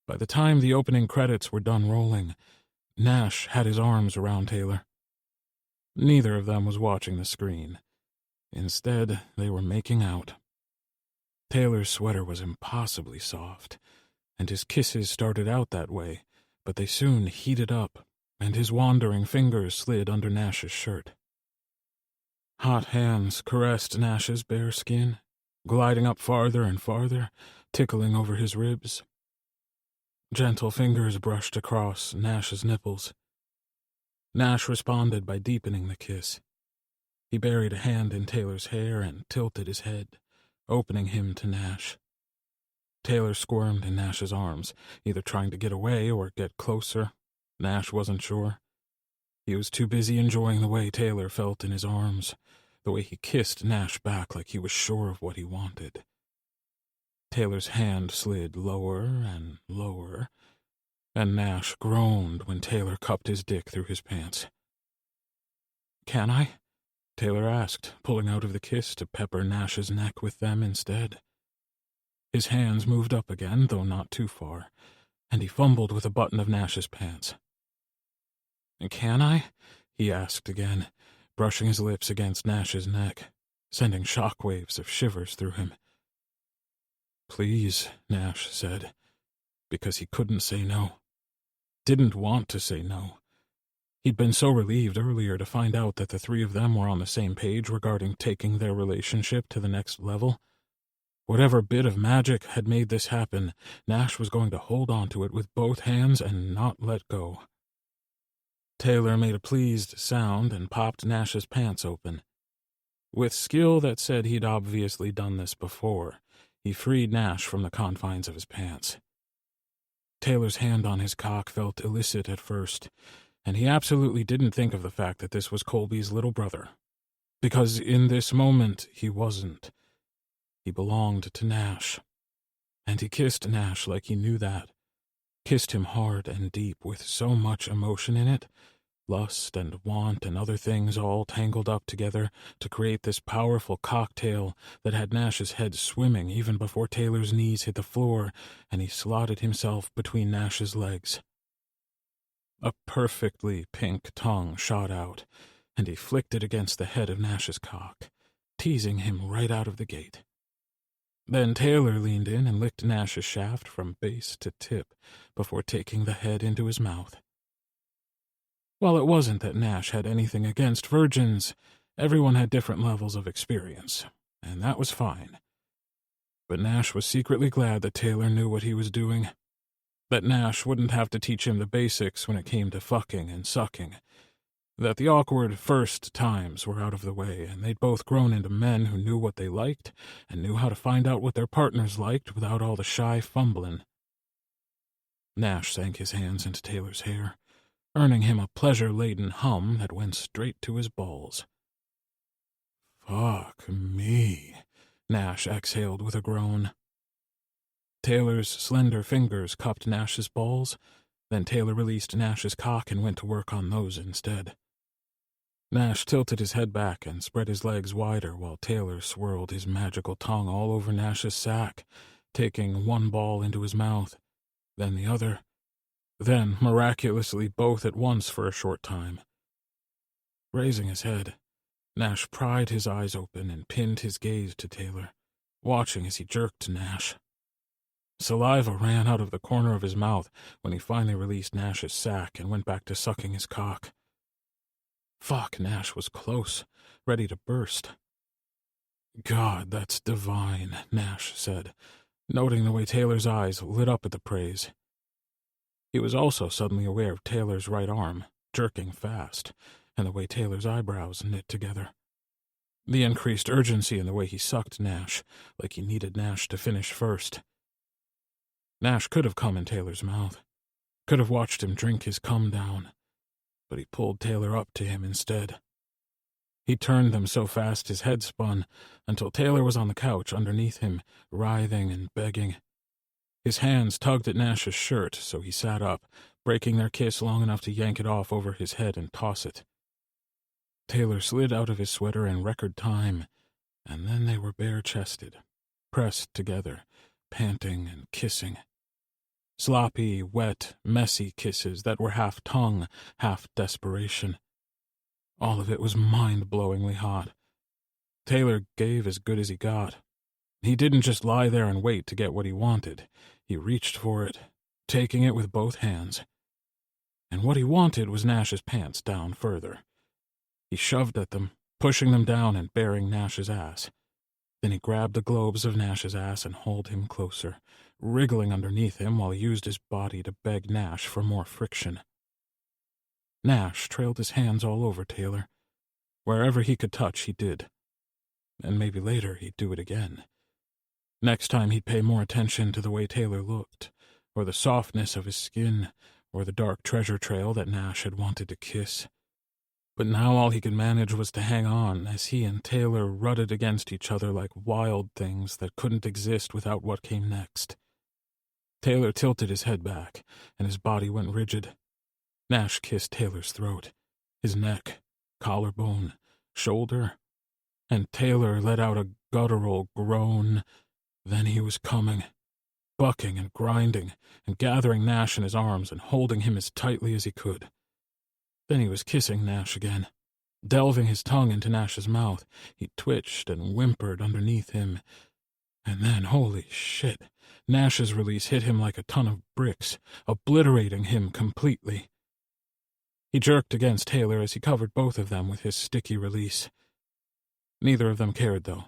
By the time the opening credits were done rolling, Nash had his arms around Taylor. Neither of them was watching the screen. Instead, they were making out. Taylor's sweater was impossibly soft, and his kisses started out that way, but they soon heated up, and his wandering fingers slid under Nash's shirt. Hot hands caressed Nash's bare skin, gliding up farther and farther, tickling over his ribs. Gentle fingers brushed across Nash's nipples. Nash responded by deepening the kiss. He buried a hand in Taylor's hair and tilted his head, opening him to Nash. Taylor squirmed in Nash's arms, either trying to get away or get closer. Nash wasn't sure. He was too busy enjoying the way Taylor felt in his arms, the way he kissed Nash back like he was sure of what he wanted. Taylor's hand slid lower and lower, and Nash groaned when Taylor cupped his dick through his pants. "Can I?" Taylor asked, pulling out of the kiss to pepper Nash's neck with them instead. His hands moved up again, though not too far, and he fumbled with a button of Nash's pants. "Can I?" he asked again, brushing his lips against Nash's neck, sending shockwaves of shivers through him. "Please," Nash said, because he couldn't say no. Didn't want to say no. He'd been so relieved earlier to find out that the three of them were on the same page regarding taking their relationship to the next level. Whatever bit of magic had made this happen, Nash was going to hold on to it with both hands and not let go. Taylor made a pleased sound and popped Nash's pants open. With skill that said he'd obviously done this before, he freed Nash from the confines of his pants. Taylor's hand on his cock felt illicit at first, and he absolutely didn't think of the fact that this was Colby's little brother. Because in this moment, he wasn't. He belonged to Nash. And he kissed Nash like he knew that. Kissed him hard and deep with so much emotion in it, Lust and want and other things all tangled up together to create this powerful cocktail that had Nash's head swimming even before Taylor's knees hit the floor and he slotted himself between Nash's legs. A perfectly pink tongue shot out, and he flicked it against the head of Nash's cock, teasing him right out of the gate. Then Taylor leaned in and licked Nash's shaft from base to tip before taking the head into his mouth. While it wasn't that Nash had anything against virgins, everyone had different levels of experience, and that was fine. But Nash was secretly glad that Taylor knew what he was doing, that Nash wouldn't have to teach him the basics when it came to fucking and sucking, that the awkward first times were out of the way, and they'd both grown into men who knew what they liked and knew how to find out what their partners liked without all the shy fumbling. Nash sank his hands into Taylor's hair, earning him a pleasure-laden hum that went straight to his balls. "Fuck me," Nash exhaled with a groan. Taylor's slender fingers cupped Nash's balls, then Taylor released Nash's cock and went to work on those instead. Nash tilted his head back and spread his legs wider while Taylor swirled his magical tongue all over Nash's sack, taking one ball into his mouth, then the other, then, miraculously, both at once for a short time. Raising his head, Nash pried his eyes open and pinned his gaze to Taylor, watching as he jerked Nash. Saliva ran out of the corner of his mouth when he finally released Nash's sack and went back to sucking his cock. Fuck, Nash was close, ready to burst. "God, that's divine," Nash said, noting the way Taylor's eyes lit up at the praise. He was also suddenly aware of Taylor's right arm, jerking fast, and the way Taylor's eyebrows knit together. The increased urgency in the way he sucked Nash, like he needed Nash to finish first. Nash could have come in Taylor's mouth, could have watched him drink his cum down, but he pulled Taylor up to him instead. He turned them so fast his head spun, until Taylor was on the couch underneath him, writhing and begging. His hands tugged at Nash's shirt, so he sat up, breaking their kiss long enough to yank it off over his head and toss it. Taylor slid out of his sweater in record time, and then they were bare-chested, pressed together, panting and kissing. Sloppy, wet, messy kisses that were half tongue, half desperation. All of it was mind-blowingly hot. Taylor gave as good as he got. He didn't just lie there and wait to get what he wanted. He reached for it, taking it with both hands. And what he wanted was Nash's pants down further. He shoved at them, pushing them down and baring Nash's ass. Then he grabbed the globes of Nash's ass and hauled him closer, wriggling underneath him while he used his body to beg Nash for more friction. Nash trailed his hands all over Taylor. Wherever he could touch, he did. And maybe later he'd do it again. Next time he'd pay more attention to the way Taylor looked, or the softness of his skin, or the dark treasure trail that Nash had wanted to kiss. But now all he could manage was to hang on as he and Taylor rutted against each other like wild things that couldn't exist without what came next. Taylor tilted his head back, and his body went rigid. Nash kissed Taylor's throat, his neck, collarbone, shoulder, and Taylor let out a guttural groan. Then he was coming, bucking and grinding, and gathering Nash in his arms and holding him as tightly as he could. Then he was kissing Nash again, delving his tongue into Nash's mouth. He twitched and whimpered underneath him. And then, holy shit, Nash's release hit him like a ton of bricks, obliterating him completely. He jerked against Taylor as he covered both of them with his sticky release. Neither of them cared, though,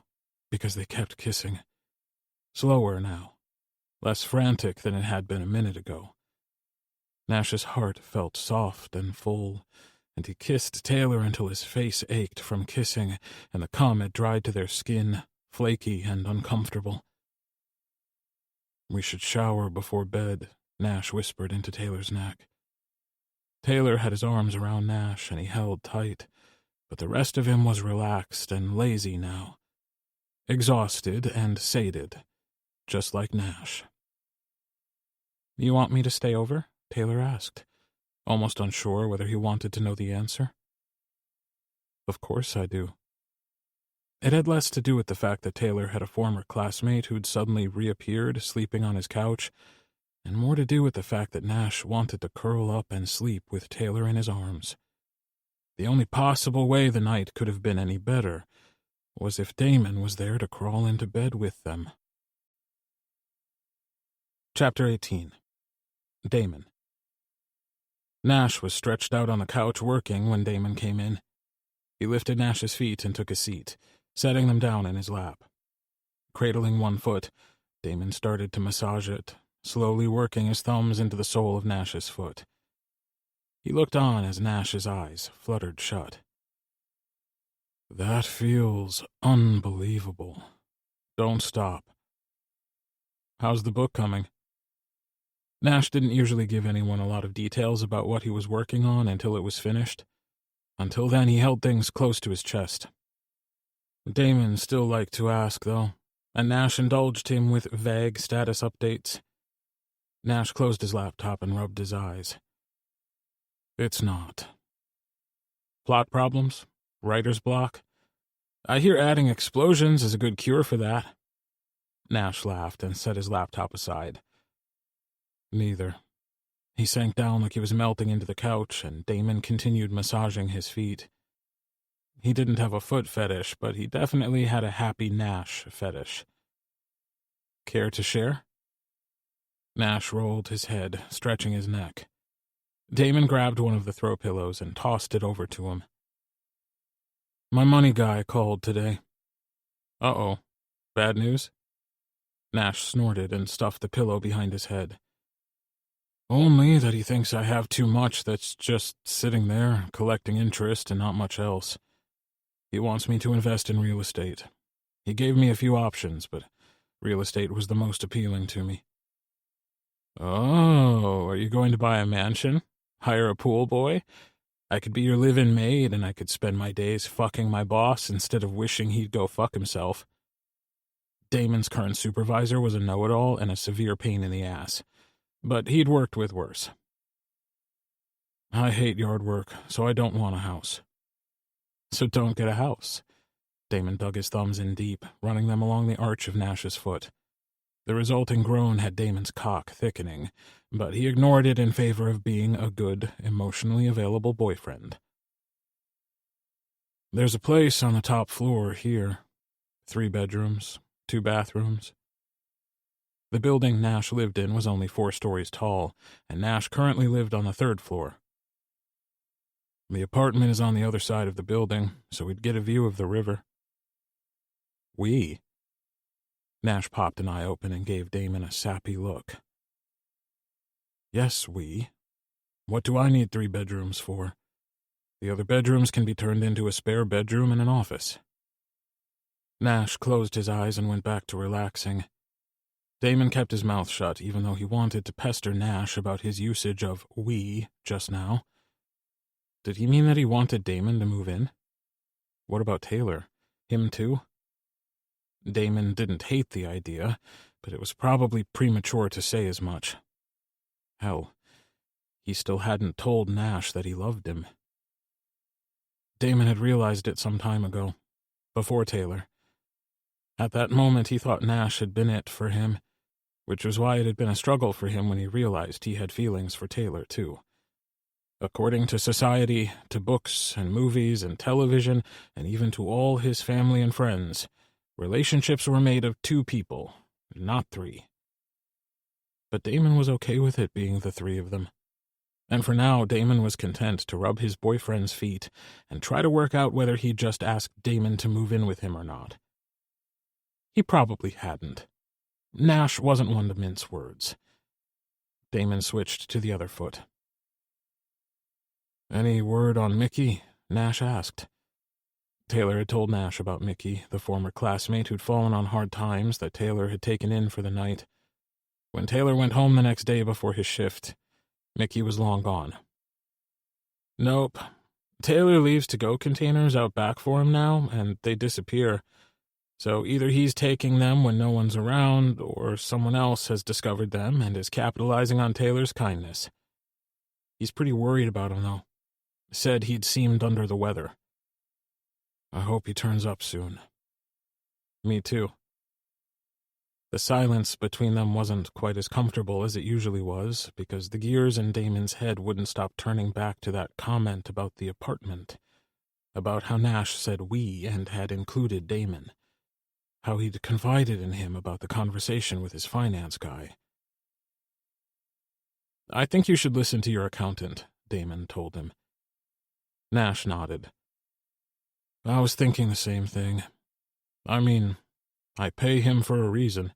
because they kept kissing. Slower now, less frantic than it had been a minute ago. Nash's heart felt soft and full, and he kissed Taylor until his face ached from kissing, and the cum had dried to their skin, flaky and uncomfortable. "We should shower before bed," Nash whispered into Taylor's neck. Taylor had his arms around Nash, and he held tight, but the rest of him was relaxed and lazy now, exhausted and sated, just like Nash. "You want me to stay over?" Taylor asked. almost unsure whether he wanted to know the answer. Of course I do. It had less to do with the fact that Taylor had a former classmate who'd suddenly reappeared sleeping on his couch, and more to do with the fact that Nash wanted to curl up and sleep with Taylor in his arms. The only possible way the night could have been any better was if Damon was there to crawl into bed with them. Chapter 18. Damon. Nash was stretched out on the couch working when Damon came in. He lifted Nash's feet and took a seat, setting them down in his lap. Cradling one foot, Damon started to massage it, slowly working his thumbs into the sole of Nash's foot. He looked on as Nash's eyes fluttered shut. That feels unbelievable. Don't stop. How's the book coming? Nash didn't usually give anyone a lot of details about what he was working on until it was finished. Until then, he held things close to his chest. Damon still liked to ask, though, and Nash indulged him with vague status updates. Nash closed his laptop and rubbed his eyes. It's not. Plot problems? Writer's block? I hear adding explosions is a good cure for that. Nash laughed and set his laptop aside. Neither. He sank down like he was melting into the couch, and Damon continued massaging his feet. He didn't have a foot fetish, but he definitely had a happy Nash fetish. Care to share? Nash rolled his head, stretching his neck. Damon grabbed one of the throw pillows and tossed it over to him. My money guy called today. Uh-oh. Bad news? Nash snorted and stuffed the pillow behind his head. Only that he thinks I have too much that's just sitting there, collecting interest and not much else. He wants me to invest in real estate. He gave me a few options, but real estate was the most appealing to me. Oh, are you going to buy a mansion? Hire a pool boy? I could be your live-in maid, and I could spend my days fucking my boss instead of wishing he'd go fuck himself. Damon's current supervisor was a know-it-all and a severe pain in the ass, but he'd worked with worse. I hate yard work, so I don't want a house. So don't get a house. Damon dug his thumbs in deep, running them along the arch of Nash's foot. The resulting groan had Damon's cock thickening, but he ignored it in favor of being a good, emotionally available boyfriend. There's a place on the top floor here. 3 bedrooms, 2 bathrooms. The building Nash lived in was only 4 stories tall, and Nash currently lived on the 3rd floor. The apartment is on the other side of the building, so we'd get a view of the river. We? Nash popped an eye open and gave Damon a sappy look. Yes, we. What do I need 3 bedrooms for? The other bedrooms can be turned into a spare bedroom and an office. Nash closed his eyes and went back to relaxing. Damon kept his mouth shut, even though he wanted to pester Nash about his usage of we just now. Did he mean that he wanted Damon to move in? What about Taylor? Him too? Damon didn't hate the idea, but it was probably premature to say as much. Hell, he still hadn't told Nash that he loved him. Damon had realized it some time ago, before Taylor. At that moment, he thought Nash had been it for him, which was why it had been a struggle for him when he realized he had feelings for Taylor, too. According to society, to books and movies and television, and even to all his family and friends, relationships were made of 2 people, not 3. But Damon was okay with it being the 3 of them. And for now, Damon was content to rub his boyfriend's feet and try to work out whether he'd just asked Damon to move in with him or not. He probably hadn't. Nash wasn't one to mince words. Damon switched to the other foot. Any word on Mickey? Nash asked. Taylor had told Nash about Mickey, the former classmate who'd fallen on hard times that Taylor had taken in for the night. When Taylor went home the next day before his shift, Mickey was long gone. Nope. Taylor leaves to-go containers out back for him now, and they disappear. So either he's taking them when no one's around, or someone else has discovered them and is capitalizing on Taylor's kindness. He's pretty worried about him, though. Said he'd seemed under the weather. I hope he turns up soon. Me too. The silence between them wasn't quite as comfortable as it usually was, because the gears in Damon's head wouldn't stop turning back to that comment about the apartment, about how Nash said we and had included Damon, how he'd confided in him about the conversation with his finance guy. I think you should listen to your accountant, Damon told him. Nash nodded. I was thinking the same thing. I mean, I pay him for a reason.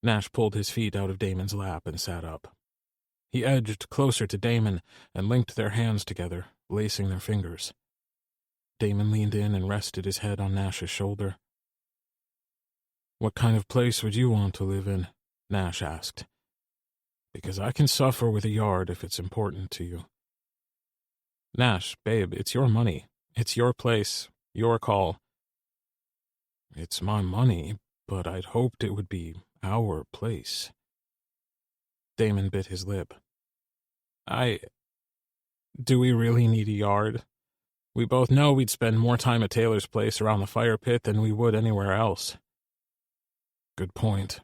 Nash pulled his feet out of Damon's lap and sat up. He edged closer to Damon and linked their hands together, lacing their fingers. Damon leaned in and rested his head on Nash's shoulder. What kind of place would you want to live in? Nash asked. Because I can suffer with a yard if it's important to you. Nash, babe, it's your money. It's your place, your call. It's my money, but I'd hoped it would be our place. Damon bit his lip. Do we really need a yard? We both know we'd spend more time at Taylor's place around the fire pit than we would anywhere else. Good point.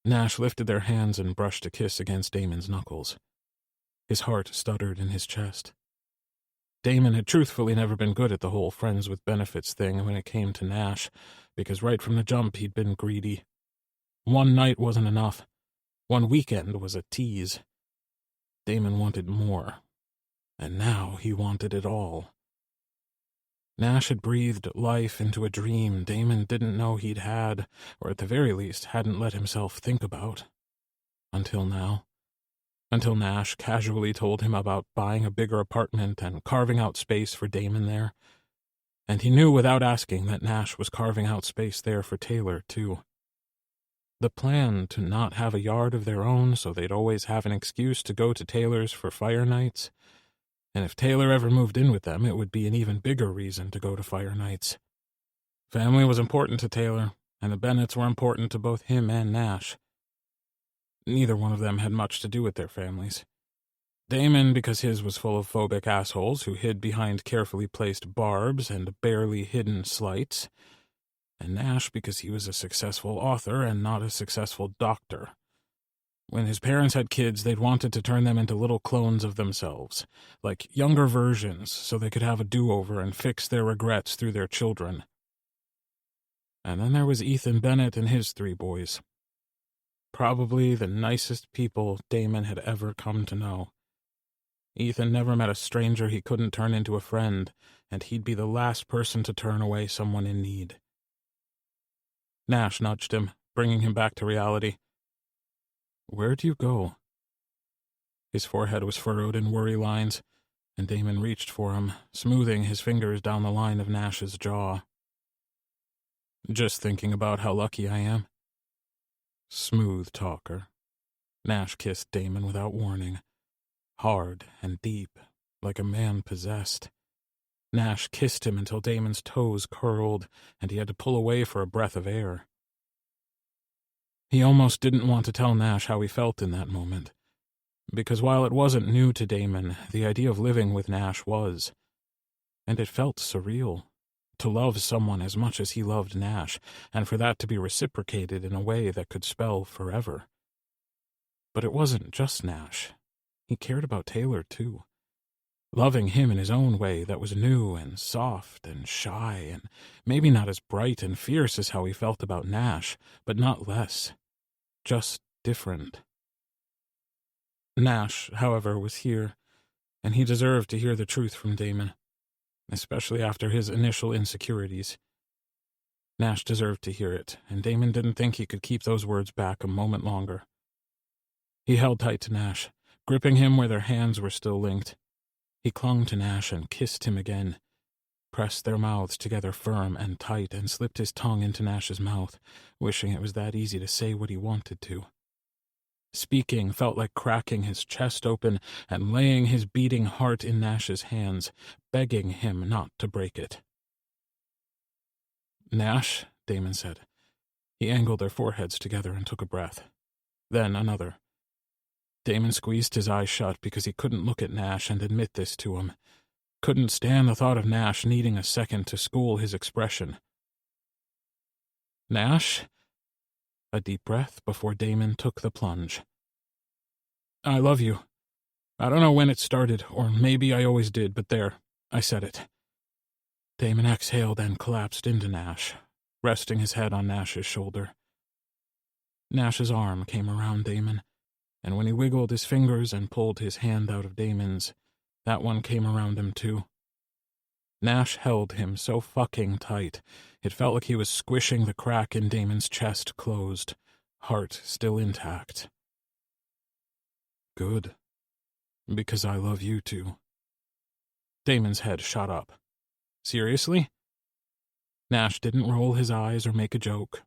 Nash lifted their hands and brushed a kiss against Damon's knuckles. His heart stuttered in his chest. Damon had truthfully never been good at the whole friends with benefits thing when it came to Nash, because right from the jump he'd been greedy. One night wasn't enough. One weekend was a tease. Damon wanted more, and now he wanted it all. Nash had breathed life into a dream Damon didn't know he'd had, or at the very least hadn't let himself think about. Until now. Until Nash casually told him about buying a bigger apartment and carving out space for Damon there. And he knew without asking that Nash was carving out space there for Taylor, too. The plan to not have a yard of their own so they'd always have an excuse to go to Taylor's for fire nights. And if Taylor ever moved in with them, it would be an even bigger reason to go to fire nights. Family was important to Taylor, and the Bennetts were important to both him and Nash. Neither one of them had much to do with their families. Damon, because his was full of phobic assholes who hid behind carefully placed barbs and barely hidden slights, and Nash because he was a successful author and not a successful doctor. When his parents had kids, they'd wanted to turn them into little clones of themselves, like younger versions, so they could have a do-over and fix their regrets through their children. And then there was Ethan Bennett and his 3 boys. Probably the nicest people Damon had ever come to know. Ethan never met a stranger he couldn't turn into a friend, and he'd be the last person to turn away someone in need. Nash nudged him, bringing him back to reality. Where'd you go? His forehead was furrowed in worry lines, and Damon reached for him, smoothing his fingers down the line of Nash's jaw. Just thinking about how lucky I am. Smooth talker. Nash kissed Damon without warning. Hard and deep, like a man possessed. Nash kissed him until Damon's toes curled, and he had to pull away for a breath of air. He almost didn't want to tell Nash how he felt in that moment, because while it wasn't new to Damon, the idea of living with Nash was. And it felt surreal. To love someone as much as he loved Nash, and for that to be reciprocated in a way that could spell forever. But it wasn't just Nash. He cared about Taylor, too. Loving him in his own way that was new and soft and shy and maybe not as bright and fierce as how he felt about Nash, but not less. Just different. Nash, however, was here, and he deserved to hear the truth from Damon. Especially after his initial insecurities. Nash deserved to hear it, and Damon didn't think he could keep those words back a moment longer. He held tight to Nash, gripping him where their hands were still linked. He clung to Nash and kissed him again, pressed their mouths together firm and tight, and slipped his tongue into Nash's mouth, wishing it was that easy to say what he wanted to. Speaking felt like cracking his chest open and laying his beating heart in Nash's hands, begging him not to break it. Nash, Damon said. He angled their foreheads together and took a breath. Then another. Damon squeezed his eyes shut because he couldn't look at Nash and admit this to him. Couldn't stand the thought of Nash needing a second to school his expression. Nash? A deep breath before Damon took the plunge. I love you. I don't know when it started, or maybe I always did, but there, I said it. Damon exhaled and collapsed into Nash, resting his head on Nash's shoulder. Nash's arm came around Damon, and when he wiggled his fingers and pulled his hand out of Damon's, that one came around him too. Nash held him so fucking tight, it felt like he was squishing the crack in Damon's chest closed, heart still intact. Good. Because I love you too. Damon's head shot up. Seriously? Nash didn't roll his eyes or make a joke.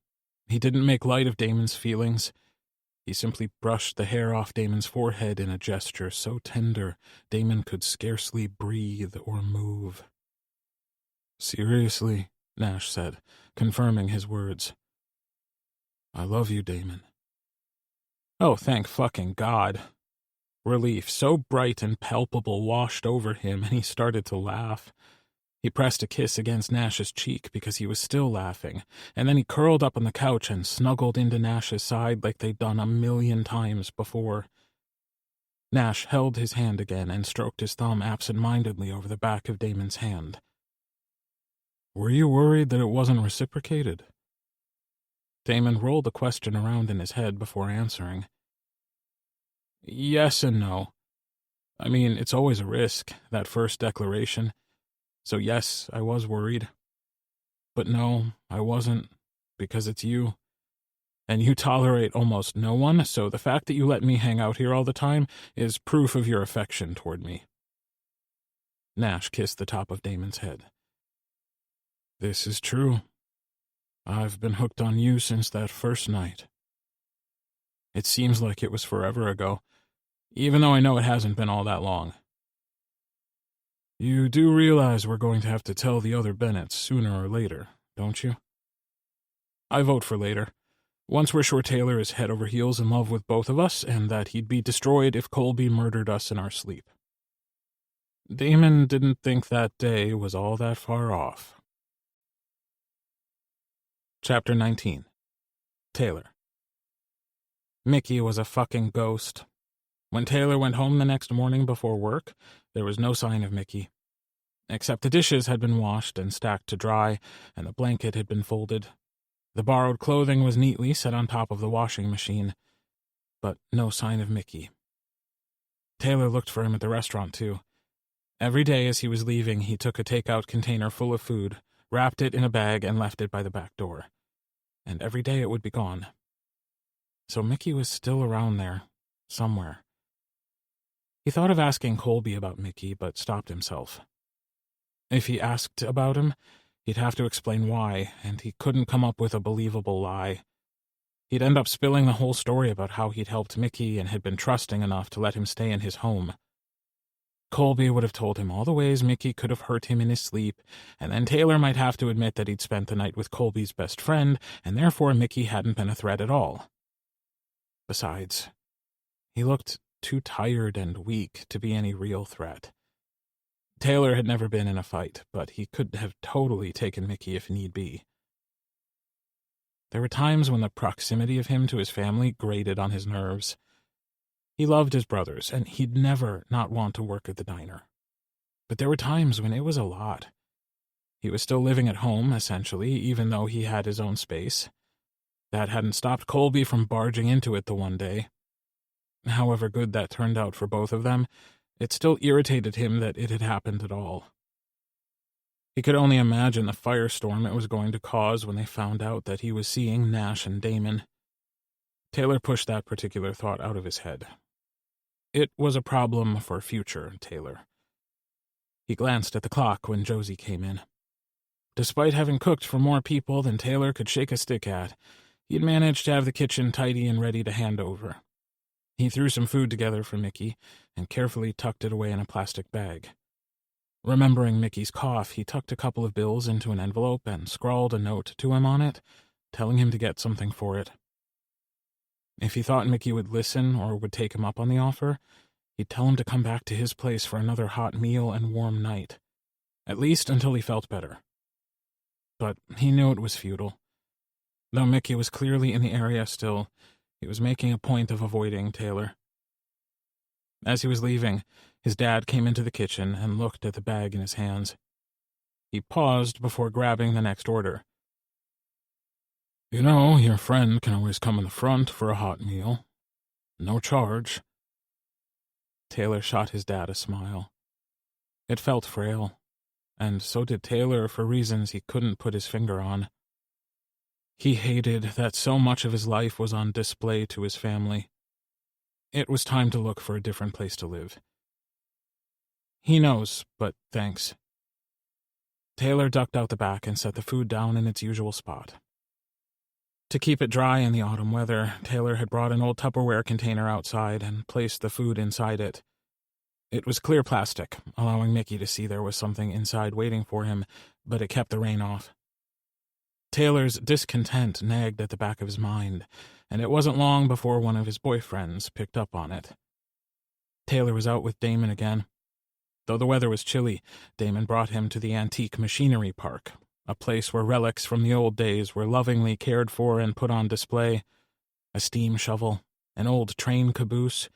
He didn't make light of Damon's feelings. He simply brushed the hair off Damon's forehead in a gesture so tender Damon could scarcely breathe or move. Seriously, Nash said, confirming his words. I love you, Damon. Oh, thank fucking God. Relief, so bright and palpable, washed over him, and he started to laugh. He pressed a kiss against Nash's cheek because he was still laughing, and then he curled up on the couch and snuggled into Nash's side like they'd done 1,000,000 times before. Nash held his hand again and stroked his thumb absent-mindedly over the back of Damon's hand. Were you worried that it wasn't reciprocated? Damon rolled the question around in his head before answering. Yes and no. I mean, it's always a risk, that first declaration. So yes, I was worried. But no, I wasn't, because it's you. And you tolerate almost no one, so the fact that you let me hang out here all the time is proof of your affection toward me. Nash kissed the top of Damon's head. This is true. I've been hooked on you since that first night. It seems like it was forever ago, even though I know it hasn't been all that long. You do realize we're going to have to tell the other Bennetts sooner or later, don't you? I vote for later. Once we're sure Taylor is head over heels in love with both of us, and that he'd be destroyed if Colby murdered us in our sleep. Damon didn't think that day was all that far off. Chapter 19. Taylor. Mickey was a fucking ghost. When Taylor went home the next morning before work, there was no sign of Mickey. Except the dishes had been washed and stacked to dry, and the blanket had been folded. The borrowed clothing was neatly set on top of the washing machine, but no sign of Mickey. Taylor looked for him at the restaurant, too. Every day as he was leaving, he took a takeout container full of food, wrapped it in a bag, and left it by the back door. And every day it would be gone. So Mickey was still around there, somewhere. He thought of asking Colby about Mickey, but stopped himself. If he asked about him, he'd have to explain why, and he couldn't come up with a believable lie. He'd end up spilling the whole story about how he'd helped Mickey and had been trusting enough to let him stay in his home. Colby would have told him all the ways Mickey could have hurt him in his sleep, and then Taylor might have to admit that he'd spent the night with Colby's best friend, and therefore Mickey hadn't been a threat at all. Besides, he looked too tired and weak to be any real threat. Taylor had never been in a fight, but he could have totally taken Mickey if need be. There were times when the proximity of him to his family grated on his nerves. He loved his brothers, and he'd never not want to work at the diner. But there were times when it was a lot. He was still living at home, essentially, even though he had his own space. That hadn't stopped Colby from barging into it the one day. However good that turned out for both of them, it still irritated him that it had happened at all. He could only imagine the firestorm it was going to cause when they found out that he was seeing Nash and Damon. Taylor pushed that particular thought out of his head. It was a problem for future Taylor. He glanced at the clock when Josie came in. Despite having cooked for more people than Taylor could shake a stick at, he'd managed to have the kitchen tidy and ready to hand over. He threw some food together for Mickey and carefully tucked it away in a plastic bag. Remembering Mickey's cough, he tucked a couple of bills into an envelope and scrawled a note to him on it, telling him to get something for it. If he thought Mickey would listen or would take him up on the offer, he'd tell him to come back to his place for another hot meal and warm night, at least until he felt better. But he knew it was futile. Though Mickey was clearly in the area still, he was making a point of avoiding Taylor. As he was leaving, his dad came into the kitchen and looked at the bag in his hands. He paused before grabbing the next order. "You know, your friend can always come in the front for a hot meal. No charge." Taylor shot his dad a smile. It felt frail, and so did Taylor for reasons he couldn't put his finger on. He hated that so much of his life was on display to his family. It was time to look for a different place to live. "He knows, but thanks." Taylor ducked out the back and set the food down in its usual spot. To keep it dry in the autumn weather, Taylor had brought an old Tupperware container outside and placed the food inside it. It was clear plastic, allowing Mickey to see there was something inside waiting for him, but it kept the rain off. Taylor's discontent nagged at the back of his mind, and it wasn't long before one of his boyfriends picked up on it. Taylor was out with Damon again. Though the weather was chilly, Damon brought him to the Antique Machinery Park, a place where relics from the old days were lovingly cared for and put on display. A steam shovel, an old train caboose,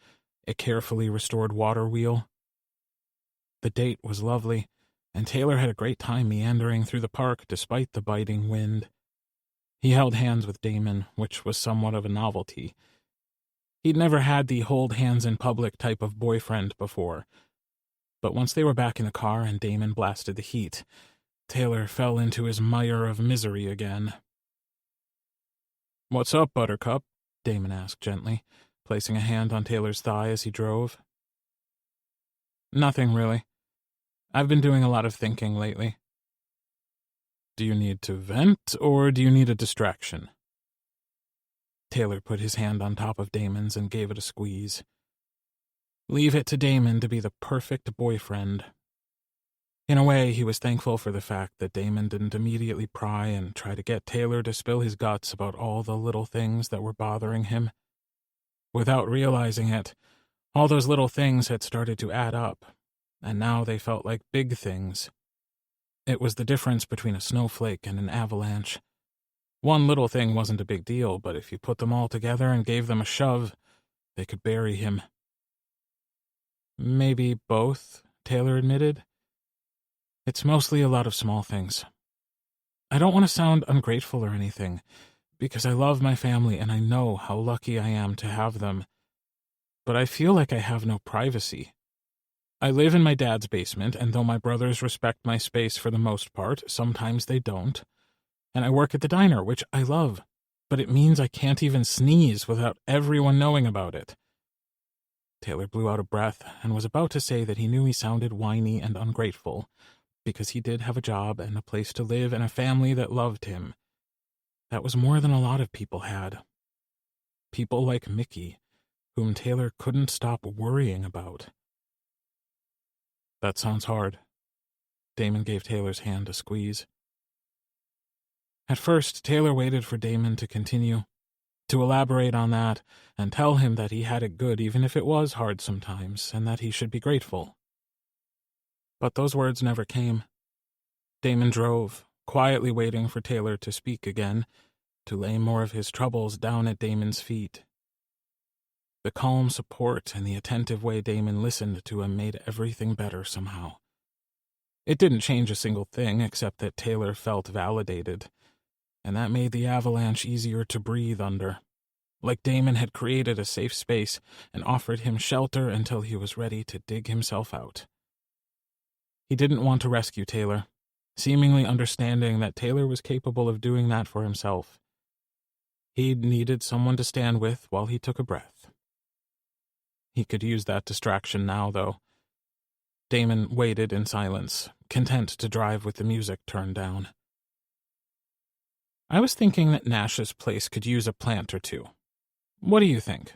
a carefully restored water wheel. The date was lovely, and Taylor had a great time meandering through the park despite the biting wind. He held hands with Damon, which was somewhat of a novelty. He'd never had the hold hands in public type of boyfriend before. But once they were back in the car and Damon blasted the heat, Taylor fell into his mire of misery again. "What's up, Buttercup?" Damon asked gently, placing a hand on Taylor's thigh as he drove. "Nothing, really. I've been doing a lot of thinking lately." "Do you need to vent, or do you need a distraction?" Taylor put his hand on top of Damon's and gave it a squeeze. Leave it to Damon to be the perfect boyfriend. In a way, he was thankful for the fact that Damon didn't immediately pry and try to get Taylor to spill his guts about all the little things that were bothering him. Without realizing it, all those little things had started to add up, and now they felt like big things. It was the difference between a snowflake and an avalanche. One little thing wasn't a big deal, but if you put them all together and gave them a shove, they could bury him. "Maybe both," Taylor admitted. "It's mostly a lot of small things. I don't want to sound ungrateful or anything, because I love my family and I know how lucky I am to have them. But I feel like I have no privacy. I live in my dad's basement, and though my brothers respect my space for the most part, sometimes they don't. And I work at the diner, which I love, but it means I can't even sneeze without everyone knowing about it." Taylor blew out a breath and was about to say that he knew he sounded whiny and ungrateful, because he did have a job and a place to live and a family that loved him. That was more than a lot of people had. People like Mickey, whom Taylor couldn't stop worrying about. "That sounds hard." Damon gave Taylor's hand a squeeze. At first, Taylor waited for Damon to continue, to elaborate on that, and tell him that he had it good even if it was hard sometimes, and that he should be grateful. But those words never came. Damon drove, quietly waiting for Taylor to speak again, to lay more of his troubles down at Damon's feet. The calm support and the attentive way Damon listened to him made everything better somehow. It didn't change a single thing except that Taylor felt validated, and that made the avalanche easier to breathe under, like Damon had created a safe space and offered him shelter until he was ready to dig himself out. He didn't want to rescue Taylor, seemingly understanding that Taylor was capable of doing that for himself. He needed someone to stand with while he took a breath. He could use that distraction now, though. Damon waited in silence, content to drive with the music turned down. "I was thinking that Nash's place could use a plant or two. What do you think?"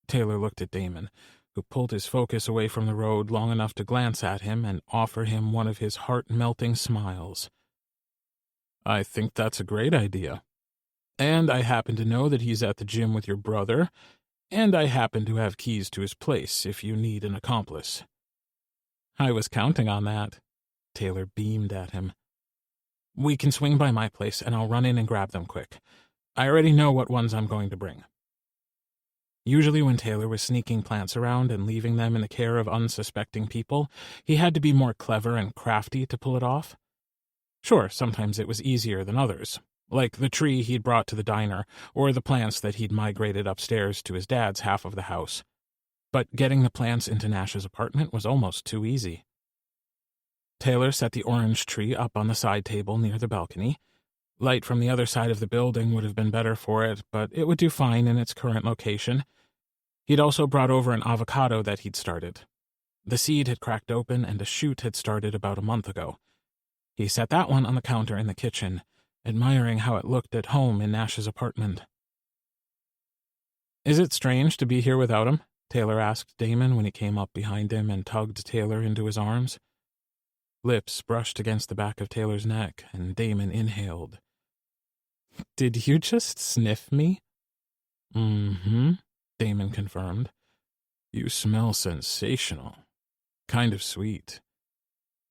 Taylor looked at Damon, who pulled his focus away from the road long enough to glance at him and offer him one of his heart-melting smiles. "I think that's a great idea." And I happen to know that he's at the gym with your brother, and I happen to have keys to his place if you need an accomplice." "I was counting on that." Taylor beamed at him. "We can swing by my place, and I'll run in and grab them quick. I already know what ones I'm going to bring." Usually when Taylor was sneaking plants around and leaving them in the care of unsuspecting people, he had to be more clever and crafty to pull it off. Sure, sometimes it was easier than others, like the tree he'd brought to the diner, or the plants that he'd migrated upstairs to his dad's half of the house. But getting the plants into Nash's apartment was almost too easy. Taylor set the orange tree up on the side table near the balcony. Light from the other side of the building would have been better for it, but it would do fine in its current location. He'd also brought over an avocado that he'd started. The seed had cracked open and a shoot had started about a month ago. He set that one on the counter in the kitchen, admiring how it looked at home in Nash's apartment. "Is it strange to be here without him?" Taylor asked Damon when he came up behind him and tugged Taylor into his arms. Lips brushed against the back of Taylor's neck, and Damon inhaled. "Did you just sniff me?" "Mm-hmm," Damon confirmed. "You smell sensational. Kind of sweet."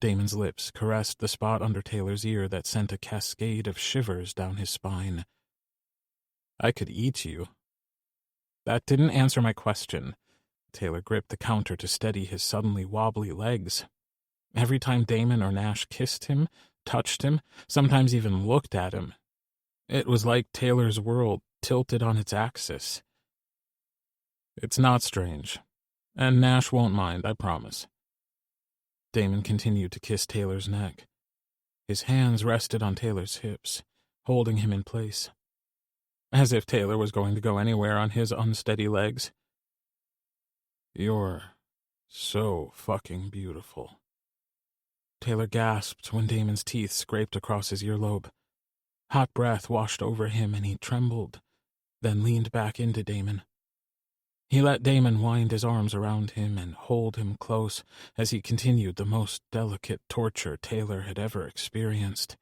Damon's lips caressed the spot under Taylor's ear that sent a cascade of shivers down his spine. "I could eat you." "That didn't answer my question." Taylor gripped the counter to steady his suddenly wobbly legs. Every time Damon or Nash kissed him, touched him, sometimes even looked at him, it was like Taylor's world tilted on its axis. "It's not strange. And Nash won't mind, I promise." Damon continued to kiss Taylor's neck. His hands rested on Taylor's hips, holding him in place. As if Taylor was going to go anywhere on his unsteady legs. "You're so fucking beautiful." Taylor gasped when Damon's teeth scraped across his earlobe. Hot breath washed over him and he trembled, then leaned back into Damon. He let Damon wind his arms around him and hold him close as he continued the most delicate torture Taylor had ever experienced.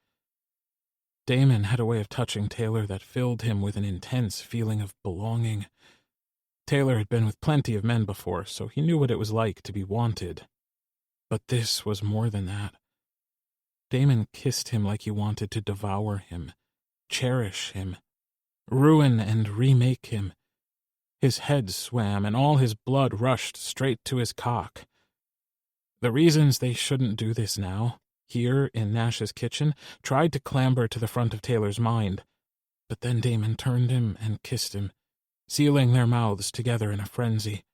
Damon had a way of touching Taylor that filled him with an intense feeling of belonging. Taylor had been with plenty of men before, so he knew what it was like to be wanted. But this was more than that. Damon kissed him like he wanted to devour him, cherish him, ruin and remake him. His head swam and all his blood rushed straight to his cock. The reasons they shouldn't do this now, here in Nash's kitchen, tried to clamber to the front of Taylor's mind, but then Damon turned him and kissed him, sealing their mouths together in a frenzy.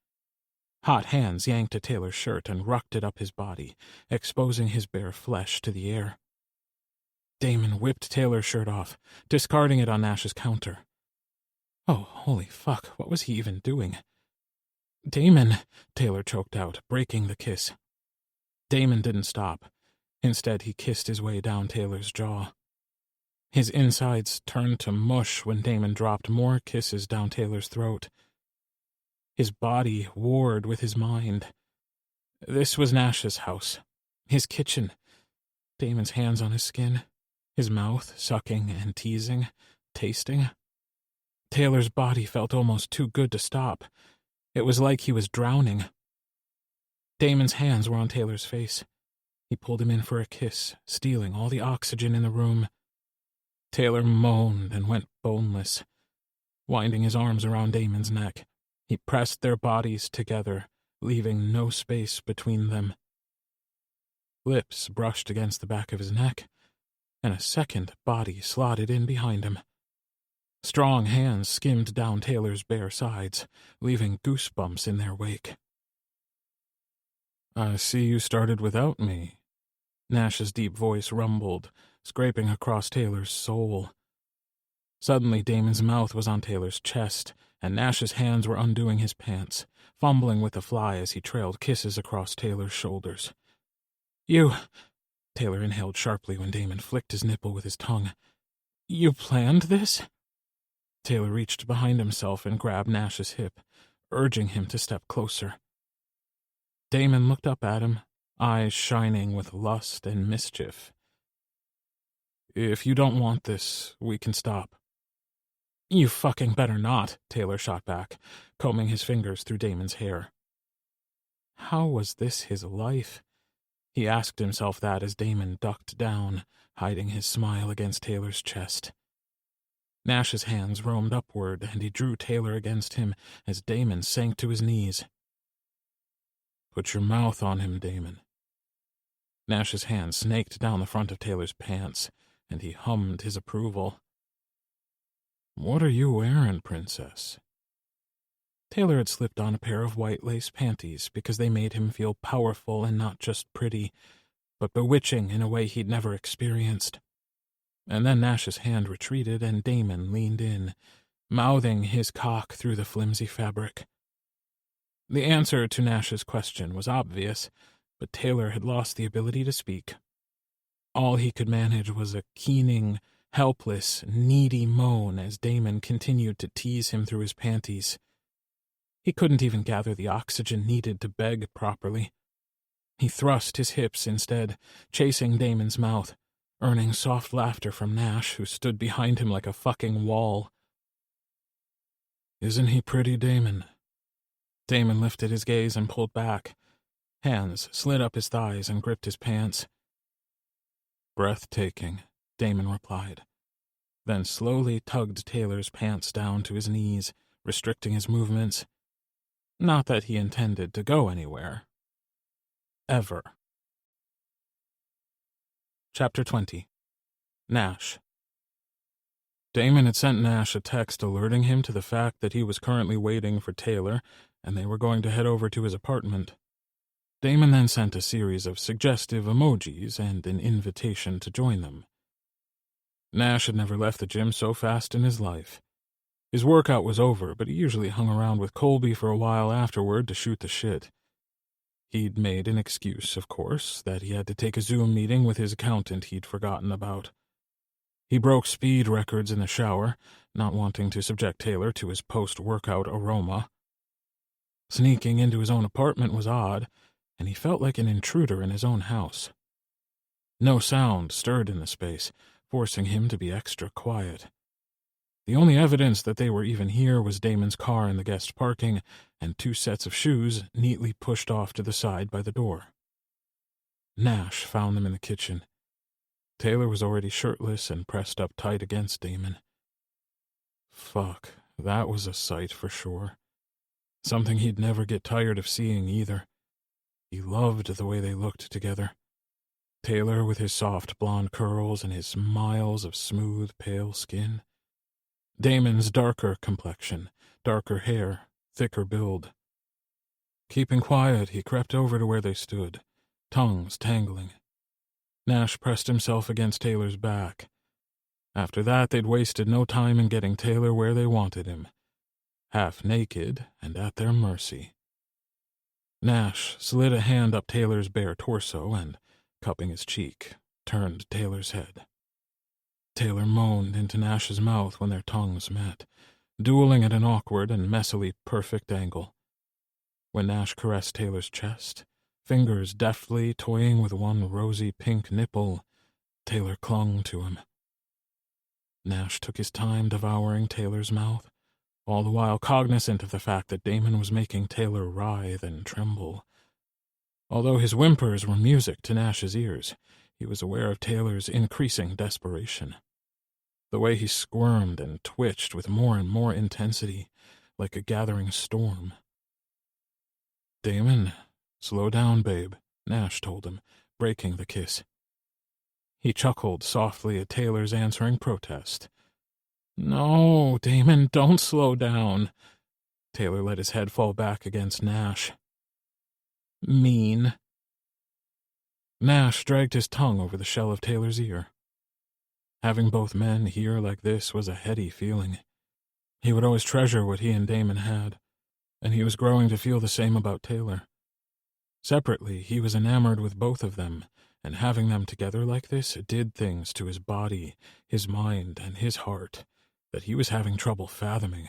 Hot hands yanked at Taylor's shirt and rucked it up his body, exposing his bare flesh to the air. Damon whipped Taylor's shirt off, discarding it on Nash's counter. Oh, holy fuck, what was he even doing? "Damon," Taylor choked out, breaking the kiss. Damon didn't stop. Instead, he kissed his way down Taylor's jaw. His insides turned to mush when Damon dropped more kisses down Taylor's throat. His body warred with his mind. This was Nash's house, his kitchen. Damon's hands on his skin, his mouth sucking and teasing, tasting. Taylor's body felt almost too good to stop. It was like he was drowning. Damon's hands were on Taylor's face. He pulled him in for a kiss, stealing all the oxygen in the room. Taylor moaned and went boneless. Winding his arms around Damon's neck, he pressed their bodies together, leaving no space between them. Lips brushed against the back of his neck, and a second body slotted in behind him. Strong hands skimmed down Taylor's bare sides, leaving goosebumps in their wake. "I see you started without me," Nash's deep voice rumbled, scraping across Taylor's soul. Suddenly, Damon's mouth was on Taylor's chest, and Nash's hands were undoing his pants, fumbling with the fly as he trailed kisses across Taylor's shoulders. "You—" Taylor inhaled sharply when Damon flicked his nipple with his tongue. "You planned this?" Taylor reached behind himself and grabbed Nash's hip, urging him to step closer. Damon looked up at him, eyes shining with lust and mischief. "If you don't want this, we can stop." You fucking better not, Taylor shot back, combing his fingers through Damon's hair. How was this his life? He asked himself that as Damon ducked down, hiding his smile against Taylor's chest. Nash's hands roamed upward, and he drew Taylor against him as Damon sank to his knees. Put your mouth on him, Damon. Nash's hand snaked down the front of Taylor's pants, and he hummed his approval. What are you wearing, princess? Taylor had slipped on a pair of white lace panties because they made him feel powerful and not just pretty, but bewitching in a way he'd never experienced. And then Nash's hand retreated and Damon leaned in, mouthing his cock through the flimsy fabric. The answer to Nash's question was obvious, but Taylor had lost the ability to speak. All he could manage was a keening, helpless, needy moan as Damon continued to tease him through his panties. He couldn't even gather the oxygen needed to beg properly. He thrust his hips instead, chasing Damon's mouth, earning soft laughter from Nash, who stood behind him like a fucking wall. Isn't he pretty, Damon? Damon lifted his gaze and pulled back. Hands slid up his thighs and gripped his pants. Breathtaking, Damon replied, then slowly tugged Taylor's pants down to his knees, restricting his movements. Not that he intended to go anywhere. Ever. Chapter 20. Nash. Damon had sent Nash a text alerting him to the fact that he was currently waiting for Taylor, and they were going to head over to his apartment. Damon then sent a series of suggestive emojis and an invitation to join them. Nash had never left the gym so fast in his life. His workout was over, but he usually hung around with Colby for a while afterward to shoot the shit. He'd made an excuse, of course, that he had to take a Zoom meeting with his accountant he'd forgotten about. He broke speed records in the shower, not wanting to subject Taylor to his post-workout aroma. Sneaking into his own apartment was odd, and he felt like an intruder in his own house. No sound stirred in the space, forcing him to be extra quiet. The only evidence that they were even here was Damon's car in the guest parking and 2 sets of shoes neatly pushed off to the side by the door. Nash found them in the kitchen. Taylor was already shirtless and pressed up tight against Damon. Fuck, that was a sight for sure. Something he'd never get tired of seeing either. He loved the way they looked together. Taylor with his soft blonde curls and his miles of smooth, pale skin. Damon's darker complexion, darker hair, thicker build. Keeping quiet, he crept over to where they stood, tongues tangling. Nash pressed himself against Taylor's back. After that, they'd wasted no time in getting Taylor where they wanted him, half naked and at their mercy. Nash slid a hand up Taylor's bare torso and, cupping his cheek, turned Taylor's head. Taylor moaned into Nash's mouth when their tongues met, dueling at an awkward and messily perfect angle. When Nash caressed Taylor's chest, fingers deftly toying with one rosy pink nipple, Taylor clung to him. Nash took his time devouring Taylor's mouth, all the while cognizant of the fact that Damon was making Taylor writhe and tremble. Although his whimpers were music to Nash's ears, he was aware of Taylor's increasing desperation. The way he squirmed and twitched with more and more intensity, like a gathering storm. Damon, slow down, babe, Nash told him, breaking the kiss. He chuckled softly at Taylor's answering protest. No, Damon, don't slow down. Taylor let his head fall back against Nash. Mean. Nash dragged his tongue over the shell of Taylor's ear. Having both men here like this was a heady feeling. He would always treasure what he and Damon had, and he was growing to feel the same about Taylor. Separately, he was enamored with both of them, and having them together like this did things to his body, his mind, and his heart that he was having trouble fathoming.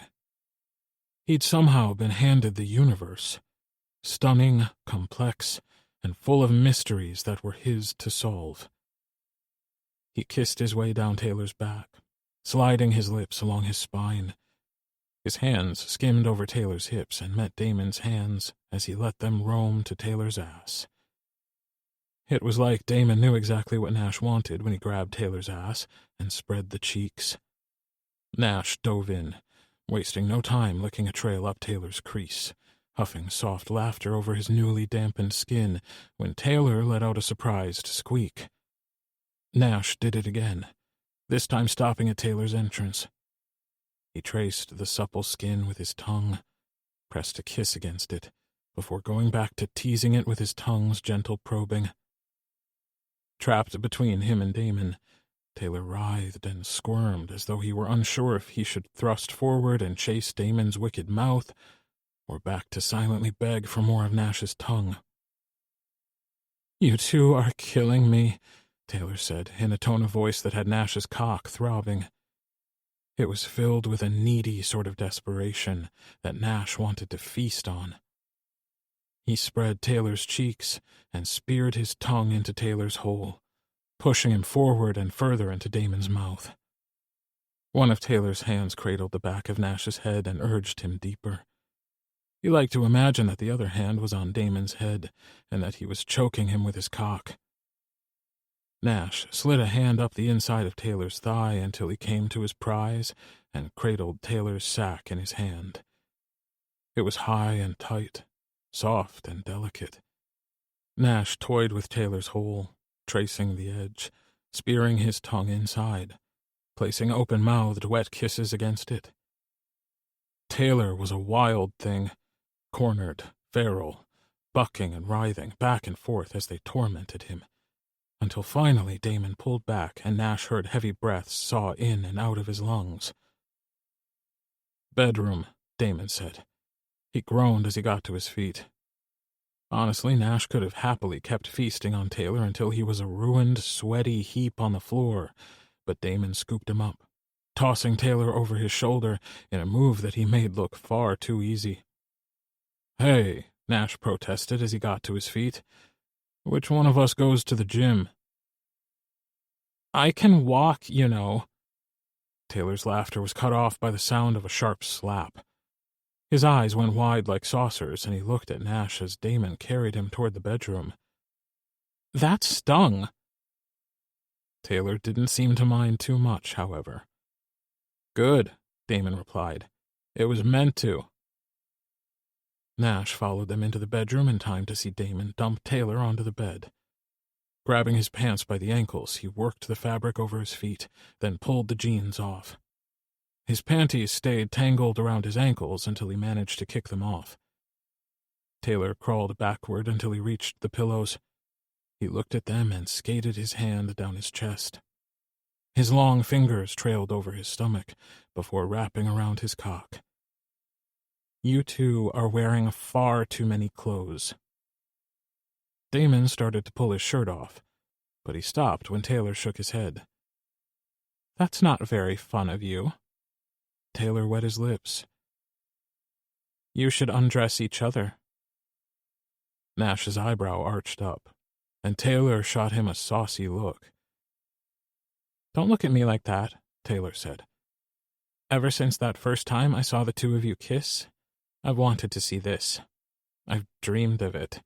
He'd somehow been handed the universe, stunning, complex, and full of mysteries that were his to solve. He kissed his way down Taylor's back, sliding his lips along his spine. His hands skimmed over Taylor's hips and met Damon's hands as he let them roam to Taylor's ass. It was like Damon knew exactly what Nash wanted when he grabbed Taylor's ass and spread the cheeks. Nash dove in, wasting no time licking a trail up Taylor's crease, huffing soft laughter over his newly dampened skin when Taylor let out a surprised squeak. Nash did it again, this time stopping at Taylor's entrance. He traced the supple skin with his tongue, pressed a kiss against it, before going back to teasing it with his tongue's gentle probing. Trapped between him and Damon, Taylor writhed and squirmed as though he were unsure if he should thrust forward and chase Damon's wicked mouth, or back to silently beg for more of Nash's tongue. "You two are killing me," Taylor said, in a tone of voice that had Nash's cock throbbing. It was filled with a needy sort of desperation that Nash wanted to feast on. He spread Taylor's cheeks and speared his tongue into Taylor's hole, pushing him forward and further into Damon's mouth. One of Taylor's hands cradled the back of Nash's head and urged him deeper. He liked to imagine that the other hand was on Damon's head and that he was choking him with his cock. Nash slid a hand up the inside of Taylor's thigh until he came to his prize and cradled Taylor's sack in his hand. It was high and tight, soft and delicate. Nash toyed with Taylor's hole, tracing the edge, spearing his tongue inside, placing open-mouthed wet kisses against it. Taylor was a wild thing, cornered, feral, bucking and writhing back and forth as they tormented him, until finally Damon pulled back and Nash heard heavy breaths saw in and out of his lungs. "Bedroom," Damon said. He groaned as he got to his feet. Honestly, Nash could have happily kept feasting on Taylor until he was a ruined, sweaty heap on the floor, but Damon scooped him up, tossing Taylor over his shoulder in a move that he made look far too easy. "Hey," Nash protested as he got to his feet. "Which one of us goes to the gym?" "I can walk, you know." Taylor's laughter was cut off by the sound of a sharp slap. His eyes went wide like saucers, and he looked at Nash as Damon carried him toward the bedroom. "That stung." Taylor didn't seem to mind too much, however. "Good," Damon replied. "It was meant to." Nash followed them into the bedroom in time to see Damon dump Taylor onto the bed. Grabbing his pants by the ankles, he worked the fabric over his feet, then pulled the jeans off. His panties stayed tangled around his ankles until he managed to kick them off. Taylor crawled backward until he reached the pillows. He looked at them and skated his hand down his chest. His long fingers trailed over his stomach before wrapping around his cock. "You two are wearing far too many clothes." Damon started to pull his shirt off, but he stopped when Taylor shook his head. "That's not very fun of you." Taylor wet his lips. "You should undress each other." Nash's eyebrow arched up, and Taylor shot him a saucy look. "Don't look at me like that," Taylor said. "Ever since that first time I saw the two of you kiss, I've wanted to see this. I've dreamed of it.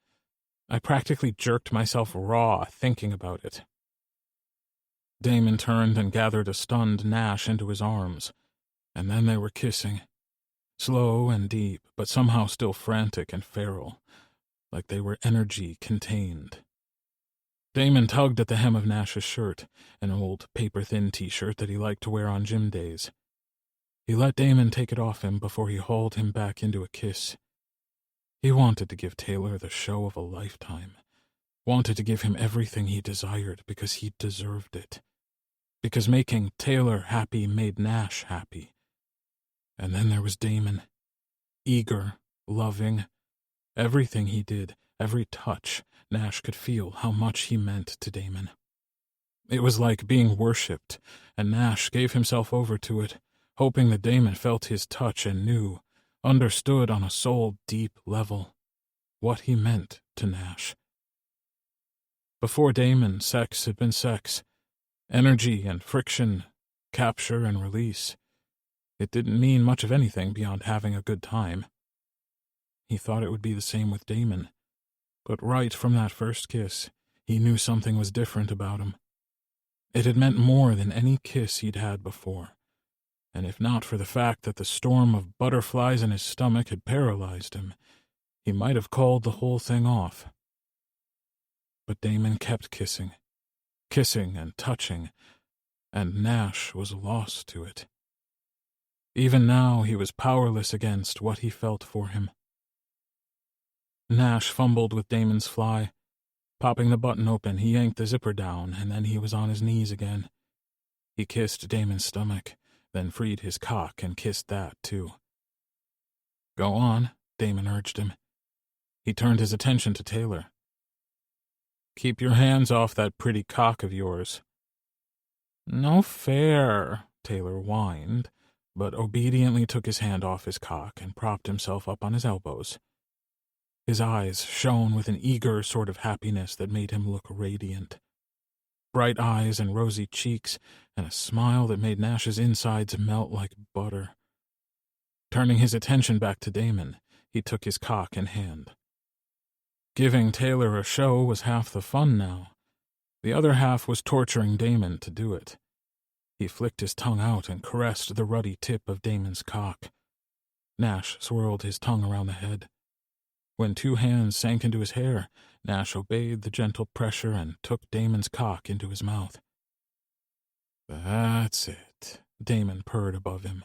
I practically jerked myself raw thinking about it." Damon turned and gathered a stunned Nash into his arms, and then they were kissing, slow and deep, but somehow still frantic and feral, like they were energy contained. Damon tugged at the hem of Nash's shirt, an old paper-thin t-shirt that he liked to wear on gym days. He let Damon take it off him before he hauled him back into a kiss. He wanted to give Taylor the show of a lifetime, wanted to give him everything he desired because he deserved it, because making Taylor happy made Nash happy. And then there was Damon, eager, loving. Everything he did, every touch, Nash could feel how much he meant to Damon. It was like being worshipped, and Nash gave himself over to it, hoping that Damon felt his touch and knew, understood on a soul-deep level, what he meant to Nash. Before Damon, sex had been sex, energy and friction, capture and release. It didn't mean much of anything beyond having a good time. He thought it would be the same with Damon, but right from that first kiss, he knew something was different about him. It had meant more than any kiss he'd had before, and if not for the fact that the storm of butterflies in his stomach had paralyzed him, he might have called the whole thing off. But Damon kept kissing and touching, and Nash was lost to it. Even now he was powerless against what he felt for him. Nash fumbled with Damon's fly. Popping the button open, he yanked the zipper down, and then he was on his knees again. He kissed Damon's stomach, then freed his cock and kissed that, too. "Go on," Damon urged him. He turned his attention to Taylor. "Keep your hands off that pretty cock of yours." "No fair," Taylor whined, but obediently took his hand off his cock and propped himself up on his elbows. His eyes shone with an eager sort of happiness that made him look radiant. Bright eyes and rosy cheeks, and a smile that made Nash's insides melt like butter. Turning his attention back to Damon, he took his cock in hand. Giving Taylor a show was half the fun now. The other half was torturing Damon to do it. He flicked his tongue out and caressed the ruddy tip of Damon's cock. Nash swirled his tongue around the head. When two hands sank into his hair, Nash obeyed the gentle pressure and took Damon's cock into his mouth. "That's it," Damon purred above him,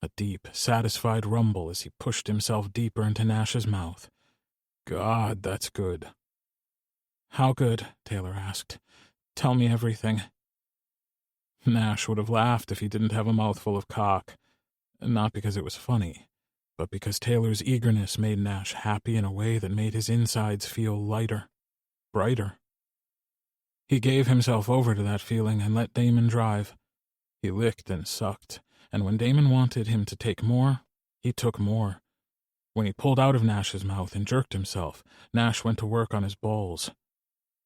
a deep, satisfied rumble as he pushed himself deeper into Nash's mouth. "God, that's good." "How good?" Taylor asked. "Tell me everything." Nash would have laughed if he didn't have a mouthful of cock, not because it was funny, but because Taylor's eagerness made Nash happy in a way that made his insides feel lighter, brighter. He gave himself over to that feeling and let Damon drive. He licked and sucked, and when Damon wanted him to take more, he took more. When he pulled out of Nash's mouth and jerked himself, Nash went to work on his balls,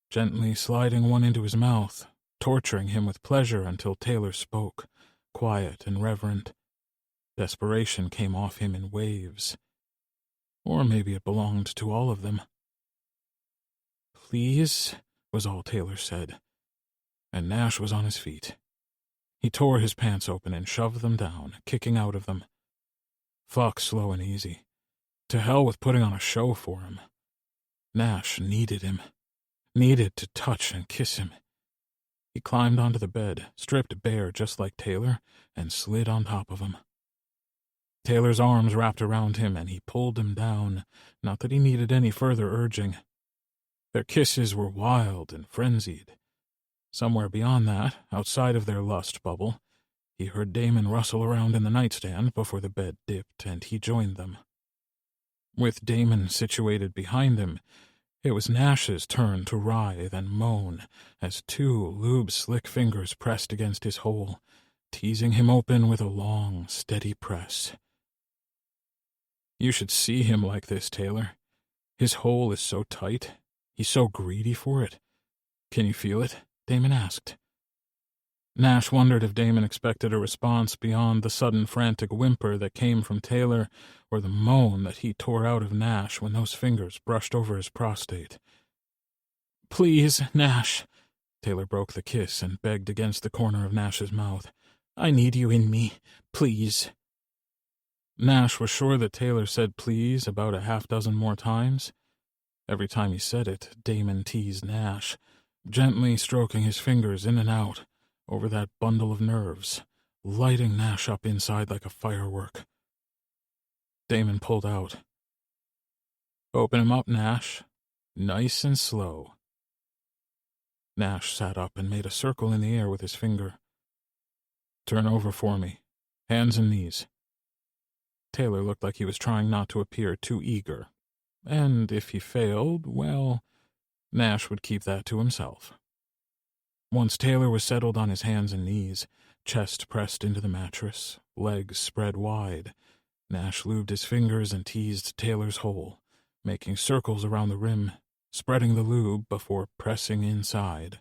gently sliding one into his mouth, torturing him with pleasure until Taylor spoke, quiet and reverent. Desperation came off him in waves. Or maybe it belonged to all of them. "Please," was all Taylor said, and Nash was on his feet. He tore his pants open and shoved them down, kicking out of them. Fuck slow and easy. To hell with putting on a show for him. Nash needed him. Needed to touch and kiss him. He climbed onto the bed, stripped bare just like Taylor, and slid on top of him. Taylor's arms wrapped around him, and he pulled him down, not that he needed any further urging. Their kisses were wild and frenzied. Somewhere beyond that, outside of their lust bubble, he heard Damon rustle around in the nightstand before the bed dipped, and he joined them. With Damon situated behind him, it was Nash's turn to writhe and moan as two lube-slick fingers pressed against his hole, teasing him open with a long, steady press. "You should see him like this, Taylor. His hole is so tight. He's so greedy for it. Can you feel it?" Damon asked. Nash wondered if Damon expected a response beyond the sudden frantic whimper that came from Taylor or the moan that he tore out of Nash when those fingers brushed over his prostate. "Please, Nash." Taylor broke the kiss and begged against the corner of Nash's mouth. "I need you in me. Please." Nash was sure that Taylor said please about a half-dozen more times. Every time he said it, Damon teased Nash, gently stroking his fingers in and out over that bundle of nerves, lighting Nash up inside like a firework. Damon pulled out. "Open him up, Nash. Nice and slow." Nash sat up and made a circle in the air with his finger. "Turn over for me. Hands and knees." Taylor looked like he was trying not to appear too eager. And if he failed, well, Nash would keep that to himself. Once Taylor was settled on his hands and knees, chest pressed into the mattress, legs spread wide, Nash lubed his fingers and teased Taylor's hole, making circles around the rim, spreading the lube before pressing inside.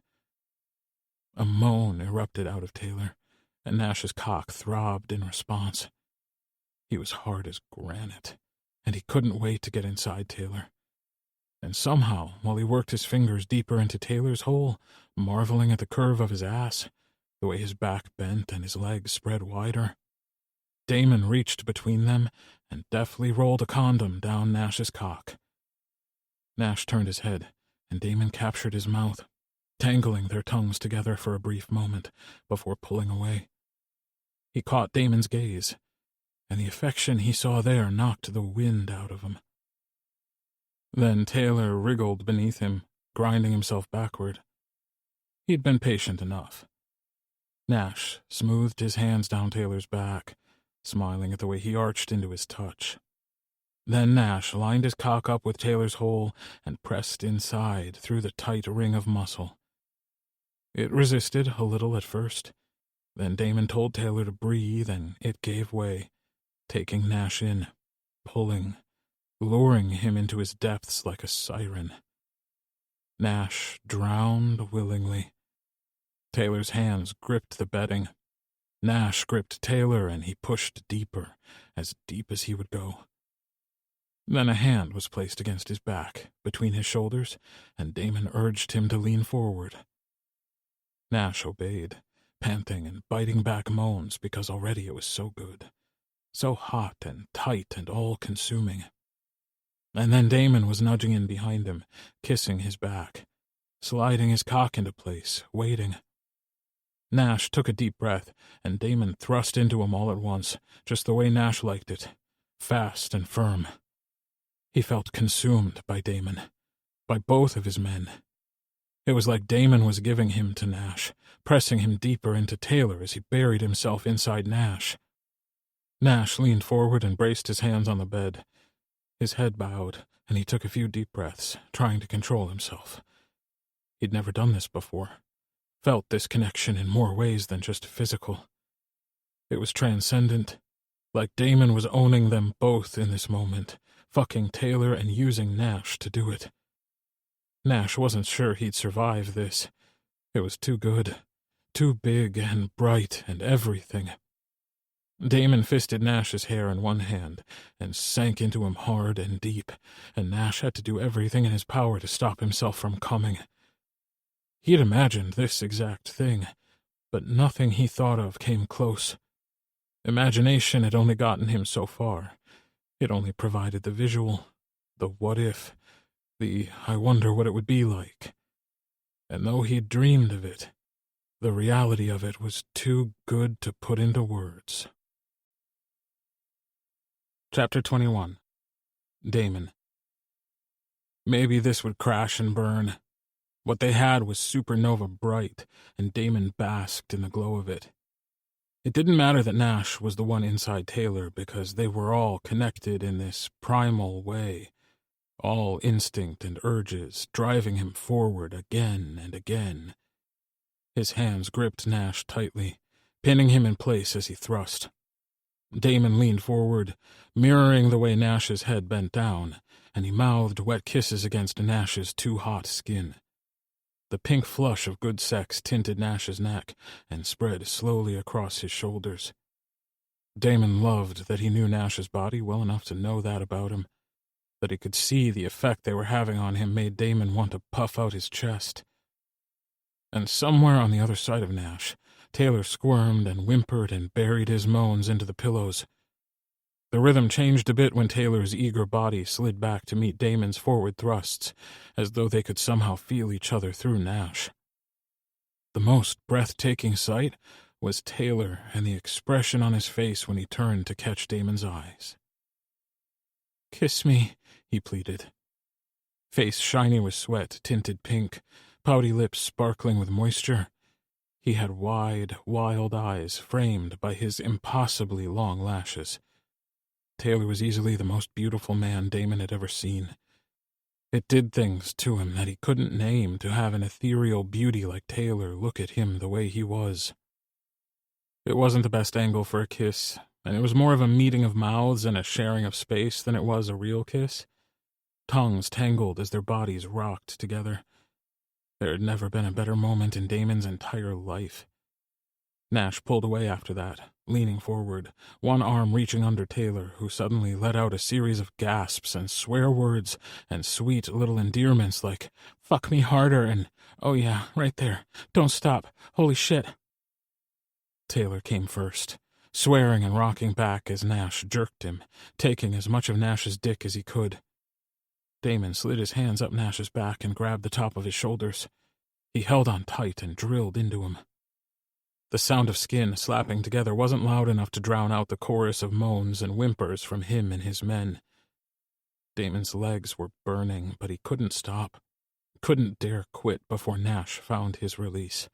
A moan erupted out of Taylor, and Nash's cock throbbed in response. He was hard as granite, and he couldn't wait to get inside Taylor. And somehow, while he worked his fingers deeper into Taylor's hole, marveling at the curve of his ass, the way his back bent and his legs spread wider, Damon reached between them and deftly rolled a condom down Nash's cock. Nash turned his head, and Damon captured his mouth, tangling their tongues together for a brief moment before pulling away. He caught Damon's gaze, and the affection he saw there knocked the wind out of him. Then Taylor wriggled beneath him, grinding himself backward. He'd been patient enough. Nash smoothed his hands down Taylor's back, smiling at the way he arched into his touch. Then Nash lined his cock up with Taylor's hole and pressed inside through the tight ring of muscle. It resisted a little at first. Then Damon told Taylor to breathe, and it gave way, taking Nash in, pulling, luring him into his depths like a siren. Nash drowned willingly. Taylor's hands gripped the bedding. Nash gripped Taylor, and he pushed deeper, as deep as he would go. Then a hand was placed against his back, between his shoulders, and Damon urged him to lean forward. Nash obeyed, panting and biting back moans because already it was so good, so hot and tight and all-consuming. And then Damon was nudging in behind him, kissing his back, sliding his cock into place, waiting. Nash took a deep breath, and Damon thrust into him all at once, just the way Nash liked it, fast and firm. He felt consumed by Damon, by both of his men. It was like Damon was giving him to Nash, pressing him deeper into Taylor as he buried himself inside Nash. Nash leaned forward and braced his hands on the bed. His head bowed, and he took a few deep breaths, trying to control himself. He'd never done this before, felt this connection in more ways than just physical. It was transcendent, like Damon was owning them both in this moment, fucking Taylor and using Nash to do it. Nash wasn't sure he'd survive this. It was too good, too big and bright and everything. Damon fisted Nash's hair in one hand and sank into him hard and deep, and Nash had to do everything in his power to stop himself from coming. He'd imagined this exact thing, but nothing he thought of came close. Imagination had only gotten him so far. It only provided the visual, the what if, the I wonder what it would be like. And though he'd dreamed of it, the reality of it was too good to put into words. Chapter 21. Damon. Maybe this would crash and burn. What they had was supernova bright, and Damon basked in the glow of it. It didn't matter that Nash was the one inside Taylor, because they were all connected in this primal way, all instinct and urges driving him forward again and again. His hands gripped Nash tightly, pinning him in place as he thrust. Damon leaned forward, mirroring the way Nash's head bent down, and he mouthed wet kisses against Nash's too hot skin. The pink flush of good sex tinted Nash's neck and spread slowly across his shoulders. Damon loved that he knew Nash's body well enough to know that about him. That he could see the effect they were having on him made Damon want to puff out his chest. And somewhere on the other side of Nash, Taylor squirmed and whimpered and buried his moans into the pillows. The rhythm changed a bit when Taylor's eager body slid back to meet Damon's forward thrusts, as though they could somehow feel each other through Nash. The most breathtaking sight was Taylor and the expression on his face when he turned to catch Damon's eyes. "Kiss me," he pleaded. Face shiny with sweat, tinted pink, pouty lips sparkling with moisture. He had wide, wild eyes framed by his impossibly long lashes. Taylor was easily the most beautiful man Damon had ever seen. It did things to him that he couldn't name to have an ethereal beauty like Taylor look at him the way he was. It wasn't the best angle for a kiss, and it was more of a meeting of mouths and a sharing of space than it was a real kiss. Tongues tangled as their bodies rocked together. There had never been a better moment in Damon's entire life. Nash pulled away after that, leaning forward, one arm reaching under Taylor, who suddenly let out a series of gasps and swear words and sweet little endearments like, "Fuck me harder," and, "Oh yeah, right there. Don't stop. Holy shit." Taylor came first, swearing and rocking back as Nash jerked him, taking as much of Nash's dick as he could. Damon slid his hands up Nash's back and grabbed the top of his shoulders. He held on tight and drilled into him. The sound of skin slapping together wasn't loud enough to drown out the chorus of moans and whimpers from him and his men. Damon's legs were burning, but he couldn't stop, couldn't dare quit before Nash found his release.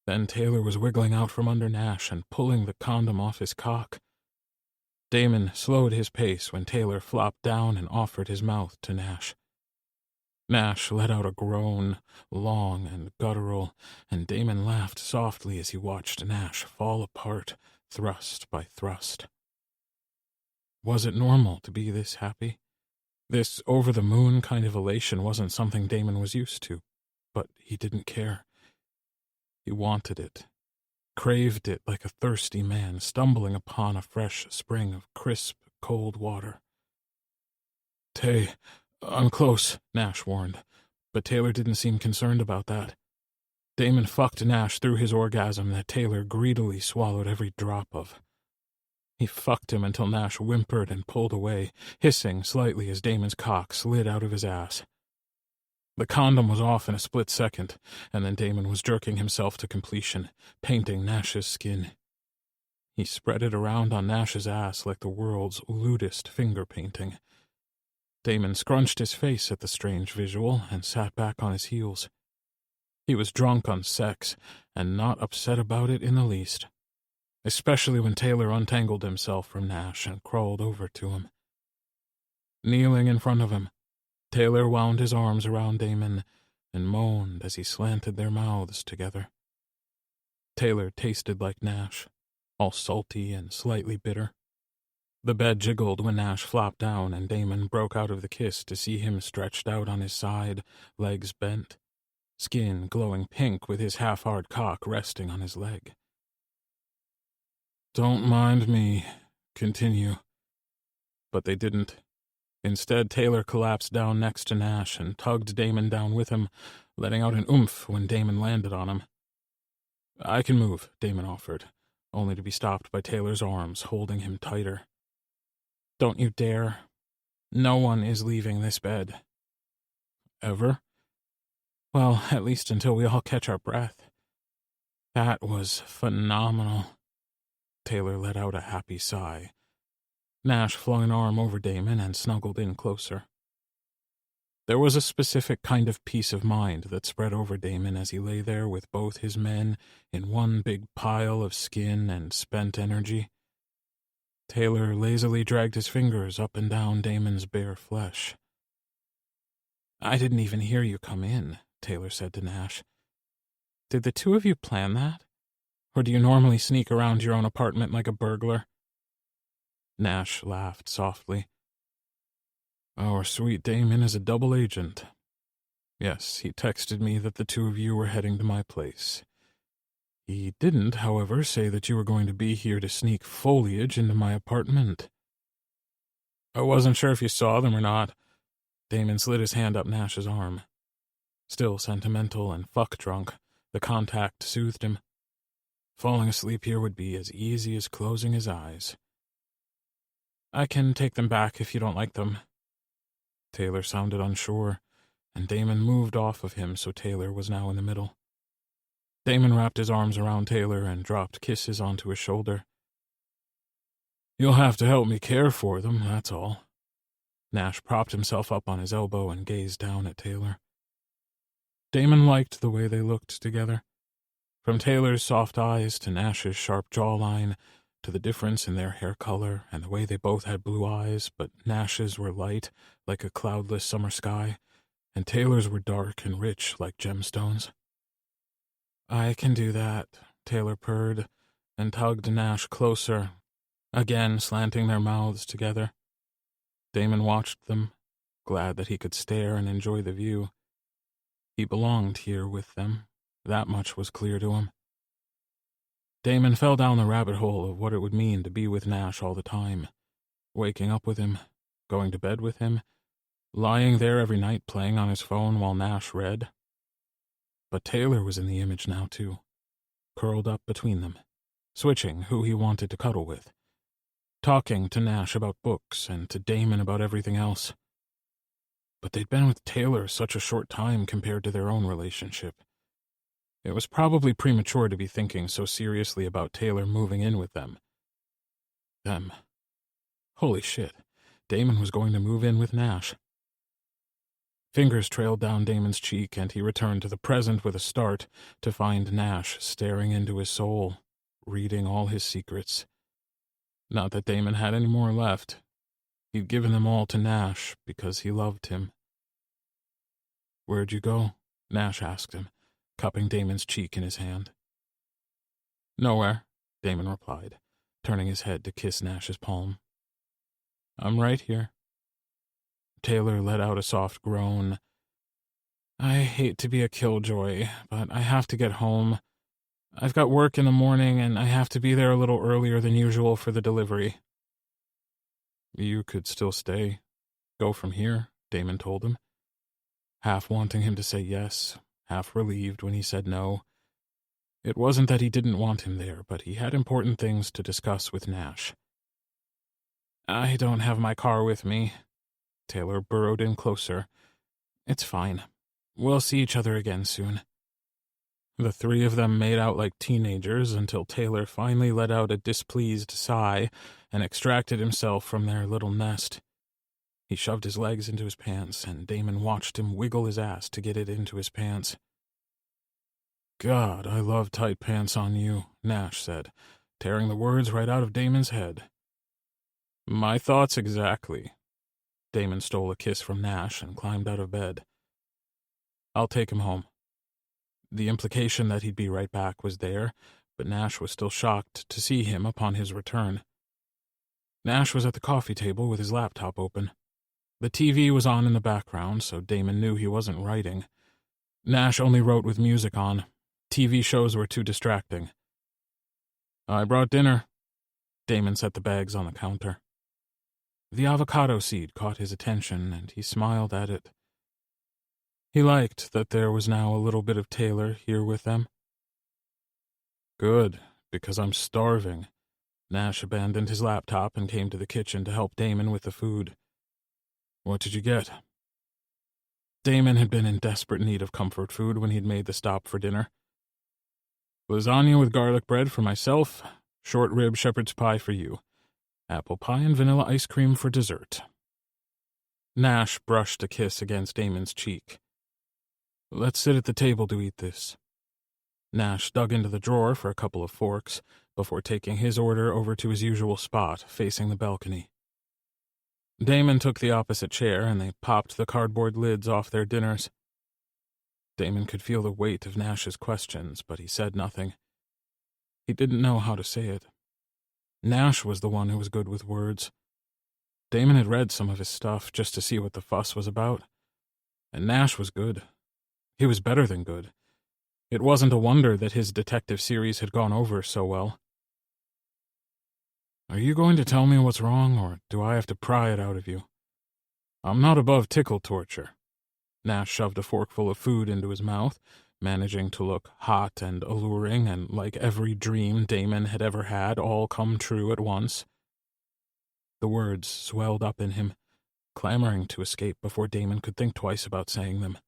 Then Taylor was wiggling out from under Nash and pulling the condom off his cock. Damon slowed his pace when Taylor flopped down and offered his mouth to Nash. Nash let out a groan, long and guttural, and Damon laughed softly as he watched Nash fall apart, thrust by thrust. Was it normal to be this happy? This over-the-moon kind of elation wasn't something Damon was used to, but he didn't care. He wanted it, craved it like a thirsty man stumbling upon a fresh spring of crisp, cold water. "Tay, I'm close," Nash warned, but Taylor didn't seem concerned about that. Damon fucked Nash through his orgasm that Taylor greedily swallowed every drop of. He fucked him until Nash whimpered and pulled away, hissing slightly as Damon's cock slid out of his ass. The condom was off in a split second, and then Damon was jerking himself to completion, painting Nash's skin. He spread it around on Nash's ass like the world's lewdest finger painting. Damon scrunched his face at the strange visual and sat back on his heels. He was drunk on sex, and not upset about it in the least, especially when Taylor untangled himself from Nash and crawled over to him. Kneeling in front of him, Taylor wound his arms around Damon and moaned as he slanted their mouths together. Taylor tasted like Nash, all salty and slightly bitter. The bed jiggled when Nash flopped down and Damon broke out of the kiss to see him stretched out on his side, legs bent, skin glowing pink with his half-hard cock resting on his leg. "Don't mind me. Continue." But they didn't. Instead, Taylor collapsed down next to Nash and tugged Damon down with him, letting out an oomph when Damon landed on him. "I can move," Damon offered, only to be stopped by Taylor's arms holding him tighter. "Don't you dare. No one is leaving this bed." "Ever?" "Well, at least until we all catch our breath." "That was phenomenal." Taylor let out a happy sigh. Nash flung an arm over Damon and snuggled in closer. There was a specific kind of peace of mind that spread over Damon as he lay there with both his men in one big pile of skin and spent energy. Taylor lazily dragged his fingers up and down Damon's bare flesh. "I didn't even hear you come in," Taylor said to Nash. "Did the two of you plan that? Or do you normally sneak around your own apartment like a burglar?" Nash laughed softly. "Our sweet Damon is a double agent. Yes, he texted me that the two of you were heading to my place. He didn't, however, say that you were going to be here to sneak foliage into my apartment." "I wasn't sure if you saw them or not." Damon slid his hand up Nash's arm. Still sentimental and fuck-drunk, the contact soothed him. Falling asleep here would be as easy as closing his eyes. "I can take them back if you don't like them." Taylor sounded unsure, and Damon moved off of him so Taylor was now in the middle. Damon wrapped his arms around Taylor and dropped kisses onto his shoulder. "You'll have to help me care for them, that's all." Nash propped himself up on his elbow and gazed down at Taylor. Damon liked the way they looked together. From Taylor's soft eyes to Nash's sharp jawline, to the difference in their hair color and the way they both had blue eyes, but Nash's were light, like a cloudless summer sky, and Taylor's were dark and rich like gemstones. "I can do that," Taylor purred, and tugged Nash closer, again slanting their mouths together. Damon watched them, glad that he could stare and enjoy the view. He belonged here with them, that much was clear to him. Damon fell down the rabbit hole of what it would mean to be with Nash all the time, waking up with him, going to bed with him, lying there every night playing on his phone while Nash read. But Taylor was in the image now, too, curled up between them, switching who he wanted to cuddle with, talking to Nash about books and to Damon about everything else. But they'd been with Taylor such a short time compared to their own relationship. It was probably premature to be thinking so seriously about Taylor moving in with them. Them. Holy shit, Damon was going to move in with Nash. Fingers trailed down Damon's cheek, and he returned to the present with a start to find Nash staring into his soul, reading all his secrets. Not that Damon had any more left. He'd given them all to Nash because he loved him. "Where'd you go?" Nash asked him, cupping Damon's cheek in his hand. "Nowhere," Damon replied, turning his head to kiss Nash's palm. "I'm right here." Taylor let out a soft groan. "I hate to be a killjoy, but I have to get home. I've got work in the morning, and I have to be there a little earlier than usual for the delivery." "You could still stay. Go from here," Damon told him, half wanting him to say yes, half relieved when he said no. It wasn't that he didn't want him there, but he had important things to discuss with Nash. "I don't have my car with me." Taylor burrowed in closer. "It's fine. We'll see each other again soon." The three of them made out like teenagers until Taylor finally let out a displeased sigh and extracted himself from their little nest. He shoved his legs into his pants, and Damon watched him wiggle his ass to get it into his pants. "God, I love tight pants on you," Nash said, tearing the words right out of Damon's head. "My thoughts exactly." Damon stole a kiss from Nash and climbed out of bed. "I'll take him home." The implication that he'd be right back was there, but Nash was still shocked to see him upon his return. Nash was at the coffee table with his laptop open. The TV was on in the background, so Damon knew he wasn't writing. Nash only wrote with music on. TV shows were too distracting. "I brought dinner." Damon set the bags on the counter. The avocado seed caught his attention, and he smiled at it. He liked that there was now a little bit of Taylor here with them. "Good, because I'm starving." Nash abandoned his laptop and came to the kitchen to help Damon with the food. "What did you get?" Damon had been in desperate need of comfort food when he'd made the stop for dinner. "Lasagna with garlic bread for myself, short rib shepherd's pie for you, apple pie and vanilla ice cream for dessert." Nash brushed a kiss against Damon's cheek. "Let's sit at the table to eat this." Nash dug into the drawer for a couple of forks before taking his order over to his usual spot, facing the balcony. Damon took the opposite chair, and they popped the cardboard lids off their dinners. Damon could feel the weight of Nash's questions, but he said nothing. He didn't know how to say it. Nash was the one who was good with words. Damon had read some of his stuff just to see what the fuss was about, and Nash was good. He was better than good. It wasn't a wonder that his detective series had gone over so well. "Are you going to tell me what's wrong, or do I have to pry it out of you? I'm not above tickle torture." Nash shoved a forkful of food into his mouth, managing to look hot and alluring and like every dream Damon had ever had all come true at once. The words swelled up in him, clamoring to escape before Damon could think twice about saying them.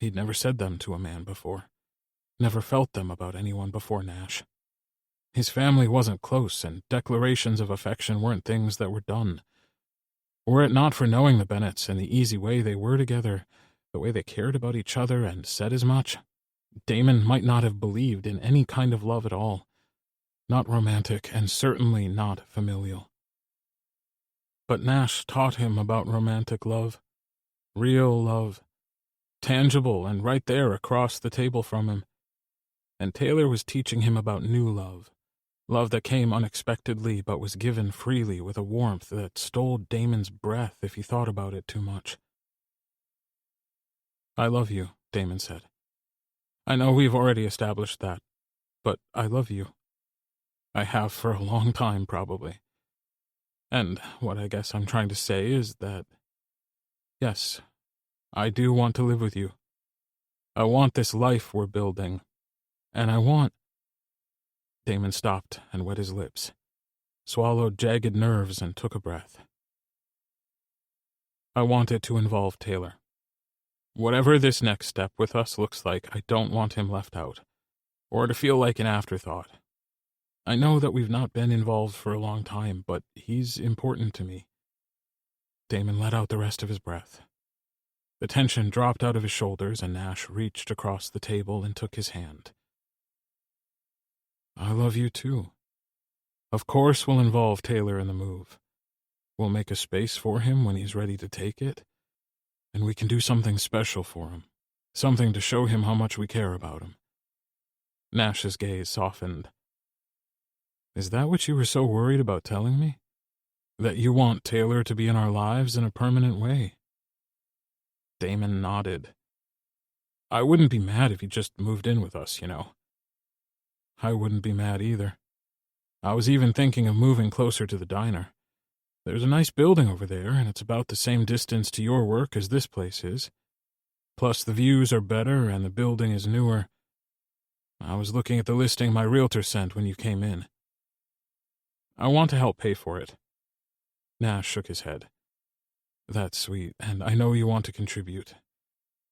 He'd never said them to a man before, never felt them about anyone before Nash. His family wasn't close, and declarations of affection weren't things that were done. Were it not for knowing the Bennetts and the easy way they were together, the way they cared about each other and said as much, Damon might not have believed in any kind of love at all. Not romantic, and certainly not familial. But Nash taught him about romantic love. Real love. Tangible and right there across the table from him. And Taylor was teaching him about new love. Love that came unexpectedly but was given freely with a warmth that stole Damon's breath if he thought about it too much. "I love you," Damon said. "I know we've already established that, but I love you." I have for a long time, probably. And what I guess I'm trying to say is that, yes, I do want to live with you. I want this life we're building. And I want... Damon stopped and wet his lips, swallowed jagged nerves, and took a breath. I want it to involve Taylor. Whatever this next step with us looks like, I don't want him left out, or to feel like an afterthought. I know that we've not been involved for a long time, but he's important to me. Damon let out the rest of his breath. The tension dropped out of his shoulders, and Nash reached across the table and took his hand. I love you too. Of course we'll involve Taylor in the move. We'll make a space for him when he's ready to take it, and we can do something special for him, something to show him how much we care about him. Nash's gaze softened. Is that what you were so worried about telling me? That you want Taylor to be in our lives in a permanent way? Damon nodded. I wouldn't be mad if he just moved in with us, you know. I wouldn't be mad either. I was even thinking of moving closer to the diner. There's a nice building over there, and it's about the same distance to your work as this place is. Plus, the views are better, and the building is newer. I was looking at the listing my realtor sent when you came in. I want to help pay for it. Nash shook his head. That's sweet, and I know you want to contribute.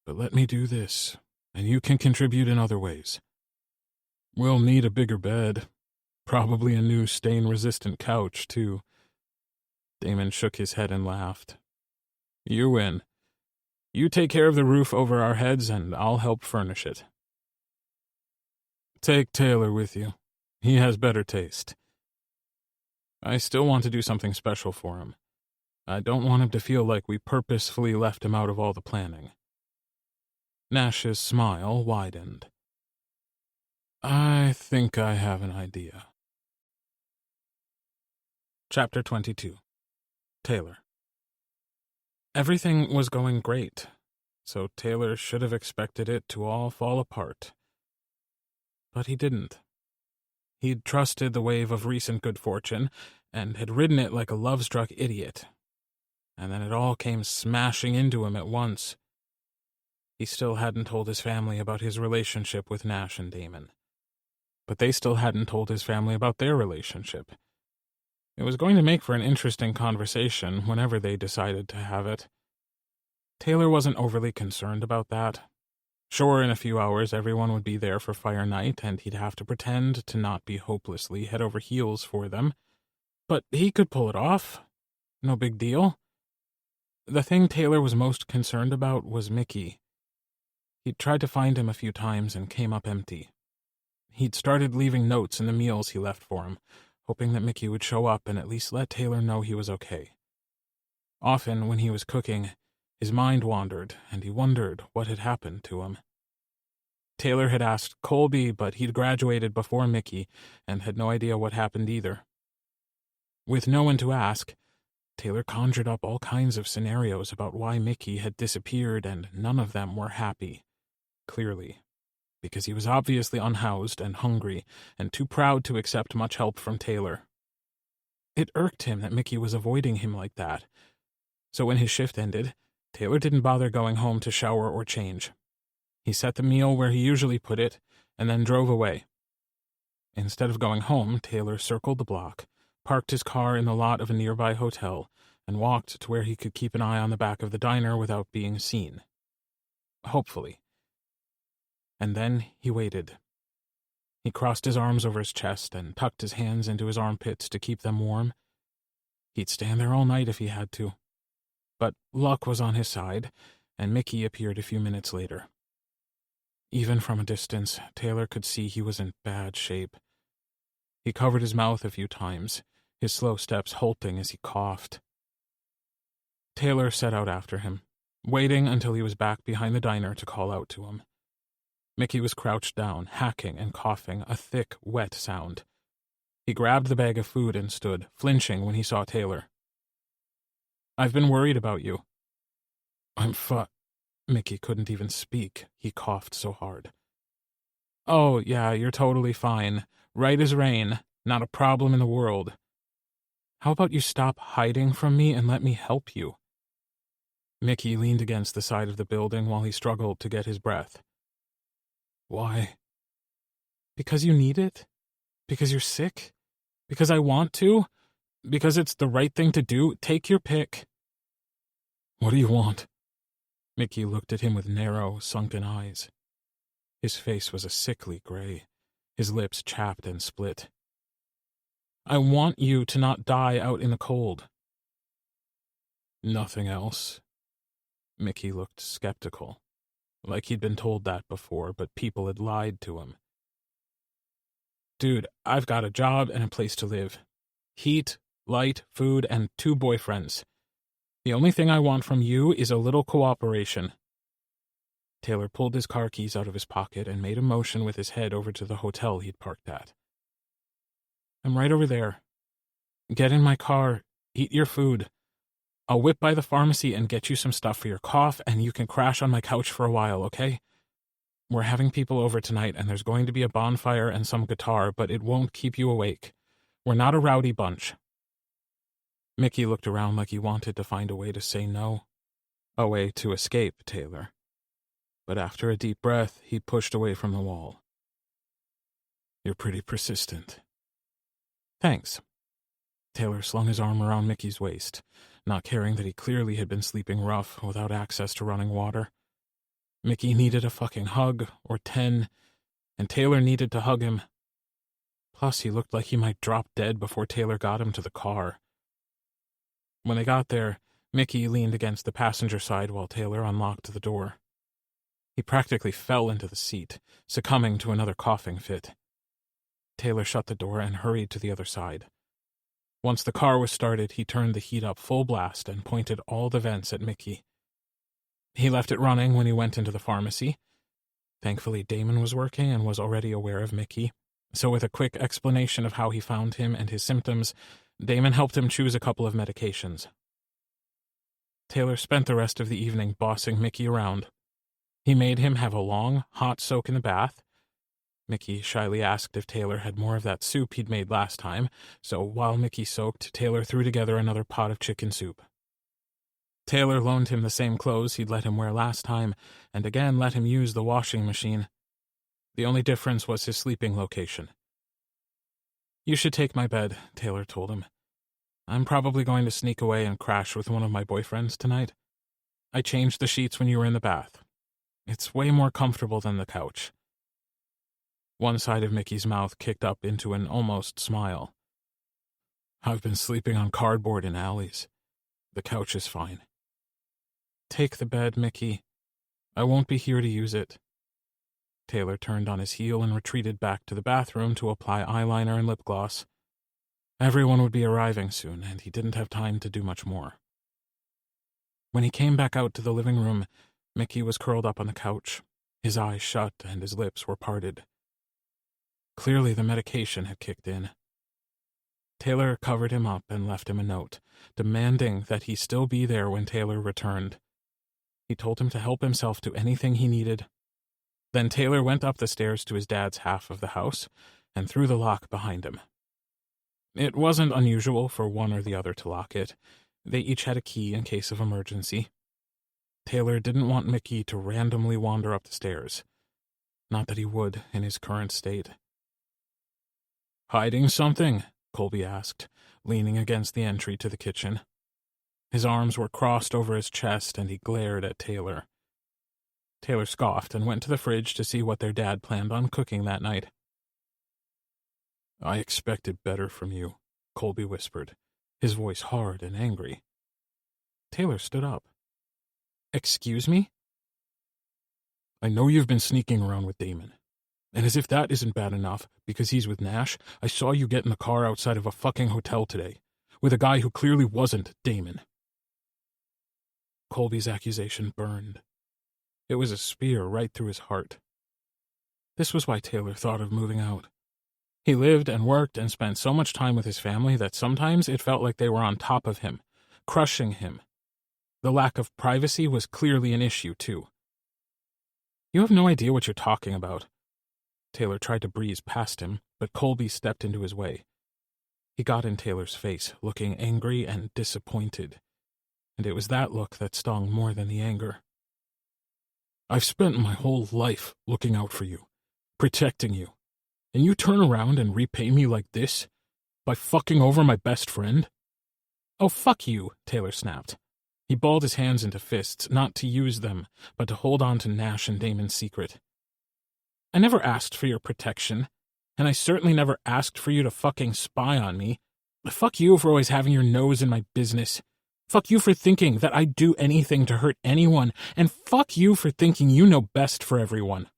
But let me do this, and you can contribute in other ways. We'll need a bigger bed. Probably a new stain-resistant couch, too. Damon shook his head and laughed. You win. You take care of the roof over our heads, and I'll help furnish it. Take Taylor with you. He has better taste. I still want to do something special for him. I don't want him to feel like we purposefully left him out of all the planning. Nash's smile widened. I think I have an idea. Chapter 22. Taylor. Everything was going great, so Taylor should have expected it to all fall apart. But he didn't. He'd trusted the wave of recent good fortune, and had ridden it like a love-struck idiot. And then it all came smashing into him at once. He still hadn't told his family about his relationship with Nash and Damon. But they still hadn't told his family about their relationship. It was going to make for an interesting conversation whenever they decided to have it. Taylor wasn't overly concerned about that. Sure, in a few hours everyone would be there for fire night, and he'd have to pretend to not be hopelessly head over heels for them. But he could pull it off. No big deal. The thing Taylor was most concerned about was Mickey. He'd tried to find him a few times and came up empty. He'd started leaving notes in the meals he left for him, hoping that Mickey would show up and at least let Taylor know he was okay. Often, when he was cooking, his mind wandered, and he wondered what had happened to him. Taylor had asked Colby, but he'd graduated before Mickey, and had no idea what happened either. With no one to ask, Taylor conjured up all kinds of scenarios about why Mickey had disappeared, and none of them were happy, clearly, because he was obviously unhoused and hungry, and too proud to accept much help from Taylor. It irked him that Mickey was avoiding him like that, so when his shift ended, Taylor didn't bother going home to shower or change. He set the meal where he usually put it, and then drove away. Instead of going home, Taylor circled the block, parked his car in the lot of a nearby hotel, and walked to where he could keep an eye on the back of the diner without being seen. Hopefully. And then he waited. He crossed his arms over his chest and tucked his hands into his armpits to keep them warm. He'd stand there all night if he had to. But luck was on his side, and Mickey appeared a few minutes later. Even from a distance, Taylor could see he was in bad shape. He covered his mouth a few times, his slow steps halting as he coughed. Taylor set out after him, waiting until he was back behind the diner to call out to him. Mickey was crouched down, hacking and coughing, a thick, wet sound. He grabbed the bag of food and stood, flinching when he saw Taylor. I've been worried about you. Mickey couldn't even speak. He coughed so hard. Oh, yeah, you're totally fine. Right as rain. Not a problem in the world. How about you stop hiding from me and let me help you? Mickey leaned against the side of the building while he struggled to get his breath. Why? Because you need it? Because you're sick? Because I want to? Because it's the right thing to do? Take your pick. What do you want? Mickey looked at him with narrow, sunken eyes. His face was a sickly gray, his lips chapped and split. I want you to not die out in the cold. Nothing else? Mickey looked skeptical, like he'd been told that before, but people had lied to him. Dude, I've got a job and a place to live. Heat, light, food, and 2 boyfriends. The only thing I want from you is a little cooperation. Taylor pulled his car keys out of his pocket and made a motion with his head over to the hotel he'd parked at. I'm right over there. Get in my car, eat your food. I'll whip by the pharmacy and get you some stuff for your cough, and you can crash on my couch for a while, okay? We're having people over tonight, and there's going to be a bonfire and some guitar, but it won't keep you awake. We're not a rowdy bunch. Mickey looked around like he wanted to find a way to say no. A way to escape Taylor. But after a deep breath, he pushed away from the wall. You're pretty persistent. Thanks. Taylor slung his arm around Mickey's waist, not caring that he clearly had been sleeping rough without access to running water. Mickey needed a fucking hug, or 10, and Taylor needed to hug him. Plus, he looked like he might drop dead before Taylor got him to the car. When they got there, Mickey leaned against the passenger side while Taylor unlocked the door. He practically fell into the seat, succumbing to another coughing fit. Taylor shut the door and hurried to the other side. Once the car was started, he turned the heat up full blast and pointed all the vents at Mickey. He left it running when he went into the pharmacy. Thankfully, Damon was working and was already aware of Mickey, so with a quick explanation of how he found him and his symptoms, Damon helped him choose a couple of medications. Taylor spent the rest of the evening bossing Mickey around. He made him have a long, hot soak in the bath. Mickey shyly asked if Taylor had more of that soup he'd made last time, so while Mickey soaked, Taylor threw together another pot of chicken soup. Taylor loaned him the same clothes he'd let him wear last time, and again let him use the washing machine. The only difference was his sleeping location. You should take my bed, Taylor told him. I'm probably going to sneak away and crash with one of my boyfriends tonight. I changed the sheets when you were in the bath. It's way more comfortable than the couch. One side of Mickey's mouth kicked up into an almost smile. I've been sleeping on cardboard in alleys. The couch is fine. Take the bed, Mickey. I won't be here to use it. Taylor turned on his heel and retreated back to the bathroom to apply eyeliner and lip gloss. Everyone would be arriving soon, and he didn't have time to do much more. When he came back out to the living room, Mickey was curled up on the couch, his eyes shut and his lips were parted. Clearly the medication had kicked in. Taylor covered him up and left him a note, demanding that he still be there when Taylor returned. He told him to help himself to anything he needed. Then Taylor went up the stairs to his dad's half of the house and threw the lock behind him. It wasn't unusual for one or the other to lock it. They each had a key in case of emergency. Taylor didn't want Mickey to randomly wander up the stairs. Not that he would in his current state. Hiding something? Colby asked, leaning against the entry to the kitchen. His arms were crossed over his chest and he glared at Taylor. Taylor scoffed and went to the fridge to see what their dad planned on cooking that night. I expected better from you, Colby whispered, his voice hard and angry. Taylor stood up. Excuse me? I know you've been sneaking around with Damon. And as if that isn't bad enough, because he's with Nash, I saw you get in the car outside of a fucking hotel today, with a guy who clearly wasn't Damon. Colby's accusation burned. It was a spear right through his heart. This was why Taylor thought of moving out. He lived and worked and spent so much time with his family that sometimes it felt like they were on top of him, crushing him. The lack of privacy was clearly an issue, too. You have no idea what you're talking about. Taylor tried to breeze past him, but Colby stepped into his way. He got in Taylor's face, looking angry and disappointed, and it was that look that stung more than the anger. "I've spent my whole life looking out for you, protecting you, and you turn around and repay me like this? By fucking over my best friend?" "Oh, fuck you," Taylor snapped. He balled his hands into fists, not to use them, but to hold on to Nash and Damon's secret. "I never asked for your protection, and I certainly never asked for you to fucking spy on me. Fuck you for always having your nose in my business. Fuck you for thinking that I'd do anything to hurt anyone, and fuck you for thinking you know best for everyone."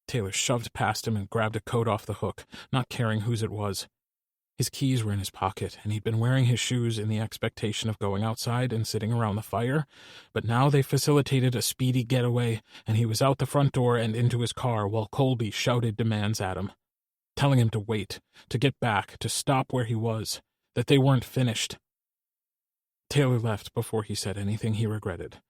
Taylor shoved past him and grabbed a coat off the hook, not caring whose it was. His keys were in his pocket, and he'd been wearing his shoes in the expectation of going outside and sitting around the fire, but now they facilitated a speedy getaway, and he was out the front door and into his car while Colby shouted demands at him, telling him to wait, to get back, to stop where he was, that they weren't finished. Taylor left before he said anything he regretted.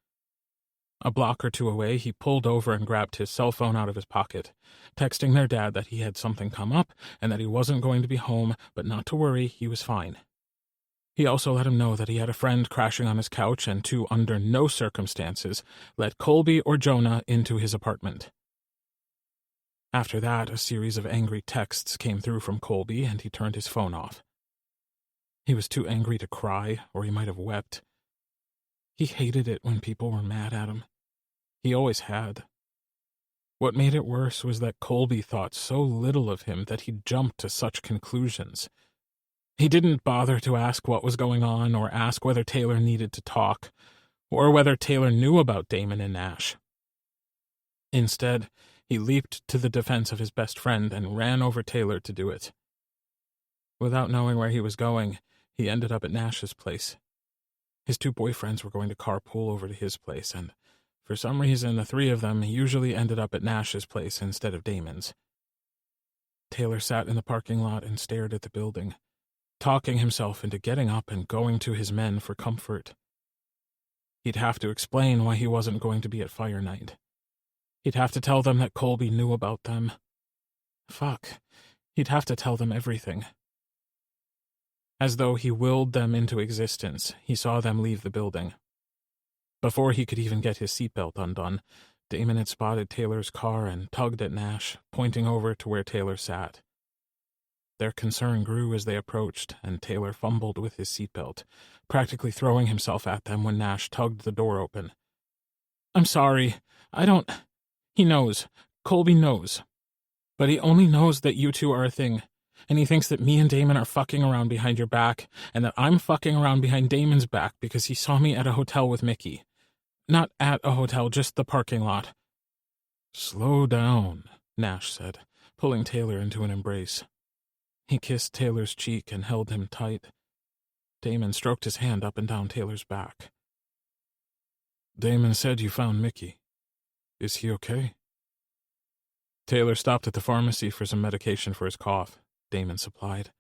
A block or two away, he pulled over and grabbed his cell phone out of his pocket, texting their dad that he had something come up and that he wasn't going to be home, but not to worry, he was fine. He also let him know that he had a friend crashing on his couch and to, under no circumstances, let Colby or Jonah into his apartment. After that, a series of angry texts came through from Colby, and he turned his phone off. He was too angry to cry, or he might have wept. He hated it when people were mad at him. He always had. What made it worse was that Colby thought so little of him that he jumped to such conclusions. He didn't bother to ask what was going on or ask whether Taylor needed to talk, or whether Taylor knew about Damon and Nash. Instead, he leaped to the defense of his best friend and ran over Taylor to do it. Without knowing where he was going, he ended up at Nash's place. His two boyfriends were going to carpool over to his place, and for some reason the three of them usually ended up at Nash's place instead of Damon's. Taylor sat in the parking lot and stared at the building, talking himself into getting up and going to his men for comfort. He'd have to explain why he wasn't going to be at fire night. He'd have to tell them that Colby knew about them. Fuck, he'd have to tell them everything. As though he willed them into existence, he saw them leave the building. Before he could even get his seatbelt undone, Damon had spotted Taylor's car and tugged at Nash, pointing over to where Taylor sat. Their concern grew as they approached, and Taylor fumbled with his seatbelt, practically throwing himself at them when Nash tugged the door open. "I'm sorry. I don't—" He knows. Colby knows. But he only knows that you two are a thing. And he thinks that me and Damon are fucking around behind your back, and that I'm fucking around behind Damon's back because he saw me at a hotel with Mickey. Not at a hotel, just the parking lot. "Slow down," Nash said, pulling Taylor into an embrace. He kissed Taylor's cheek and held him tight. Damon stroked his hand up and down Taylor's back. "Damon said you found Mickey. Is he okay?" Taylor stopped at the pharmacy for some medication for his cough. Damon supplied.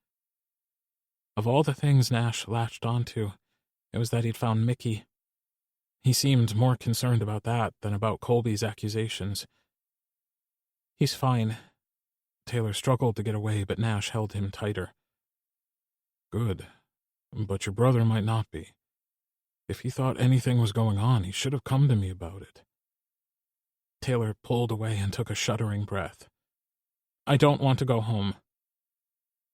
Of all the things Nash latched onto, it was that he'd found Mickey. He seemed more concerned about that than about Colby's accusations. "He's fine." Taylor struggled to get away, but Nash held him tighter. "Good. But your brother might not be. If he thought anything was going on, he should have come to me about it." Taylor pulled away and took a shuddering breath. "I don't want to go home."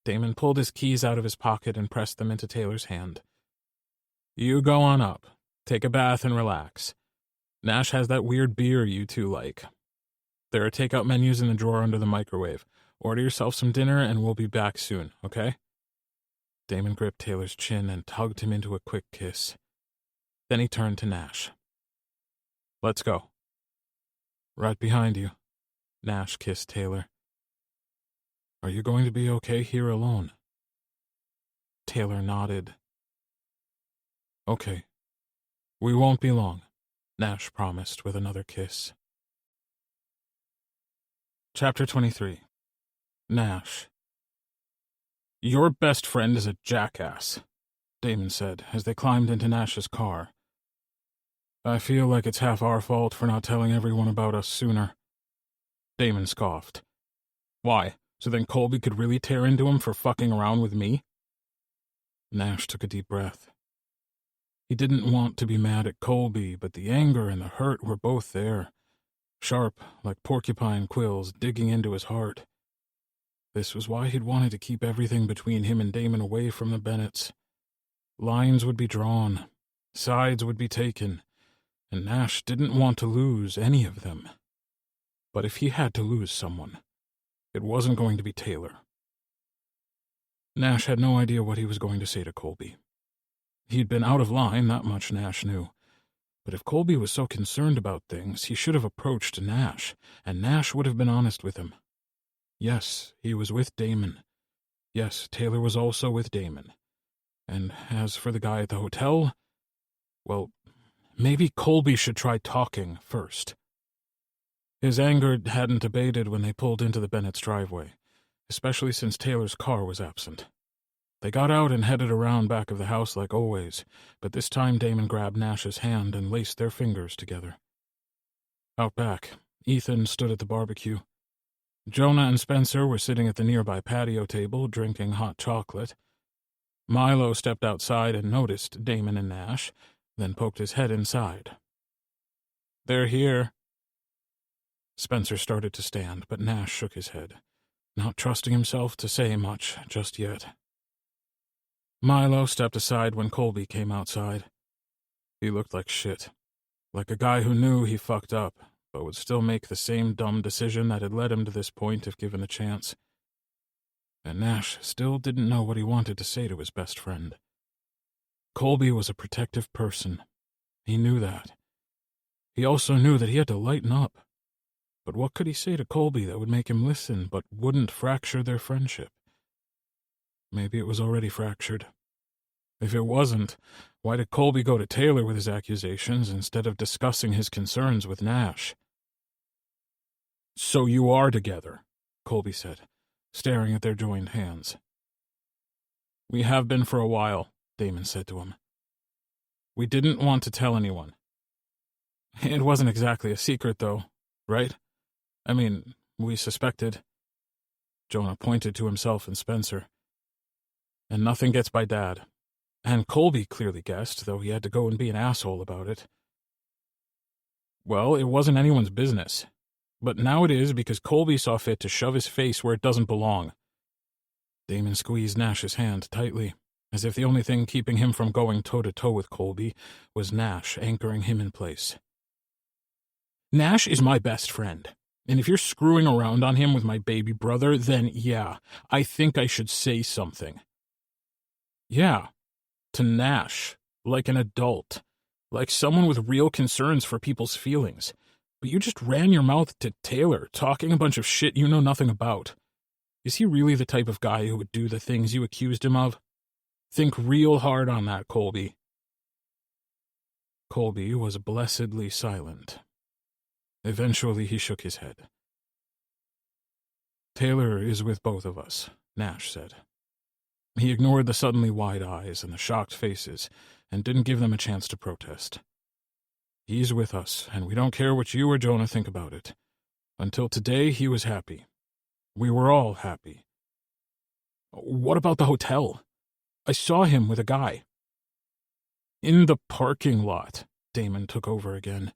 Damon pulled his keys out of his pocket and pressed them into Taylor's hand. "You go on up. Take a bath and relax. Nash has that weird beer you two like. There are takeout menus in the drawer under the microwave. Order yourself some dinner and we'll be back soon, okay?" Damon gripped Taylor's chin and tugged him into a quick kiss. Then he turned to Nash. "Let's go." "Right behind you." Nash kissed Taylor. "Are you going to be okay here alone?" Taylor nodded. "Okay. We won't be long," Nash promised with another kiss. Chapter 23. Nash. "Your best friend is a jackass," Damon said as they climbed into Nash's car. "I feel like it's half our fault for not telling everyone about us sooner." Damon scoffed. "Why? So then Colby could really tear into him for fucking around with me? Nash took a deep breath. He didn't want to be mad at Colby, but the anger and the hurt were both there, sharp like porcupine quills digging into his heart. This was why he'd wanted to keep everything between him and Damon away from the Bennetts. Lines would be drawn, sides would be taken, and Nash didn't want to lose any of them. But if he had to lose someone, it wasn't going to be Taylor. Nash had no idea what he was going to say to Colby. He'd been out of line, that much Nash knew. But if Colby was so concerned about things, he should have approached Nash, and Nash would have been honest with him. Yes, he was with Damon. Yes, Taylor was also with Damon. And as for the guy at the hotel, well, maybe Colby should try talking first. His anger hadn't abated when they pulled into the Bennett's driveway, especially since Taylor's car was absent. They got out and headed around back of the house like always, but this time Damon grabbed Nash's hand and laced their fingers together. Out back, Ethan stood at the barbecue. Jonah and Spencer were sitting at the nearby patio table drinking hot chocolate. Milo stepped outside and noticed Damon and Nash, then poked his head inside. "They're here." Spencer started to stand, but Nash shook his head, not trusting himself to say much just yet. Milo stepped aside when Colby came outside. He looked like shit, like a guy who knew he fucked up, but would still make the same dumb decision that had led him to this point if given a chance. And Nash still didn't know what he wanted to say to his best friend. Colby was a protective person. He knew that. He also knew that he had to lighten up. But what could he say to Colby that would make him listen but wouldn't fracture their friendship? Maybe it was already fractured. If it wasn't, why did Colby go to Taylor with his accusations instead of discussing his concerns with Nash? "So you are together," Colby said, staring at their joined hands. "We have been for a while," Damon said to him. "We didn't want to tell anyone. It wasn't exactly a secret, though, right? I mean, we suspected." Jonah pointed to himself and Spencer. "And nothing gets by Dad. And Colby clearly guessed, though he had to go and be an asshole about it." "Well, it wasn't anyone's business. But now it is because Colby saw fit to shove his face where it doesn't belong." Damon squeezed Nash's hand tightly, as if the only thing keeping him from going toe-to-toe with Colby was Nash anchoring him in place. "Nash is my best friend. And if you're screwing around on him with my baby brother, then yeah, I think I should say something." "Yeah, to Nash, like an adult, like someone with real concerns for people's feelings. But you just ran your mouth to Taylor, talking a bunch of shit you know nothing about. Is he really the type of guy who would do the things you accused him of? Think real hard on that, Colby." Colby was blessedly silent. Eventually he shook his head. "Taylor is with both of us," Nash said. He ignored the suddenly wide eyes and the shocked faces and didn't give them a chance to protest. "He's with us, and we don't care what you or Jonah think about it. Until today, he was happy. We were all happy." "What about the hotel? I saw him with a guy." "In the parking lot," Damon took over again.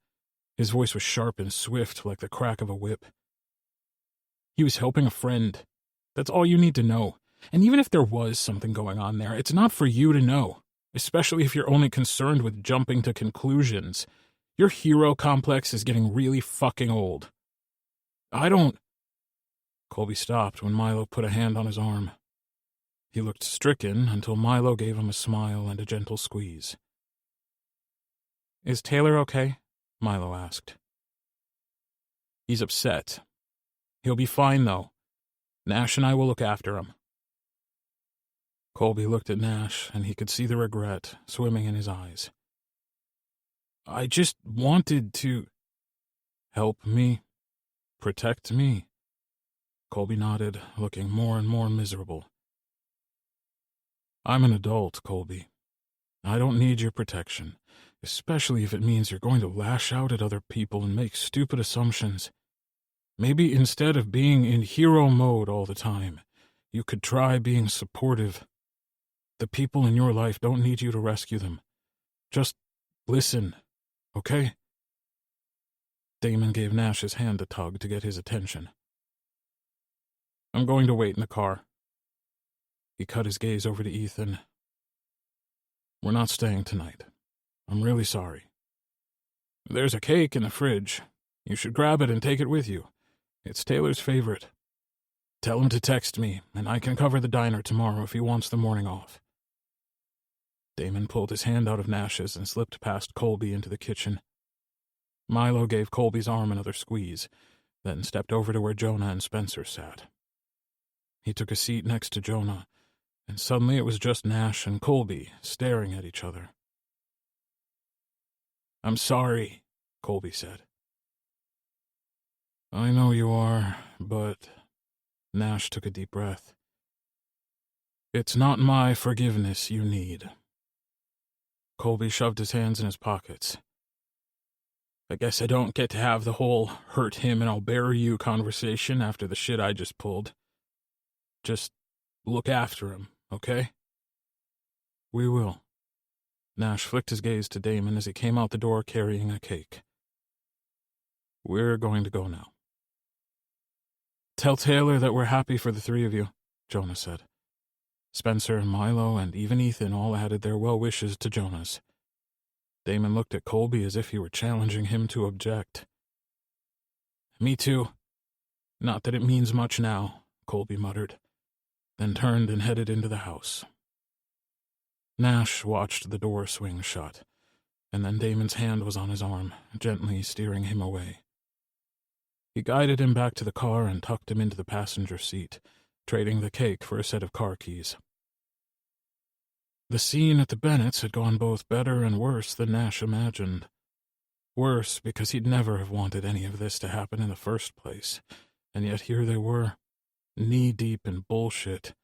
His voice was sharp and swift like the crack of a whip. "He was helping a friend. That's all you need to know. And even if there was something going on there, it's not for you to know, especially if you're only concerned with jumping to conclusions. Your hero complex is getting really fucking old." "I don't—" Colby stopped when Milo put a hand on his arm. He looked stricken until Milo gave him a smile and a gentle squeeze. "Is Taylor okay?" Milo asked. "He's upset. He'll be fine, though. Nash and I will look after him." Colby looked at Nash, and he could see the regret swimming in his eyes. "I just wanted to—" "Help me? Protect me?" Colby nodded, looking more and more miserable. "I'm an adult, Colby. I don't need your protection, especially if it means you're going to lash out at other people and make stupid assumptions. Maybe instead of being in hero mode all the time, you could try being supportive. The people in your life don't need you to rescue them. Just listen, okay? Damon gave Nash his hand a tug to get his attention. I'm going to wait in the car. He cut his gaze over to Ethan. We're not staying tonight. I'm really sorry. There's a cake in the fridge. You should grab it and take it with you. It's Taylor's favorite. Tell him to text me, and I can cover the diner tomorrow if he wants the morning off. Damon pulled his hand out of Nash's and slipped past Colby into the kitchen. Milo gave Colby's arm another squeeze, then stepped over to where Jonah and Spencer sat. He took a seat next to Jonah, and suddenly it was just Nash and Colby staring at each other. I'm sorry, Colby said. I know you are, but... Nash took a deep breath. It's not my forgiveness you need. Colby shoved his hands in his pockets. I guess I don't get to have the whole hurt him and I'll bury you conversation after the shit I just pulled. Just look after him, okay? We will. Nash flicked his gaze to Damon as he came out the door carrying a cake. We're going to go now. Tell Taylor that we're happy for the three of you, Jonah said. Spencer, Milo, and even Ethan all added their well wishes to Jonah's. Damon looked at Colby as if he were challenging him to object. Me too. Not that it means much now, Colby muttered, then turned and headed into the house. Nash watched the door swing shut, and then Damon's hand was on his arm, gently steering him away. He guided him back to the car and tucked him into the passenger seat, trading the cake for a set of car keys. The scene at the Bennetts had gone both better and worse than Nash imagined. Worse because he'd never have wanted any of this to happen in the first place, and yet here they were, knee-deep in bullshit.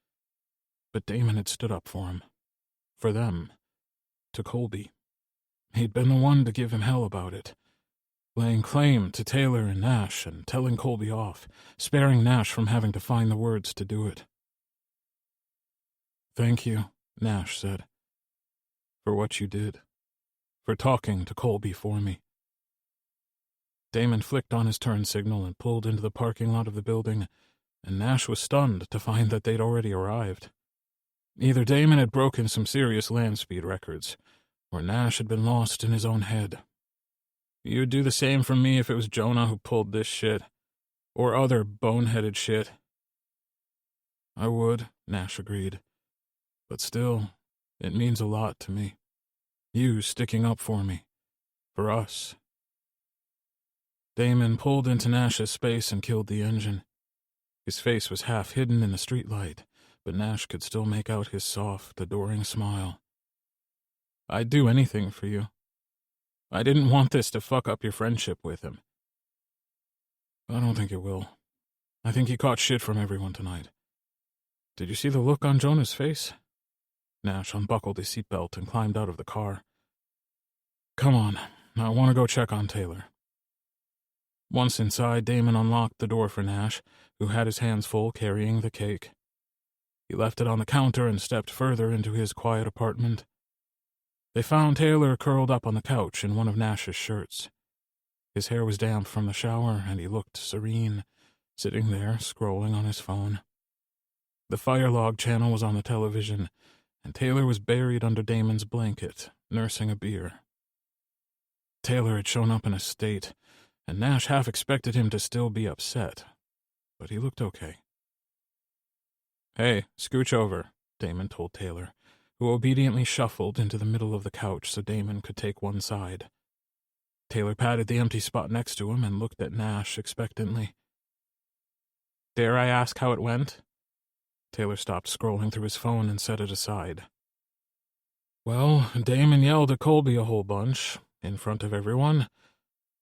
But Damon had stood up for him. For them. To Colby. He'd been the one to give him hell about it, laying claim to Taylor and Nash and telling Colby off, sparing Nash from having to find the words to do it. Thank you, Nash said, for what you did, for talking to Colby for me. Damon flicked on his turn signal and pulled into the parking lot of the building, and Nash was stunned to find that they'd already arrived. Either Damon had broken some serious land speed records, or Nash had been lost in his own head. You'd do the same for me if it was Jonah who pulled this shit, or other boneheaded shit. I would, Nash agreed. But still, it means a lot to me. You sticking up for me. For us. Damon pulled into Nash's space and killed the engine. His face was half hidden in the streetlight, but Nash could still make out his soft, adoring smile. I'd do anything for you. I didn't want this to fuck up your friendship with him. I don't think it will. I think he caught shit from everyone tonight. Did you see the look on Jonah's face? Nash unbuckled his seatbelt and climbed out of the car. Come on, I want to go check on Taylor. Once inside, Damon unlocked the door for Nash, who had his hands full carrying the cake. He left it on the counter and stepped further into his quiet apartment. They found Taylor curled up on the couch in one of Nash's shirts. His hair was damp from the shower, and he looked serene, sitting there, scrolling on his phone. The fire log channel was on the television, and Taylor was buried under Damon's blanket, nursing a beer. Taylor had shown up in a state, and Nash half expected him to still be upset, but he looked okay. Hey, scooch over, Damon told Taylor, who obediently shuffled into the middle of the couch so Damon could take one side. Taylor patted the empty spot next to him and looked at Nash expectantly. Dare I ask how it went? Taylor stopped scrolling through his phone and set it aside. Well, Damon yelled at Colby a whole bunch, in front of everyone.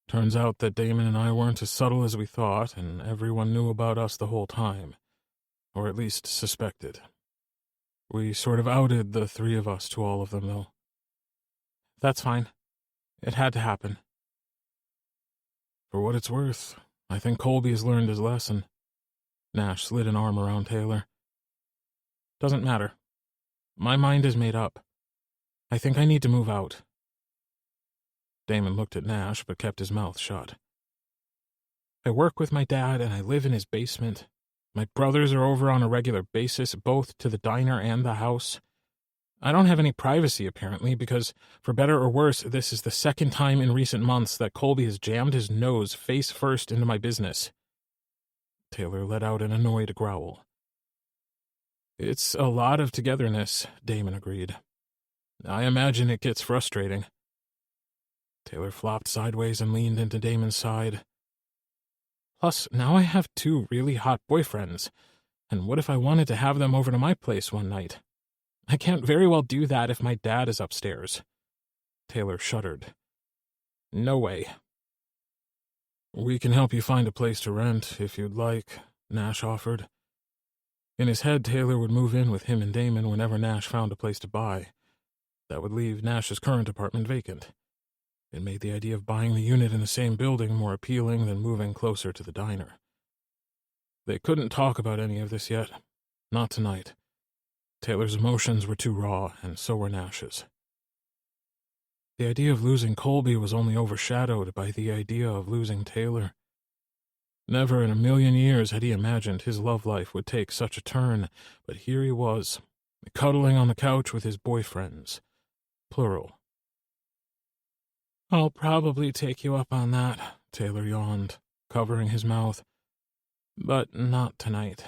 Turns out that Damon and I weren't as subtle as we thought, and everyone knew about us the whole time. Or at least suspected. We sort of outed the three of us to all of them, though. That's fine. It had to happen. For what it's worth, I think Colby has learned his lesson. Nash slid an arm around Taylor. Doesn't matter. My mind is made up. I think I need to move out. Damon looked at Nash but kept his mouth shut. I work with my dad and I live in his basement. My brothers are over on a regular basis, both to the diner and the house. I don't have any privacy, apparently, because, for better or worse, this is the second time in recent months that Colby has jammed his nose face first into my business. Taylor let out an annoyed growl. It's a lot of togetherness, Damon agreed. I imagine it gets frustrating. Taylor flopped sideways and leaned into Damon's side. Plus, now I have 2 really hot boyfriends, and what if I wanted to have them over to my place one night? I can't very well do that if my dad is upstairs. Taylor shuddered. No way. We can help you find a place to rent, if you'd like, Nash offered. In his head, Taylor would move in with him and Damon whenever Nash found a place to buy. That would leave Nash's current apartment vacant. It made the idea of buying the unit in the same building more appealing than moving closer to the diner. They couldn't talk about any of this yet. Not tonight. Taylor's emotions were too raw, and so were Nash's. The idea of losing Colby was only overshadowed by the idea of losing Taylor. Never in a million years had he imagined his love life would take such a turn, but here he was, cuddling on the couch with his boyfriends. Plural. I'll probably take you up on that, Taylor yawned, covering his mouth. But not tonight.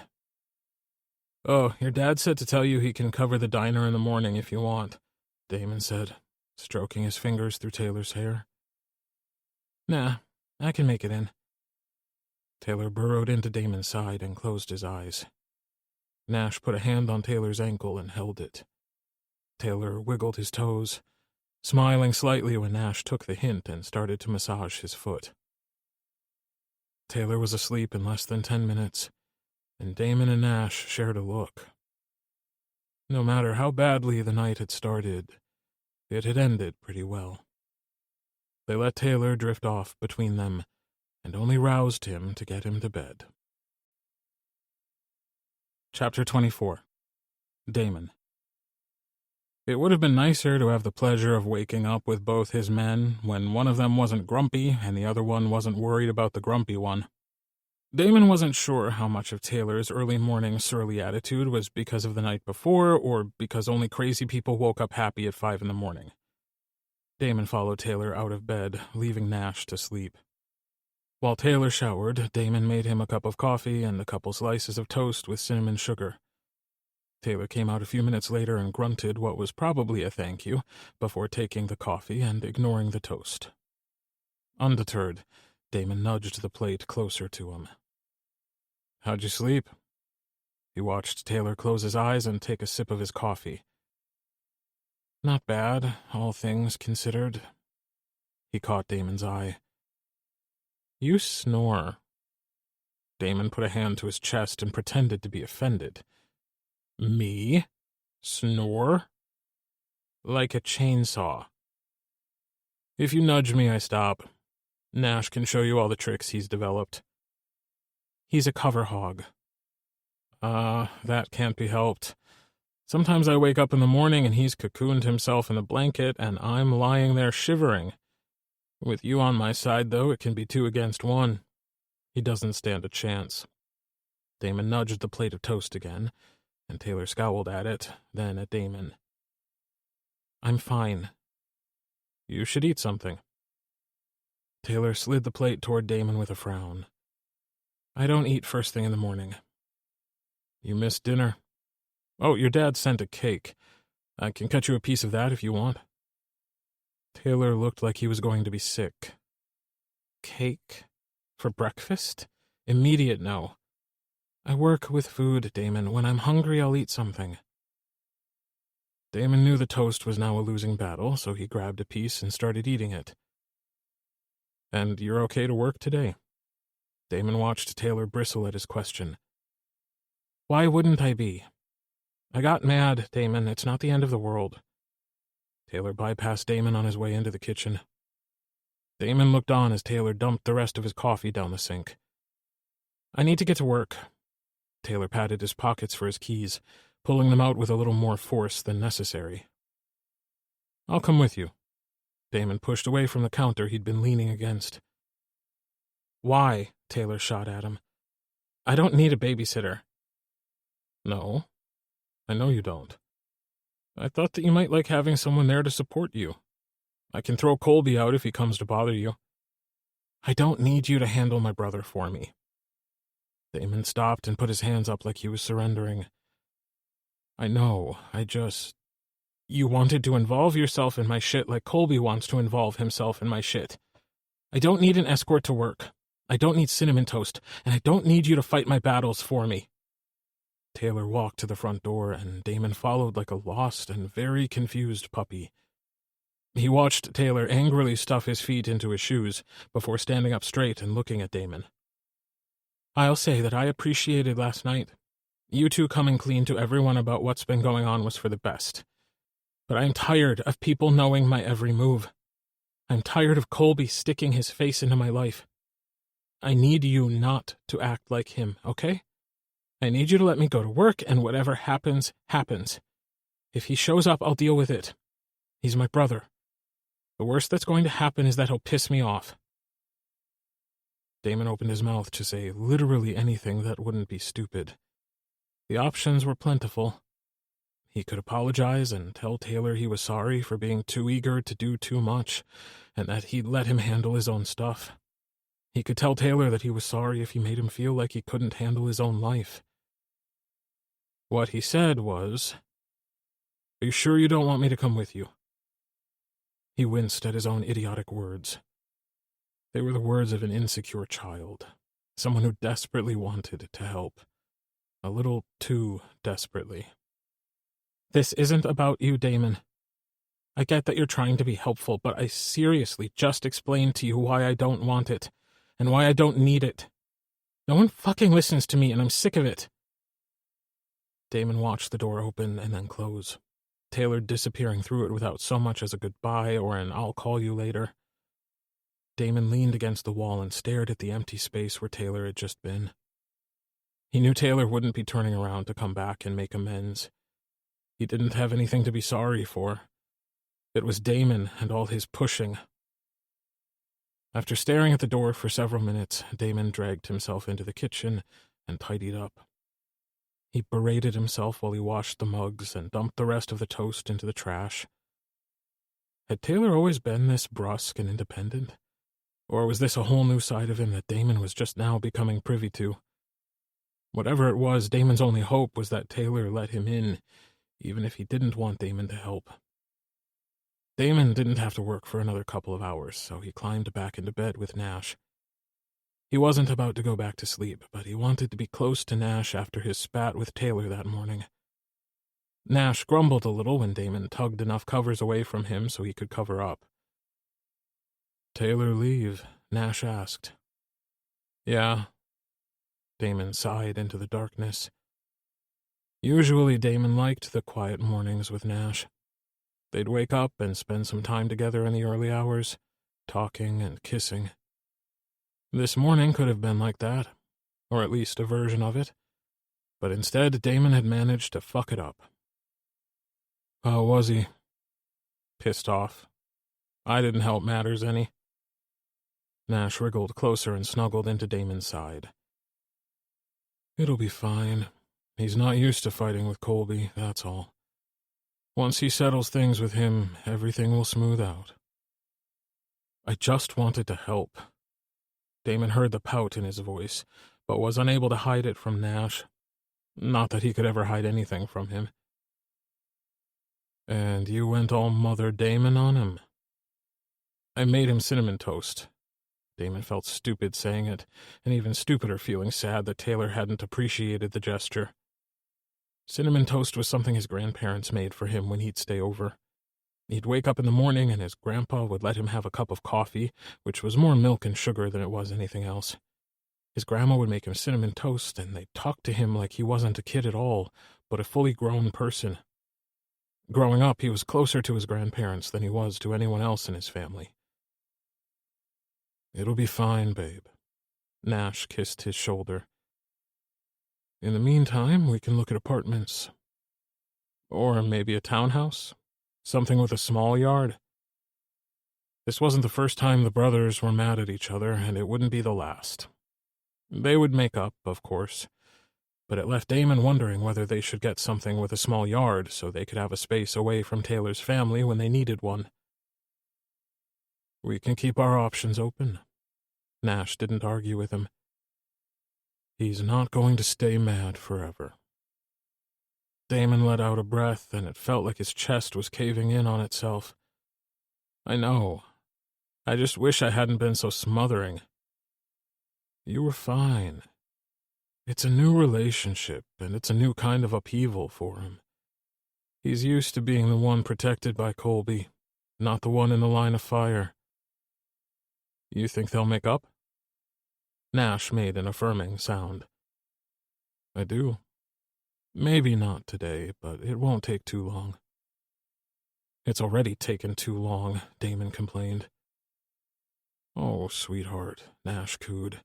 Oh, your dad said to tell you he can cover the diner in the morning if you want, Damon said, stroking his fingers through Taylor's hair. Nah, I can make it in. Taylor burrowed into Damon's side and closed his eyes. Nash put a hand on Taylor's ankle and held it. Taylor wiggled his toes, smiling slightly when Nash took the hint and started to massage his foot. Taylor was asleep in less than 10 minutes, and Damon and Nash shared a look. No matter how badly the night had started, it had ended pretty well. They let Taylor drift off between them, and only roused him to get him to bed. Chapter 24. Damon. It would have been nicer to have the pleasure of waking up with both his men when one of them wasn't grumpy and the other one wasn't worried about the grumpy one. Damon wasn't sure how much of Taylor's early morning surly attitude was because of the night before or because only crazy people woke up happy at 5 a.m. Damon followed Taylor out of bed, leaving Nash to sleep. While Taylor showered, Damon made him a cup of coffee and a couple slices of toast with cinnamon sugar. Taylor came out a few minutes later and grunted what was probably a thank you before taking the coffee and ignoring the toast. Undeterred, Damon nudged the plate closer to him. How'd you sleep? He watched Taylor close his eyes and take a sip of his coffee. Not bad, all things considered. He caught Damon's eye. You snore. Damon put a hand to his chest and pretended to be offended. Me? Snore? Like a chainsaw. If you nudge me, I stop. Nash can show you all the tricks he's developed. He's a cover hog. That can't be helped. Sometimes I wake up in the morning and he's cocooned himself in the blanket and I'm lying there shivering. With you on my side, though, it can be 2 against 1. He doesn't stand a chance. Damon nudged the plate of toast again, and Taylor scowled at it, then at Damon. I'm fine. You should eat something. Taylor slid the plate toward Damon with a frown. I don't eat first thing in the morning. You missed dinner. Oh, your dad sent a cake. I can cut you a piece of that if you want. Taylor looked like he was going to be sick. Cake? For breakfast? Immediate no. I work with food, Damon. When I'm hungry, I'll eat something. Damon knew the toast was now a losing battle, so he grabbed a piece and started eating it. And you're okay to work today? Damon watched Taylor bristle at his question. Why wouldn't I be? I got mad, Damon. It's not the end of the world. Taylor bypassed Damon on his way into the kitchen. Damon looked on as Taylor dumped the rest of his coffee down the sink, I need to get to work. Taylor patted his pockets for his keys, pulling them out with a little more force than necessary. I'll come with you. Damon pushed away from the counter he'd been leaning against. Why? Taylor shot at him. I don't need a babysitter. No, I know you don't. I thought that you might like having someone there to support you. I can throw Colby out if he comes to bother you. I don't need you to handle my brother for me. Damon stopped and put his hands up like he was surrendering. I know, You wanted to involve yourself in my shit like Colby wants to involve himself in my shit. I don't need an escort to work. I don't need cinnamon toast, and I don't need you to fight my battles for me. Taylor walked to the front door, and Damon followed like a lost and very confused puppy. He watched Taylor angrily stuff his feet into his shoes before standing up straight and looking at Damon. I'll say that I appreciated last night. You two coming clean to everyone about what's been going on was for the best. But I'm tired of people knowing my every move. I'm tired of Colby sticking his face into my life. I need you not to act like him, okay? I need you to let me go to work, and whatever happens, happens. If he shows up, I'll deal with it. He's my brother. The worst that's going to happen is that he'll piss me off. Damon opened his mouth to say literally anything that wouldn't be stupid. The options were plentiful. He could apologize and tell Taylor he was sorry for being too eager to do too much, and that he'd let him handle his own stuff. He could tell Taylor that he was sorry if he made him feel like he couldn't handle his own life. What he said was, "Are you sure you don't want me to come with you?" He winced at his own idiotic words. They were the words of an insecure child, someone who desperately wanted to help. A little too desperately. This isn't about you, Damon. I get that you're trying to be helpful, but I seriously just explained to you why I don't want it, and why I don't need it. No one fucking listens to me, and I'm sick of it. Damon watched the door open and then close, Taylor disappearing through it without so much as a goodbye or an "I'll call you later." Damon leaned against the wall and stared at the empty space where Taylor had just been. He knew Taylor wouldn't be turning around to come back and make amends. He didn't have anything to be sorry for. It was Damon and all his pushing. After staring at the door for several minutes, Damon dragged himself into the kitchen and tidied up. He berated himself while he washed the mugs and dumped the rest of the toast into the trash. Had Taylor always been this brusque and independent? Or was this a whole new side of him that Damon was just now becoming privy to? Whatever it was, Damon's only hope was that Taylor let him in, even if he didn't want Damon to help. Damon didn't have to work for another couple of hours, so he climbed back into bed with Nash. He wasn't about to go back to sleep, but he wanted to be close to Nash after his spat with Taylor that morning. Nash grumbled a little when Damon tugged enough covers away from him so he could cover up. "Taylor leave?" Nash asked. "Yeah." Damon sighed into the darkness. Usually Damon liked the quiet mornings with Nash. They'd wake up and spend some time together in the early hours, talking and kissing. This morning could have been like that, or at least a version of it, but instead Damon had managed to fuck it up. How was he? Pissed off. I didn't help matters any. Nash wriggled closer and snuggled into Damon's side. It'll be fine. He's not used to fighting with Colby, that's all. Once he settles things with him, everything will smooth out. I just wanted to help. Damon heard the pout in his voice, but was unable to hide it from Nash. Not that he could ever hide anything from him. And you went all Mother Damon on him? I made him cinnamon toast. Damon felt stupid saying it, and even stupider feeling sad that Taylor hadn't appreciated the gesture. Cinnamon toast was something his grandparents made for him when he'd stay over. He'd wake up in the morning and his grandpa would let him have a cup of coffee, which was more milk and sugar than it was anything else. His grandma would make him cinnamon toast, and they'd talk to him like he wasn't a kid at all, but a fully grown person. Growing up, he was closer to his grandparents than he was to anyone else in his family. It'll be fine, babe. Nash kissed his shoulder. In the meantime, we can look at apartments. Or maybe a townhouse? Something with a small yard? This wasn't the first time the brothers were mad at each other, and it wouldn't be the last. They would make up, of course, but it left Damon wondering whether they should get something with a small yard so they could have a space away from Taylor's family when they needed one. We can keep our options open. Nash didn't argue with him. He's not going to stay mad forever. Damon let out a breath, and it felt like his chest was caving in on itself. I know. I just wish I hadn't been so smothering. You were fine. It's a new relationship, and it's a new kind of upheaval for him. He's used to being the one protected by Colby, not the one in the line of fire. You think they'll make up? Nash made an affirming sound. I do. Maybe not today, but it won't take too long. It's already taken too long, Damon complained. Oh, sweetheart, Nash cooed,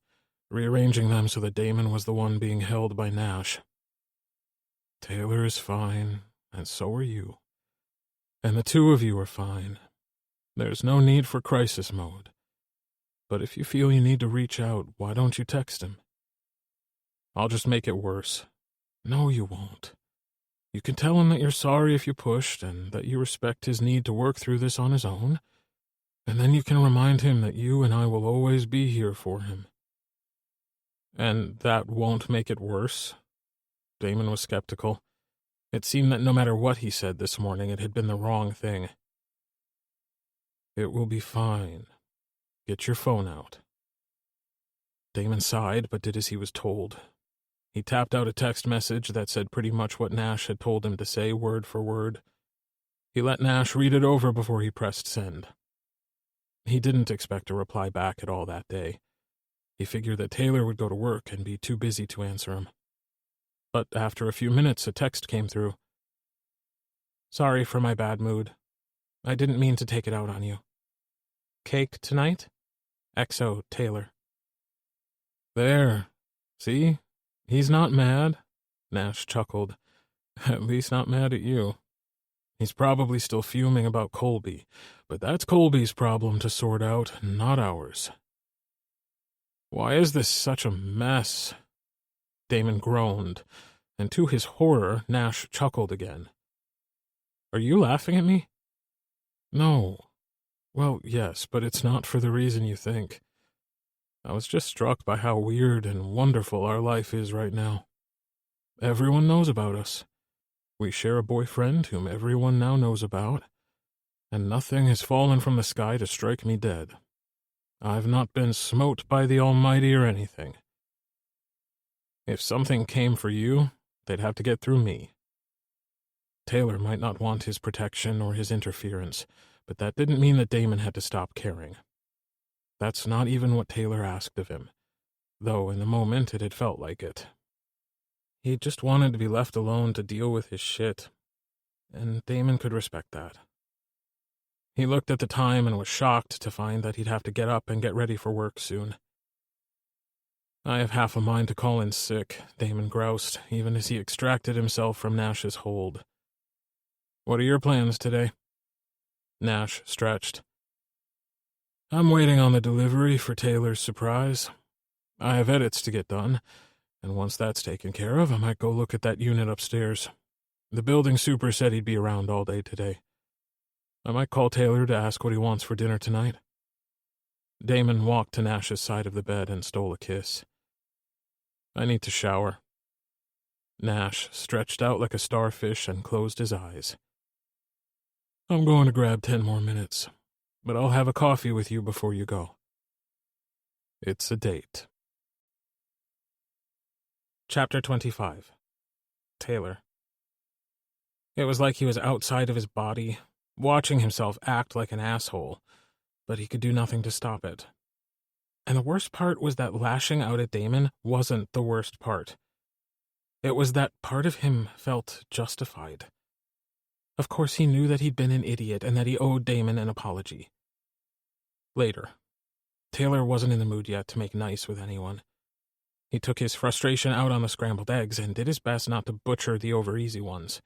rearranging them so that Damon was the one being held by Nash. Taylor is fine, and so are you. And the two of you are fine. There's no need for crisis mode. But if you feel you need to reach out, why don't you text him? I'll just make it worse. No, you won't. You can tell him that you're sorry if you pushed and that you respect his need to work through this on his own, and then you can remind him that you and I will always be here for him. And that won't make it worse? Damon was skeptical. It seemed that no matter what he said this morning, it had been the wrong thing. It will be fine. Get your phone out. Damon sighed, but did as he was told. He tapped out a text message that said pretty much what Nash had told him to say, word for word. He let Nash read it over before he pressed send. He didn't expect a reply back at all that day. He figured that Taylor would go to work and be too busy to answer him. But after a few minutes, a text came through. Sorry for my bad mood. I didn't mean to take it out on you. Cake tonight? XO, Taylor. There. See? He's not mad. Nash chuckled. At least not mad at you. He's probably still fuming about Colby, but that's Colby's problem to sort out, not ours. Why is this such a mess? Damon groaned, and to his horror, Nash chuckled again. Are you laughing at me? No. Well, yes, but it's not for the reason you think. I was just struck by how weird and wonderful our life is right now. Everyone knows about us. We share a boyfriend whom everyone now knows about, and nothing has fallen from the sky to strike me dead. I've not been smote by the Almighty or anything. If something came for you, they'd have to get through me. Taylor might not want his protection or his interference, but that didn't mean that Damon had to stop caring. That's not even what Taylor asked of him, though in the moment it had felt like it. He just wanted to be left alone to deal with his shit, and Damon could respect that. He looked at the time and was shocked to find that he'd have to get up and get ready for work soon. I have half a mind to call in sick, Damon groused, even as he extracted himself from Nash's hold. What are your plans today? Nash stretched. I'm waiting on the delivery for Taylor's surprise. I have edits to get done, and once that's taken care of, I might go look at that unit upstairs. The building super said he'd be around all day today. I might call Taylor to ask what he wants for dinner tonight. Damon walked to Nash's side of the bed and stole a kiss. I need to shower. Nash stretched out like a starfish and closed his eyes. I'm going to grab 10 more minutes. But I'll have a coffee with you before you go. It's a date. Chapter 25. Taylor. It was like he was outside of his body, watching himself act like an asshole, but he could do nothing to stop it. And the worst part was that lashing out at Damon wasn't the worst part. It was that part of him felt justified. Of course, he knew that he'd been an idiot and that he owed Damon an apology. Later. Taylor wasn't in the mood yet to make nice with anyone. He took his frustration out on the scrambled eggs and did his best not to butcher the over-easy ones.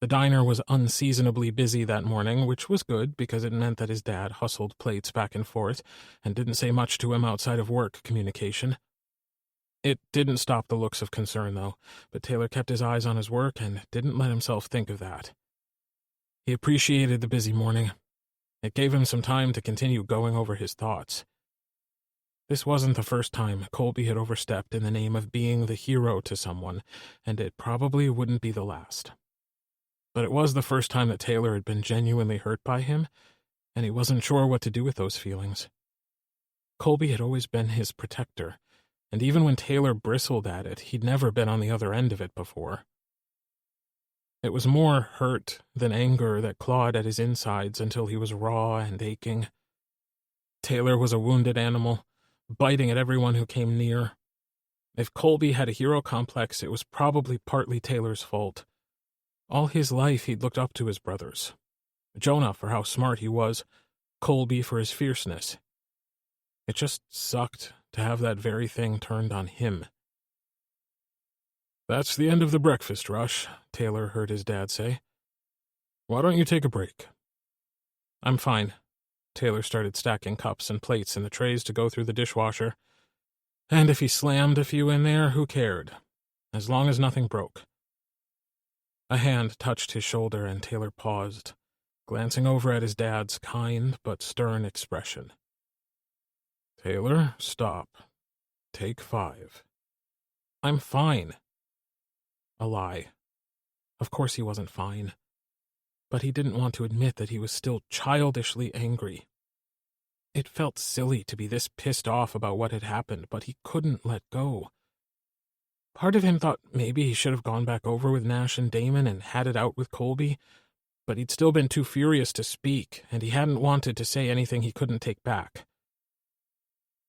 The diner was unseasonably busy that morning, which was good because it meant that his dad hustled plates back and forth and didn't say much to him outside of work communication. It didn't stop the looks of concern, though, but Taylor kept his eyes on his work and didn't let himself think of that. He appreciated the busy morning. It gave him some time to continue going over his thoughts. This wasn't the first time Colby had overstepped in the name of being the hero to someone, and it probably wouldn't be the last. But it was the first time that Taylor had been genuinely hurt by him, and he wasn't sure what to do with those feelings. Colby had always been his protector, and even when Taylor bristled at it, he'd never been on the other end of it before. It was more hurt than anger that clawed at his insides until he was raw and aching. Taylor was a wounded animal, biting at everyone who came near. If Colby had a hero complex, it was probably partly Taylor's fault. All his life he'd looked up to his brothers. Jonah for how smart he was, Colby for his fierceness. It just sucked to have that very thing turned on him. "That's the end of the breakfast rush," Taylor heard his dad say. "Why don't you take a break?" "I'm fine." Taylor started stacking cups and plates in the trays to go through the dishwasher. And if he slammed a few in there, who cared? As long as nothing broke. A hand touched his shoulder and Taylor paused, glancing over at his dad's kind but stern expression. "Taylor, stop. Take 5. "I'm fine." A lie. Of course he wasn't fine. But he didn't want to admit that he was still childishly angry. It felt silly to be this pissed off about what had happened, but he couldn't let go. Part of him thought maybe he should have gone back over with Nash and Damon and had it out with Colby, but he'd still been too furious to speak, and he hadn't wanted to say anything he couldn't take back.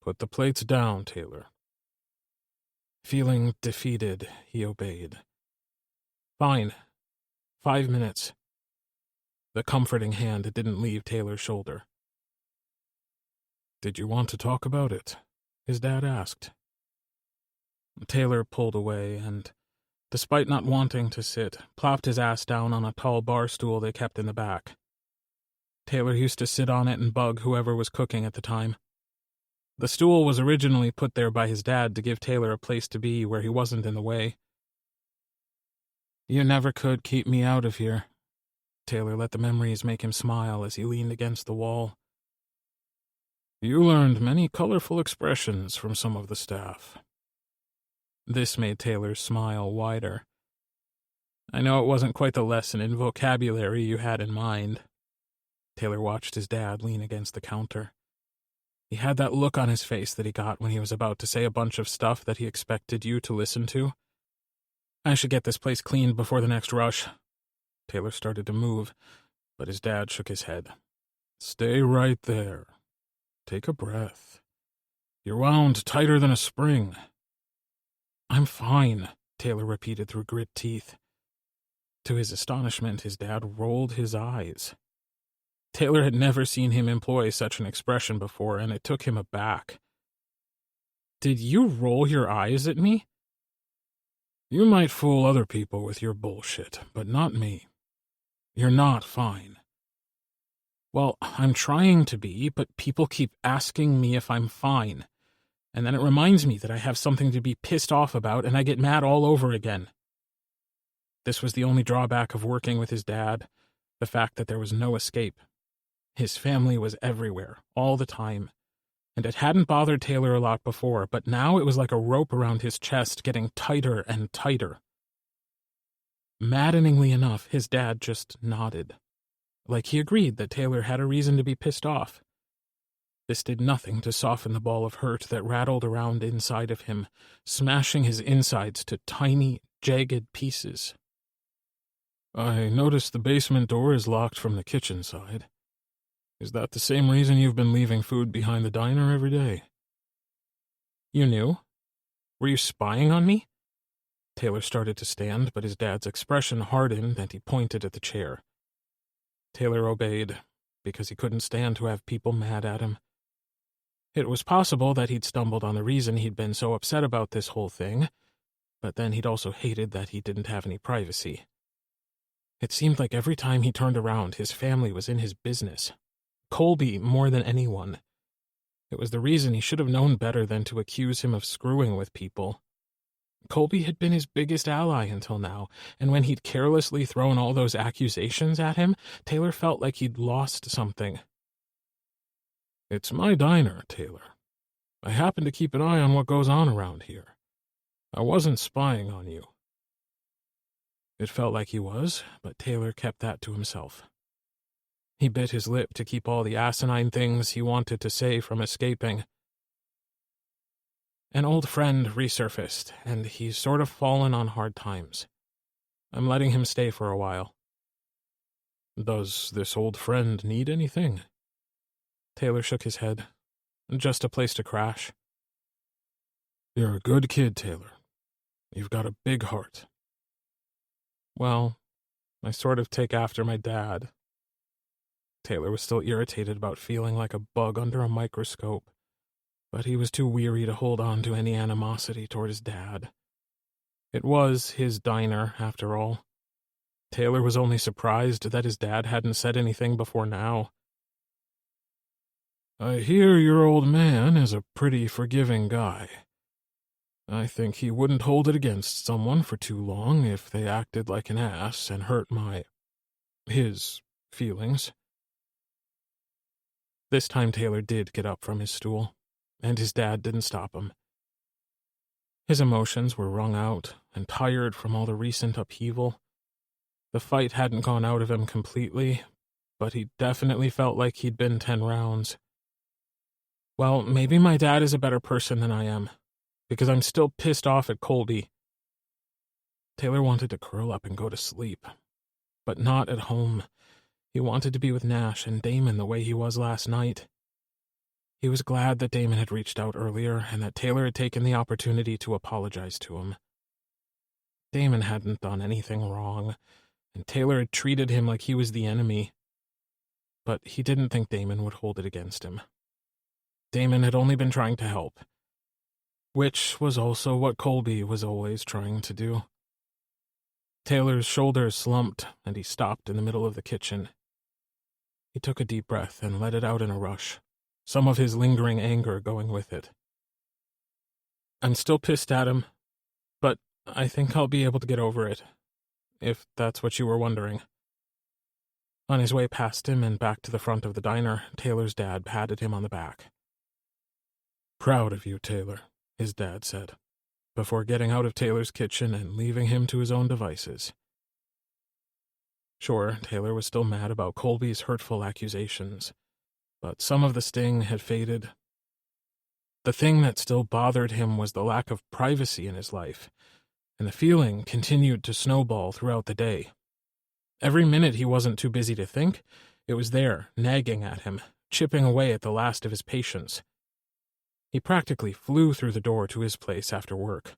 "Put the plates down, Taylor." Feeling defeated, he obeyed. "Fine. 5 minutes." The comforting hand didn't leave Taylor's shoulder. "Did you want to talk about it?" his dad asked. Taylor pulled away and, despite not wanting to sit, plopped his ass down on a tall bar stool they kept in the back. Taylor used to sit on it and bug whoever was cooking at the time. The stool was originally put there by his dad to give Taylor a place to be where he wasn't in the way. "You never could keep me out of here." Taylor let the memories make him smile as he leaned against the wall. "You learned many colorful expressions from some of the staff." This made Taylor's smile wider. "I know it wasn't quite the lesson in vocabulary you had in mind." Taylor watched his dad lean against the counter. He had that look on his face that he got when he was about to say a bunch of stuff that he expected you to listen to. "I should get this place cleaned before the next rush." Taylor started to move, but his dad shook his head. "Stay right there. Take a breath. You're wound tighter than a spring." "I'm fine," Taylor repeated through grit teeth. To his astonishment, his dad rolled his eyes. Taylor had never seen him employ such an expression before, and it took him aback. "Did you roll your eyes at me?" "You might fool other people with your bullshit, but not me. You're not fine." "Well, I'm trying to be, but people keep asking me if I'm fine. And then it reminds me that I have something to be pissed off about, and I get mad all over again." This was the only drawback of working with his dad, the fact that there was no escape. His family was everywhere, all the time, and it hadn't bothered Taylor a lot before, but now it was like a rope around his chest getting tighter and tighter. Maddeningly enough, his dad just nodded, like he agreed that Taylor had a reason to be pissed off. This did nothing to soften the ball of hurt that rattled around inside of him, smashing his insides to tiny, jagged pieces. "I noticed the basement door is locked from the kitchen side. Is that the same reason you've been leaving food behind the diner every day?" "You knew? Were you spying on me?" Taylor started to stand, but his dad's expression hardened and he pointed at the chair. Taylor obeyed, because he couldn't stand to have people mad at him. It was possible that he'd stumbled on the reason he'd been so upset about this whole thing, but then he'd also hated that he didn't have any privacy. It seemed like every time he turned around, his family was in his business. Colby more than anyone. It was the reason he should have known better than to accuse him of screwing with people. Colby had been his biggest ally until now, and when he'd carelessly thrown all those accusations at him, Taylor felt like he'd lost something. "It's my diner, Taylor. I happen to keep an eye on what goes on around here. I wasn't spying on you." It felt like he was, but Taylor kept that to himself. He bit his lip to keep all the asinine things he wanted to say from escaping. An old friend resurfaced, and he's sort of fallen on hard times. I'm letting him stay for a while. "Does this old friend need anything?" Taylor shook his head. "Just a place to crash." "You're a good kid, Taylor. You've got a big heart." "Well, I sort of take after my dad." Taylor was still irritated about feeling like a bug under a microscope, but he was too weary to hold on to any animosity toward his dad. It was his diner, after all. Taylor was only surprised that his dad hadn't said anything before now. "I hear your old man is a pretty forgiving guy. I think he wouldn't hold it against someone for too long if they acted like an ass and hurt his feelings." This time Taylor did get up from his stool, and his dad didn't stop him. His emotions were wrung out and tired from all the recent upheaval. The fight hadn't gone out of him completely, but he definitely felt like he'd been 10 rounds. "Well, maybe my dad is a better person than I am, because I'm still pissed off at Colby." Taylor wanted to curl up and go to sleep, but not at home. He wanted to be with Nash and Damon the way he was last night. He was glad that Damon had reached out earlier and that Taylor had taken the opportunity to apologize to him. Damon hadn't done anything wrong, and Taylor had treated him like he was the enemy. But he didn't think Damon would hold it against him. Damon had only been trying to help, which was also what Colby was always trying to do. Taylor's shoulders slumped, and he stopped in the middle of the kitchen. He took a deep breath and let it out in a rush, some of his lingering anger going with it. "I'm still pissed at him, but I think I'll be able to get over it, if that's what you were wondering." On his way past him and back to the front of the diner, Taylor's dad patted him on the back. "Proud of you, Taylor," his dad said, before getting out of Taylor's kitchen and leaving him to his own devices. Sure, Taylor was still mad about Colby's hurtful accusations, but some of the sting had faded. The thing that still bothered him was the lack of privacy in his life, and the feeling continued to snowball throughout the day. Every minute he wasn't too busy to think, it was there, nagging at him, chipping away at the last of his patience. He practically flew through the door to his place after work.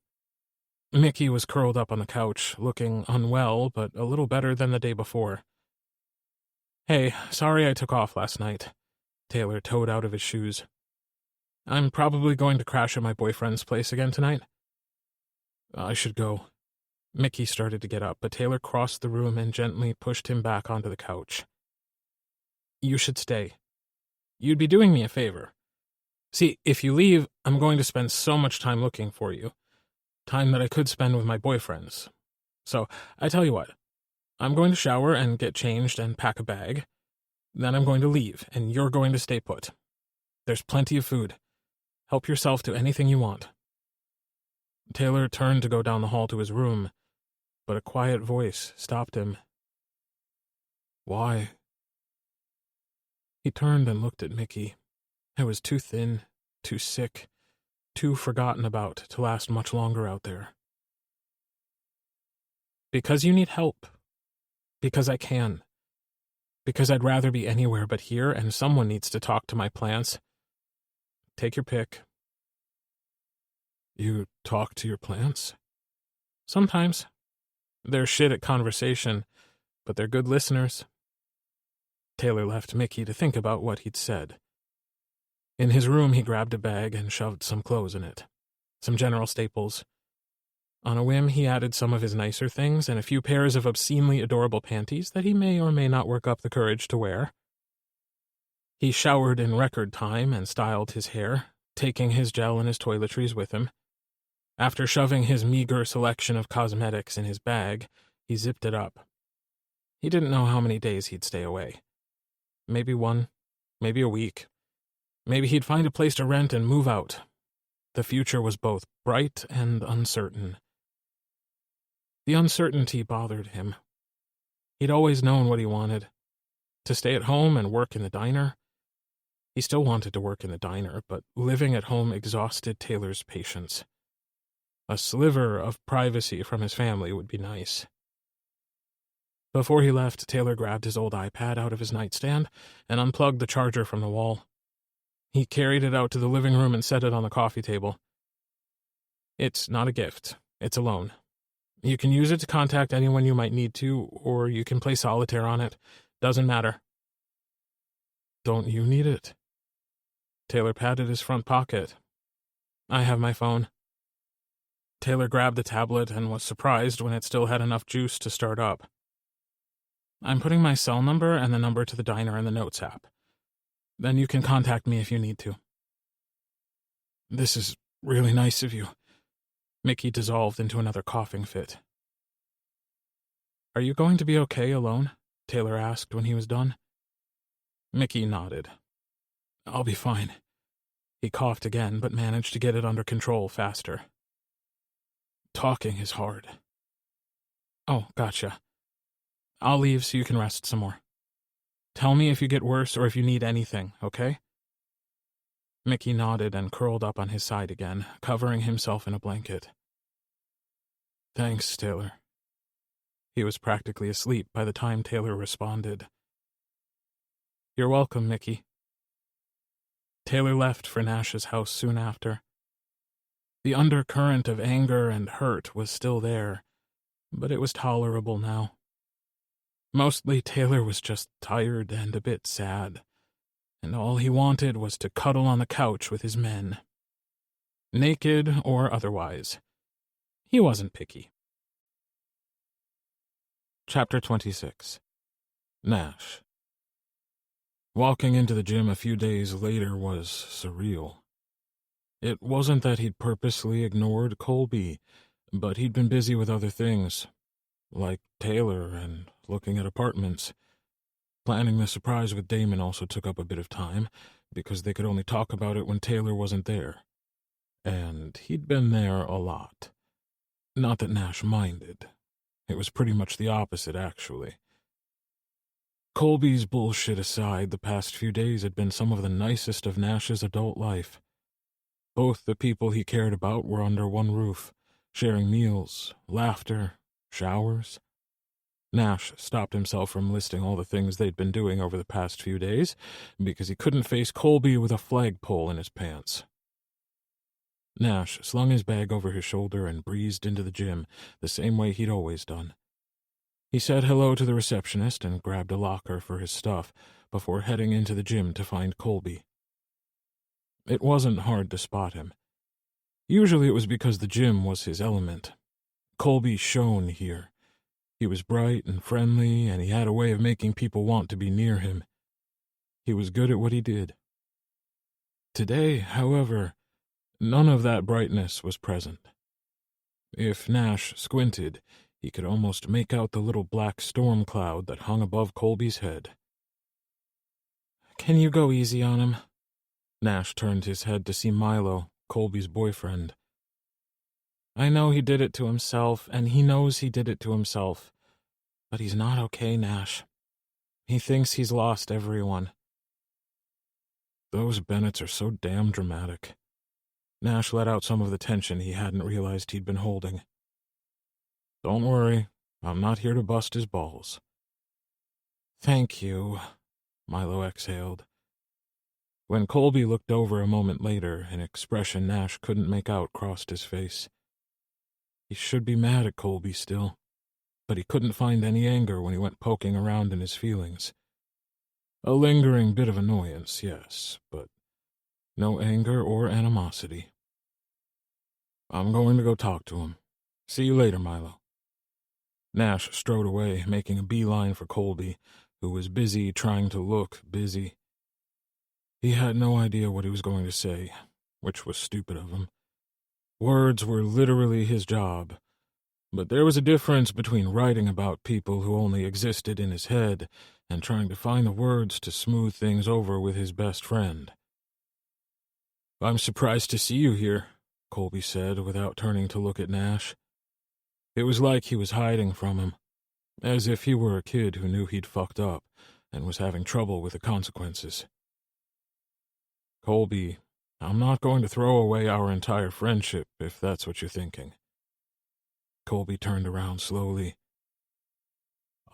Mickey was curled up on the couch, looking unwell, but a little better than the day before. "Hey, sorry I took off last night." Taylor toed out of his shoes. "I'm probably going to crash at my boyfriend's place again tonight." "I should go." Mickey started to get up, but Taylor crossed the room and gently pushed him back onto the couch. "You should stay. You'd be doing me a favor. See, if you leave, I'm going to spend so much time looking for you. Time that I could spend with my boyfriends. So, I tell you what, I'm going to shower and get changed and pack a bag. Then I'm going to leave, and you're going to stay put. There's plenty of food. Help yourself to anything you want." Taylor turned to go down the hall to his room, but a quiet voice stopped him. "Why?" He turned and looked at Mickey. It was too thin, too sick, too forgotten about to last much longer out there. "Because you need help. Because I can. Because I'd rather be anywhere but here, and someone needs to talk to my plants. Take your pick." "You talk to your plants?" "Sometimes. They're shit at conversation, but they're good listeners." Taylor left Mickey to think about what he'd said. In his room, he grabbed a bag and shoved some clothes in it. Some general staples. On a whim, he added some of his nicer things and a few pairs of obscenely adorable panties that he may or may not work up the courage to wear. He showered in record time and styled his hair, taking his gel and his toiletries with him. After shoving his meager selection of cosmetics in his bag, he zipped it up. He didn't know how many days he'd stay away. Maybe one, maybe a week. Maybe he'd find a place to rent and move out. The future was both bright and uncertain. The uncertainty bothered him. He'd always known what he wanted. To stay at home and work in the diner. He still wanted to work in the diner, but living at home exhausted Taylor's patience. A sliver of privacy from his family would be nice. Before he left, Taylor grabbed his old iPad out of his nightstand and unplugged the charger from the wall. He carried it out to the living room and set it on the coffee table. It's not a gift. It's a loan. You can use it to contact anyone you might need to, or you can play solitaire on it. Doesn't matter. Don't you need it? Taylor patted his front pocket. I have my phone. Taylor grabbed the tablet and was surprised when it still had enough juice to start up. I'm putting my cell number and the number to the diner in the Notes app. Then you can contact me if you need to. This is really nice of you. Mickey dissolved into another coughing fit. Are you going to be okay alone? Taylor asked when he was done. Mickey nodded. I'll be fine. He coughed again, but managed to get it under control faster. Talking is hard. Oh, gotcha. I'll leave so you can rest some more. Tell me if you get worse or if you need anything, okay? Mickey nodded and curled up on his side again, covering himself in a blanket. Thanks, Taylor. He was practically asleep by the time Taylor responded. You're welcome, Mickey. Taylor left for Nash's house soon after. The undercurrent of anger and hurt was still there, but it was tolerable now. Mostly Taylor was just tired and a bit sad, and all he wanted was to cuddle on the couch with his men. Naked or otherwise. He wasn't picky. Chapter 26. Nash. Walking into the gym a few days later was surreal. It wasn't that he'd purposely ignored Colby, but he'd been busy with other things, like Taylor and looking at apartments. Planning the surprise with Damon also took up a bit of time, because they could only talk about it when Taylor wasn't there. And he'd been there a lot. Not that Nash minded. It was pretty much the opposite, actually. Colby's bullshit aside, the past few days had been some of the nicest of Nash's adult life. Both the people he cared about were under one roof, sharing meals, laughter, showers. Nash stopped himself from listing all the things they'd been doing over the past few days, because he couldn't face Colby with a flagpole in his pants. Nash slung his bag over his shoulder and breezed into the gym the same way he'd always done. He said hello to the receptionist and grabbed a locker for his stuff before heading into the gym to find Colby. It wasn't hard to spot him. Usually it was because the gym was his element. Colby shone here. He was bright and friendly, and he had a way of making people want to be near him. He was good at what he did. Today, however, none of that brightness was present. If Nash squinted, he could almost make out the little black storm cloud that hung above Colby's head. Can you go easy on him? Nash turned his head to see Milo, Colby's boyfriend. I know he did it to himself, and he knows he did it to himself. But he's not okay, Nash. He thinks he's lost everyone. Those Bennetts are so damn dramatic. Nash let out some of the tension he hadn't realized he'd been holding. Don't worry, I'm not here to bust his balls. Thank you, Milo exhaled. When Colby looked over a moment later, an expression Nash couldn't make out crossed his face. He should be mad at Colby still, but he couldn't find any anger when he went poking around in his feelings. A lingering bit of annoyance, yes, but No anger or animosity. I'm going to go talk to him. See you later, Milo. Nash strode away, making a beeline for Colby, who was busy trying to look busy. He had no idea what he was going to say, which was stupid of him. Words were literally his job, but there was a difference between writing about people who only existed in his head and trying to find the words to smooth things over with his best friend. I'm surprised to see you here, Colby said without turning to look at Nash. It was like he was hiding from him, as if he were a kid who knew he'd fucked up and was having trouble with the consequences. Colby, I'm not going to throw away our entire friendship, if that's what you're thinking. Colby turned around slowly.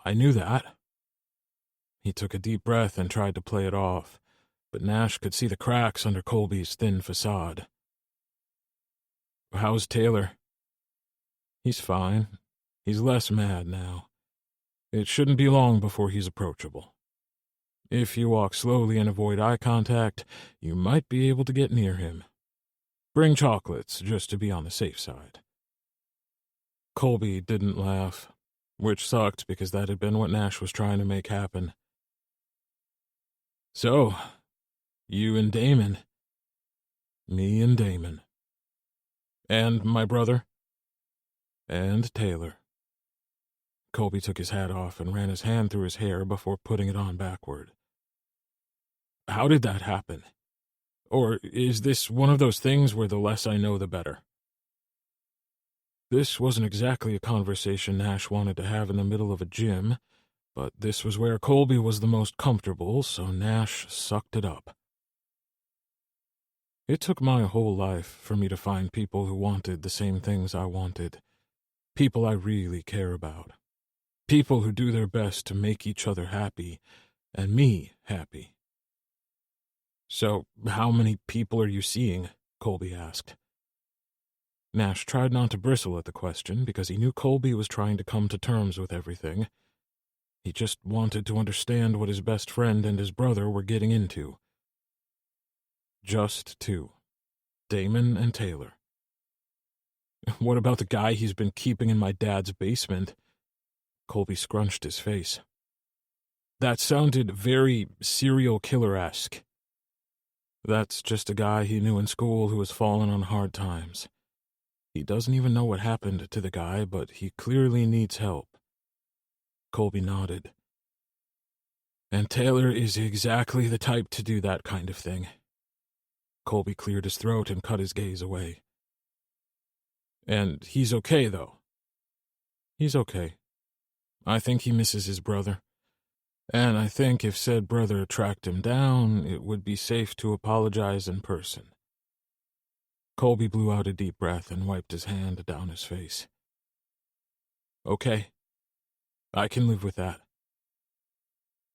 I knew that. He took a deep breath and tried to play it off, but Nash could see the cracks under Colby's thin facade. How's Taylor? He's fine. He's less mad now. It shouldn't be long before he's approachable. If you walk slowly and avoid eye contact, you might be able to get near him. Bring chocolates, just to be on the safe side. Colby didn't laugh, which sucked because that had been what Nash was trying to make happen. So, you and Damon. Me and Damon. And my brother. And Taylor. Colby took his hat off and ran his hand through his hair before putting it on backward. How did that happen? Or is this one of those things where the less I know, the better? This wasn't exactly a conversation Nash wanted to have in the middle of a gym, but this was where Colby was the most comfortable, so Nash sucked it up. It took my whole life for me to find people who wanted the same things I wanted. People I really care about. People who do their best to make each other happy, and me happy. So, how many people are you seeing? Colby asked. Nash tried not to bristle at the question because he knew Colby was trying to come to terms with everything. He just wanted to understand what his best friend and his brother were getting into. Just two. Damon and Taylor. What about the guy he's been keeping in my dad's basement? Colby scrunched his face. That sounded very serial killer-esque. That's just a guy he knew in school who has fallen on hard times. He doesn't even know what happened to the guy, but he clearly needs help. Colby nodded. And Taylor is exactly the type to do that kind of thing. Colby cleared his throat and cut his gaze away. And he's okay, though. He's okay. I think he misses his brother. And I think if said brother tracked him down, it would be safe to apologize in person. Colby blew out a deep breath and wiped his hand down his face. Okay. I can live with that.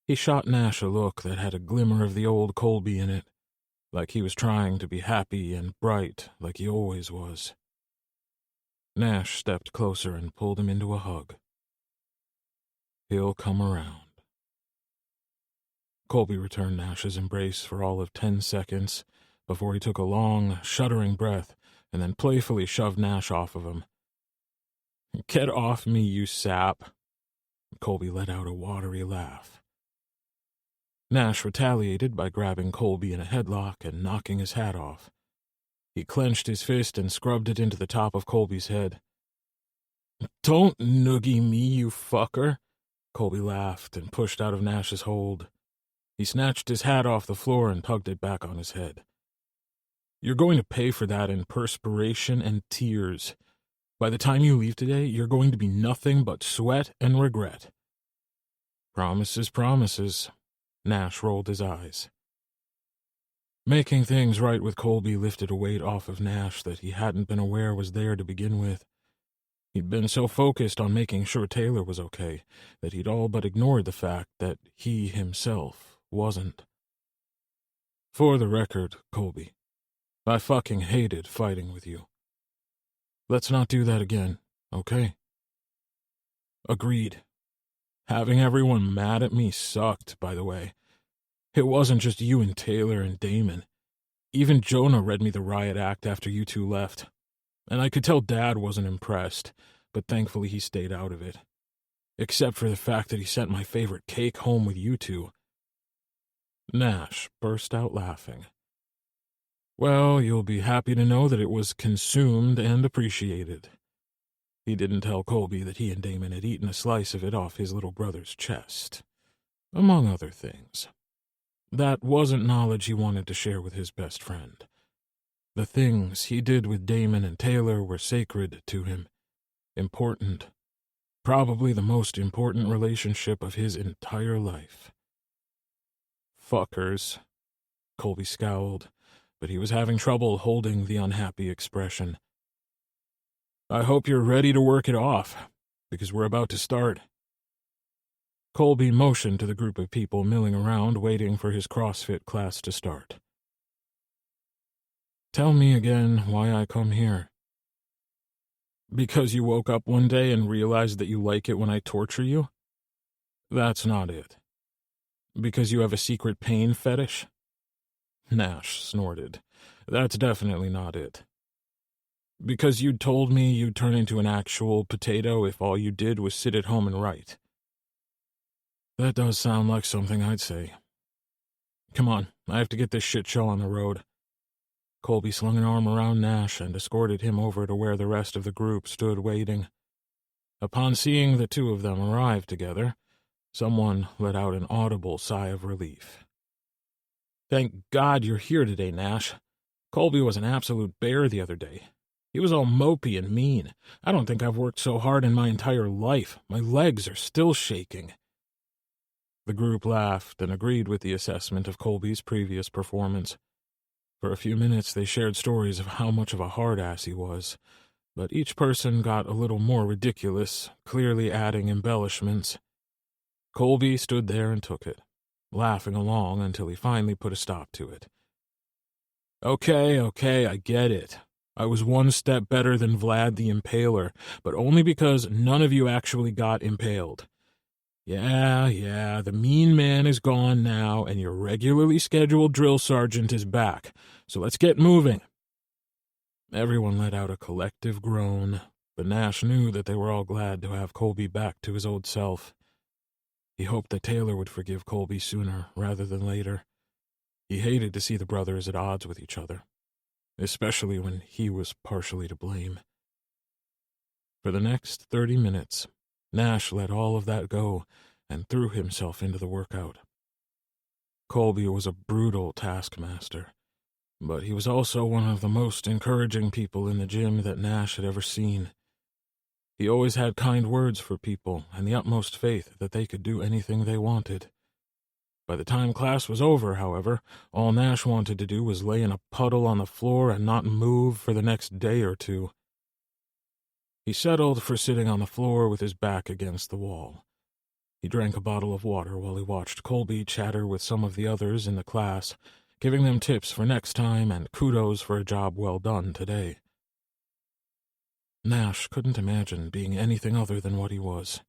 He shot Nash a look that had a glimmer of the old Colby in it, like he was trying to be happy and bright like he always was. Nash stepped closer and pulled him into a hug. He'll come around. Colby returned Nash's embrace for all of 10 seconds before he took a long, shuddering breath and then playfully shoved Nash off of him. Get off me, you sap. Colby let out a watery laugh. Nash retaliated by grabbing Colby in a headlock and knocking his hat off. He clenched his fist and scrubbed it into the top of Colby's head. Don't noogie me, you fucker. Colby laughed and pushed out of Nash's hold. He snatched his hat off the floor and tugged it back on his head. You're going to pay for that in perspiration and tears. By the time you leave today, you're going to be nothing but sweat and regret. Promises, promises. Nash rolled his eyes. Making things right with Colby lifted a weight off of Nash that he hadn't been aware was there to begin with. He'd been so focused on making sure Taylor was okay that he'd all but ignored the fact that he himself wasn't. For the record, Colby, I fucking hated fighting with you. Let's not do that again, okay? Agreed. Having everyone mad at me sucked, by the way. It wasn't just you and Taylor and Damon. Even Jonah read me the riot act after you two left. And I could tell Dad wasn't impressed, but thankfully he stayed out of it. Except for the fact that he sent my favorite cake home with you two." Nash burst out laughing. "Well, you'll be happy to know that it was consumed and appreciated." He didn't tell Colby that he and Damon had eaten a slice of it off his little brother's chest, among other things. That wasn't knowledge he wanted to share with his best friend. The things he did with Damon and Taylor were sacred to him, important, probably the most important relationship of his entire life. "Fuckers," Colby scowled, but he was having trouble holding the unhappy expression. "I hope you're ready to work it off, because we're about to start." Colby motioned to the group of people milling around waiting for his CrossFit class to start. "Tell me again why I come here." "Because you woke up one day and realized that you like it when I torture you?" "That's not it." "Because you have a secret pain fetish?" Nash snorted. "That's definitely not it." "Because you told me you'd turn into an actual potato if all you did was sit at home and write." "That does sound like something I'd say." "Come on, I have to get this shit show on the road." Colby slung an arm around Nash and escorted him over to where the rest of the group stood waiting. Upon seeing the two of them arrive together, someone let out an audible sigh of relief. "Thank God you're here today, Nash. Colby was an absolute bear the other day. He was all mopey and mean. I don't think I've worked so hard in my entire life. My legs are still shaking." The group laughed and agreed with the assessment of Colby's previous performance. For a few minutes they shared stories of how much of a hard-ass he was, but each person got a little more ridiculous, clearly adding embellishments. Colby stood there and took it, laughing along until he finally put a stop to it. Okay, I get it. I was one step better than Vlad the Impaler, but only because none of you actually got impaled. Yeah, the mean man is gone now, and your regularly scheduled drill sergeant is back, so let's get moving." Everyone let out a collective groan, but Nash knew that they were all glad to have Colby back to his old self. He hoped that Taylor would forgive Colby sooner rather than later. He hated to see the brothers at odds with each other, especially when he was partially to blame. For the next 30 minutes, Nash let all of that go and threw himself into the workout. Colby was a brutal taskmaster, but he was also one of the most encouraging people in the gym that Nash had ever seen. He always had kind words for people and the utmost faith that they could do anything they wanted. By the time class was over, however, all Nash wanted to do was lay in a puddle on the floor and not move for the next day or two. He settled for sitting on the floor with his back against the wall. He drank a bottle of water while he watched Colby chatter with some of the others in the class, giving them tips for next time and kudos for a job well done today. Nash couldn't imagine being anything other than what he was.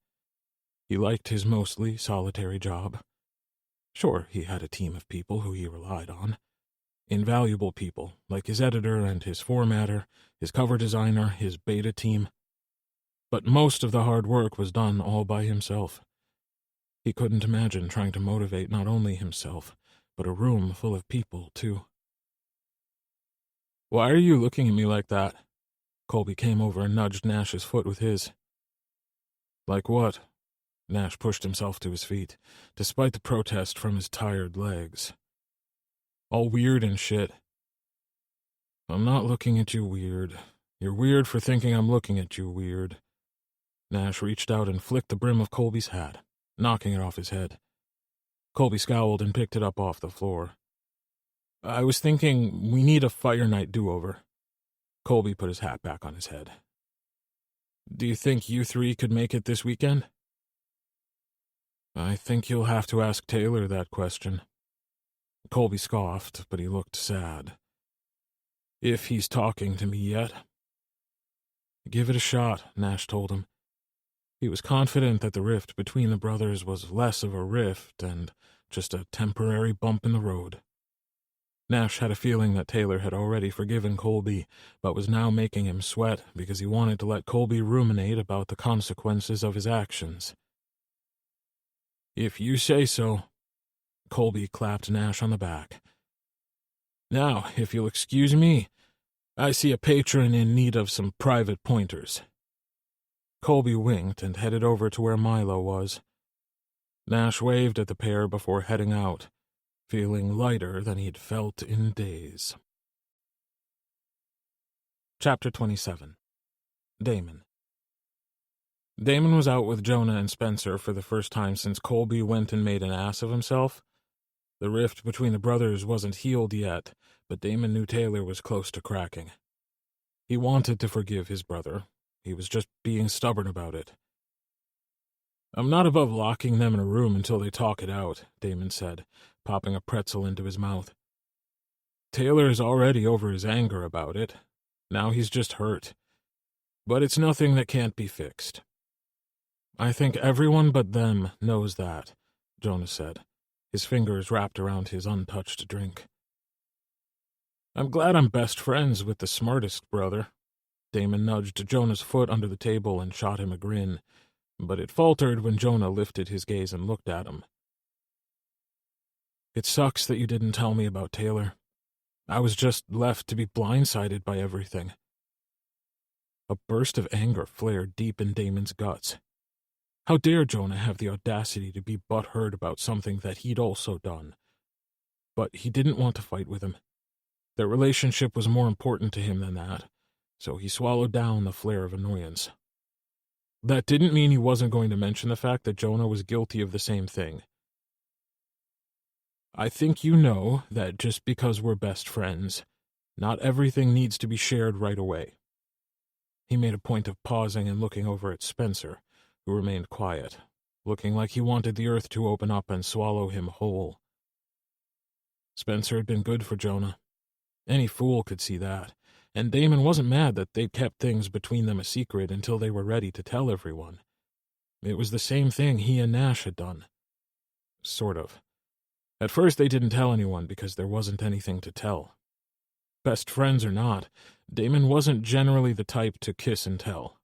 He liked his mostly solitary job. Sure, he had a team of people who he relied on. Invaluable people, like his editor and his formatter, his cover designer, his beta team. But most of the hard work was done all by himself. He couldn't imagine trying to motivate not only himself, but a room full of people, too. "Why are you looking at me like that?" Colby came over and nudged Nash's foot with his. "Like what?" Nash pushed himself to his feet, despite the protest from his tired legs. "All weird and shit." "I'm not looking at you weird. You're weird for thinking I'm looking at you weird." Nash reached out and flicked the brim of Colby's hat, knocking it off his head. Colby scowled and picked it up off the floor. "I was thinking we need a fire night do-over." Colby put his hat back on his head. "Do you think you three could make it this weekend?" "I think you'll have to ask Taylor that question." Colby scoffed, but he looked sad. "If he's talking to me yet." "Give it a shot," Nash told him. He was confident that the rift between the brothers was less of a rift and just a temporary bump in the road. Nash had a feeling that Taylor had already forgiven Colby, but was now making him sweat because he wanted to let Colby ruminate about the consequences of his actions. "If you say so." Colby clapped Nash on the back. "Now, if you'll excuse me, I see a patron in need of some private pointers." Colby winked and headed over to where Milo was. Nash waved at the pair before heading out, feeling lighter than he'd felt in days. Chapter 27. Damon. Damon was out with Jonah and Spencer for the first time since Colby went and made an ass of himself. The rift between the brothers wasn't healed yet, but Damon knew Taylor was close to cracking. He wanted to forgive his brother. He was just being stubborn about it. "I'm not above locking them in a room until they talk it out," Damon said, popping a pretzel into his mouth. "Taylor is already over his anger about it. Now he's just hurt. But it's nothing that can't be fixed." "I think everyone but them knows that," Jonah said, his fingers wrapped around his untouched drink. "I'm glad I'm best friends with the smartest brother." Damon nudged Jonah's foot under the table and shot him a grin, but it faltered when Jonah lifted his gaze and looked at him. "It sucks that you didn't tell me about Taylor. I was just left to be blindsided by everything." A burst of anger flared deep in Damon's guts. How dare Jonah have the audacity to be butthurt about something that he'd also done? But he didn't want to fight with him. Their relationship was more important to him than that, so he swallowed down the flare of annoyance. That didn't mean he wasn't going to mention the fact that Jonah was guilty of the same thing. "I think you know that just because we're best friends, not everything needs to be shared right away." He made a point of pausing and looking over at Spencer, who remained quiet, looking like he wanted the earth to open up and swallow him whole. Spencer had been good for Jonah. Any fool could see that, and Damon wasn't mad that they'd kept things between them a secret until they were ready to tell everyone. It was the same thing he and Nash had done. Sort of. At first they didn't tell anyone because there wasn't anything to tell. Best friends or not, Damon wasn't generally the type to kiss and tell.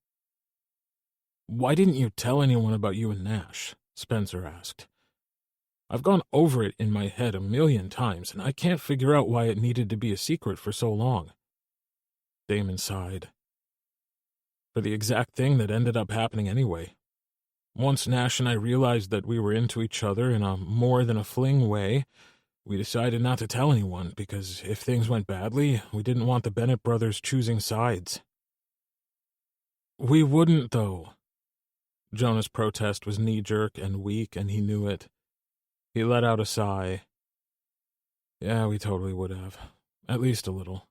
"Why didn't you tell anyone about you and Nash?" Spencer asked. "I've gone over it in my head 1,000,000 times, and I can't figure out why it needed to be a secret for so long." Damon sighed. "For the exact thing that ended up happening anyway. Once Nash and I realized that we were into each other in a more than a fling way, we decided not to tell anyone because if things went badly, we didn't want the Bennett brothers choosing sides." "We wouldn't, though." Jonah's protest was knee-jerk and weak, and he knew it. He let out a sigh. "Yeah, we totally would have. At least a little.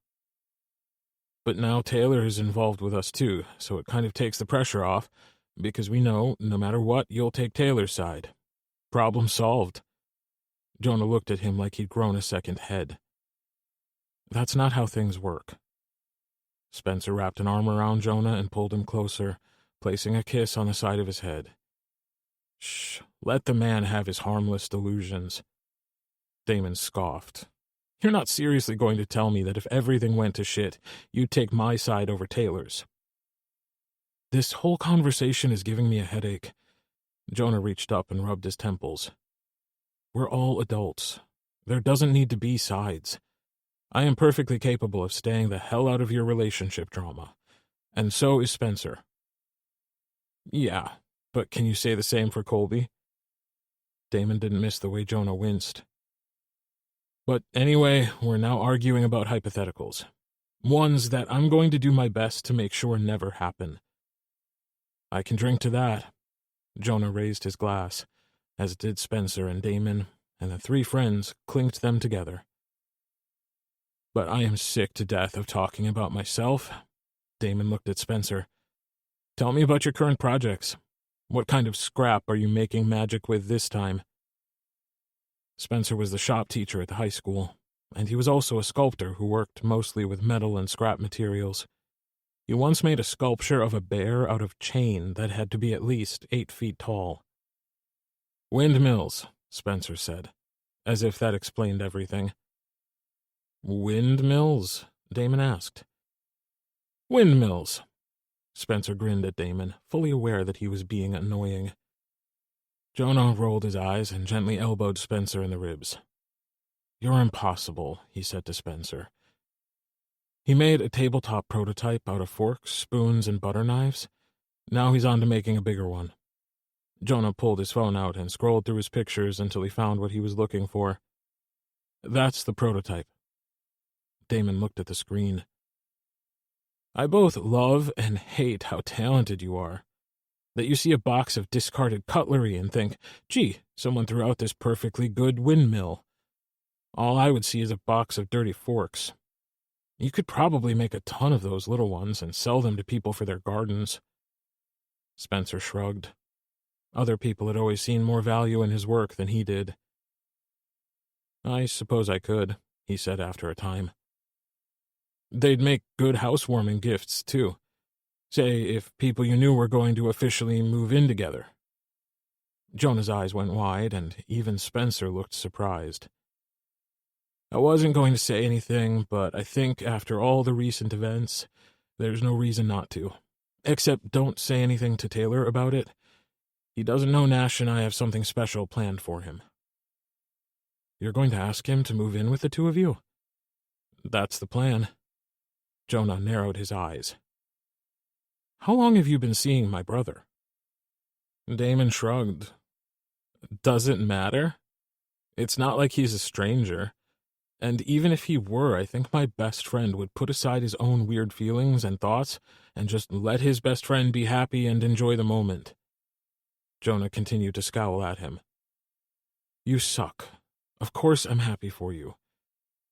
But now Taylor is involved with us too, so it kind of takes the pressure off, because we know, no matter what, you'll take Taylor's side. Problem solved." Jonah looked at him like he'd grown a second head. "That's not how things work." Spencer wrapped an arm around Jonah and pulled him closer, placing a kiss on the side of his head. "Shh, let the man have his harmless delusions." Damon scoffed. "You're not seriously going to tell me that if everything went to shit, you'd take my side over Taylor's?" "This whole conversation is giving me a headache." Jonah reached up and rubbed his temples. "We're all adults. There doesn't need to be sides. I am perfectly capable of staying the hell out of your relationship drama. And so is Spencer." "Yeah, but can you say the same for Colby?" Damon didn't miss the way Jonah winced. "But anyway, we're now arguing about hypotheticals. Ones that I'm going to do my best to make sure never happen." "I can drink to that." Jonah raised his glass, as did Spencer and Damon, and the three friends clinked them together. "But I am sick to death of talking about myself." Damon looked at Spencer. "Tell me about your current projects. What kind of scrap are you making magic with this time?" Spencer was the shop teacher at the high school, and he was also a sculptor who worked mostly with metal and scrap materials. He once made a sculpture of a bear out of chain that had to be at least 8 feet tall. "Windmills," Spencer said, as if that explained everything. Windmills? Damon asked. Windmills. Spencer grinned at Damon, fully aware that he was being annoying. Jonah rolled his eyes and gently elbowed Spencer in the ribs. You're impossible, he said to Spencer. He made a tabletop prototype out of forks, spoons, and butter knives. Now he's on to making a bigger one. Jonah pulled his phone out and scrolled through his pictures until he found what he was looking for. That's the prototype. Damon looked at the screen. I both love and hate how talented you are. That you see a box of discarded cutlery and think, gee, someone threw out this perfectly good windmill. All I would see is a box of dirty forks. You could probably make a ton of those little ones and sell them to people for their gardens. Spencer shrugged. Other people had always seen more value in his work than he did. I suppose I could, he said after a time. They'd make good housewarming gifts, too. Say, if people you knew were going to officially move in together. Jonah's eyes went wide, and even Spencer looked surprised. I wasn't going to say anything, but I think after all the recent events, there's no reason not to. Except don't say anything to Taylor about it. He doesn't know Nash and I have something special planned for him. You're going to ask him to move in with the two of you? That's the plan. Jonah narrowed his eyes. How long have you been seeing my brother? Damon shrugged. Does it matter? It's not like he's a stranger. And even if he were, I think my best friend would put aside his own weird feelings and thoughts and just let his best friend be happy and enjoy the moment. Jonah continued to scowl at him. You suck. Of course I'm happy for you.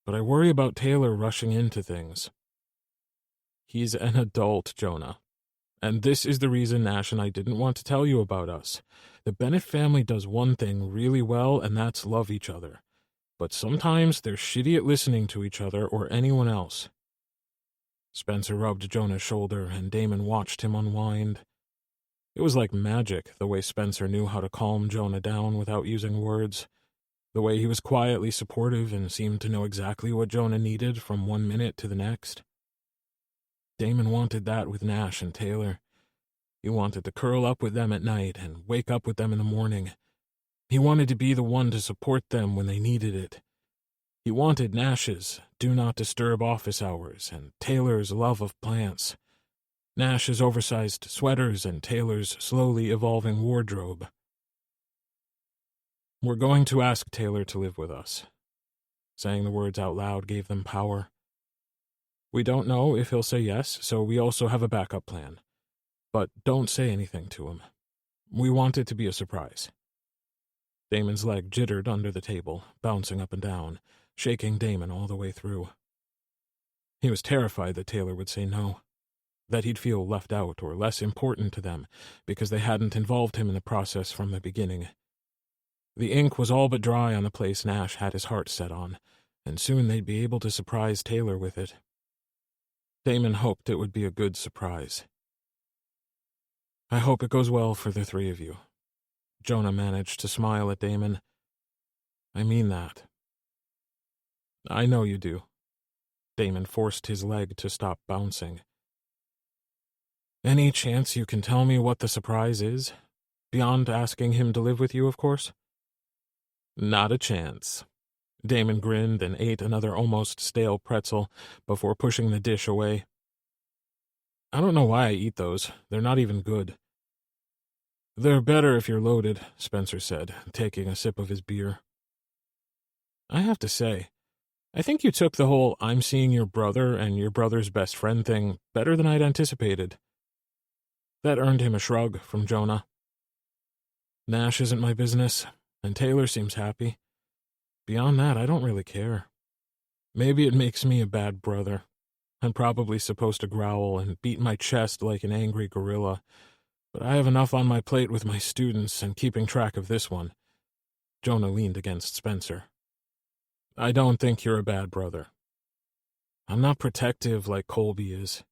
But I worry about Taylor rushing into things. He's an adult, Jonah. And this is the reason Nash and I didn't want to tell you about us. The Bennett family does one thing really well, and that's love each other. But sometimes they're shitty at listening to each other or anyone else. Spencer rubbed Jonah's shoulder, and Damon watched him unwind. It was like magic, the way Spencer knew how to calm Jonah down without using words, the way he was quietly supportive and seemed to know exactly what Jonah needed from 1 minute to the next. Damon wanted that with Nash and Taylor. He wanted to curl up with them at night and wake up with them in the morning. He wanted to be the one to support them when they needed it. He wanted Nash's do not disturb office hours and Taylor's love of plants, Nash's oversized sweaters and Taylor's slowly evolving wardrobe. We're going to ask Taylor to live with us. Saying the words out loud gave them power. We don't know if he'll say yes, so we also have a backup plan. But don't say anything to him. We want it to be a surprise. Damon's leg jittered under the table, bouncing up and down, shaking Damon all the way through. He was terrified that Taylor would say no, that he'd feel left out or less important to them because they hadn't involved him in the process from the beginning. The ink was all but dry on the place Nash had his heart set on, and soon they'd be able to surprise Taylor with it. Damon hoped it would be a good surprise. I hope it goes well for the three of you. Jonah managed to smile at Damon. I mean that. I know you do. Damon forced his leg to stop bouncing. Any chance you can tell me what the surprise is? Beyond asking him to live with you, of course? Not a chance. Damon grinned and ate another almost stale pretzel before pushing the dish away. I don't know why I eat those. They're not even good. They're better if you're loaded, Spencer said, taking a sip of his beer. I have to say, I think you took the whole I'm seeing your brother and your brother's best friend thing better than I'd anticipated. That earned him a shrug from Jonah. Nash isn't my business, and Taylor seems happy. Beyond that, I don't really care. Maybe it makes me a bad brother. I'm probably supposed to growl and beat my chest like an angry gorilla, but I have enough on my plate with my students and keeping track of this one. Jonah leaned against Spencer. I don't think you're a bad brother. I'm not protective like Colby is.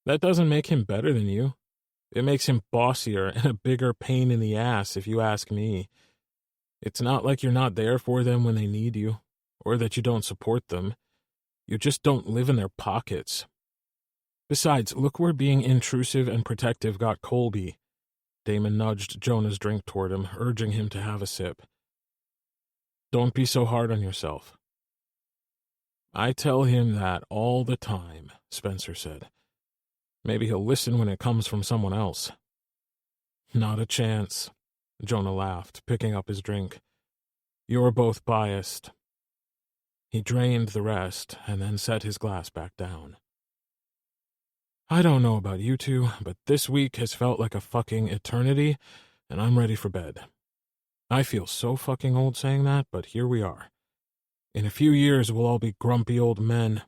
That doesn't make him better than you. It makes him bossier and a bigger pain in the ass, if you ask me. It's not like you're not there for them when they need you, or that you don't support them. You just don't live in their pockets. Besides, look where being intrusive and protective got Colby. Damon nudged Jonah's drink toward him, urging him to have a sip. Don't be so hard on yourself. I tell him that all the time, Spencer said. Maybe he'll listen when it comes from someone else. Not a chance, Jonah laughed, picking up his drink. You're both biased. He drained the rest and then set his glass back down. I don't know about you two, but this week has felt like a fucking eternity, and I'm ready for bed. I feel so fucking old saying that, but here we are. In a few years, we'll all be grumpy old men.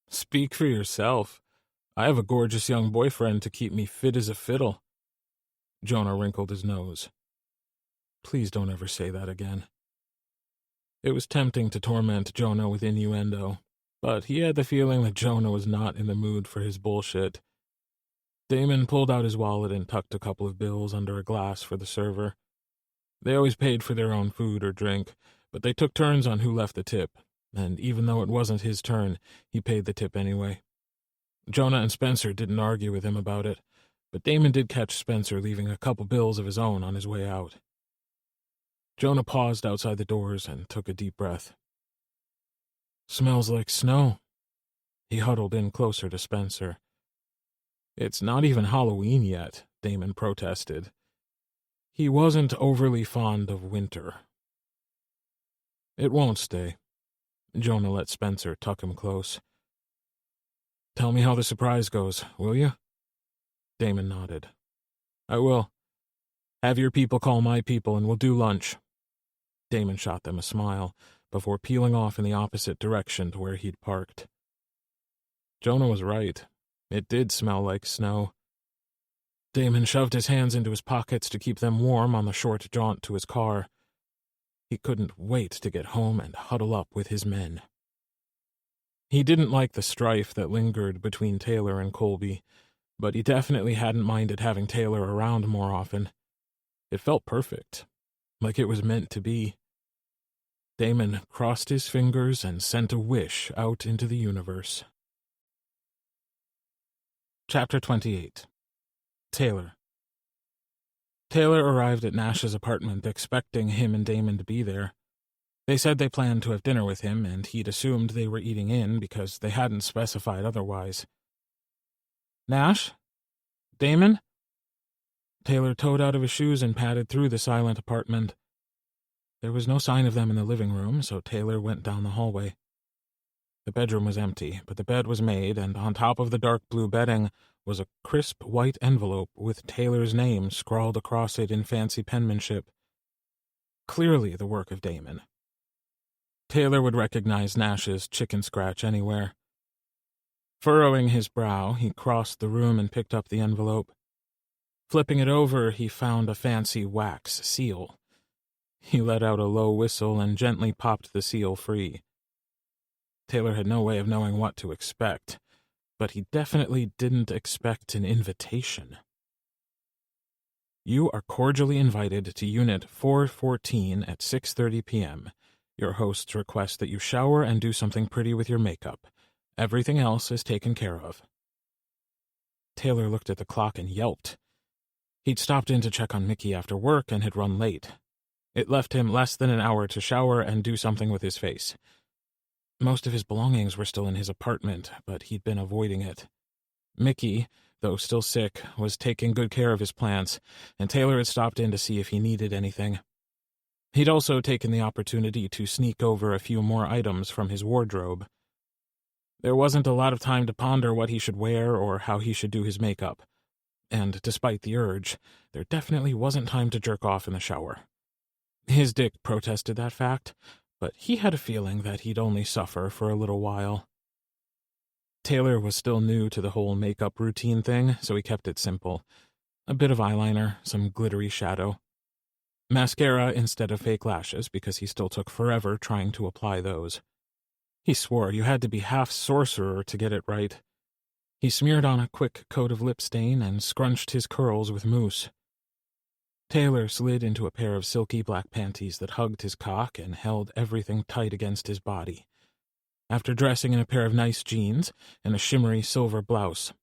Speak for yourself. I have a gorgeous young boyfriend to keep me fit as a fiddle. Jonah wrinkled his nose. Please don't ever say that again. It was tempting to torment Jonah with innuendo, but he had the feeling that Jonah was not in the mood for his bullshit. Damon pulled out his wallet and tucked a couple of bills under a glass for the server. They always paid for their own food or drink, but they took turns on who left the tip, and even though it wasn't his turn, he paid the tip anyway. Jonah and Spencer didn't argue with him about it, but Damon did catch Spencer leaving a couple bills of his own on his way out. Jonah paused outside the doors and took a deep breath. Smells like snow. He huddled in closer to Spencer. It's not even Halloween yet, Damon protested. He wasn't overly fond of winter. It won't stay. Jonah let Spencer tuck him close. Tell me how the surprise goes, will you? Damon nodded. I will. Have your people call my people and we'll do lunch. Damon shot them a smile before peeling off in the opposite direction to where he'd parked. Jonah was right. It did smell like snow. Damon shoved his hands into his pockets to keep them warm on the short jaunt to his car. He couldn't wait to get home and huddle up with his men. He didn't like the strife that lingered between Taylor and Colby, but he definitely hadn't minded having Taylor around more often. It felt perfect, like it was meant to be. Damon crossed his fingers and sent a wish out into the universe. Chapter 28. Taylor. Taylor arrived at Nash's apartment expecting him and Damon to be there. They said they planned to have dinner with him, and he'd assumed they were eating in because they hadn't specified otherwise. Nash? Damon? Taylor toed out of his shoes and padded through the silent apartment. There was no sign of them in the living room, so Taylor went down the hallway. The bedroom was empty, but the bed was made, and on top of the dark blue bedding was a crisp white envelope with Taylor's name scrawled across it in fancy penmanship. Clearly the work of Damon. Taylor would recognize Nash's chicken scratch anywhere. Furrowing his brow, he crossed the room and picked up the envelope. Flipping it over, he found a fancy wax seal. He let out a low whistle and gently popped the seal free. Taylor had no way of knowing what to expect, but he definitely didn't expect an invitation. You are cordially invited to Unit 414 at 6:30 p.m. Your hosts request that you shower and do something pretty with your makeup. Everything else is taken care of. Taylor looked at the clock and yelped. He'd stopped in to check on Mickey after work and had run late. It left him less than an hour to shower and do something with his face. Most of his belongings were still in his apartment, but he'd been avoiding it. Mickey, though still sick, was taking good care of his plants, and Taylor had stopped in to see if he needed anything. He'd also taken the opportunity to sneak over a few more items from his wardrobe. There wasn't a lot of time to ponder what he should wear or how he should do his makeup. And despite the urge, there definitely wasn't time to jerk off in the shower. His dick protested that fact, but he had a feeling that he'd only suffer for a little while. Taylor was still new to the whole makeup routine thing, so he kept it simple. A bit of eyeliner, some glittery shadow. Mascara instead of fake lashes, because he still took forever trying to apply those. He swore you had to be half sorcerer to get it right. He smeared on a quick coat of lip stain and scrunched his curls with mousse. Taylor slid into a pair of silky black panties that hugged his cock and held everything tight against his body. After dressing in a pair of nice jeans and a shimmery silver blouse,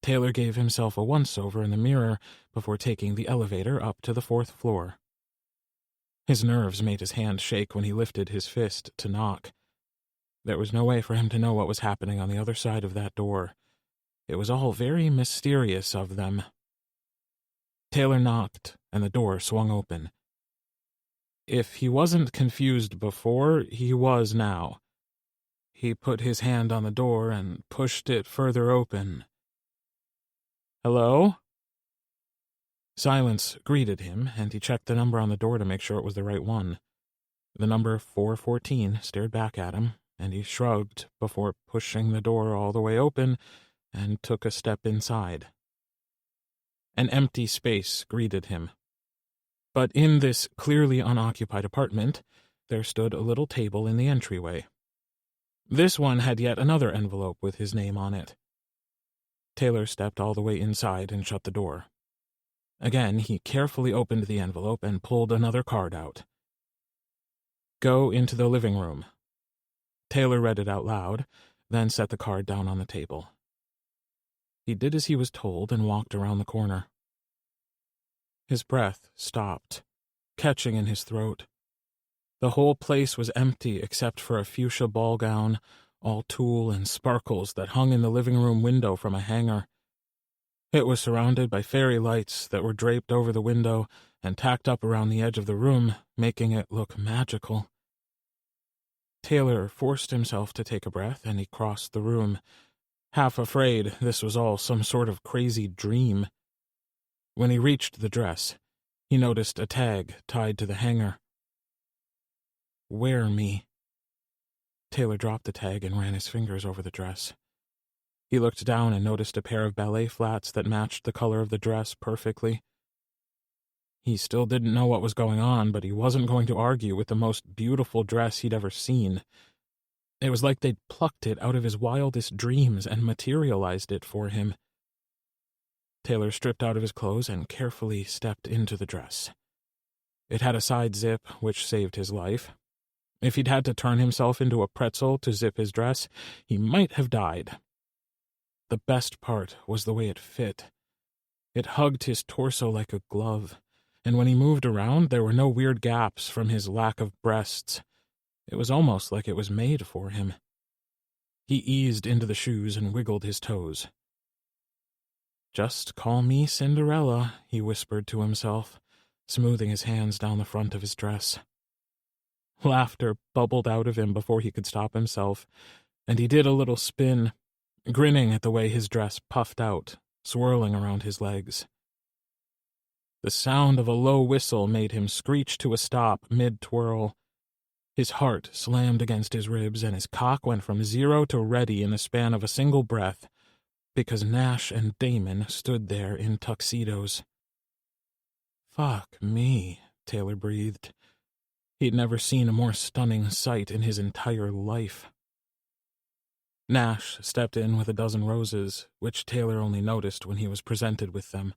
Taylor gave himself a once-over in the mirror before taking the elevator up to the 4th floor. His nerves made his hand shake when he lifted his fist to knock. There was no way for him to know what was happening on the other side of that door. It was all very mysterious of them. Taylor knocked, and the door swung open. If he wasn't confused before, he was now. He put his hand on the door and pushed it further open. "Hello?" Silence greeted him, and he checked the number on the door to make sure it was the right one. The number 414 stared back at him, and he shrugged before pushing the door all the way open and took a step inside. An empty space greeted him. But in this clearly unoccupied apartment, there stood a little table in the entryway. This one had yet another envelope with his name on it. Taylor stepped all the way inside and shut the door. Again, he carefully opened the envelope and pulled another card out. "Go into the living room." Taylor read it out loud, then set the card down on the table. He did as he was told and walked around the corner. His breath stopped, catching in his throat. The whole place was empty except for a fuchsia ball gown, all tulle and sparkles, that hung in the living room window from a hanger. It was surrounded by fairy lights that were draped over the window and tacked up around the edge of the room, making it look magical. Taylor forced himself to take a breath, and he crossed the room, half afraid this was all some sort of crazy dream. When he reached the dress, he noticed a tag tied to the hanger. "Wear me." Taylor dropped the tag and ran his fingers over the dress. He looked down and noticed a pair of ballet flats that matched the color of the dress perfectly. He still didn't know what was going on, but he wasn't going to argue with the most beautiful dress he'd ever seen. It was like they'd plucked it out of his wildest dreams and materialized it for him. Taylor stripped out of his clothes and carefully stepped into the dress. It had a side zip, which saved his life. If he'd had to turn himself into a pretzel to zip his dress, he might have died. The best part was the way it fit. It hugged his torso like a glove, and when he moved around, there were no weird gaps from his lack of breasts. It was almost like it was made for him. He eased into the shoes and wiggled his toes. "Just call me Cinderella," he whispered to himself, smoothing his hands down the front of his dress. Laughter bubbled out of him before he could stop himself, and he did a little spin, grinning at the way his dress puffed out, swirling around his legs. The sound of a low whistle made him screech to a stop mid-twirl. His heart slammed against his ribs, and his cock went from 0 to ready in the span of a single breath, because Nash and Damon stood there in tuxedos. "Fuck me," Taylor breathed. He'd never seen a more stunning sight in his entire life. Nash stepped in with a dozen roses, which Taylor only noticed when he was presented with them.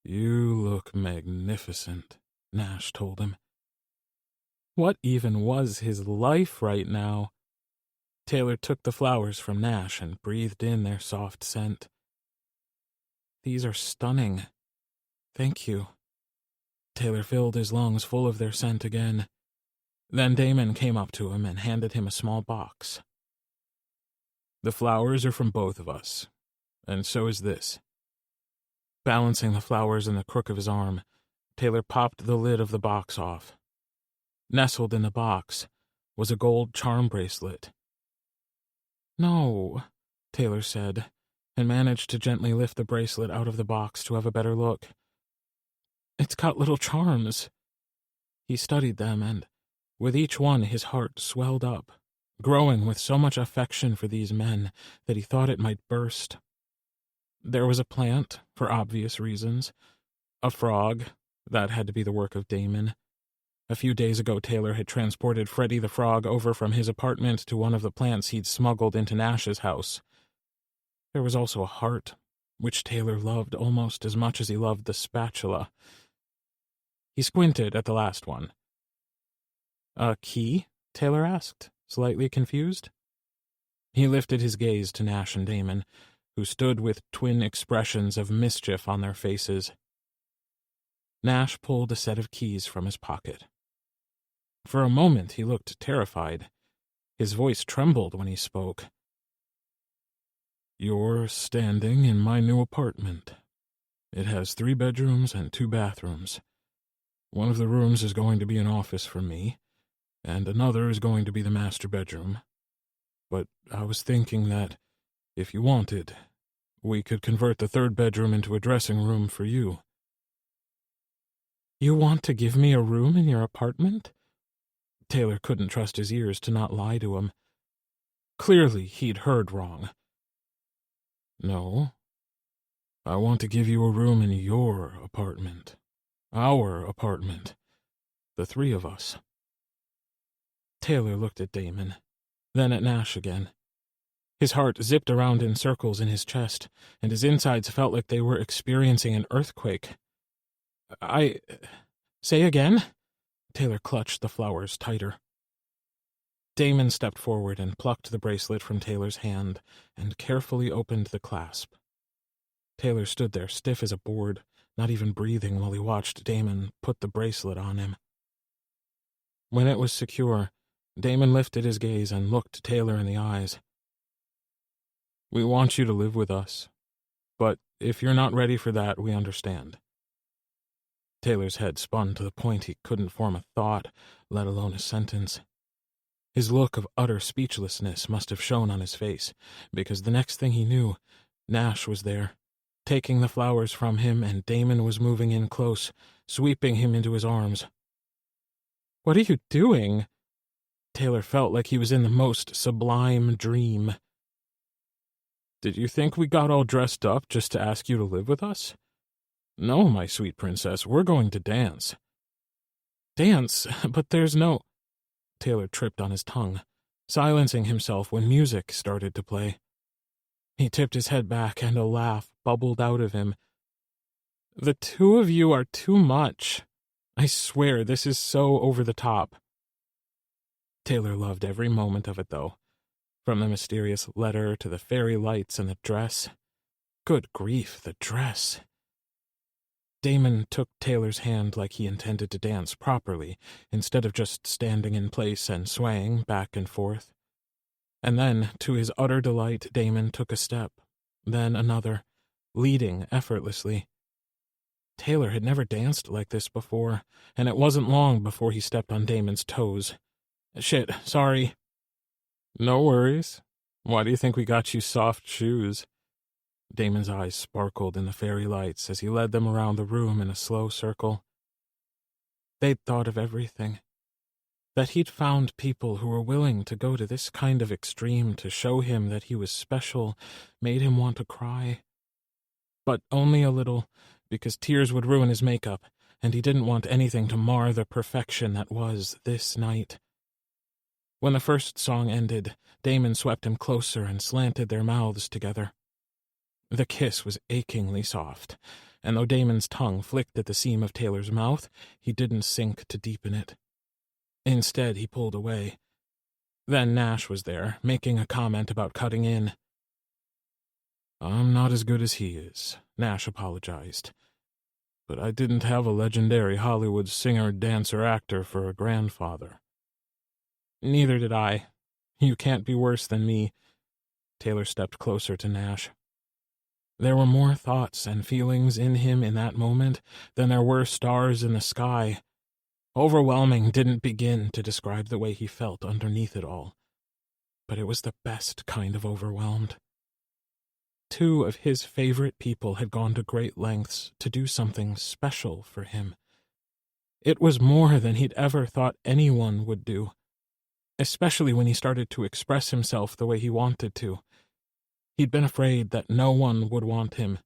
"You look magnificent," Nash told him. What even was his life right now? Taylor took the flowers from Nash and breathed in their soft scent. "These are stunning. Thank you." Taylor filled his lungs full of their scent again. Then Damon came up to him and handed him a small box. "The flowers are from both of us, and so is this." Balancing the flowers in the crook of his arm, Taylor popped the lid of the box off. Nestled in the box was a gold charm bracelet. "No," Taylor said, and managed to gently lift the bracelet out of the box to have a better look. "It's got little charms." He studied them, and with each one his heart swelled up, growing with so much affection for these men that he thought it might burst. There was a plant, for obvious reasons. A frog, that had to be the work of Damon. A few days ago, Taylor had transported Freddy the Frog over from his apartment to one of the plants he'd smuggled into Nash's house. There was also a heart, which Taylor loved almost as much as he loved the spatula. He squinted at the last one. "A key?" Taylor asked, slightly confused. He lifted his gaze to Nash and Damon, who stood with twin expressions of mischief on their faces. Nash pulled a set of keys from his pocket. For a moment he looked terrified. His voice trembled when he spoke. "You're standing in my new apartment. It has 3 bedrooms and 2 bathrooms. One of the rooms is going to be an office for me, and another is going to be the master bedroom. But I was thinking that, if you wanted, we could convert the 3rd bedroom into a dressing room for you." "You want to give me a room in your apartment?" Taylor couldn't trust his ears to not lie to him. Clearly, he'd heard wrong. "No. I want to give you a room in your apartment. Our apartment. The 3 of us." Taylor looked at Damon, then at Nash again. His heart zipped around in circles in his chest, and his insides felt like they were experiencing an earthquake. Say again?" Taylor clutched the flowers tighter. Damon stepped forward and plucked the bracelet from Taylor's hand and carefully opened the clasp. Taylor stood there stiff as a board, not even breathing while he watched Damon put the bracelet on him. When it was secure, Damon lifted his gaze and looked Taylor in the eyes. "We want you to live with us, but if you're not ready for that, we understand." Taylor's head spun to the point he couldn't form a thought, let alone a sentence. His look of utter speechlessness must have shown on his face, because the next thing he knew, Nash was there, taking the flowers from him, and Damon was moving in close, sweeping him into his arms. "What are you doing?" Taylor felt like he was in the most sublime dream. "Did you think we got all dressed up just to ask you to live with us? No, my sweet princess, we're going to dance." "Dance? But there's no—" Taylor tripped on his tongue, silencing himself when music started to play. He tipped his head back and a laugh bubbled out of him. "The 2 of you are too much. I swear this is so over the top." Taylor loved every moment of it, though. From the mysterious letter to the fairy lights and the dress. Good grief, the dress. Damon took Taylor's hand like he intended to dance properly, instead of just standing in place and swaying back and forth. And then, to his utter delight, Damon took a step, then another, leading effortlessly. Taylor had never danced like this before, and it wasn't long before he stepped on Damon's toes. "Shit, sorry." "No worries. Why do you think we got you soft shoes?" Damon's eyes sparkled in the fairy lights as he led them around the room in a slow circle. They'd thought of everything. That he'd found people who were willing to go to this kind of extreme to show him that he was special made him want to cry. But only a little, because tears would ruin his makeup, and he didn't want anything to mar the perfection that was this night. When the first song ended, Damon swept him closer and slanted their mouths together. The kiss was achingly soft, and though Damon's tongue flicked at the seam of Taylor's mouth, he didn't sink to deepen it. Instead, he pulled away. Then Nash was there, making a comment about cutting in. "I'm not as good as he is," Nash apologized. "But I didn't have a legendary Hollywood singer, dancer, actor for a grandfather." "Neither did I. You can't be worse than me." Taylor stepped closer to Nash. There were more thoughts and feelings in him in that moment than there were stars in the sky. Overwhelming didn't begin to describe the way he felt underneath it all, but it was the best kind of overwhelmed. 2 of his favorite people had gone to great lengths to do something special for him. It was more than he'd ever thought anyone would do, especially when he started to express himself the way he wanted to. He'd been afraid that no one would want him.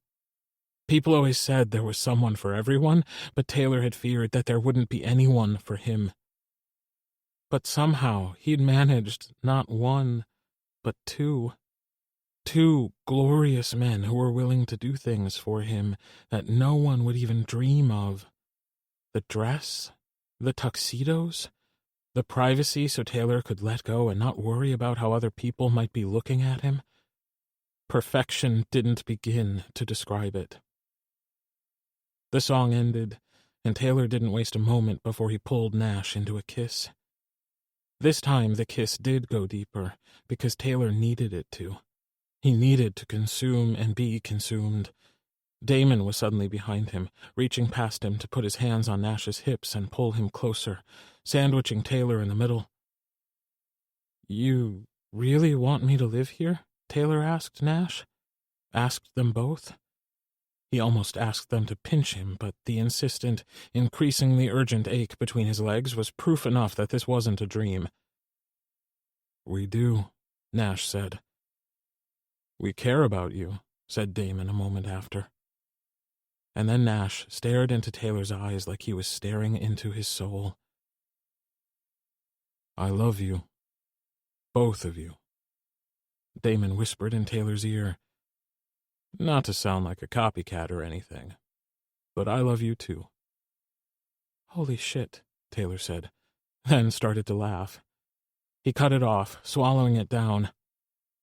People always said there was someone for everyone, but Taylor had feared that there wouldn't be anyone for him. But somehow he'd managed not 1, but 2. 2 glorious men who were willing to do things for him that no one would even dream of. The dress, the tuxedos, The privacy so Taylor could let go and not worry about how other people might be looking at him. Perfection didn't begin to describe it. The song ended, and Taylor didn't waste a moment before he pulled Nash into a kiss. This time the kiss did go deeper, because Taylor needed it to. He needed to consume and be consumed. Damon was suddenly behind him, reaching past him to put his hands on Nash's hips and pull him closer, sandwiching Taylor in the middle. "You really want me to live here?" Taylor asked Nash. Asked them both. He almost asked them to pinch him, but the insistent, increasingly urgent ache between his legs was proof enough that this wasn't a dream. "We do," Nash said. "We care about you," said Damon a moment after. And then Nash stared into Taylor's eyes like he was staring into his soul. "I love you. Both of you," Damon whispered in Taylor's ear. "Not to sound like a copycat or anything, but I love you too." "Holy shit," Taylor said, then started to laugh. He cut it off, swallowing it down.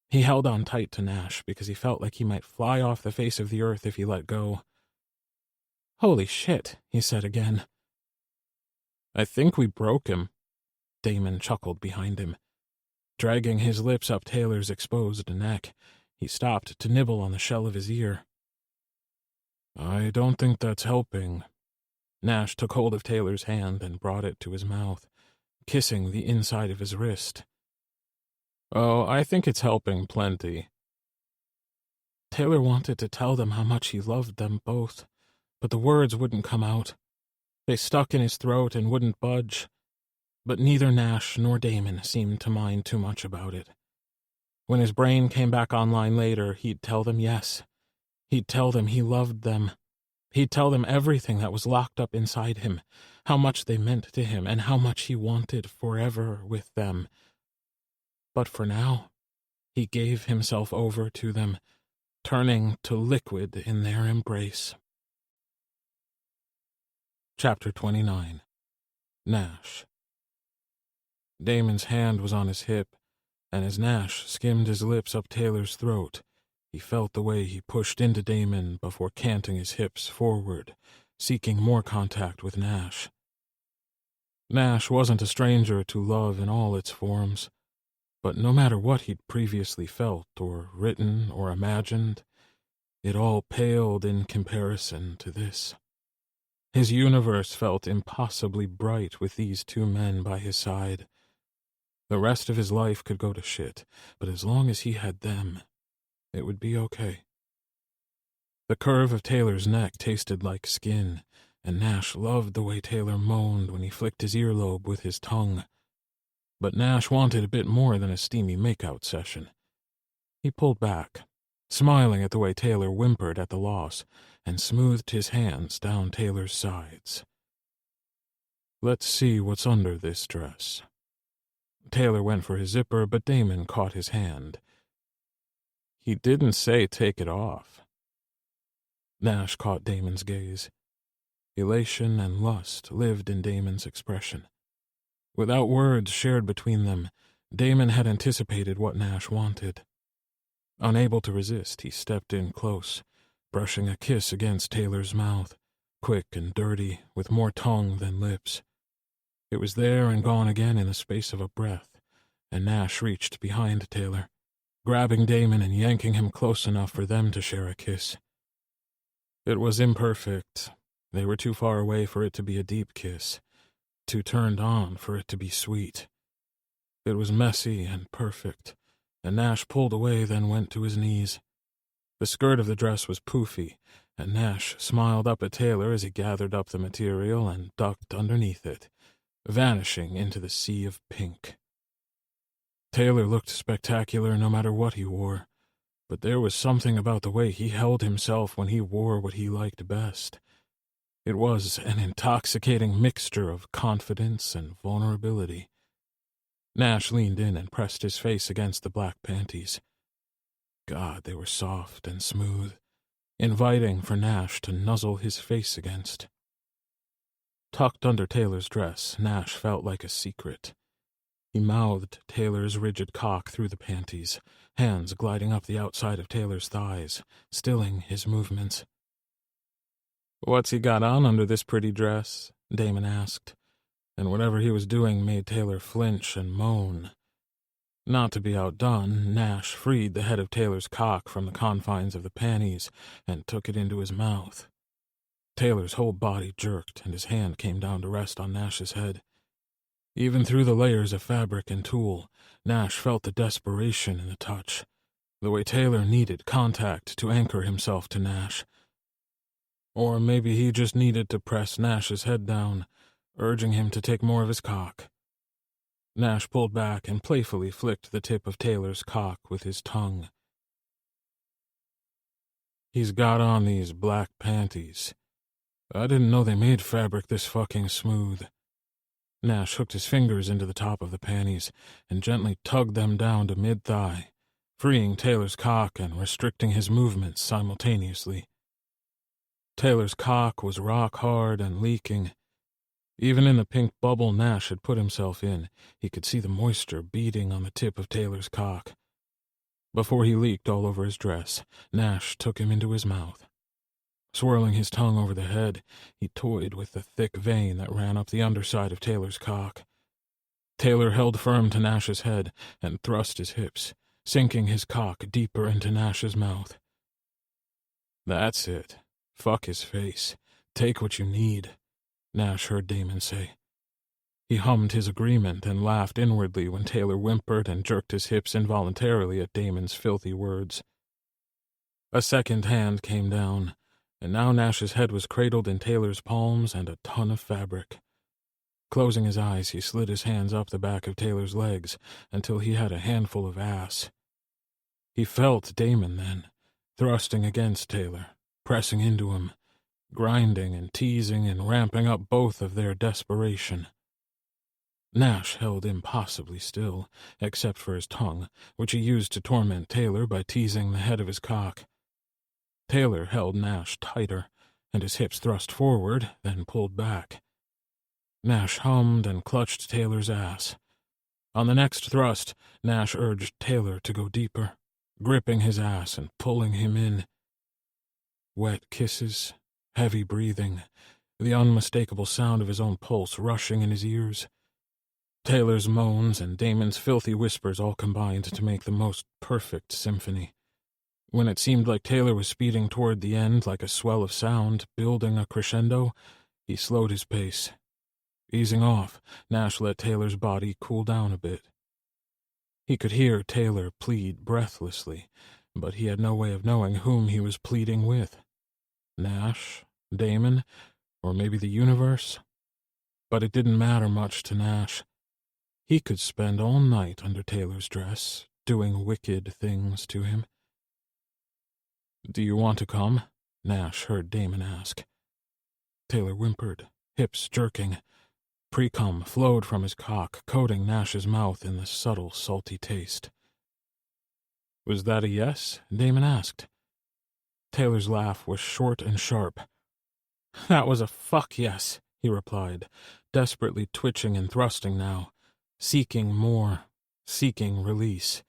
He held on tight to Nash because he felt like he might fly off the face of the earth if he let go. "Holy shit," he said again. "I think we broke him," Damon chuckled behind him. Dragging his lips up Taylor's exposed neck, he stopped to nibble on the shell of his ear. "I don't think that's helping." Nash took hold of Taylor's hand and brought it to his mouth, kissing the inside of his wrist. "Oh, I think it's helping plenty." Taylor wanted to tell them how much he loved them both, but the words wouldn't come out. They stuck in his throat and wouldn't budge. But neither Nash nor Damon seemed to mind too much about it. When his brain came back online later, he'd tell them yes. He'd tell them he loved them. He'd tell them everything that was locked up inside him, how much they meant to him, and how much he wanted forever with them. But for now, he gave himself over to them, turning to liquid in their embrace. Chapter 29. Nash. Damon's hand was on his hip, and as Nash skimmed his lips up Taylor's throat, he felt the way he pushed into Damon before canting his hips forward, seeking more contact with Nash. Nash wasn't a stranger to love in all its forms, but no matter what he'd previously felt or written or imagined, it all paled in comparison to this. His universe felt impossibly bright with these two men by his side. The rest of his life could go to shit, but as long as he had them, it would be okay. The curve of Taylor's neck tasted like skin, and Nash loved the way Taylor moaned when he flicked his earlobe with his tongue. But Nash wanted a bit more than a steamy makeout session. He pulled back, smiling at the way Taylor whimpered at the loss, and smoothed his hands down Taylor's sides. "Let's see what's under this dress." Taylor went for his zipper, but Damon caught his hand. "He didn't say take it off." Nash caught Damon's gaze. Elation and lust lived in Damon's expression. Without words shared between them, Damon had anticipated what Nash wanted. Unable to resist, he stepped in close, brushing a kiss against Taylor's mouth, quick and dirty, with more tongue than lips. It was there and gone again in the space of a breath, and Nash reached behind Taylor, grabbing Damon and yanking him close enough for them to share a kiss. It was imperfect. They were too far away for it to be a deep kiss, too turned on for it to be sweet. It was messy and perfect, and Nash pulled away, then went to his knees. The skirt of the dress was poofy, and Nash smiled up at Taylor as he gathered up the material and ducked underneath it, vanishing into the sea of pink. Taylor looked spectacular no matter what he wore, but there was something about the way he held himself when he wore what he liked best. It was an intoxicating mixture of confidence and vulnerability. Nash leaned in and pressed his face against the black panties. God, they were soft and smooth, inviting for Nash to nuzzle his face against. Tucked under Taylor's dress, Nash felt like a secret, He mouthed Taylor's rigid cock through the panties, hands gliding up the outside of Taylor's thighs, stilling his movements. "What's he got on under this pretty dress?" Damon asked, and whatever he was doing made Taylor flinch and moan. Not to be outdone, Nash freed the head of Taylor's cock from the confines of the panties and took it into his mouth. Taylor's whole body jerked, and his hand came down to rest on Nash's head. Even through the layers of fabric and tulle, Nash felt the desperation in the touch, the way Taylor needed contact to anchor himself to Nash. Or maybe he just needed to press Nash's head down, urging him to take more of his cock. Nash pulled back and playfully flicked the tip of Taylor's cock with his tongue. "He's got on these black panties. I didn't know they made fabric this fucking smooth." Nash hooked his fingers into the top of the panties and gently tugged them down to mid-thigh, freeing Taylor's cock and restricting his movements simultaneously. Taylor's cock was rock hard and leaking. Even in the pink bubble Nash had put himself in, he could see the moisture beading on the tip of Taylor's cock. Before he leaked all over his dress, Nash took him into his mouth. Swirling his tongue over the head, he toyed with the thick vein that ran up the underside of Taylor's cock. Taylor held firm to Nash's head and thrust his hips, sinking his cock deeper into Nash's mouth. "That's it. Fuck his face. Take what you need," Nash heard Damon say. He hummed his agreement and laughed inwardly when Taylor whimpered and jerked his hips involuntarily at Damon's filthy words. A second hand came down, and now Nash's head was cradled in Taylor's palms and a ton of fabric. Closing his eyes, he slid his hands up the back of Taylor's legs until he had a handful of ass. He felt Damon then, thrusting against Taylor, pressing into him, grinding and teasing and ramping up both of their desperation. Nash held impossibly still, except for his tongue, which he used to torment Taylor by teasing the head of his cock. Taylor held Nash tighter, and his hips thrust forward, then pulled back. Nash hummed and clutched Taylor's ass. On the next thrust, Nash urged Taylor to go deeper, gripping his ass and pulling him in. Wet kisses, heavy breathing, the unmistakable sound of his own pulse rushing in his ears. Taylor's moans and Damon's filthy whispers all combined to make the most perfect symphony. When it seemed like Taylor was speeding toward the end like a swell of sound, building a crescendo, he slowed his pace. Easing off, Nash let Taylor's body cool down a bit. He could hear Taylor plead breathlessly, but he had no way of knowing whom he was pleading with. Nash, Damon, or maybe the universe? But it didn't matter much to Nash. He could spend all night under Taylor's dress, doing wicked things to him. "Do you want to come?" Nash heard Damon ask. Taylor whimpered, hips jerking. Pre-cum flowed from his cock, coating Nash's mouth in the subtle, salty taste. "Was that a yes?" Damon asked. Taylor's laugh was short and sharp. "That was a fuck yes," he replied, desperately twitching and thrusting now, seeking more, seeking release.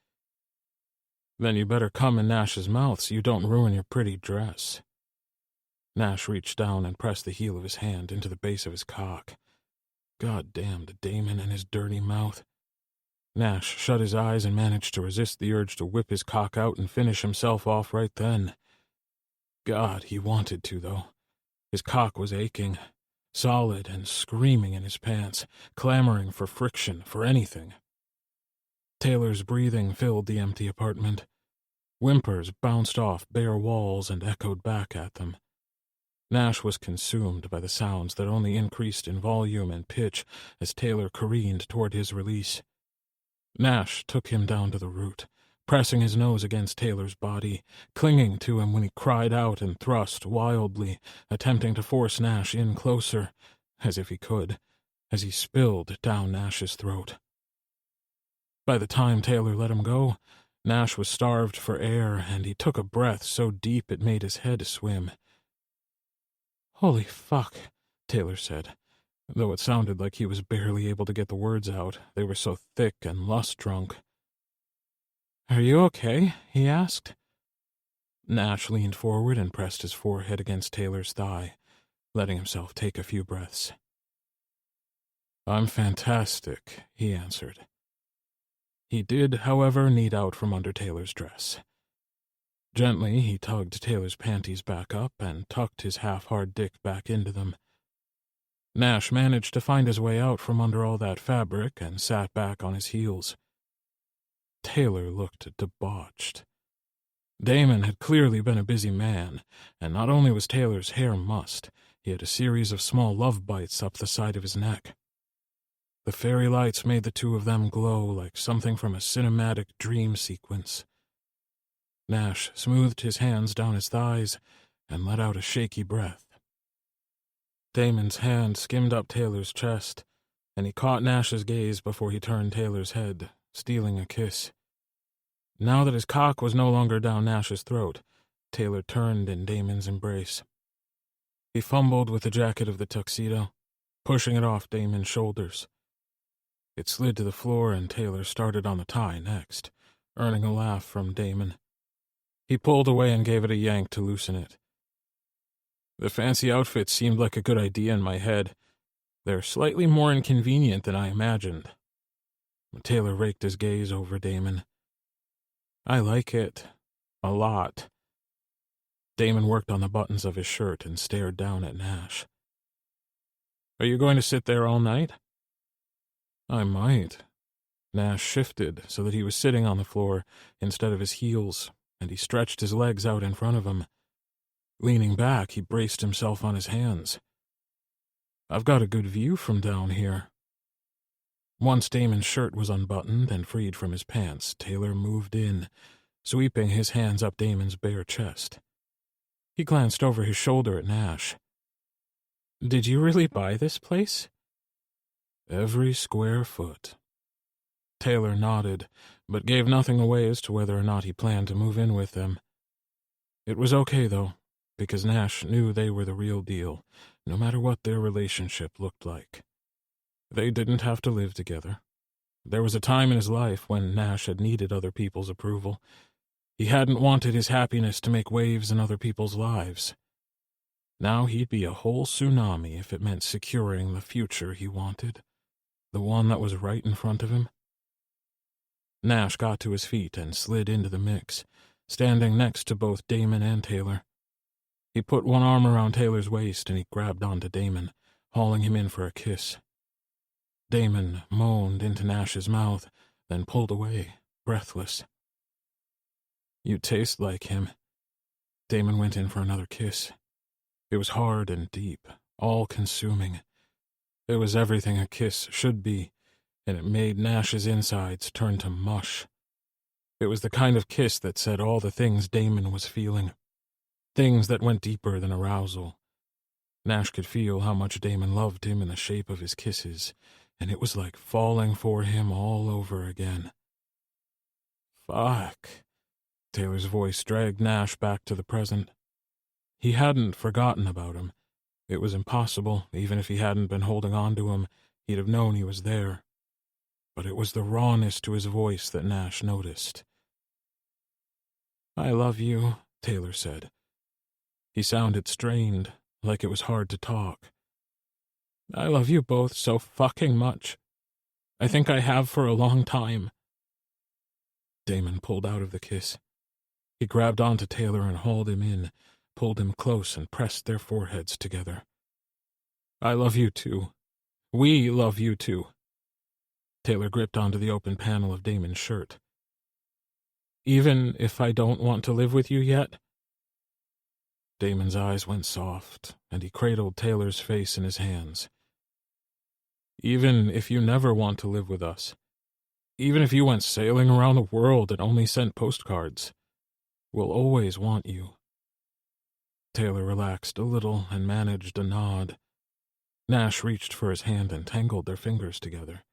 "Then you better come in Nash's mouth so you don't ruin your pretty dress." Nash reached down and pressed the heel of his hand into the base of his cock. God damned Damon and his dirty mouth. Nash shut his eyes and managed to resist the urge to whip his cock out and finish himself off right then. God, he wanted to, though. His cock was aching, solid and screaming in his pants, clamoring for friction, for anything. Taylor's breathing filled the empty apartment. Whimpers bounced off bare walls and echoed back at them. Nash was consumed by the sounds that only increased in volume and pitch as Taylor careened toward his release. Nash took him down to the root, pressing his nose against Taylor's body, clinging to him when he cried out and thrust wildly, attempting to force Nash in closer, as if he could, as he spilled down Nash's throat. By the time Taylor let him go, Nash was starved for air, and he took a breath so deep it made his head swim. "Holy fuck," Taylor said. though it sounded like he was barely able to get the words out. They were so thick and lust-drunk. "Are you okay?" he asked. Nash leaned forward and pressed his forehead against Taylor's thigh, letting himself take a few breaths. "I'm fantastic," he answered. He did, however, need out from under Taylor's dress. Gently, he tugged Taylor's panties back up and tucked his half-hard dick back into them. Nash managed to find his way out from under all that fabric and sat back on his heels. Taylor looked debauched. Damon had clearly been a busy man, and not only was Taylor's hair mussed, he had a series of small love bites up the side of his neck. The fairy lights made the two of them glow like something from a cinematic dream sequence. Nash smoothed his hands down his thighs and let out a shaky breath. Damon's hand skimmed up Taylor's chest, and he caught Nash's gaze before he turned Taylor's head, stealing a kiss. Now that his cock was no longer down Nash's throat, Taylor turned in Damon's embrace. He fumbled with the jacket of the tuxedo, pushing it off Damon's shoulders. It slid to the floor, and Taylor started on the tie next, earning a laugh from Damon. He pulled away and gave it a yank to loosen it. The fancy outfits seemed like a good idea in my head. They're slightly more inconvenient than I imagined. Taylor raked his gaze over Damon. "I like it. A lot." Damon worked on the buttons of his shirt and stared down at Nash. "Are you going to sit there all night?" "I might." Nash shifted so that he was sitting on the floor instead of his heels, and he stretched his legs out in front of him. Leaning back, he braced himself on his hands. "I've got a good view from down here." Once Damon's shirt was unbuttoned and freed from his pants, Taylor moved in, sweeping his hands up Damon's bare chest. He glanced over his shoulder at Nash. "Did you really buy this place?" "Every square foot." Taylor nodded, but gave nothing away as to whether or not he planned to move in with them. It was okay, though, because Nash knew they were the real deal, no matter what their relationship looked like. They didn't have to live together. There was a time in his life when Nash had needed other people's approval. He hadn't wanted his happiness to make waves in other people's lives. Now he'd be a whole tsunami if it meant securing the future he wanted, the one that was right in front of him. Nash got to his feet and slid into the mix, standing next to both Damon and Taylor. He put one arm around Taylor's waist and he grabbed onto Damon, hauling him in for a kiss. Damon moaned into Nash's mouth, then pulled away, breathless. "You taste like him." Damon went in for another kiss. It was hard and deep, all-consuming. It was everything a kiss should be, and it made Nash's insides turn to mush. It was the kind of kiss that said all the things Damon was feeling, things that went deeper than arousal. Nash could feel how much Damon loved him in the shape of his kisses, and it was like falling for him all over again. "Fuck." Taylor's voice dragged Nash back to the present. He hadn't forgotten about him. It was impossible, even if he hadn't been holding on to him, he'd have known he was there. But it was the rawness to his voice that Nash noticed. "I love you," Taylor said. He sounded strained, like it was hard to talk. "I love you both so fucking much. I think I have for a long time." Damon pulled out of the kiss. He grabbed onto Taylor and hauled him in, pulled him close and pressed their foreheads together. "I love you too. We love you too." Taylor gripped onto the open panel of Damon's shirt. "Even if I don't want to live with you yet?" Damon's eyes went soft, and he cradled Taylor's face in his hands. "Even if you never want to live with us, even if you went sailing around the world and only sent postcards, we'll always want you." Taylor relaxed a little and managed a nod. Nash reached for his hand and tangled their fingers together.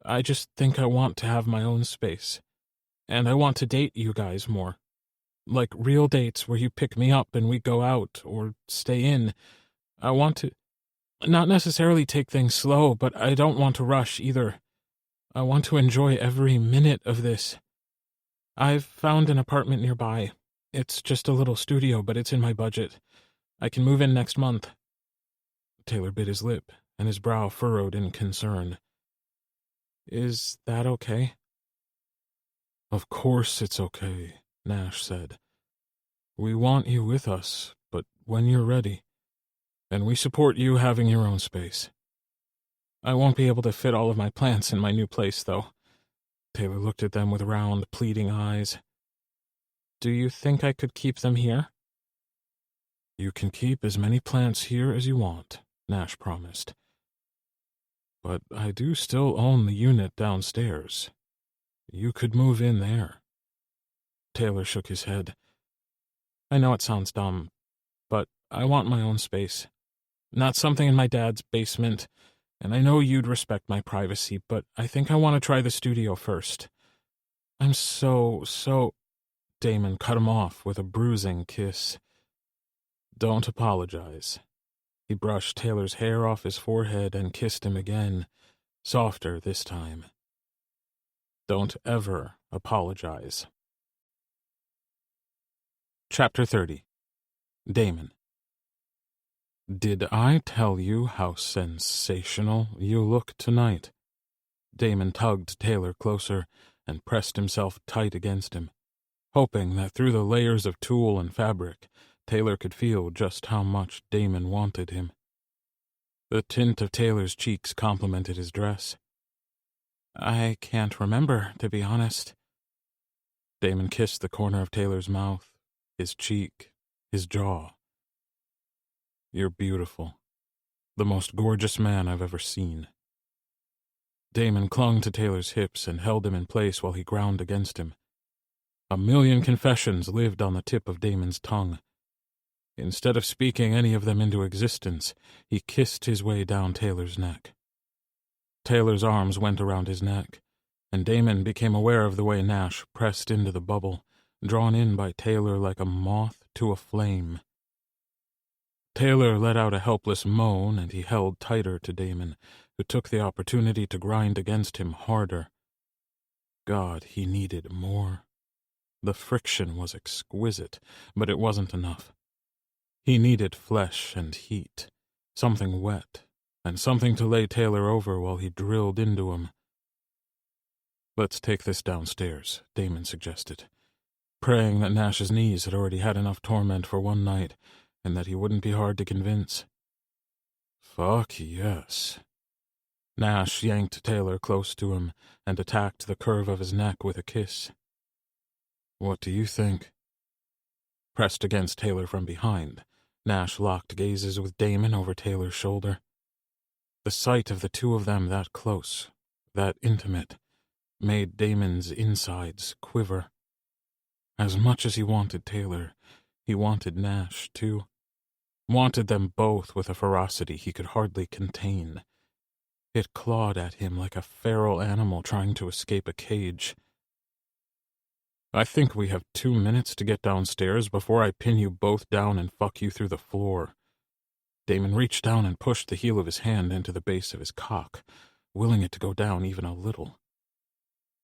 "I just think I want to have my own space, and I want to date you guys more. Like real dates where you pick me up and we go out, or stay in. I want to... Not necessarily take things slow, but I don't want to rush either. I want to enjoy every minute of this. I've found an apartment nearby. It's just a little studio, but it's in my budget. I can move in next month. Taylor bit his lip, and his brow furrowed in concern. Is that okay? Of course it's okay, Nash said. We want you with us, but when you're ready. And we support you having your own space. I won't be able to fit all of my plants in my new place, though. Taylor looked at them with round, pleading eyes. Do you think I could keep them here? You can keep as many plants here as you want, Nash promised. But I do still own the unit downstairs. You could move in there. Taylor shook his head. I know it sounds dumb, but I want my own space. Not something in my dad's basement, and I know you'd respect my privacy, but I think I want to try the studio first. I'm so... Damon cut him off with a bruising kiss. Don't apologize. He brushed Taylor's hair off his forehead and kissed him again, softer this time. Don't ever apologize. Chapter 30. Damon. Did I tell you how sensational you look tonight? Damon tugged Taylor closer and pressed himself tight against him, hoping that through the layers of tulle and fabric, Taylor could feel just how much Damon wanted him. The tint of Taylor's cheeks complemented his dress. I can't remember, to be honest. Damon kissed the corner of Taylor's mouth, his cheek, his jaw. You're beautiful. The most gorgeous man I've ever seen. Damon clung to Taylor's hips and held him in place while he ground against him. A million confessions lived on the tip of Damon's tongue. Instead of speaking any of them into existence, he kissed his way down Taylor's neck. Taylor's arms went around his neck, and Damon became aware of the way Nash pressed into the bubble, drawn in by Taylor like a moth to a flame. Taylor let out a helpless moan, and he held tighter to Damon, who took the opportunity to grind against him harder. God, he needed more. The friction was exquisite, but it wasn't enough. He needed flesh and heat, something wet, and something to lay Taylor over while he drilled into him. Let's take this downstairs, Damon suggested, praying that Nash's knees had already had enough torment for one night, and that he wouldn't be hard to convince. Fuck yes. Nash yanked Taylor close to him and attacked the curve of his neck with a kiss. What do you think? Pressed against Taylor from behind, Nash locked gazes with Damon over Taylor's shoulder. The sight of the two of them that close, that intimate, made Damon's insides quiver. As much as he wanted Taylor, he wanted Nash, too. Wanted them both with a ferocity he could hardly contain. It clawed at him like a feral animal trying to escape a cage. I think we have 2 minutes to get downstairs before I pin you both down and fuck you through the floor. Damon reached down and pushed the heel of his hand into the base of his cock, willing it to go down even a little.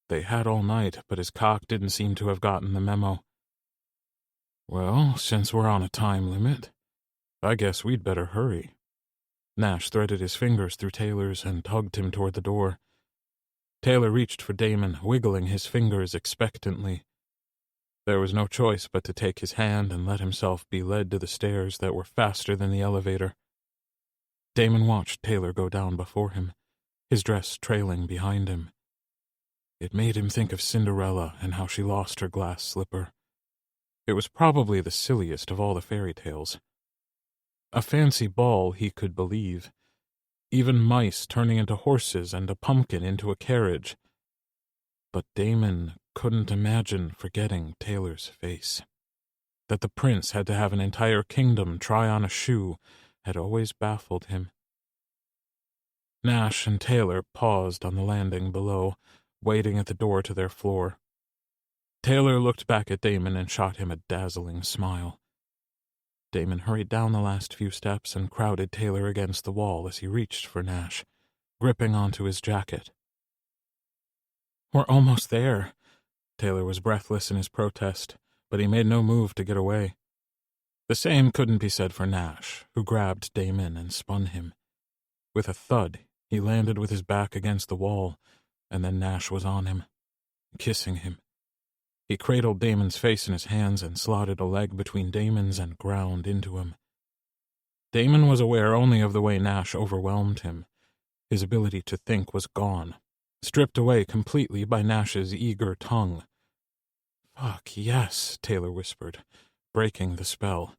They had all night, but his cock didn't seem to have gotten the memo. Well, since we're on a time limit, I guess we'd better hurry. Nash threaded his fingers through Taylor's and tugged him toward the door. Taylor reached for Damon, wiggling his fingers expectantly. There was no choice but to take his hand and let himself be led to the stairs that were faster than the elevator. Damon watched Taylor go down before him, his dress trailing behind him. It made him think of Cinderella and how she lost her glass slipper. It was probably the silliest of all the fairy tales. A fancy ball he could believe, even mice turning into horses and a pumpkin into a carriage. But Damon couldn't imagine forgetting Taylor's face. That the prince had to have an entire kingdom try on a shoe had always baffled him. Nash and Taylor paused on the landing below, waiting at the door to their floor. Taylor looked back at Damon and shot him a dazzling smile. Damon hurried down the last few steps and crowded Taylor against the wall as he reached for Nash, gripping onto his jacket. "We're almost there." Taylor was breathless in his protest, but he made no move to get away. The same couldn't be said for Nash, who grabbed Damon and spun him. With a thud, he landed with his back against the wall, and then Nash was on him, kissing him. He cradled Damon's face in his hands and slotted a leg between Damon's and ground into him. Damon was aware only of the way Nash overwhelmed him. His ability to think was gone, stripped away completely by Nash's eager tongue. "Fuck, yes," Taylor whispered, breaking the spell.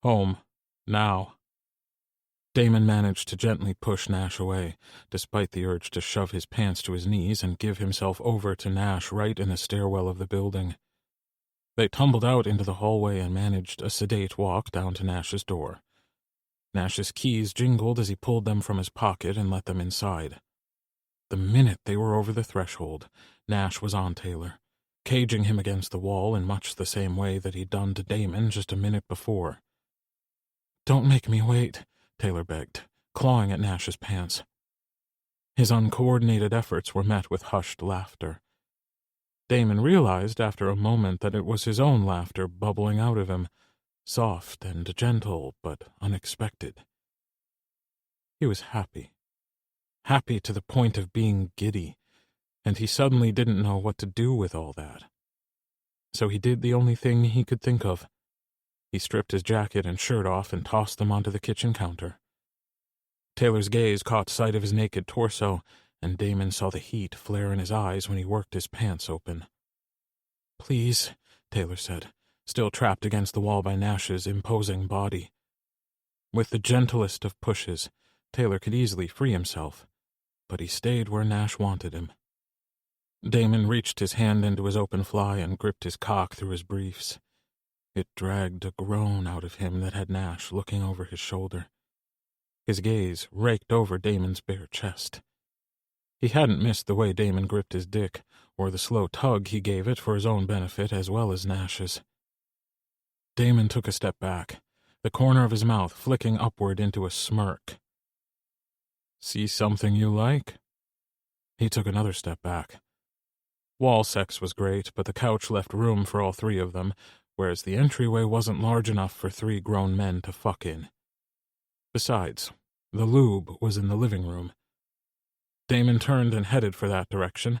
"Home. Now." Damon managed to gently push Nash away, despite the urge to shove his pants to his knees and give himself over to Nash right in the stairwell of the building. They tumbled out into the hallway and managed a sedate walk down to Nash's door. Nash's keys jingled as he pulled them from his pocket and let them inside. The minute they were over the threshold, Nash was on Taylor, caging him against the wall in much the same way that he'd done to Damon just a minute before. "Don't make me wait," Taylor begged, clawing at Nash's pants. His uncoordinated efforts were met with hushed laughter. Damon realized after a moment that it was his own laughter bubbling out of him, soft and gentle but unexpected. He was happy. Happy to the point of being giddy, and he suddenly didn't know what to do with all that. So he did the only thing he could think of. He stripped his jacket and shirt off and tossed them onto the kitchen counter. Taylor's gaze caught sight of his naked torso, and Damon saw the heat flare in his eyes when he worked his pants open. "Please," Taylor said, still trapped against the wall by Nash's imposing body. With the gentlest of pushes, Taylor could easily free himself, but he stayed where Nash wanted him. Damon reached his hand into his open fly and gripped his cock through his briefs. It dragged a groan out of him that had Nash looking over his shoulder. His gaze raked over Damon's bare chest. He hadn't missed the way Damon gripped his dick, or the slow tug he gave it for his own benefit as well as Nash's. Damon took a step back, the corner of his mouth flicking upward into a smirk. "See something you like?" He took another step back. Wall sex was great, but the couch left room for all three of them, whereas the entryway wasn't large enough for three grown men to fuck in. Besides, the lube was in the living room. Damon turned and headed for that direction,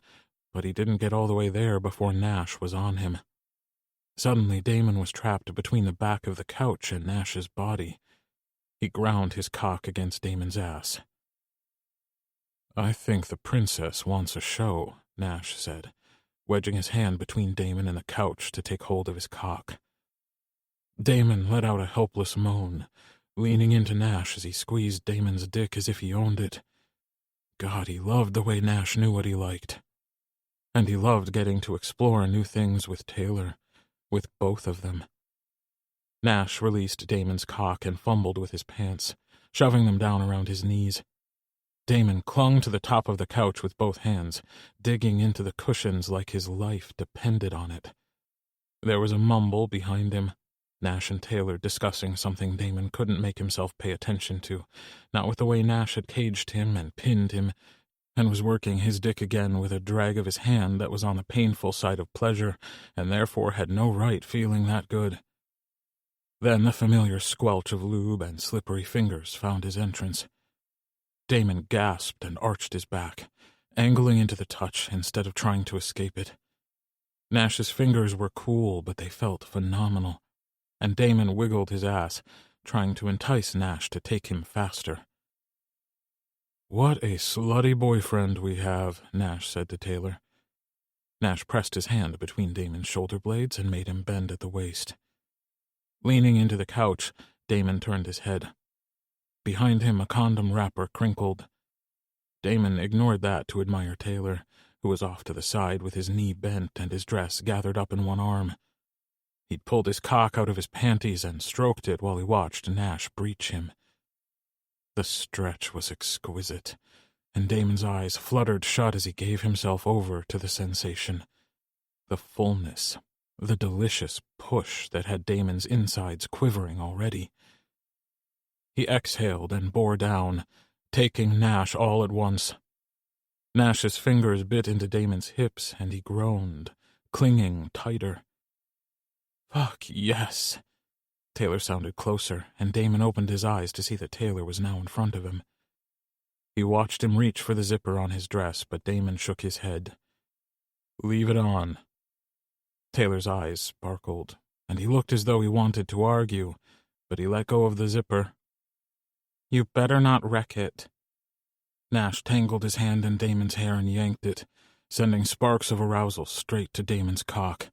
but he didn't get all the way there before Nash was on him. Suddenly, Damon was trapped between the back of the couch and Nash's body. He ground his cock against Damon's ass. "I think the princess wants a show," Nash said, wedging his hand between Damon and the couch to take hold of his cock. Damon let out a helpless moan, leaning into Nash as he squeezed Damon's dick as if he owned it. God, he loved the way Nash knew what he liked. And he loved getting to explore new things with Taylor, with both of them. Nash released Damon's cock and fumbled with his pants, shoving them down around his knees. Damon clung to the top of the couch with both hands, digging into the cushions like his life depended on it. There was a mumble behind him, Nash and Taylor discussing something Damon couldn't make himself pay attention to, not with the way Nash had caged him and pinned him, and was working his dick again with a drag of his hand that was on the painful side of pleasure, and therefore had no right feeling that good. Then the familiar squelch of lube and slippery fingers found his entrance. Damon gasped and arched his back, angling into the touch instead of trying to escape it. Nash's fingers were cool, but they felt phenomenal, and Damon wiggled his ass, trying to entice Nash to take him faster. "What a slutty boyfriend we have," Nash said to Taylor. Nash pressed his hand between Damon's shoulder blades and made him bend at the waist. Leaning into the couch, Damon turned his head. Behind him, a condom wrapper crinkled. Damon ignored that to admire Taylor, who was off to the side with his knee bent and his dress gathered up in one arm. He'd pulled his cock out of his panties and stroked it while he watched Nash breach him. The stretch was exquisite, and Damon's eyes fluttered shut as he gave himself over to the sensation. The fullness, the delicious push that had Damon's insides quivering already. He exhaled and bore down, taking Nash all at once. Nash's fingers bit into Damon's hips, and he groaned, clinging tighter. "Fuck, yes." Taylor sounded closer, and Damon opened his eyes to see that Taylor was now in front of him. He watched him reach for the zipper on his dress, but Damon shook his head. "Leave it on." Taylor's eyes sparkled, and he looked as though he wanted to argue, but he let go of the zipper. "You better not wreck it." Nash tangled his hand in Damon's hair and yanked it, sending sparks of arousal straight to Damon's cock.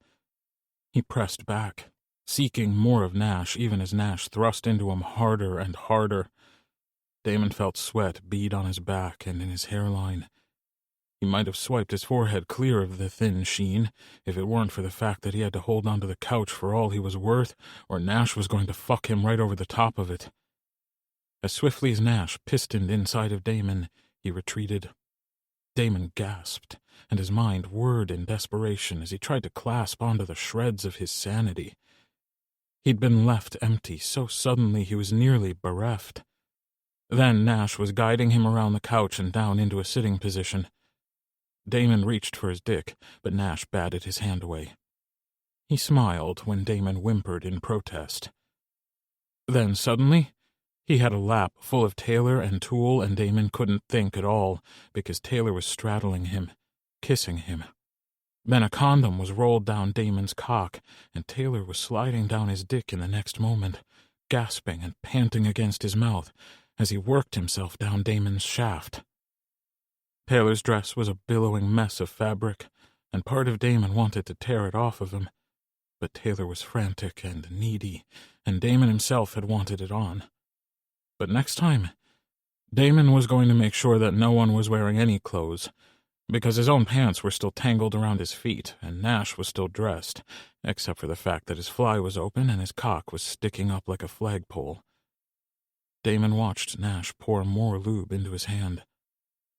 He pressed back, seeking more of Nash even as Nash thrust into him harder and harder. Damon felt sweat bead on his back and in his hairline. He might have swiped his forehead clear of the thin sheen if it weren't for the fact that he had to hold onto the couch for all he was worth, or Nash was going to fuck him right over the top of it. As swiftly as Nash pistoned inside of Damon, he retreated. Damon gasped, and his mind whirred in desperation as he tried to clasp onto the shreds of his sanity. He'd been left empty so suddenly he was nearly bereft. Then Nash was guiding him around the couch and down into a sitting position. Damon reached for his dick, but Nash batted his hand away. He smiled when Damon whimpered in protest. Then suddenly, he had a lap full of Taylor and Toole, and Damon couldn't think at all because Taylor was straddling him, kissing him. Then a condom was rolled down Damon's cock, and Taylor was sliding down his dick in the next moment, gasping and panting against his mouth as he worked himself down Damon's shaft. Taylor's dress was a billowing mess of fabric, and part of Damon wanted to tear it off of him. But Taylor was frantic and needy, and Damon himself had wanted it on. But next time, Damon was going to make sure that no one was wearing any clothes, because his own pants were still tangled around his feet, and Nash was still dressed, except for the fact that his fly was open and his cock was sticking up like a flagpole. Damon watched Nash pour more lube into his hand.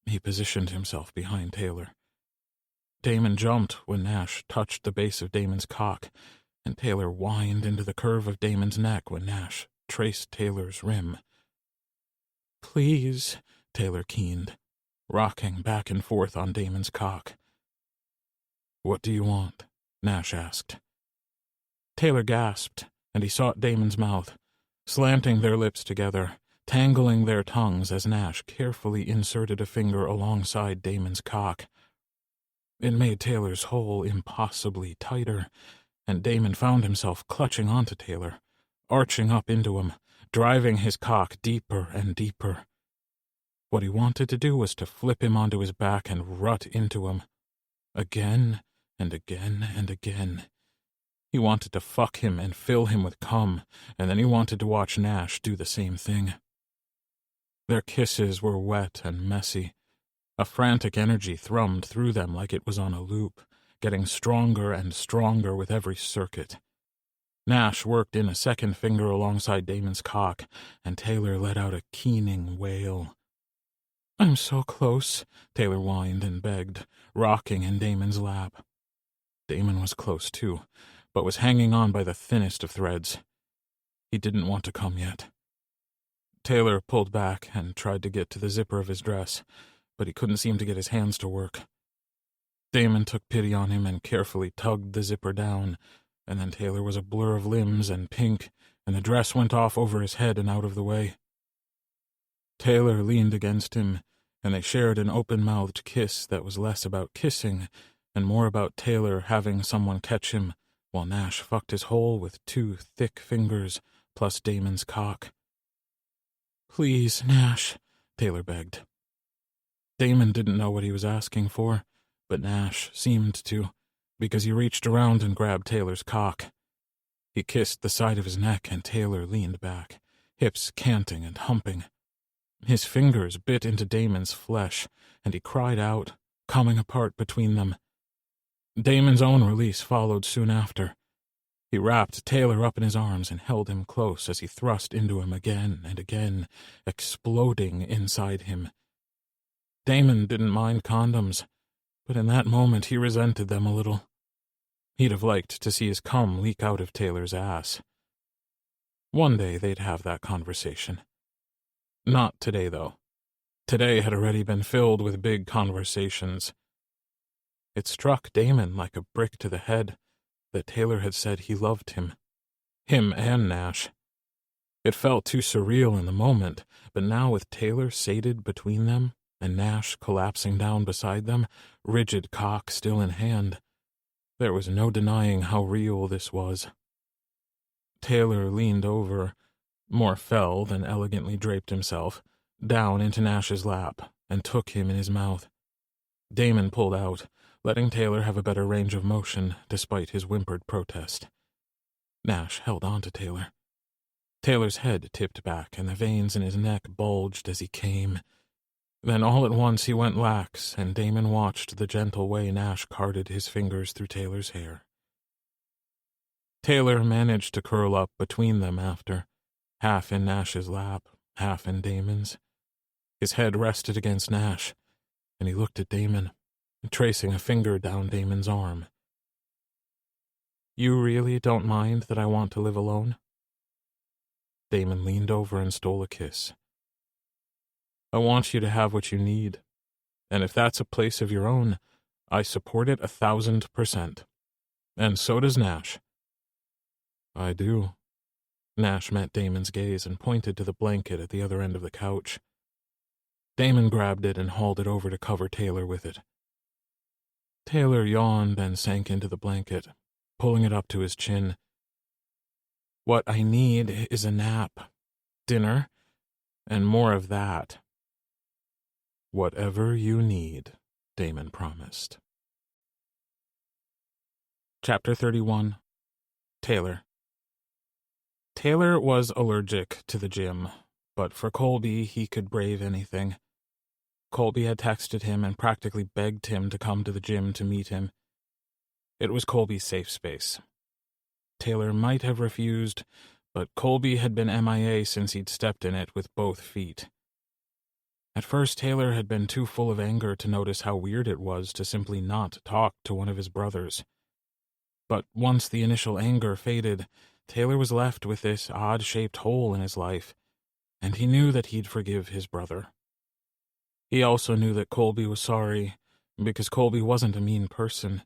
He positioned himself behind Taylor. Damon jumped when Nash touched the base of Damon's cock, and Taylor whined into the curve of Damon's neck when Nash traced Taylor's rim. "Please," Taylor keened, rocking back and forth on Damon's cock. "What do you want?" Nash asked. Taylor gasped, and he sought Damon's mouth, slanting their lips together, tangling their tongues as Nash carefully inserted a finger alongside Damon's cock. It made Taylor's hole impossibly tighter, and Damon found himself clutching onto Taylor, arching up into him, driving his cock deeper and deeper. What he wanted to do was to flip him onto his back and rut into him. Again and again and again. He wanted to fuck him and fill him with cum, and then he wanted to watch Nash do the same thing. Their kisses were wet and messy. A frantic energy thrummed through them like it was on a loop, getting stronger and stronger with every circuit. Nash worked in a second finger alongside Damon's cock, and Taylor let out a keening wail. "I'm so close," Taylor whined and begged, rocking in Damon's lap. Damon was close too, but was hanging on by the thinnest of threads. He didn't want to come yet. Taylor pulled back and tried to get to the zipper of his dress, but he couldn't seem to get his hands to work. Damon took pity on him and carefully tugged the zipper down, and then Taylor was a blur of limbs and pink, and the dress went off over his head and out of the way. Taylor leaned against him, and they shared an open-mouthed kiss that was less about kissing and more about Taylor having someone catch him, while Nash fucked his hole with 2 thick fingers plus Damon's cock. "Please, Nash," Taylor begged. Damon didn't know what he was asking for, but Nash seemed to, because he reached around and grabbed Taylor's cock. He kissed the side of his neck, and Taylor leaned back, hips canting and humping. His fingers bit into Damon's flesh, and he cried out, coming apart between them. Damon's own release followed soon after. He wrapped Taylor up in his arms and held him close as he thrust into him again and again, exploding inside him. Damon didn't mind condoms, but in that moment he resented them a little. He'd have liked to see his cum leak out of Taylor's ass. One day they'd have that conversation. Not today, though. Today had already been filled with big conversations. It struck Damon like a brick to the head that Taylor had said he loved him. Him and Nash. It felt too surreal in the moment, but now with Taylor sated between them and Nash collapsing down beside them, rigid cock still in hand, there was no denying how real this was. Taylor leaned over, more fell than elegantly draped himself, down into Nash's lap, and took him in his mouth. Damon pulled out, letting Taylor have a better range of motion despite his whimpered protest. Nash held on to Taylor. Taylor's head tipped back, and the veins in his neck bulged as he came. Then all at once he went lax, and Damon watched the gentle way Nash carded his fingers through Taylor's hair. Taylor managed to curl up between them after, half in Nash's lap, half in Damon's. His head rested against Nash, and he looked at Damon, tracing a finger down Damon's arm. "You really don't mind that I want to live alone?" Damon leaned over and stole a kiss. "I want you to have what you need, and if that's a place of your own, I support it 1,000%. And so does Nash." "I do." Nash met Damon's gaze and pointed to the blanket at the other end of the couch. Damon grabbed it and hauled it over to cover Taylor with it. Taylor yawned and sank into the blanket, pulling it up to his chin. "What I need is a nap, dinner, and more of that." "Whatever you need," Damon promised. Chapter 31. Taylor. Taylor was allergic to the gym, but for Colby he could brave anything. Colby had texted him and practically begged him to come to the gym to meet him. It was Colby's safe space. Taylor might have refused, but Colby had been MIA since he'd stepped in it with both feet. At first, Taylor had been too full of anger to notice how weird it was to simply not talk to one of his brothers. But once the initial anger faded, Taylor was left with this odd-shaped hole in his life, and he knew that he'd forgive his brother. He also knew that Colby was sorry, because Colby wasn't a mean person.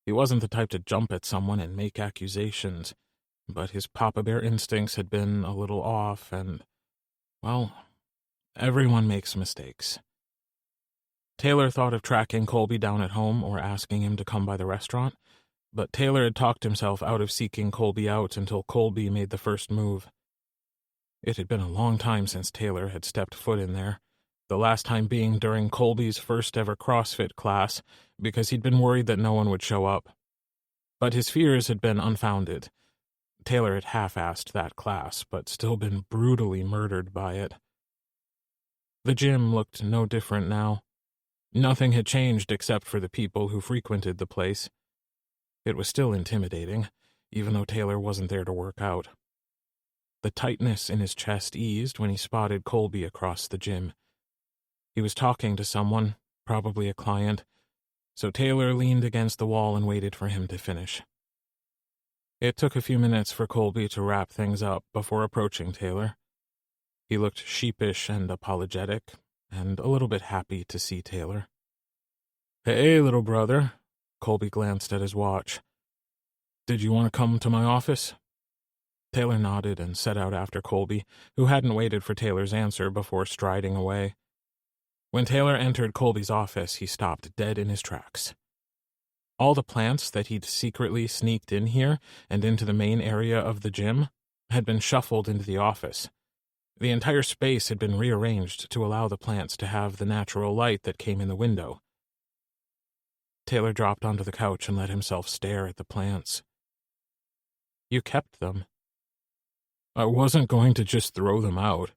He wasn't the type to jump at someone and make accusations, but his Papa Bear instincts had been a little off, and, well, everyone makes mistakes. Taylor thought of tracking Colby down at home or asking him to come by the restaurant, but Taylor had talked himself out of seeking Colby out until Colby made the first move. It had been a long time since Taylor had stepped foot in there, the last time being during Colby's first-ever CrossFit class, because he'd been worried that no one would show up. But his fears had been unfounded. Taylor had half-assed that class, but still been brutally murdered by it. The gym looked no different now. Nothing had changed except for the people who frequented the place. It was still intimidating, even though Taylor wasn't there to work out. The tightness in his chest eased when he spotted Colby across the gym. He was talking to someone, probably a client, so Taylor leaned against the wall and waited for him to finish. It took a few minutes for Colby to wrap things up before approaching Taylor. He looked sheepish and apologetic, and a little bit happy to see Taylor. "Hey, little brother," Colby glanced at his watch. "Did you want to come to my office?" Taylor nodded and set out after Colby, who hadn't waited for Taylor's answer before striding away. When Taylor entered Colby's office, he stopped dead in his tracks. All the plants that he'd secretly sneaked in here and into the main area of the gym had been shuffled into the office. The entire space had been rearranged to allow the plants to have the natural light that came in the window. Taylor dropped onto the couch and let himself stare at the plants. "You kept them." "I wasn't going to just throw them out.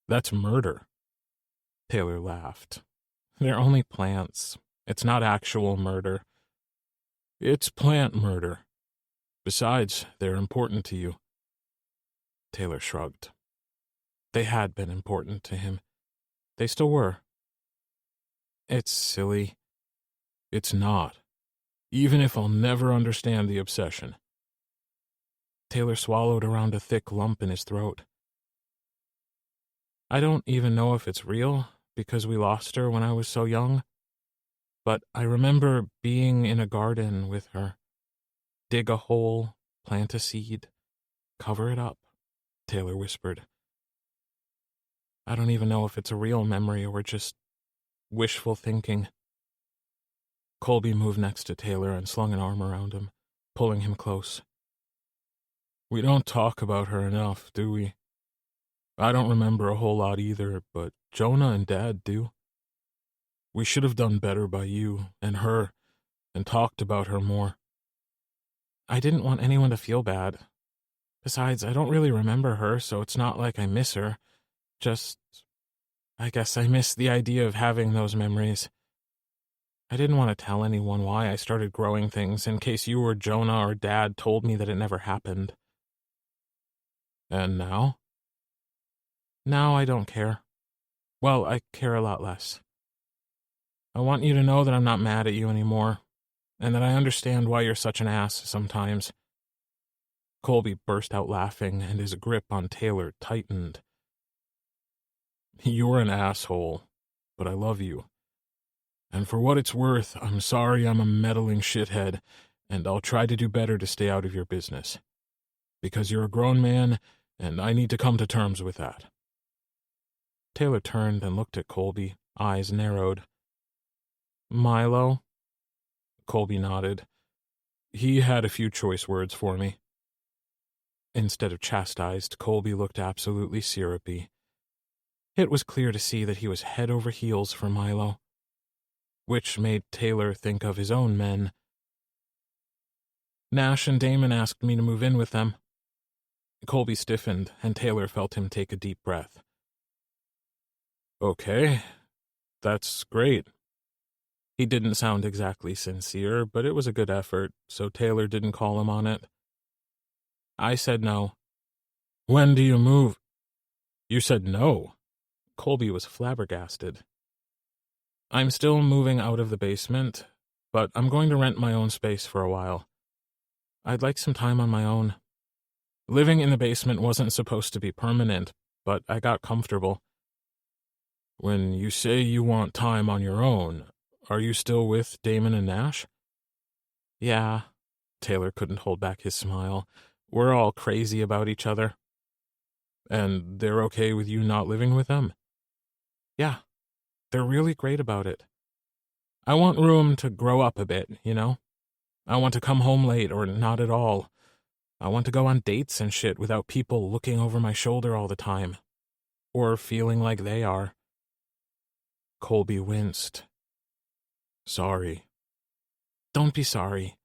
That's murder." Taylor laughed. "They're only plants. It's not actual murder." "It's plant murder. Besides, they're important to you." Taylor shrugged. They had been important to him. They still were. "It's silly." "It's not. even if I'll never understand the obsession. Taylor swallowed around a thick lump in his throat. I don't even know if it's real, because we lost her when I was so young, but I remember being in a garden with her. Dig a hole, plant a seed, cover it up, Taylor whispered. I don't even know if it's a real memory or just wishful thinking. Colby moved next to Taylor and slung an arm around him, pulling him close. We don't talk about her enough, do we? I don't remember a whole lot either, but Jonah and Dad do. We should have done better by you and her and talked about her more. I didn't want anyone to feel bad. Besides, I don't really remember her, so it's not like I miss her. Just, I guess I miss the idea of having those memories. I didn't want to tell anyone why I started growing things in case you or Jonah or Dad told me that it never happened. And now? Now I don't care. Well, I care a lot less. I want you to know that I'm not mad at you anymore, and that I understand why you're such an ass sometimes. Colby burst out laughing, and his grip on Taylor tightened. You're an asshole, but I love you. And for what it's worth, I'm sorry I'm a meddling shithead, and I'll try to do better to stay out of your business. Because you're a grown man, and I need to come to terms with that. Taylor turned and looked at Colby, eyes narrowed. Milo? Colby nodded. He had a few choice words for me. Instead of chastised, Colby looked absolutely syrupy. It was clear to see that he was head over heels for Milo, which made Taylor think of his own men. Nash and Damon asked me to move in with them. Colby stiffened, and Taylor felt him take a deep breath. Okay, that's great. He didn't sound exactly sincere, but it was a good effort, so Taylor didn't call him on it. I said no. When do you move? You said no. Colby was flabbergasted. I'm still moving out of the basement, but I'm going to rent my own space for a while. I'd like some time on my own. Living in the basement wasn't supposed to be permanent, but I got comfortable. When you say you want time on your own, are you still with Damon and Nash? Yeah. Taylor couldn't hold back his smile. We're all crazy about each other. And they're okay with you not living with them? Yeah. They're really great about it. I want room to grow up a bit, you know? I want to come home late or not at all. I want to go on dates and shit without people looking over my shoulder all the time. Or feeling like they are. Colby winced. Sorry. Don't be sorry.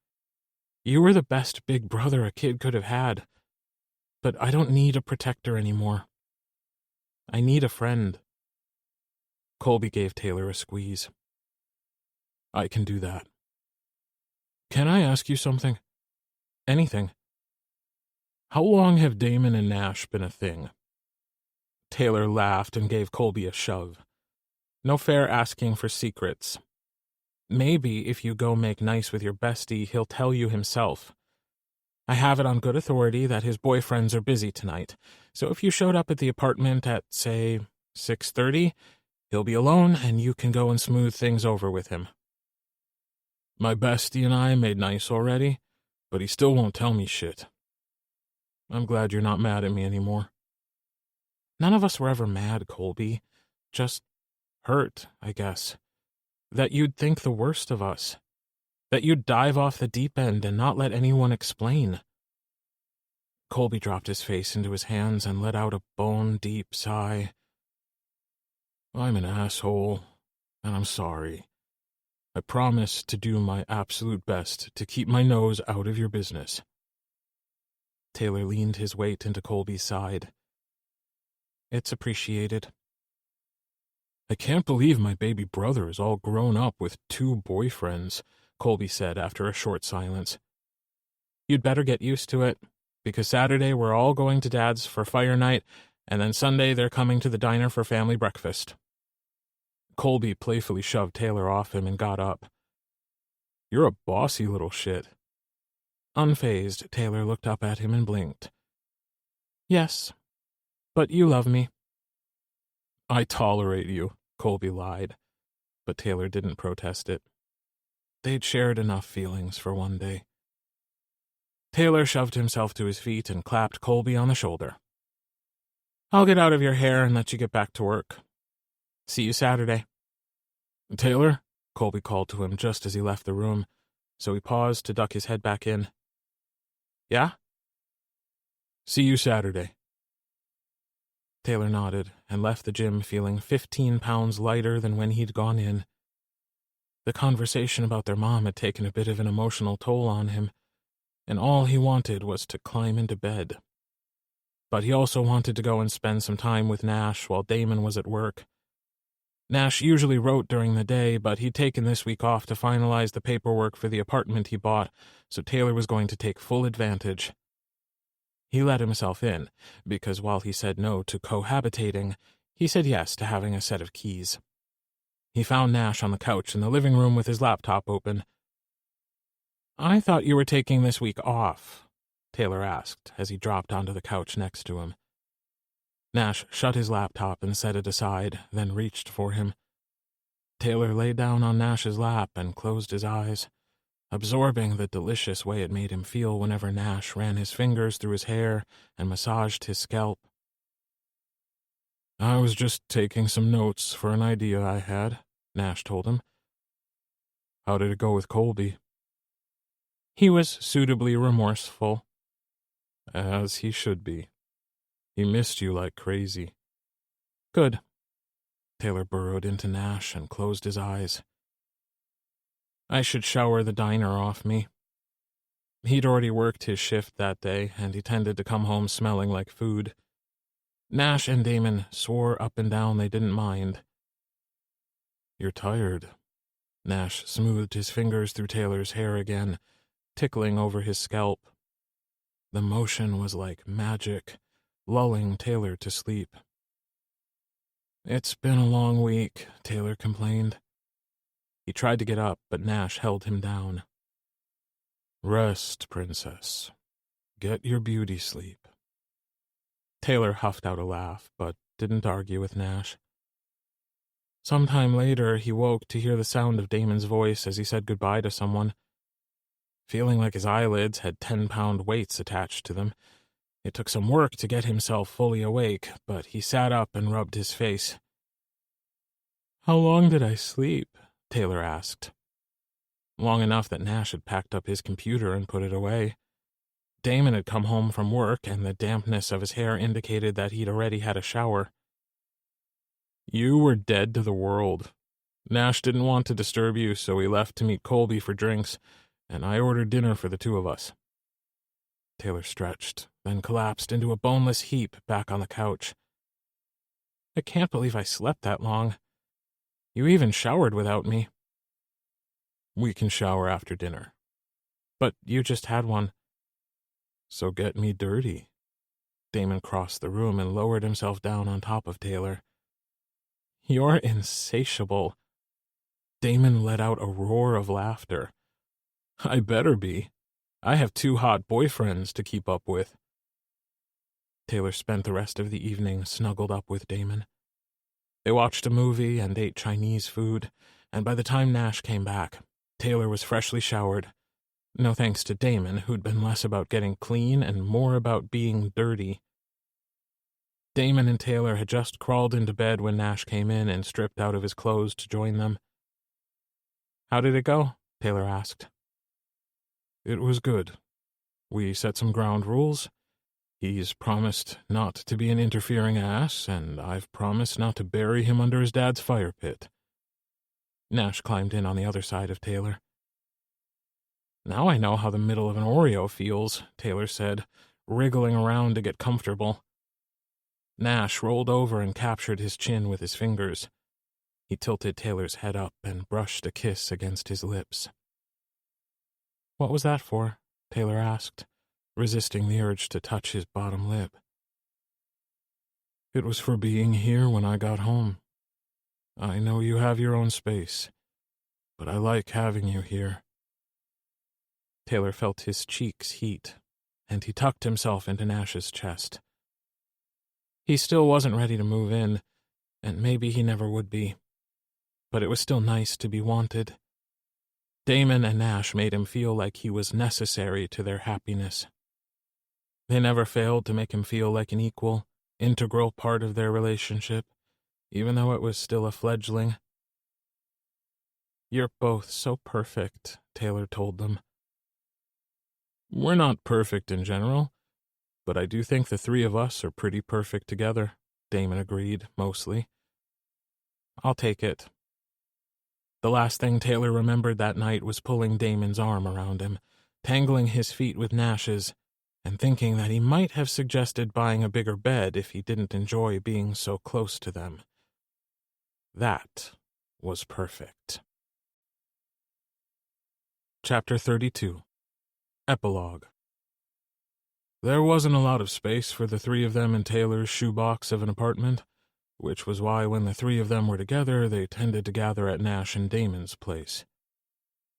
You were the best big brother a kid could have had. But I don't need a protector anymore. I need a friend. Colby gave Taylor a squeeze. I can do that. Can I ask you something? Anything. How long have Damon and Nash been a thing? Taylor laughed and gave Colby a shove. No fair asking for secrets. Maybe if you go make nice with your bestie, he'll tell you himself. I have it on good authority that his boyfriends are busy tonight, so if you showed up at the apartment at, say, 6:30, he'll be alone and you can go and smooth things over with him. My bestie and I made nice already, but he still won't tell me shit. I'm glad you're not mad at me anymore. None of us were ever mad, Colby. Just hurt, I guess. That you'd think the worst of us. That you'd dive off the deep end and not let anyone explain. Colby dropped his face into his hands and let out a bone-deep sigh. I'm an asshole, and I'm sorry. I promise to do my absolute best to keep my nose out of your business. Taylor leaned his weight into Colby's side. It's appreciated. I can't believe my baby brother is all grown up with 2 boyfriends, Colby said after a short silence. You'd better get used to it, because Saturday we're all going to Dad's for fire night, and then Sunday they're coming to the diner for family breakfast. Colby playfully shoved Taylor off him and got up. You're a bossy little shit. Unfazed, Taylor looked up at him and blinked. Yes, but you love me. I tolerate you, Colby lied, but Taylor didn't protest it. They'd shared enough feelings for one day. Taylor shoved himself to his feet and clapped Colby on the shoulder. I'll get out of your hair and let you get back to work. See you Saturday. Taylor? Colby called to him just as he left the room, so he paused to duck his head back in. Yeah? See you Saturday. Taylor nodded and left the gym feeling 15 pounds lighter than when he'd gone in. The conversation about their mom had taken a bit of an emotional toll on him, and all he wanted was to climb into bed. But he also wanted to go and spend some time with Nash while Damon was at work. Nash usually wrote during the day, but he'd taken this week off to finalize the paperwork for the apartment he bought, so Taylor was going to take full advantage. He let himself in, because while he said no to cohabitating, he said yes to having a set of keys. He found Nash on the couch in the living room with his laptop open. I thought you were taking this week off, Taylor asked as he dropped onto the couch next to him. Nash shut his laptop and set it aside, then reached for him. Taylor lay down on Nash's lap and closed his eyes, absorbing the delicious way it made him feel whenever Nash ran his fingers through his hair and massaged his scalp. I was just taking some notes for an idea I had, Nash told him. How did it go with Colby? He was suitably remorseful. As he should be. He missed you like crazy. Good. Taylor burrowed into Nash and closed his eyes. I should shower the diner off me. He'd already worked his shift that day, and he tended to come home smelling like food. Nash and Damon swore up and down they didn't mind. You're tired. Nash smoothed his fingers through Taylor's hair again, tickling over his scalp. The motion was like magic, lulling Taylor to sleep. It's been a long week, Taylor complained. He tried to get up, but Nash held him down. Rest, princess. Get your beauty sleep. Taylor huffed out a laugh, but didn't argue with Nash. Sometime later, he woke to hear the sound of Damon's voice as he said goodbye to someone. Feeling like his eyelids had 10-pound weights attached to them, it took some work to get himself fully awake, but he sat up and rubbed his face. How long did I sleep? Taylor asked. Long enough that Nash had packed up his computer and put it away. Damon had come home from work, and the dampness of his hair indicated that he'd already had a shower. You were dead to the world. Nash didn't want to disturb you, so he left to meet Colby for drinks, and I ordered dinner for the two of us. Taylor stretched, then collapsed into a boneless heap back on the couch. I can't believe I slept that long. You even showered without me. We can shower after dinner. But you just had one. So get me dirty. Damon crossed the room and lowered himself down on top of Taylor. You're insatiable. Damon let out a roar of laughter. I better be. I have 2 hot boyfriends to keep up with. Taylor spent the rest of the evening snuggled up with Damon. They watched a movie and ate Chinese food, and by the time Nash came back, Taylor was freshly showered. No thanks to Damon, who'd been less about getting clean and more about being dirty. Damon and Taylor had just crawled into bed when Nash came in and stripped out of his clothes to join them. How did it go? Taylor asked. It was good. We set some ground rules. He's promised not to be an interfering ass, and I've promised not to bury him under his dad's fire pit. Nash climbed in on the other side of Taylor. Now I know how the middle of an Oreo feels, Taylor said, wriggling around to get comfortable. Nash rolled over and captured his chin with his fingers. He tilted Taylor's head up and brushed a kiss against his lips. What was that for? Taylor asked, resisting the urge to touch his bottom lip. It was for being here when I got home. I know you have your own space, but I like having you here. Taylor felt his cheeks heat, and he tucked himself into Nash's chest. He still wasn't ready to move in, and maybe he never would be. But it was still nice to be wanted. Damon and Nash made him feel like he was necessary to their happiness. They never failed to make him feel like an equal, integral part of their relationship, even though it was still a fledgling. "You're both so perfect," Taylor told them. "We're not perfect in general, but I do think the three of us are pretty perfect together," Damon agreed, mostly. "I'll take it." The last thing Taylor remembered that night was pulling Damon's arm around him, tangling his feet with Nash's, and thinking that he might have suggested buying a bigger bed if he didn't enjoy being so close to them. That was perfect. Chapter 32. Epilogue. There wasn't a lot of space for the three of them in Taylor's shoebox of an apartment, which was why when the three of them were together, they tended to gather at Nash and Damon's place.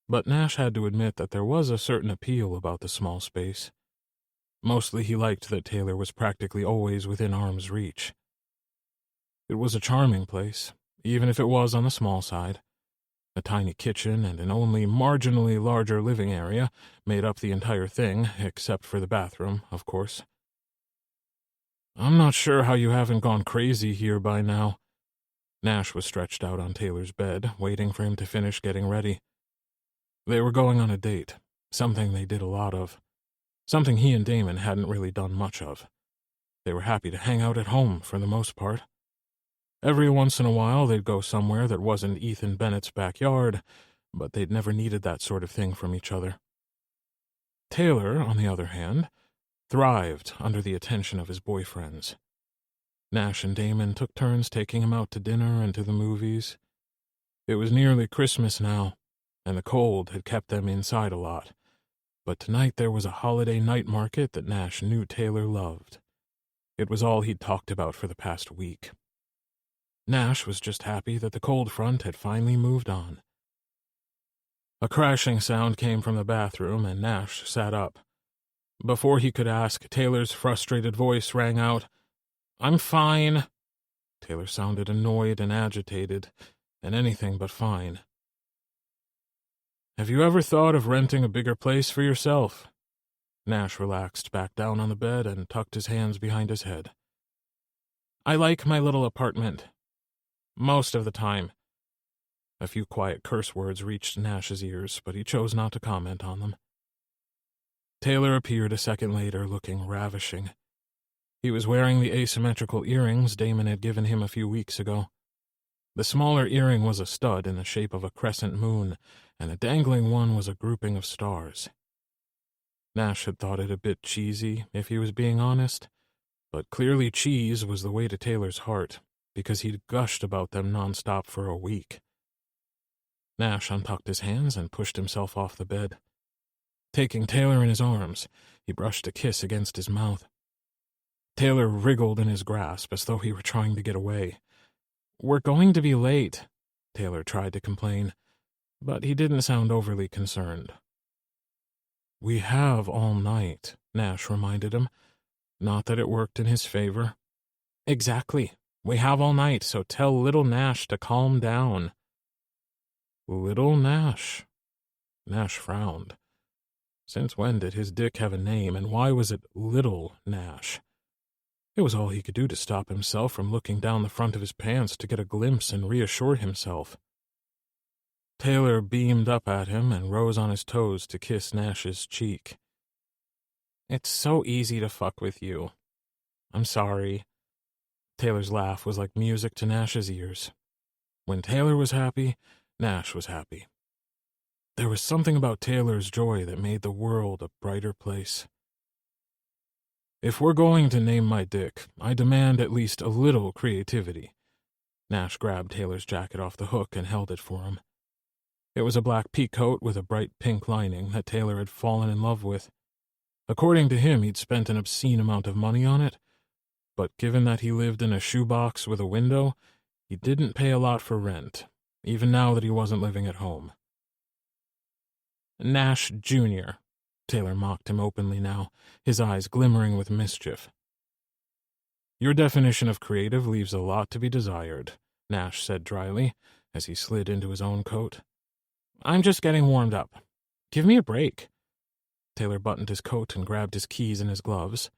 But Nash had to admit that there was a certain appeal about the small space. Mostly he liked that Taylor was practically always within arm's reach. It was a charming place, even if it was on the small side. A tiny kitchen and an only marginally larger living area made up the entire thing, except for the bathroom, of course. "I'm not sure how you haven't gone crazy here by now." Nash was stretched out on Taylor's bed, waiting for him to finish getting ready. They were going on a date, something they did a lot of, something he and Damon hadn't really done much of. They were happy to hang out at home for the most part. Every once in a while they'd go somewhere that wasn't Ethan Bennett's backyard, but they'd never needed that sort of thing from each other. Taylor, on the other hand, thrived under the attention of his boyfriends. Nash and Damon took turns taking him out to dinner and to the movies. It was nearly Christmas now, and the cold had kept them inside a lot. But tonight there was a holiday night market that Nash knew Taylor loved. It was all he'd talked about for the past week. Nash was just happy that the cold front had finally moved on. A crashing sound came from the bathroom, and Nash sat up. Before he could ask, Taylor's frustrated voice rang out, "I'm fine." Taylor sounded annoyed and agitated, and anything but fine. "Have you ever thought of renting a bigger place for yourself?" Nash relaxed back down on the bed and tucked his hands behind his head. "I like my little apartment. Most of the time." A few quiet curse words reached Nash's ears, but he chose not to comment on them. Taylor appeared a second later, looking ravishing. He was wearing the asymmetrical earrings Damon had given him a few weeks ago. The smaller earring was a stud in the shape of a crescent moon, and the dangling one was a grouping of stars. Nash had thought it a bit cheesy, if he was being honest, but clearly cheese was the way to Taylor's heart, because he'd gushed about them nonstop for a week. Nash untucked his hands and pushed himself off the bed. Taking Taylor in his arms, he brushed a kiss against his mouth. Taylor wriggled in his grasp as though he were trying to get away. "We're going to be late," Taylor tried to complain, but he didn't sound overly concerned. "We have all night," Nash reminded him. Not that it worked in his favor. "Exactly. We have all night, so tell little Nash to calm down." Little Nash? Nash frowned. Since when did his dick have a name, and why was it Little Nash? It was all he could do to stop himself from looking down the front of his pants to get a glimpse and reassure himself. Taylor beamed up at him and rose on his toes to kiss Nash's cheek. "It's so easy to fuck with you. I'm sorry." Taylor's laugh was like music to Nash's ears. When Taylor was happy, Nash was happy. There was something about Taylor's joy that made the world a brighter place. "If we're going to name my dick, I demand at least a little creativity." Nash grabbed Taylor's jacket off the hook and held it for him. It was a black peacoat with a bright pink lining that Taylor had fallen in love with. According to him, he'd spent an obscene amount of money on it, but given that he lived in a shoebox with a window, he didn't pay a lot for rent, even now that he wasn't living at home. "Nash Jr.," Taylor mocked him openly now, his eyes glimmering with mischief. Your definition of creative leaves a lot to be desired, Nash said dryly, as he slid into his own coat. I'm just getting warmed up. Give me a break. Taylor buttoned his coat and grabbed his keys and his gloves,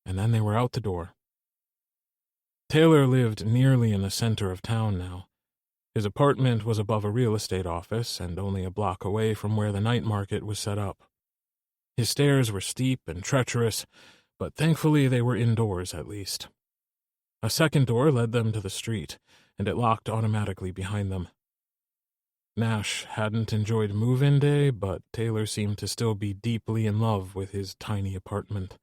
and then they were out the door. Taylor lived nearly in the center of town now. His apartment was above a real estate office and only a block away from where the night market was set up. His stairs were steep and treacherous, but thankfully they were indoors at least. A second door led them to the street, and it locked automatically behind them. Nash hadn't enjoyed move-in day, but Taylor seemed to still be deeply in love with his tiny apartment.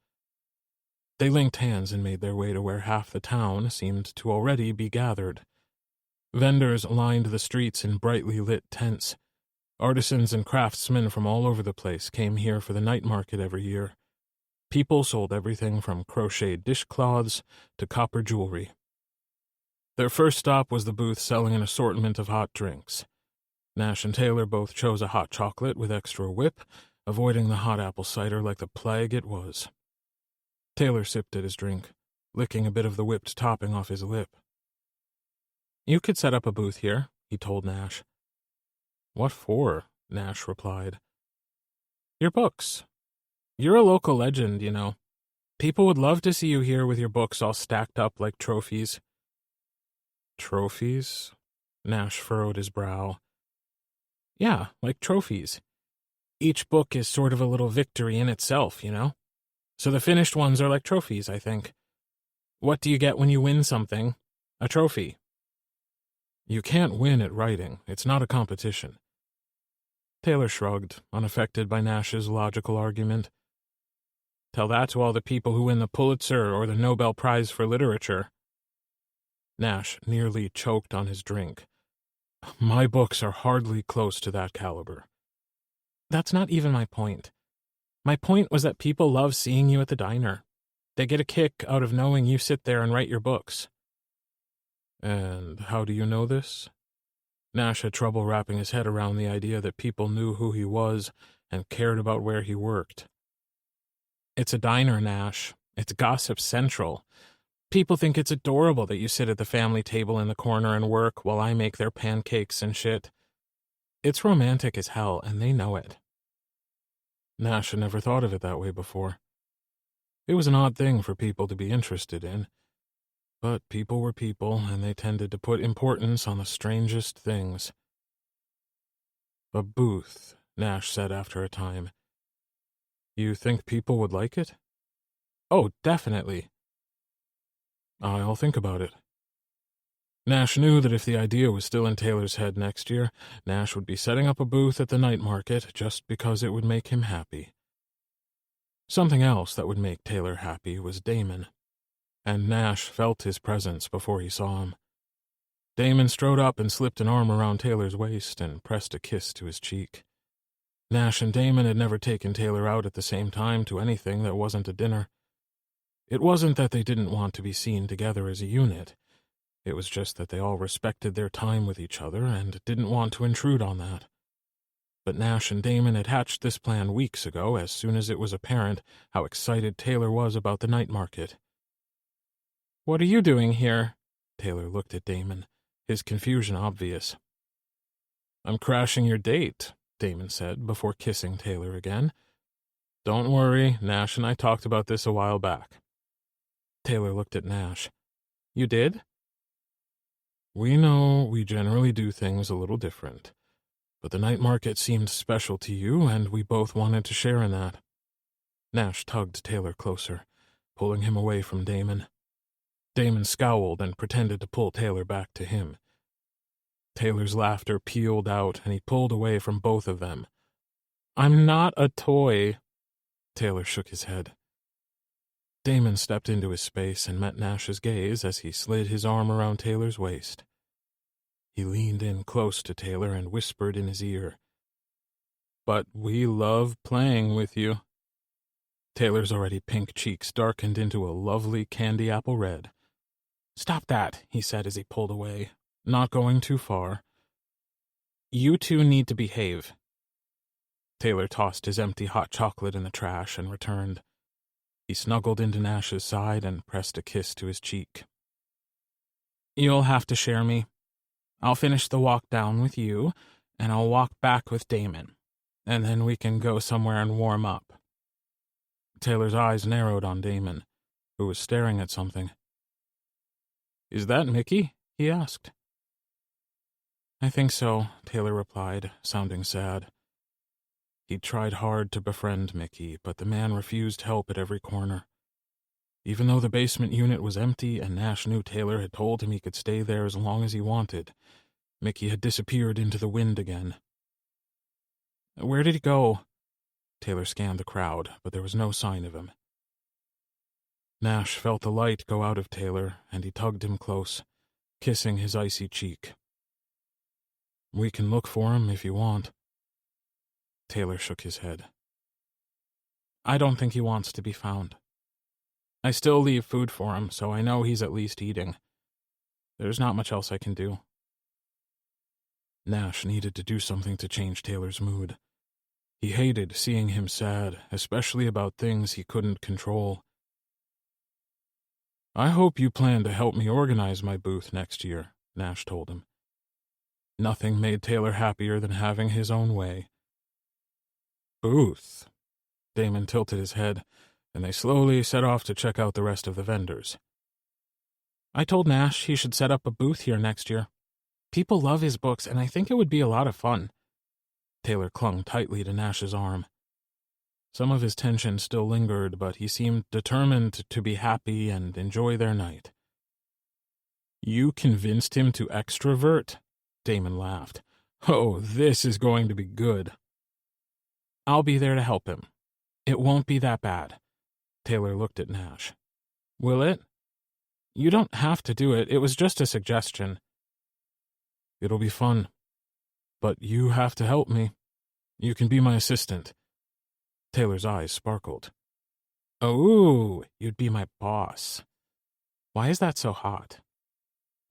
They linked hands and made their way to where half the town seemed to already be gathered. Vendors lined the streets in brightly lit tents. Artisans and craftsmen from all over the place came here for the night market every year. People sold everything from crocheted dishcloths to copper jewelry. Their first stop was the booth selling an assortment of hot drinks. Nash and Taylor both chose a hot chocolate with extra whip, avoiding the hot apple cider like the plague it was. Taylor sipped at his drink, licking a bit of the whipped topping off his lip. You could set up a booth here, he told Nash. What for? Nash replied. Your books. You're a local legend, you know. People would love to see you here with your books all stacked up like trophies. Trophies? Nash furrowed his brow. Yeah, like trophies. Each book is sort of a little victory in itself, you know? So the finished ones are like trophies, I think. What do you get when you win something? A trophy. You can't win at writing. It's not a competition. Taylor shrugged, unaffected by Nash's logical argument. Tell that to all the people who win the Pulitzer or the Nobel Prize for Literature. Nash nearly choked on his drink. My books are hardly close to that caliber. That's not even my point. My point was that people love seeing you at the diner. They get a kick out of knowing you sit there and write your books. And how do you know this? Nash had trouble wrapping his head around the idea that people knew who he was and cared about where he worked. It's a diner, Nash. It's gossip central. People think it's adorable that you sit at the family table in the corner and work while I make their pancakes and shit. It's romantic as hell, and they know it. Nash had never thought of it that way before. It was an odd thing for people to be interested in. But people were people, and they tended to put importance on the strangest things. A booth, Nash said after a time. You think people would like it? Oh, definitely. I'll think about it. Nash knew that if the idea was still in Taylor's head next year, Nash would be setting up a booth at the night market just because it would make him happy. Something else that would make Taylor happy was Damon, and Nash felt his presence before he saw him. Damon strode up and slipped an arm around Taylor's waist and pressed a kiss to his cheek. Nash and Damon had never taken Taylor out at the same time to anything that wasn't a dinner. It wasn't that they didn't want to be seen together as a unit. It was just that they all respected their time with each other and didn't want to intrude on that. But Nash and Damon had hatched this plan weeks ago as soon as it was apparent how excited Taylor was about the night market. What are you doing here? Taylor looked at Damon, his confusion obvious. I'm crashing your date, Damon said before kissing Taylor again. Don't worry, Nash and I talked about this a while back. Taylor looked at Nash. You did? We know we generally do things a little different, but the night market seemed special to you, and we both wanted to share in that. Nash tugged Taylor closer, pulling him away from Damon. Damon scowled and pretended to pull Taylor back to him. Taylor's laughter pealed out, and he pulled away from both of them. I'm not a toy. Taylor shook his head. Damon stepped into his space and met Nash's gaze as he slid his arm around Taylor's waist. He leaned in close to Taylor and whispered in his ear, But we love playing with you. Taylor's already pink cheeks darkened into a lovely candy apple red. Stop that, he said as he pulled away, not going too far. You two need to behave. Taylor tossed his empty hot chocolate in the trash and returned. He snuggled into Nash's side and pressed a kiss to his cheek. "You'll have to share me. I'll finish the walk down with you, and I'll walk back with Damon, and then we can go somewhere and warm up." Taylor's eyes narrowed on Damon, who was staring at something. "Is that Mickey?" he asked. "I think so," Taylor replied, sounding sad. He'd tried hard to befriend Mickey, but the man refused help at every corner. Even though the basement unit was empty and Nash knew Taylor had told him he could stay there as long as he wanted, Mickey had disappeared into the wind again. "Where did he go?" Taylor scanned the crowd, but there was no sign of him. Nash felt the light go out of Taylor, and he tugged him close, kissing his icy cheek. "We can look for him if you want." Taylor shook his head. "I don't think he wants to be found. I still leave food for him, so I know he's at least eating. There's not much else I can do." Nash needed to do something to change Taylor's mood. He hated seeing him sad, especially about things he couldn't control. "I hope you plan to help me organize my booth next year," Nash told him. Nothing made Taylor happier than having his own way. "Booth?" Damon tilted his head, and they slowly set off to check out the rest of the vendors. "I told Nash he should set up a booth here next year. People love his books, and I think it would be a lot of fun." Taylor clung tightly to Nash's arm. Some of his tension still lingered, but he seemed determined to be happy and enjoy their night. "You convinced him to extrovert?" Damon laughed. "Oh, this is going to be good." "I'll be there to help him. It won't be that bad." Taylor looked at Nash. "Will it? You don't have to do it. It was just a suggestion." "It'll be fun. But you have to help me. You can be my assistant." Taylor's eyes sparkled. "Oh, you'd be my boss. Why is that so hot?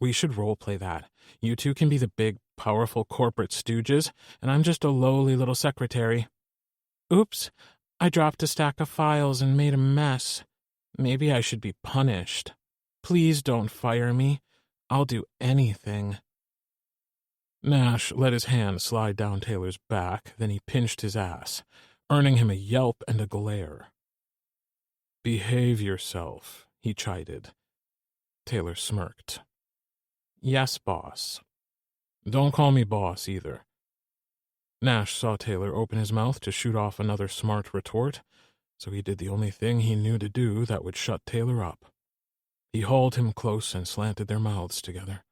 We should role-play that. You two can be the big, powerful corporate stooges, and I'm just a lowly little secretary. Oops, I dropped a stack of files and made a mess. Maybe I should be punished. Please don't fire me. I'll do anything." Nash let his hand slide down Taylor's back, then he pinched his ass, earning him a yelp and a glare. "Behave yourself," he chided. Taylor smirked. "Yes, boss." "Don't call me boss, either." Nash saw Taylor open his mouth to shoot off another smart retort, so he did the only thing he knew to do that would shut Taylor up. He hauled him close and slanted their mouths together.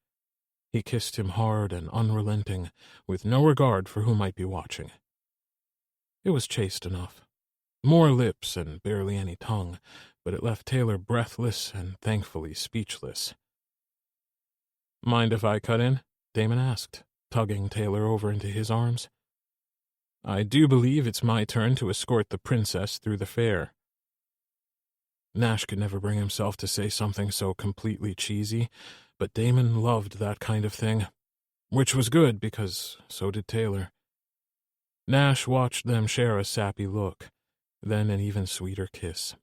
He kissed him hard and unrelenting, with no regard for who might be watching. It was chaste enough. More lips and barely any tongue, but it left Taylor breathless and thankfully speechless. "Mind if I cut in?" Damon asked, tugging Taylor over into his arms. "I do believe it's my turn to escort the princess through the fair." Nash could never bring himself to say something so completely cheesy, but Damon loved that kind of thing, which was good because so did Taylor. Nash watched them share a sappy look, then an even sweeter kiss,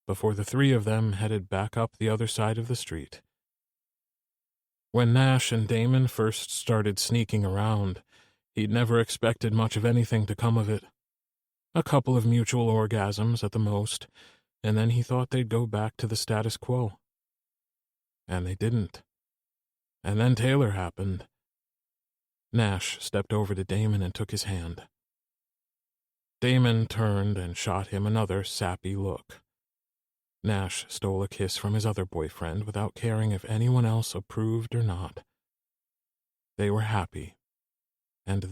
before the three of them headed back up the other side of the street. When Nash and Damon first started sneaking around, he'd never expected much of anything to come of it. A couple of mutual orgasms at the most, and then he thought they'd go back to the status quo. And they didn't. And then Taylor happened. Nash stepped over to Damon and took his hand. Damon turned and shot him another sappy look. Nash stole a kiss from his other boyfriend without caring if anyone else approved or not. They were happy, and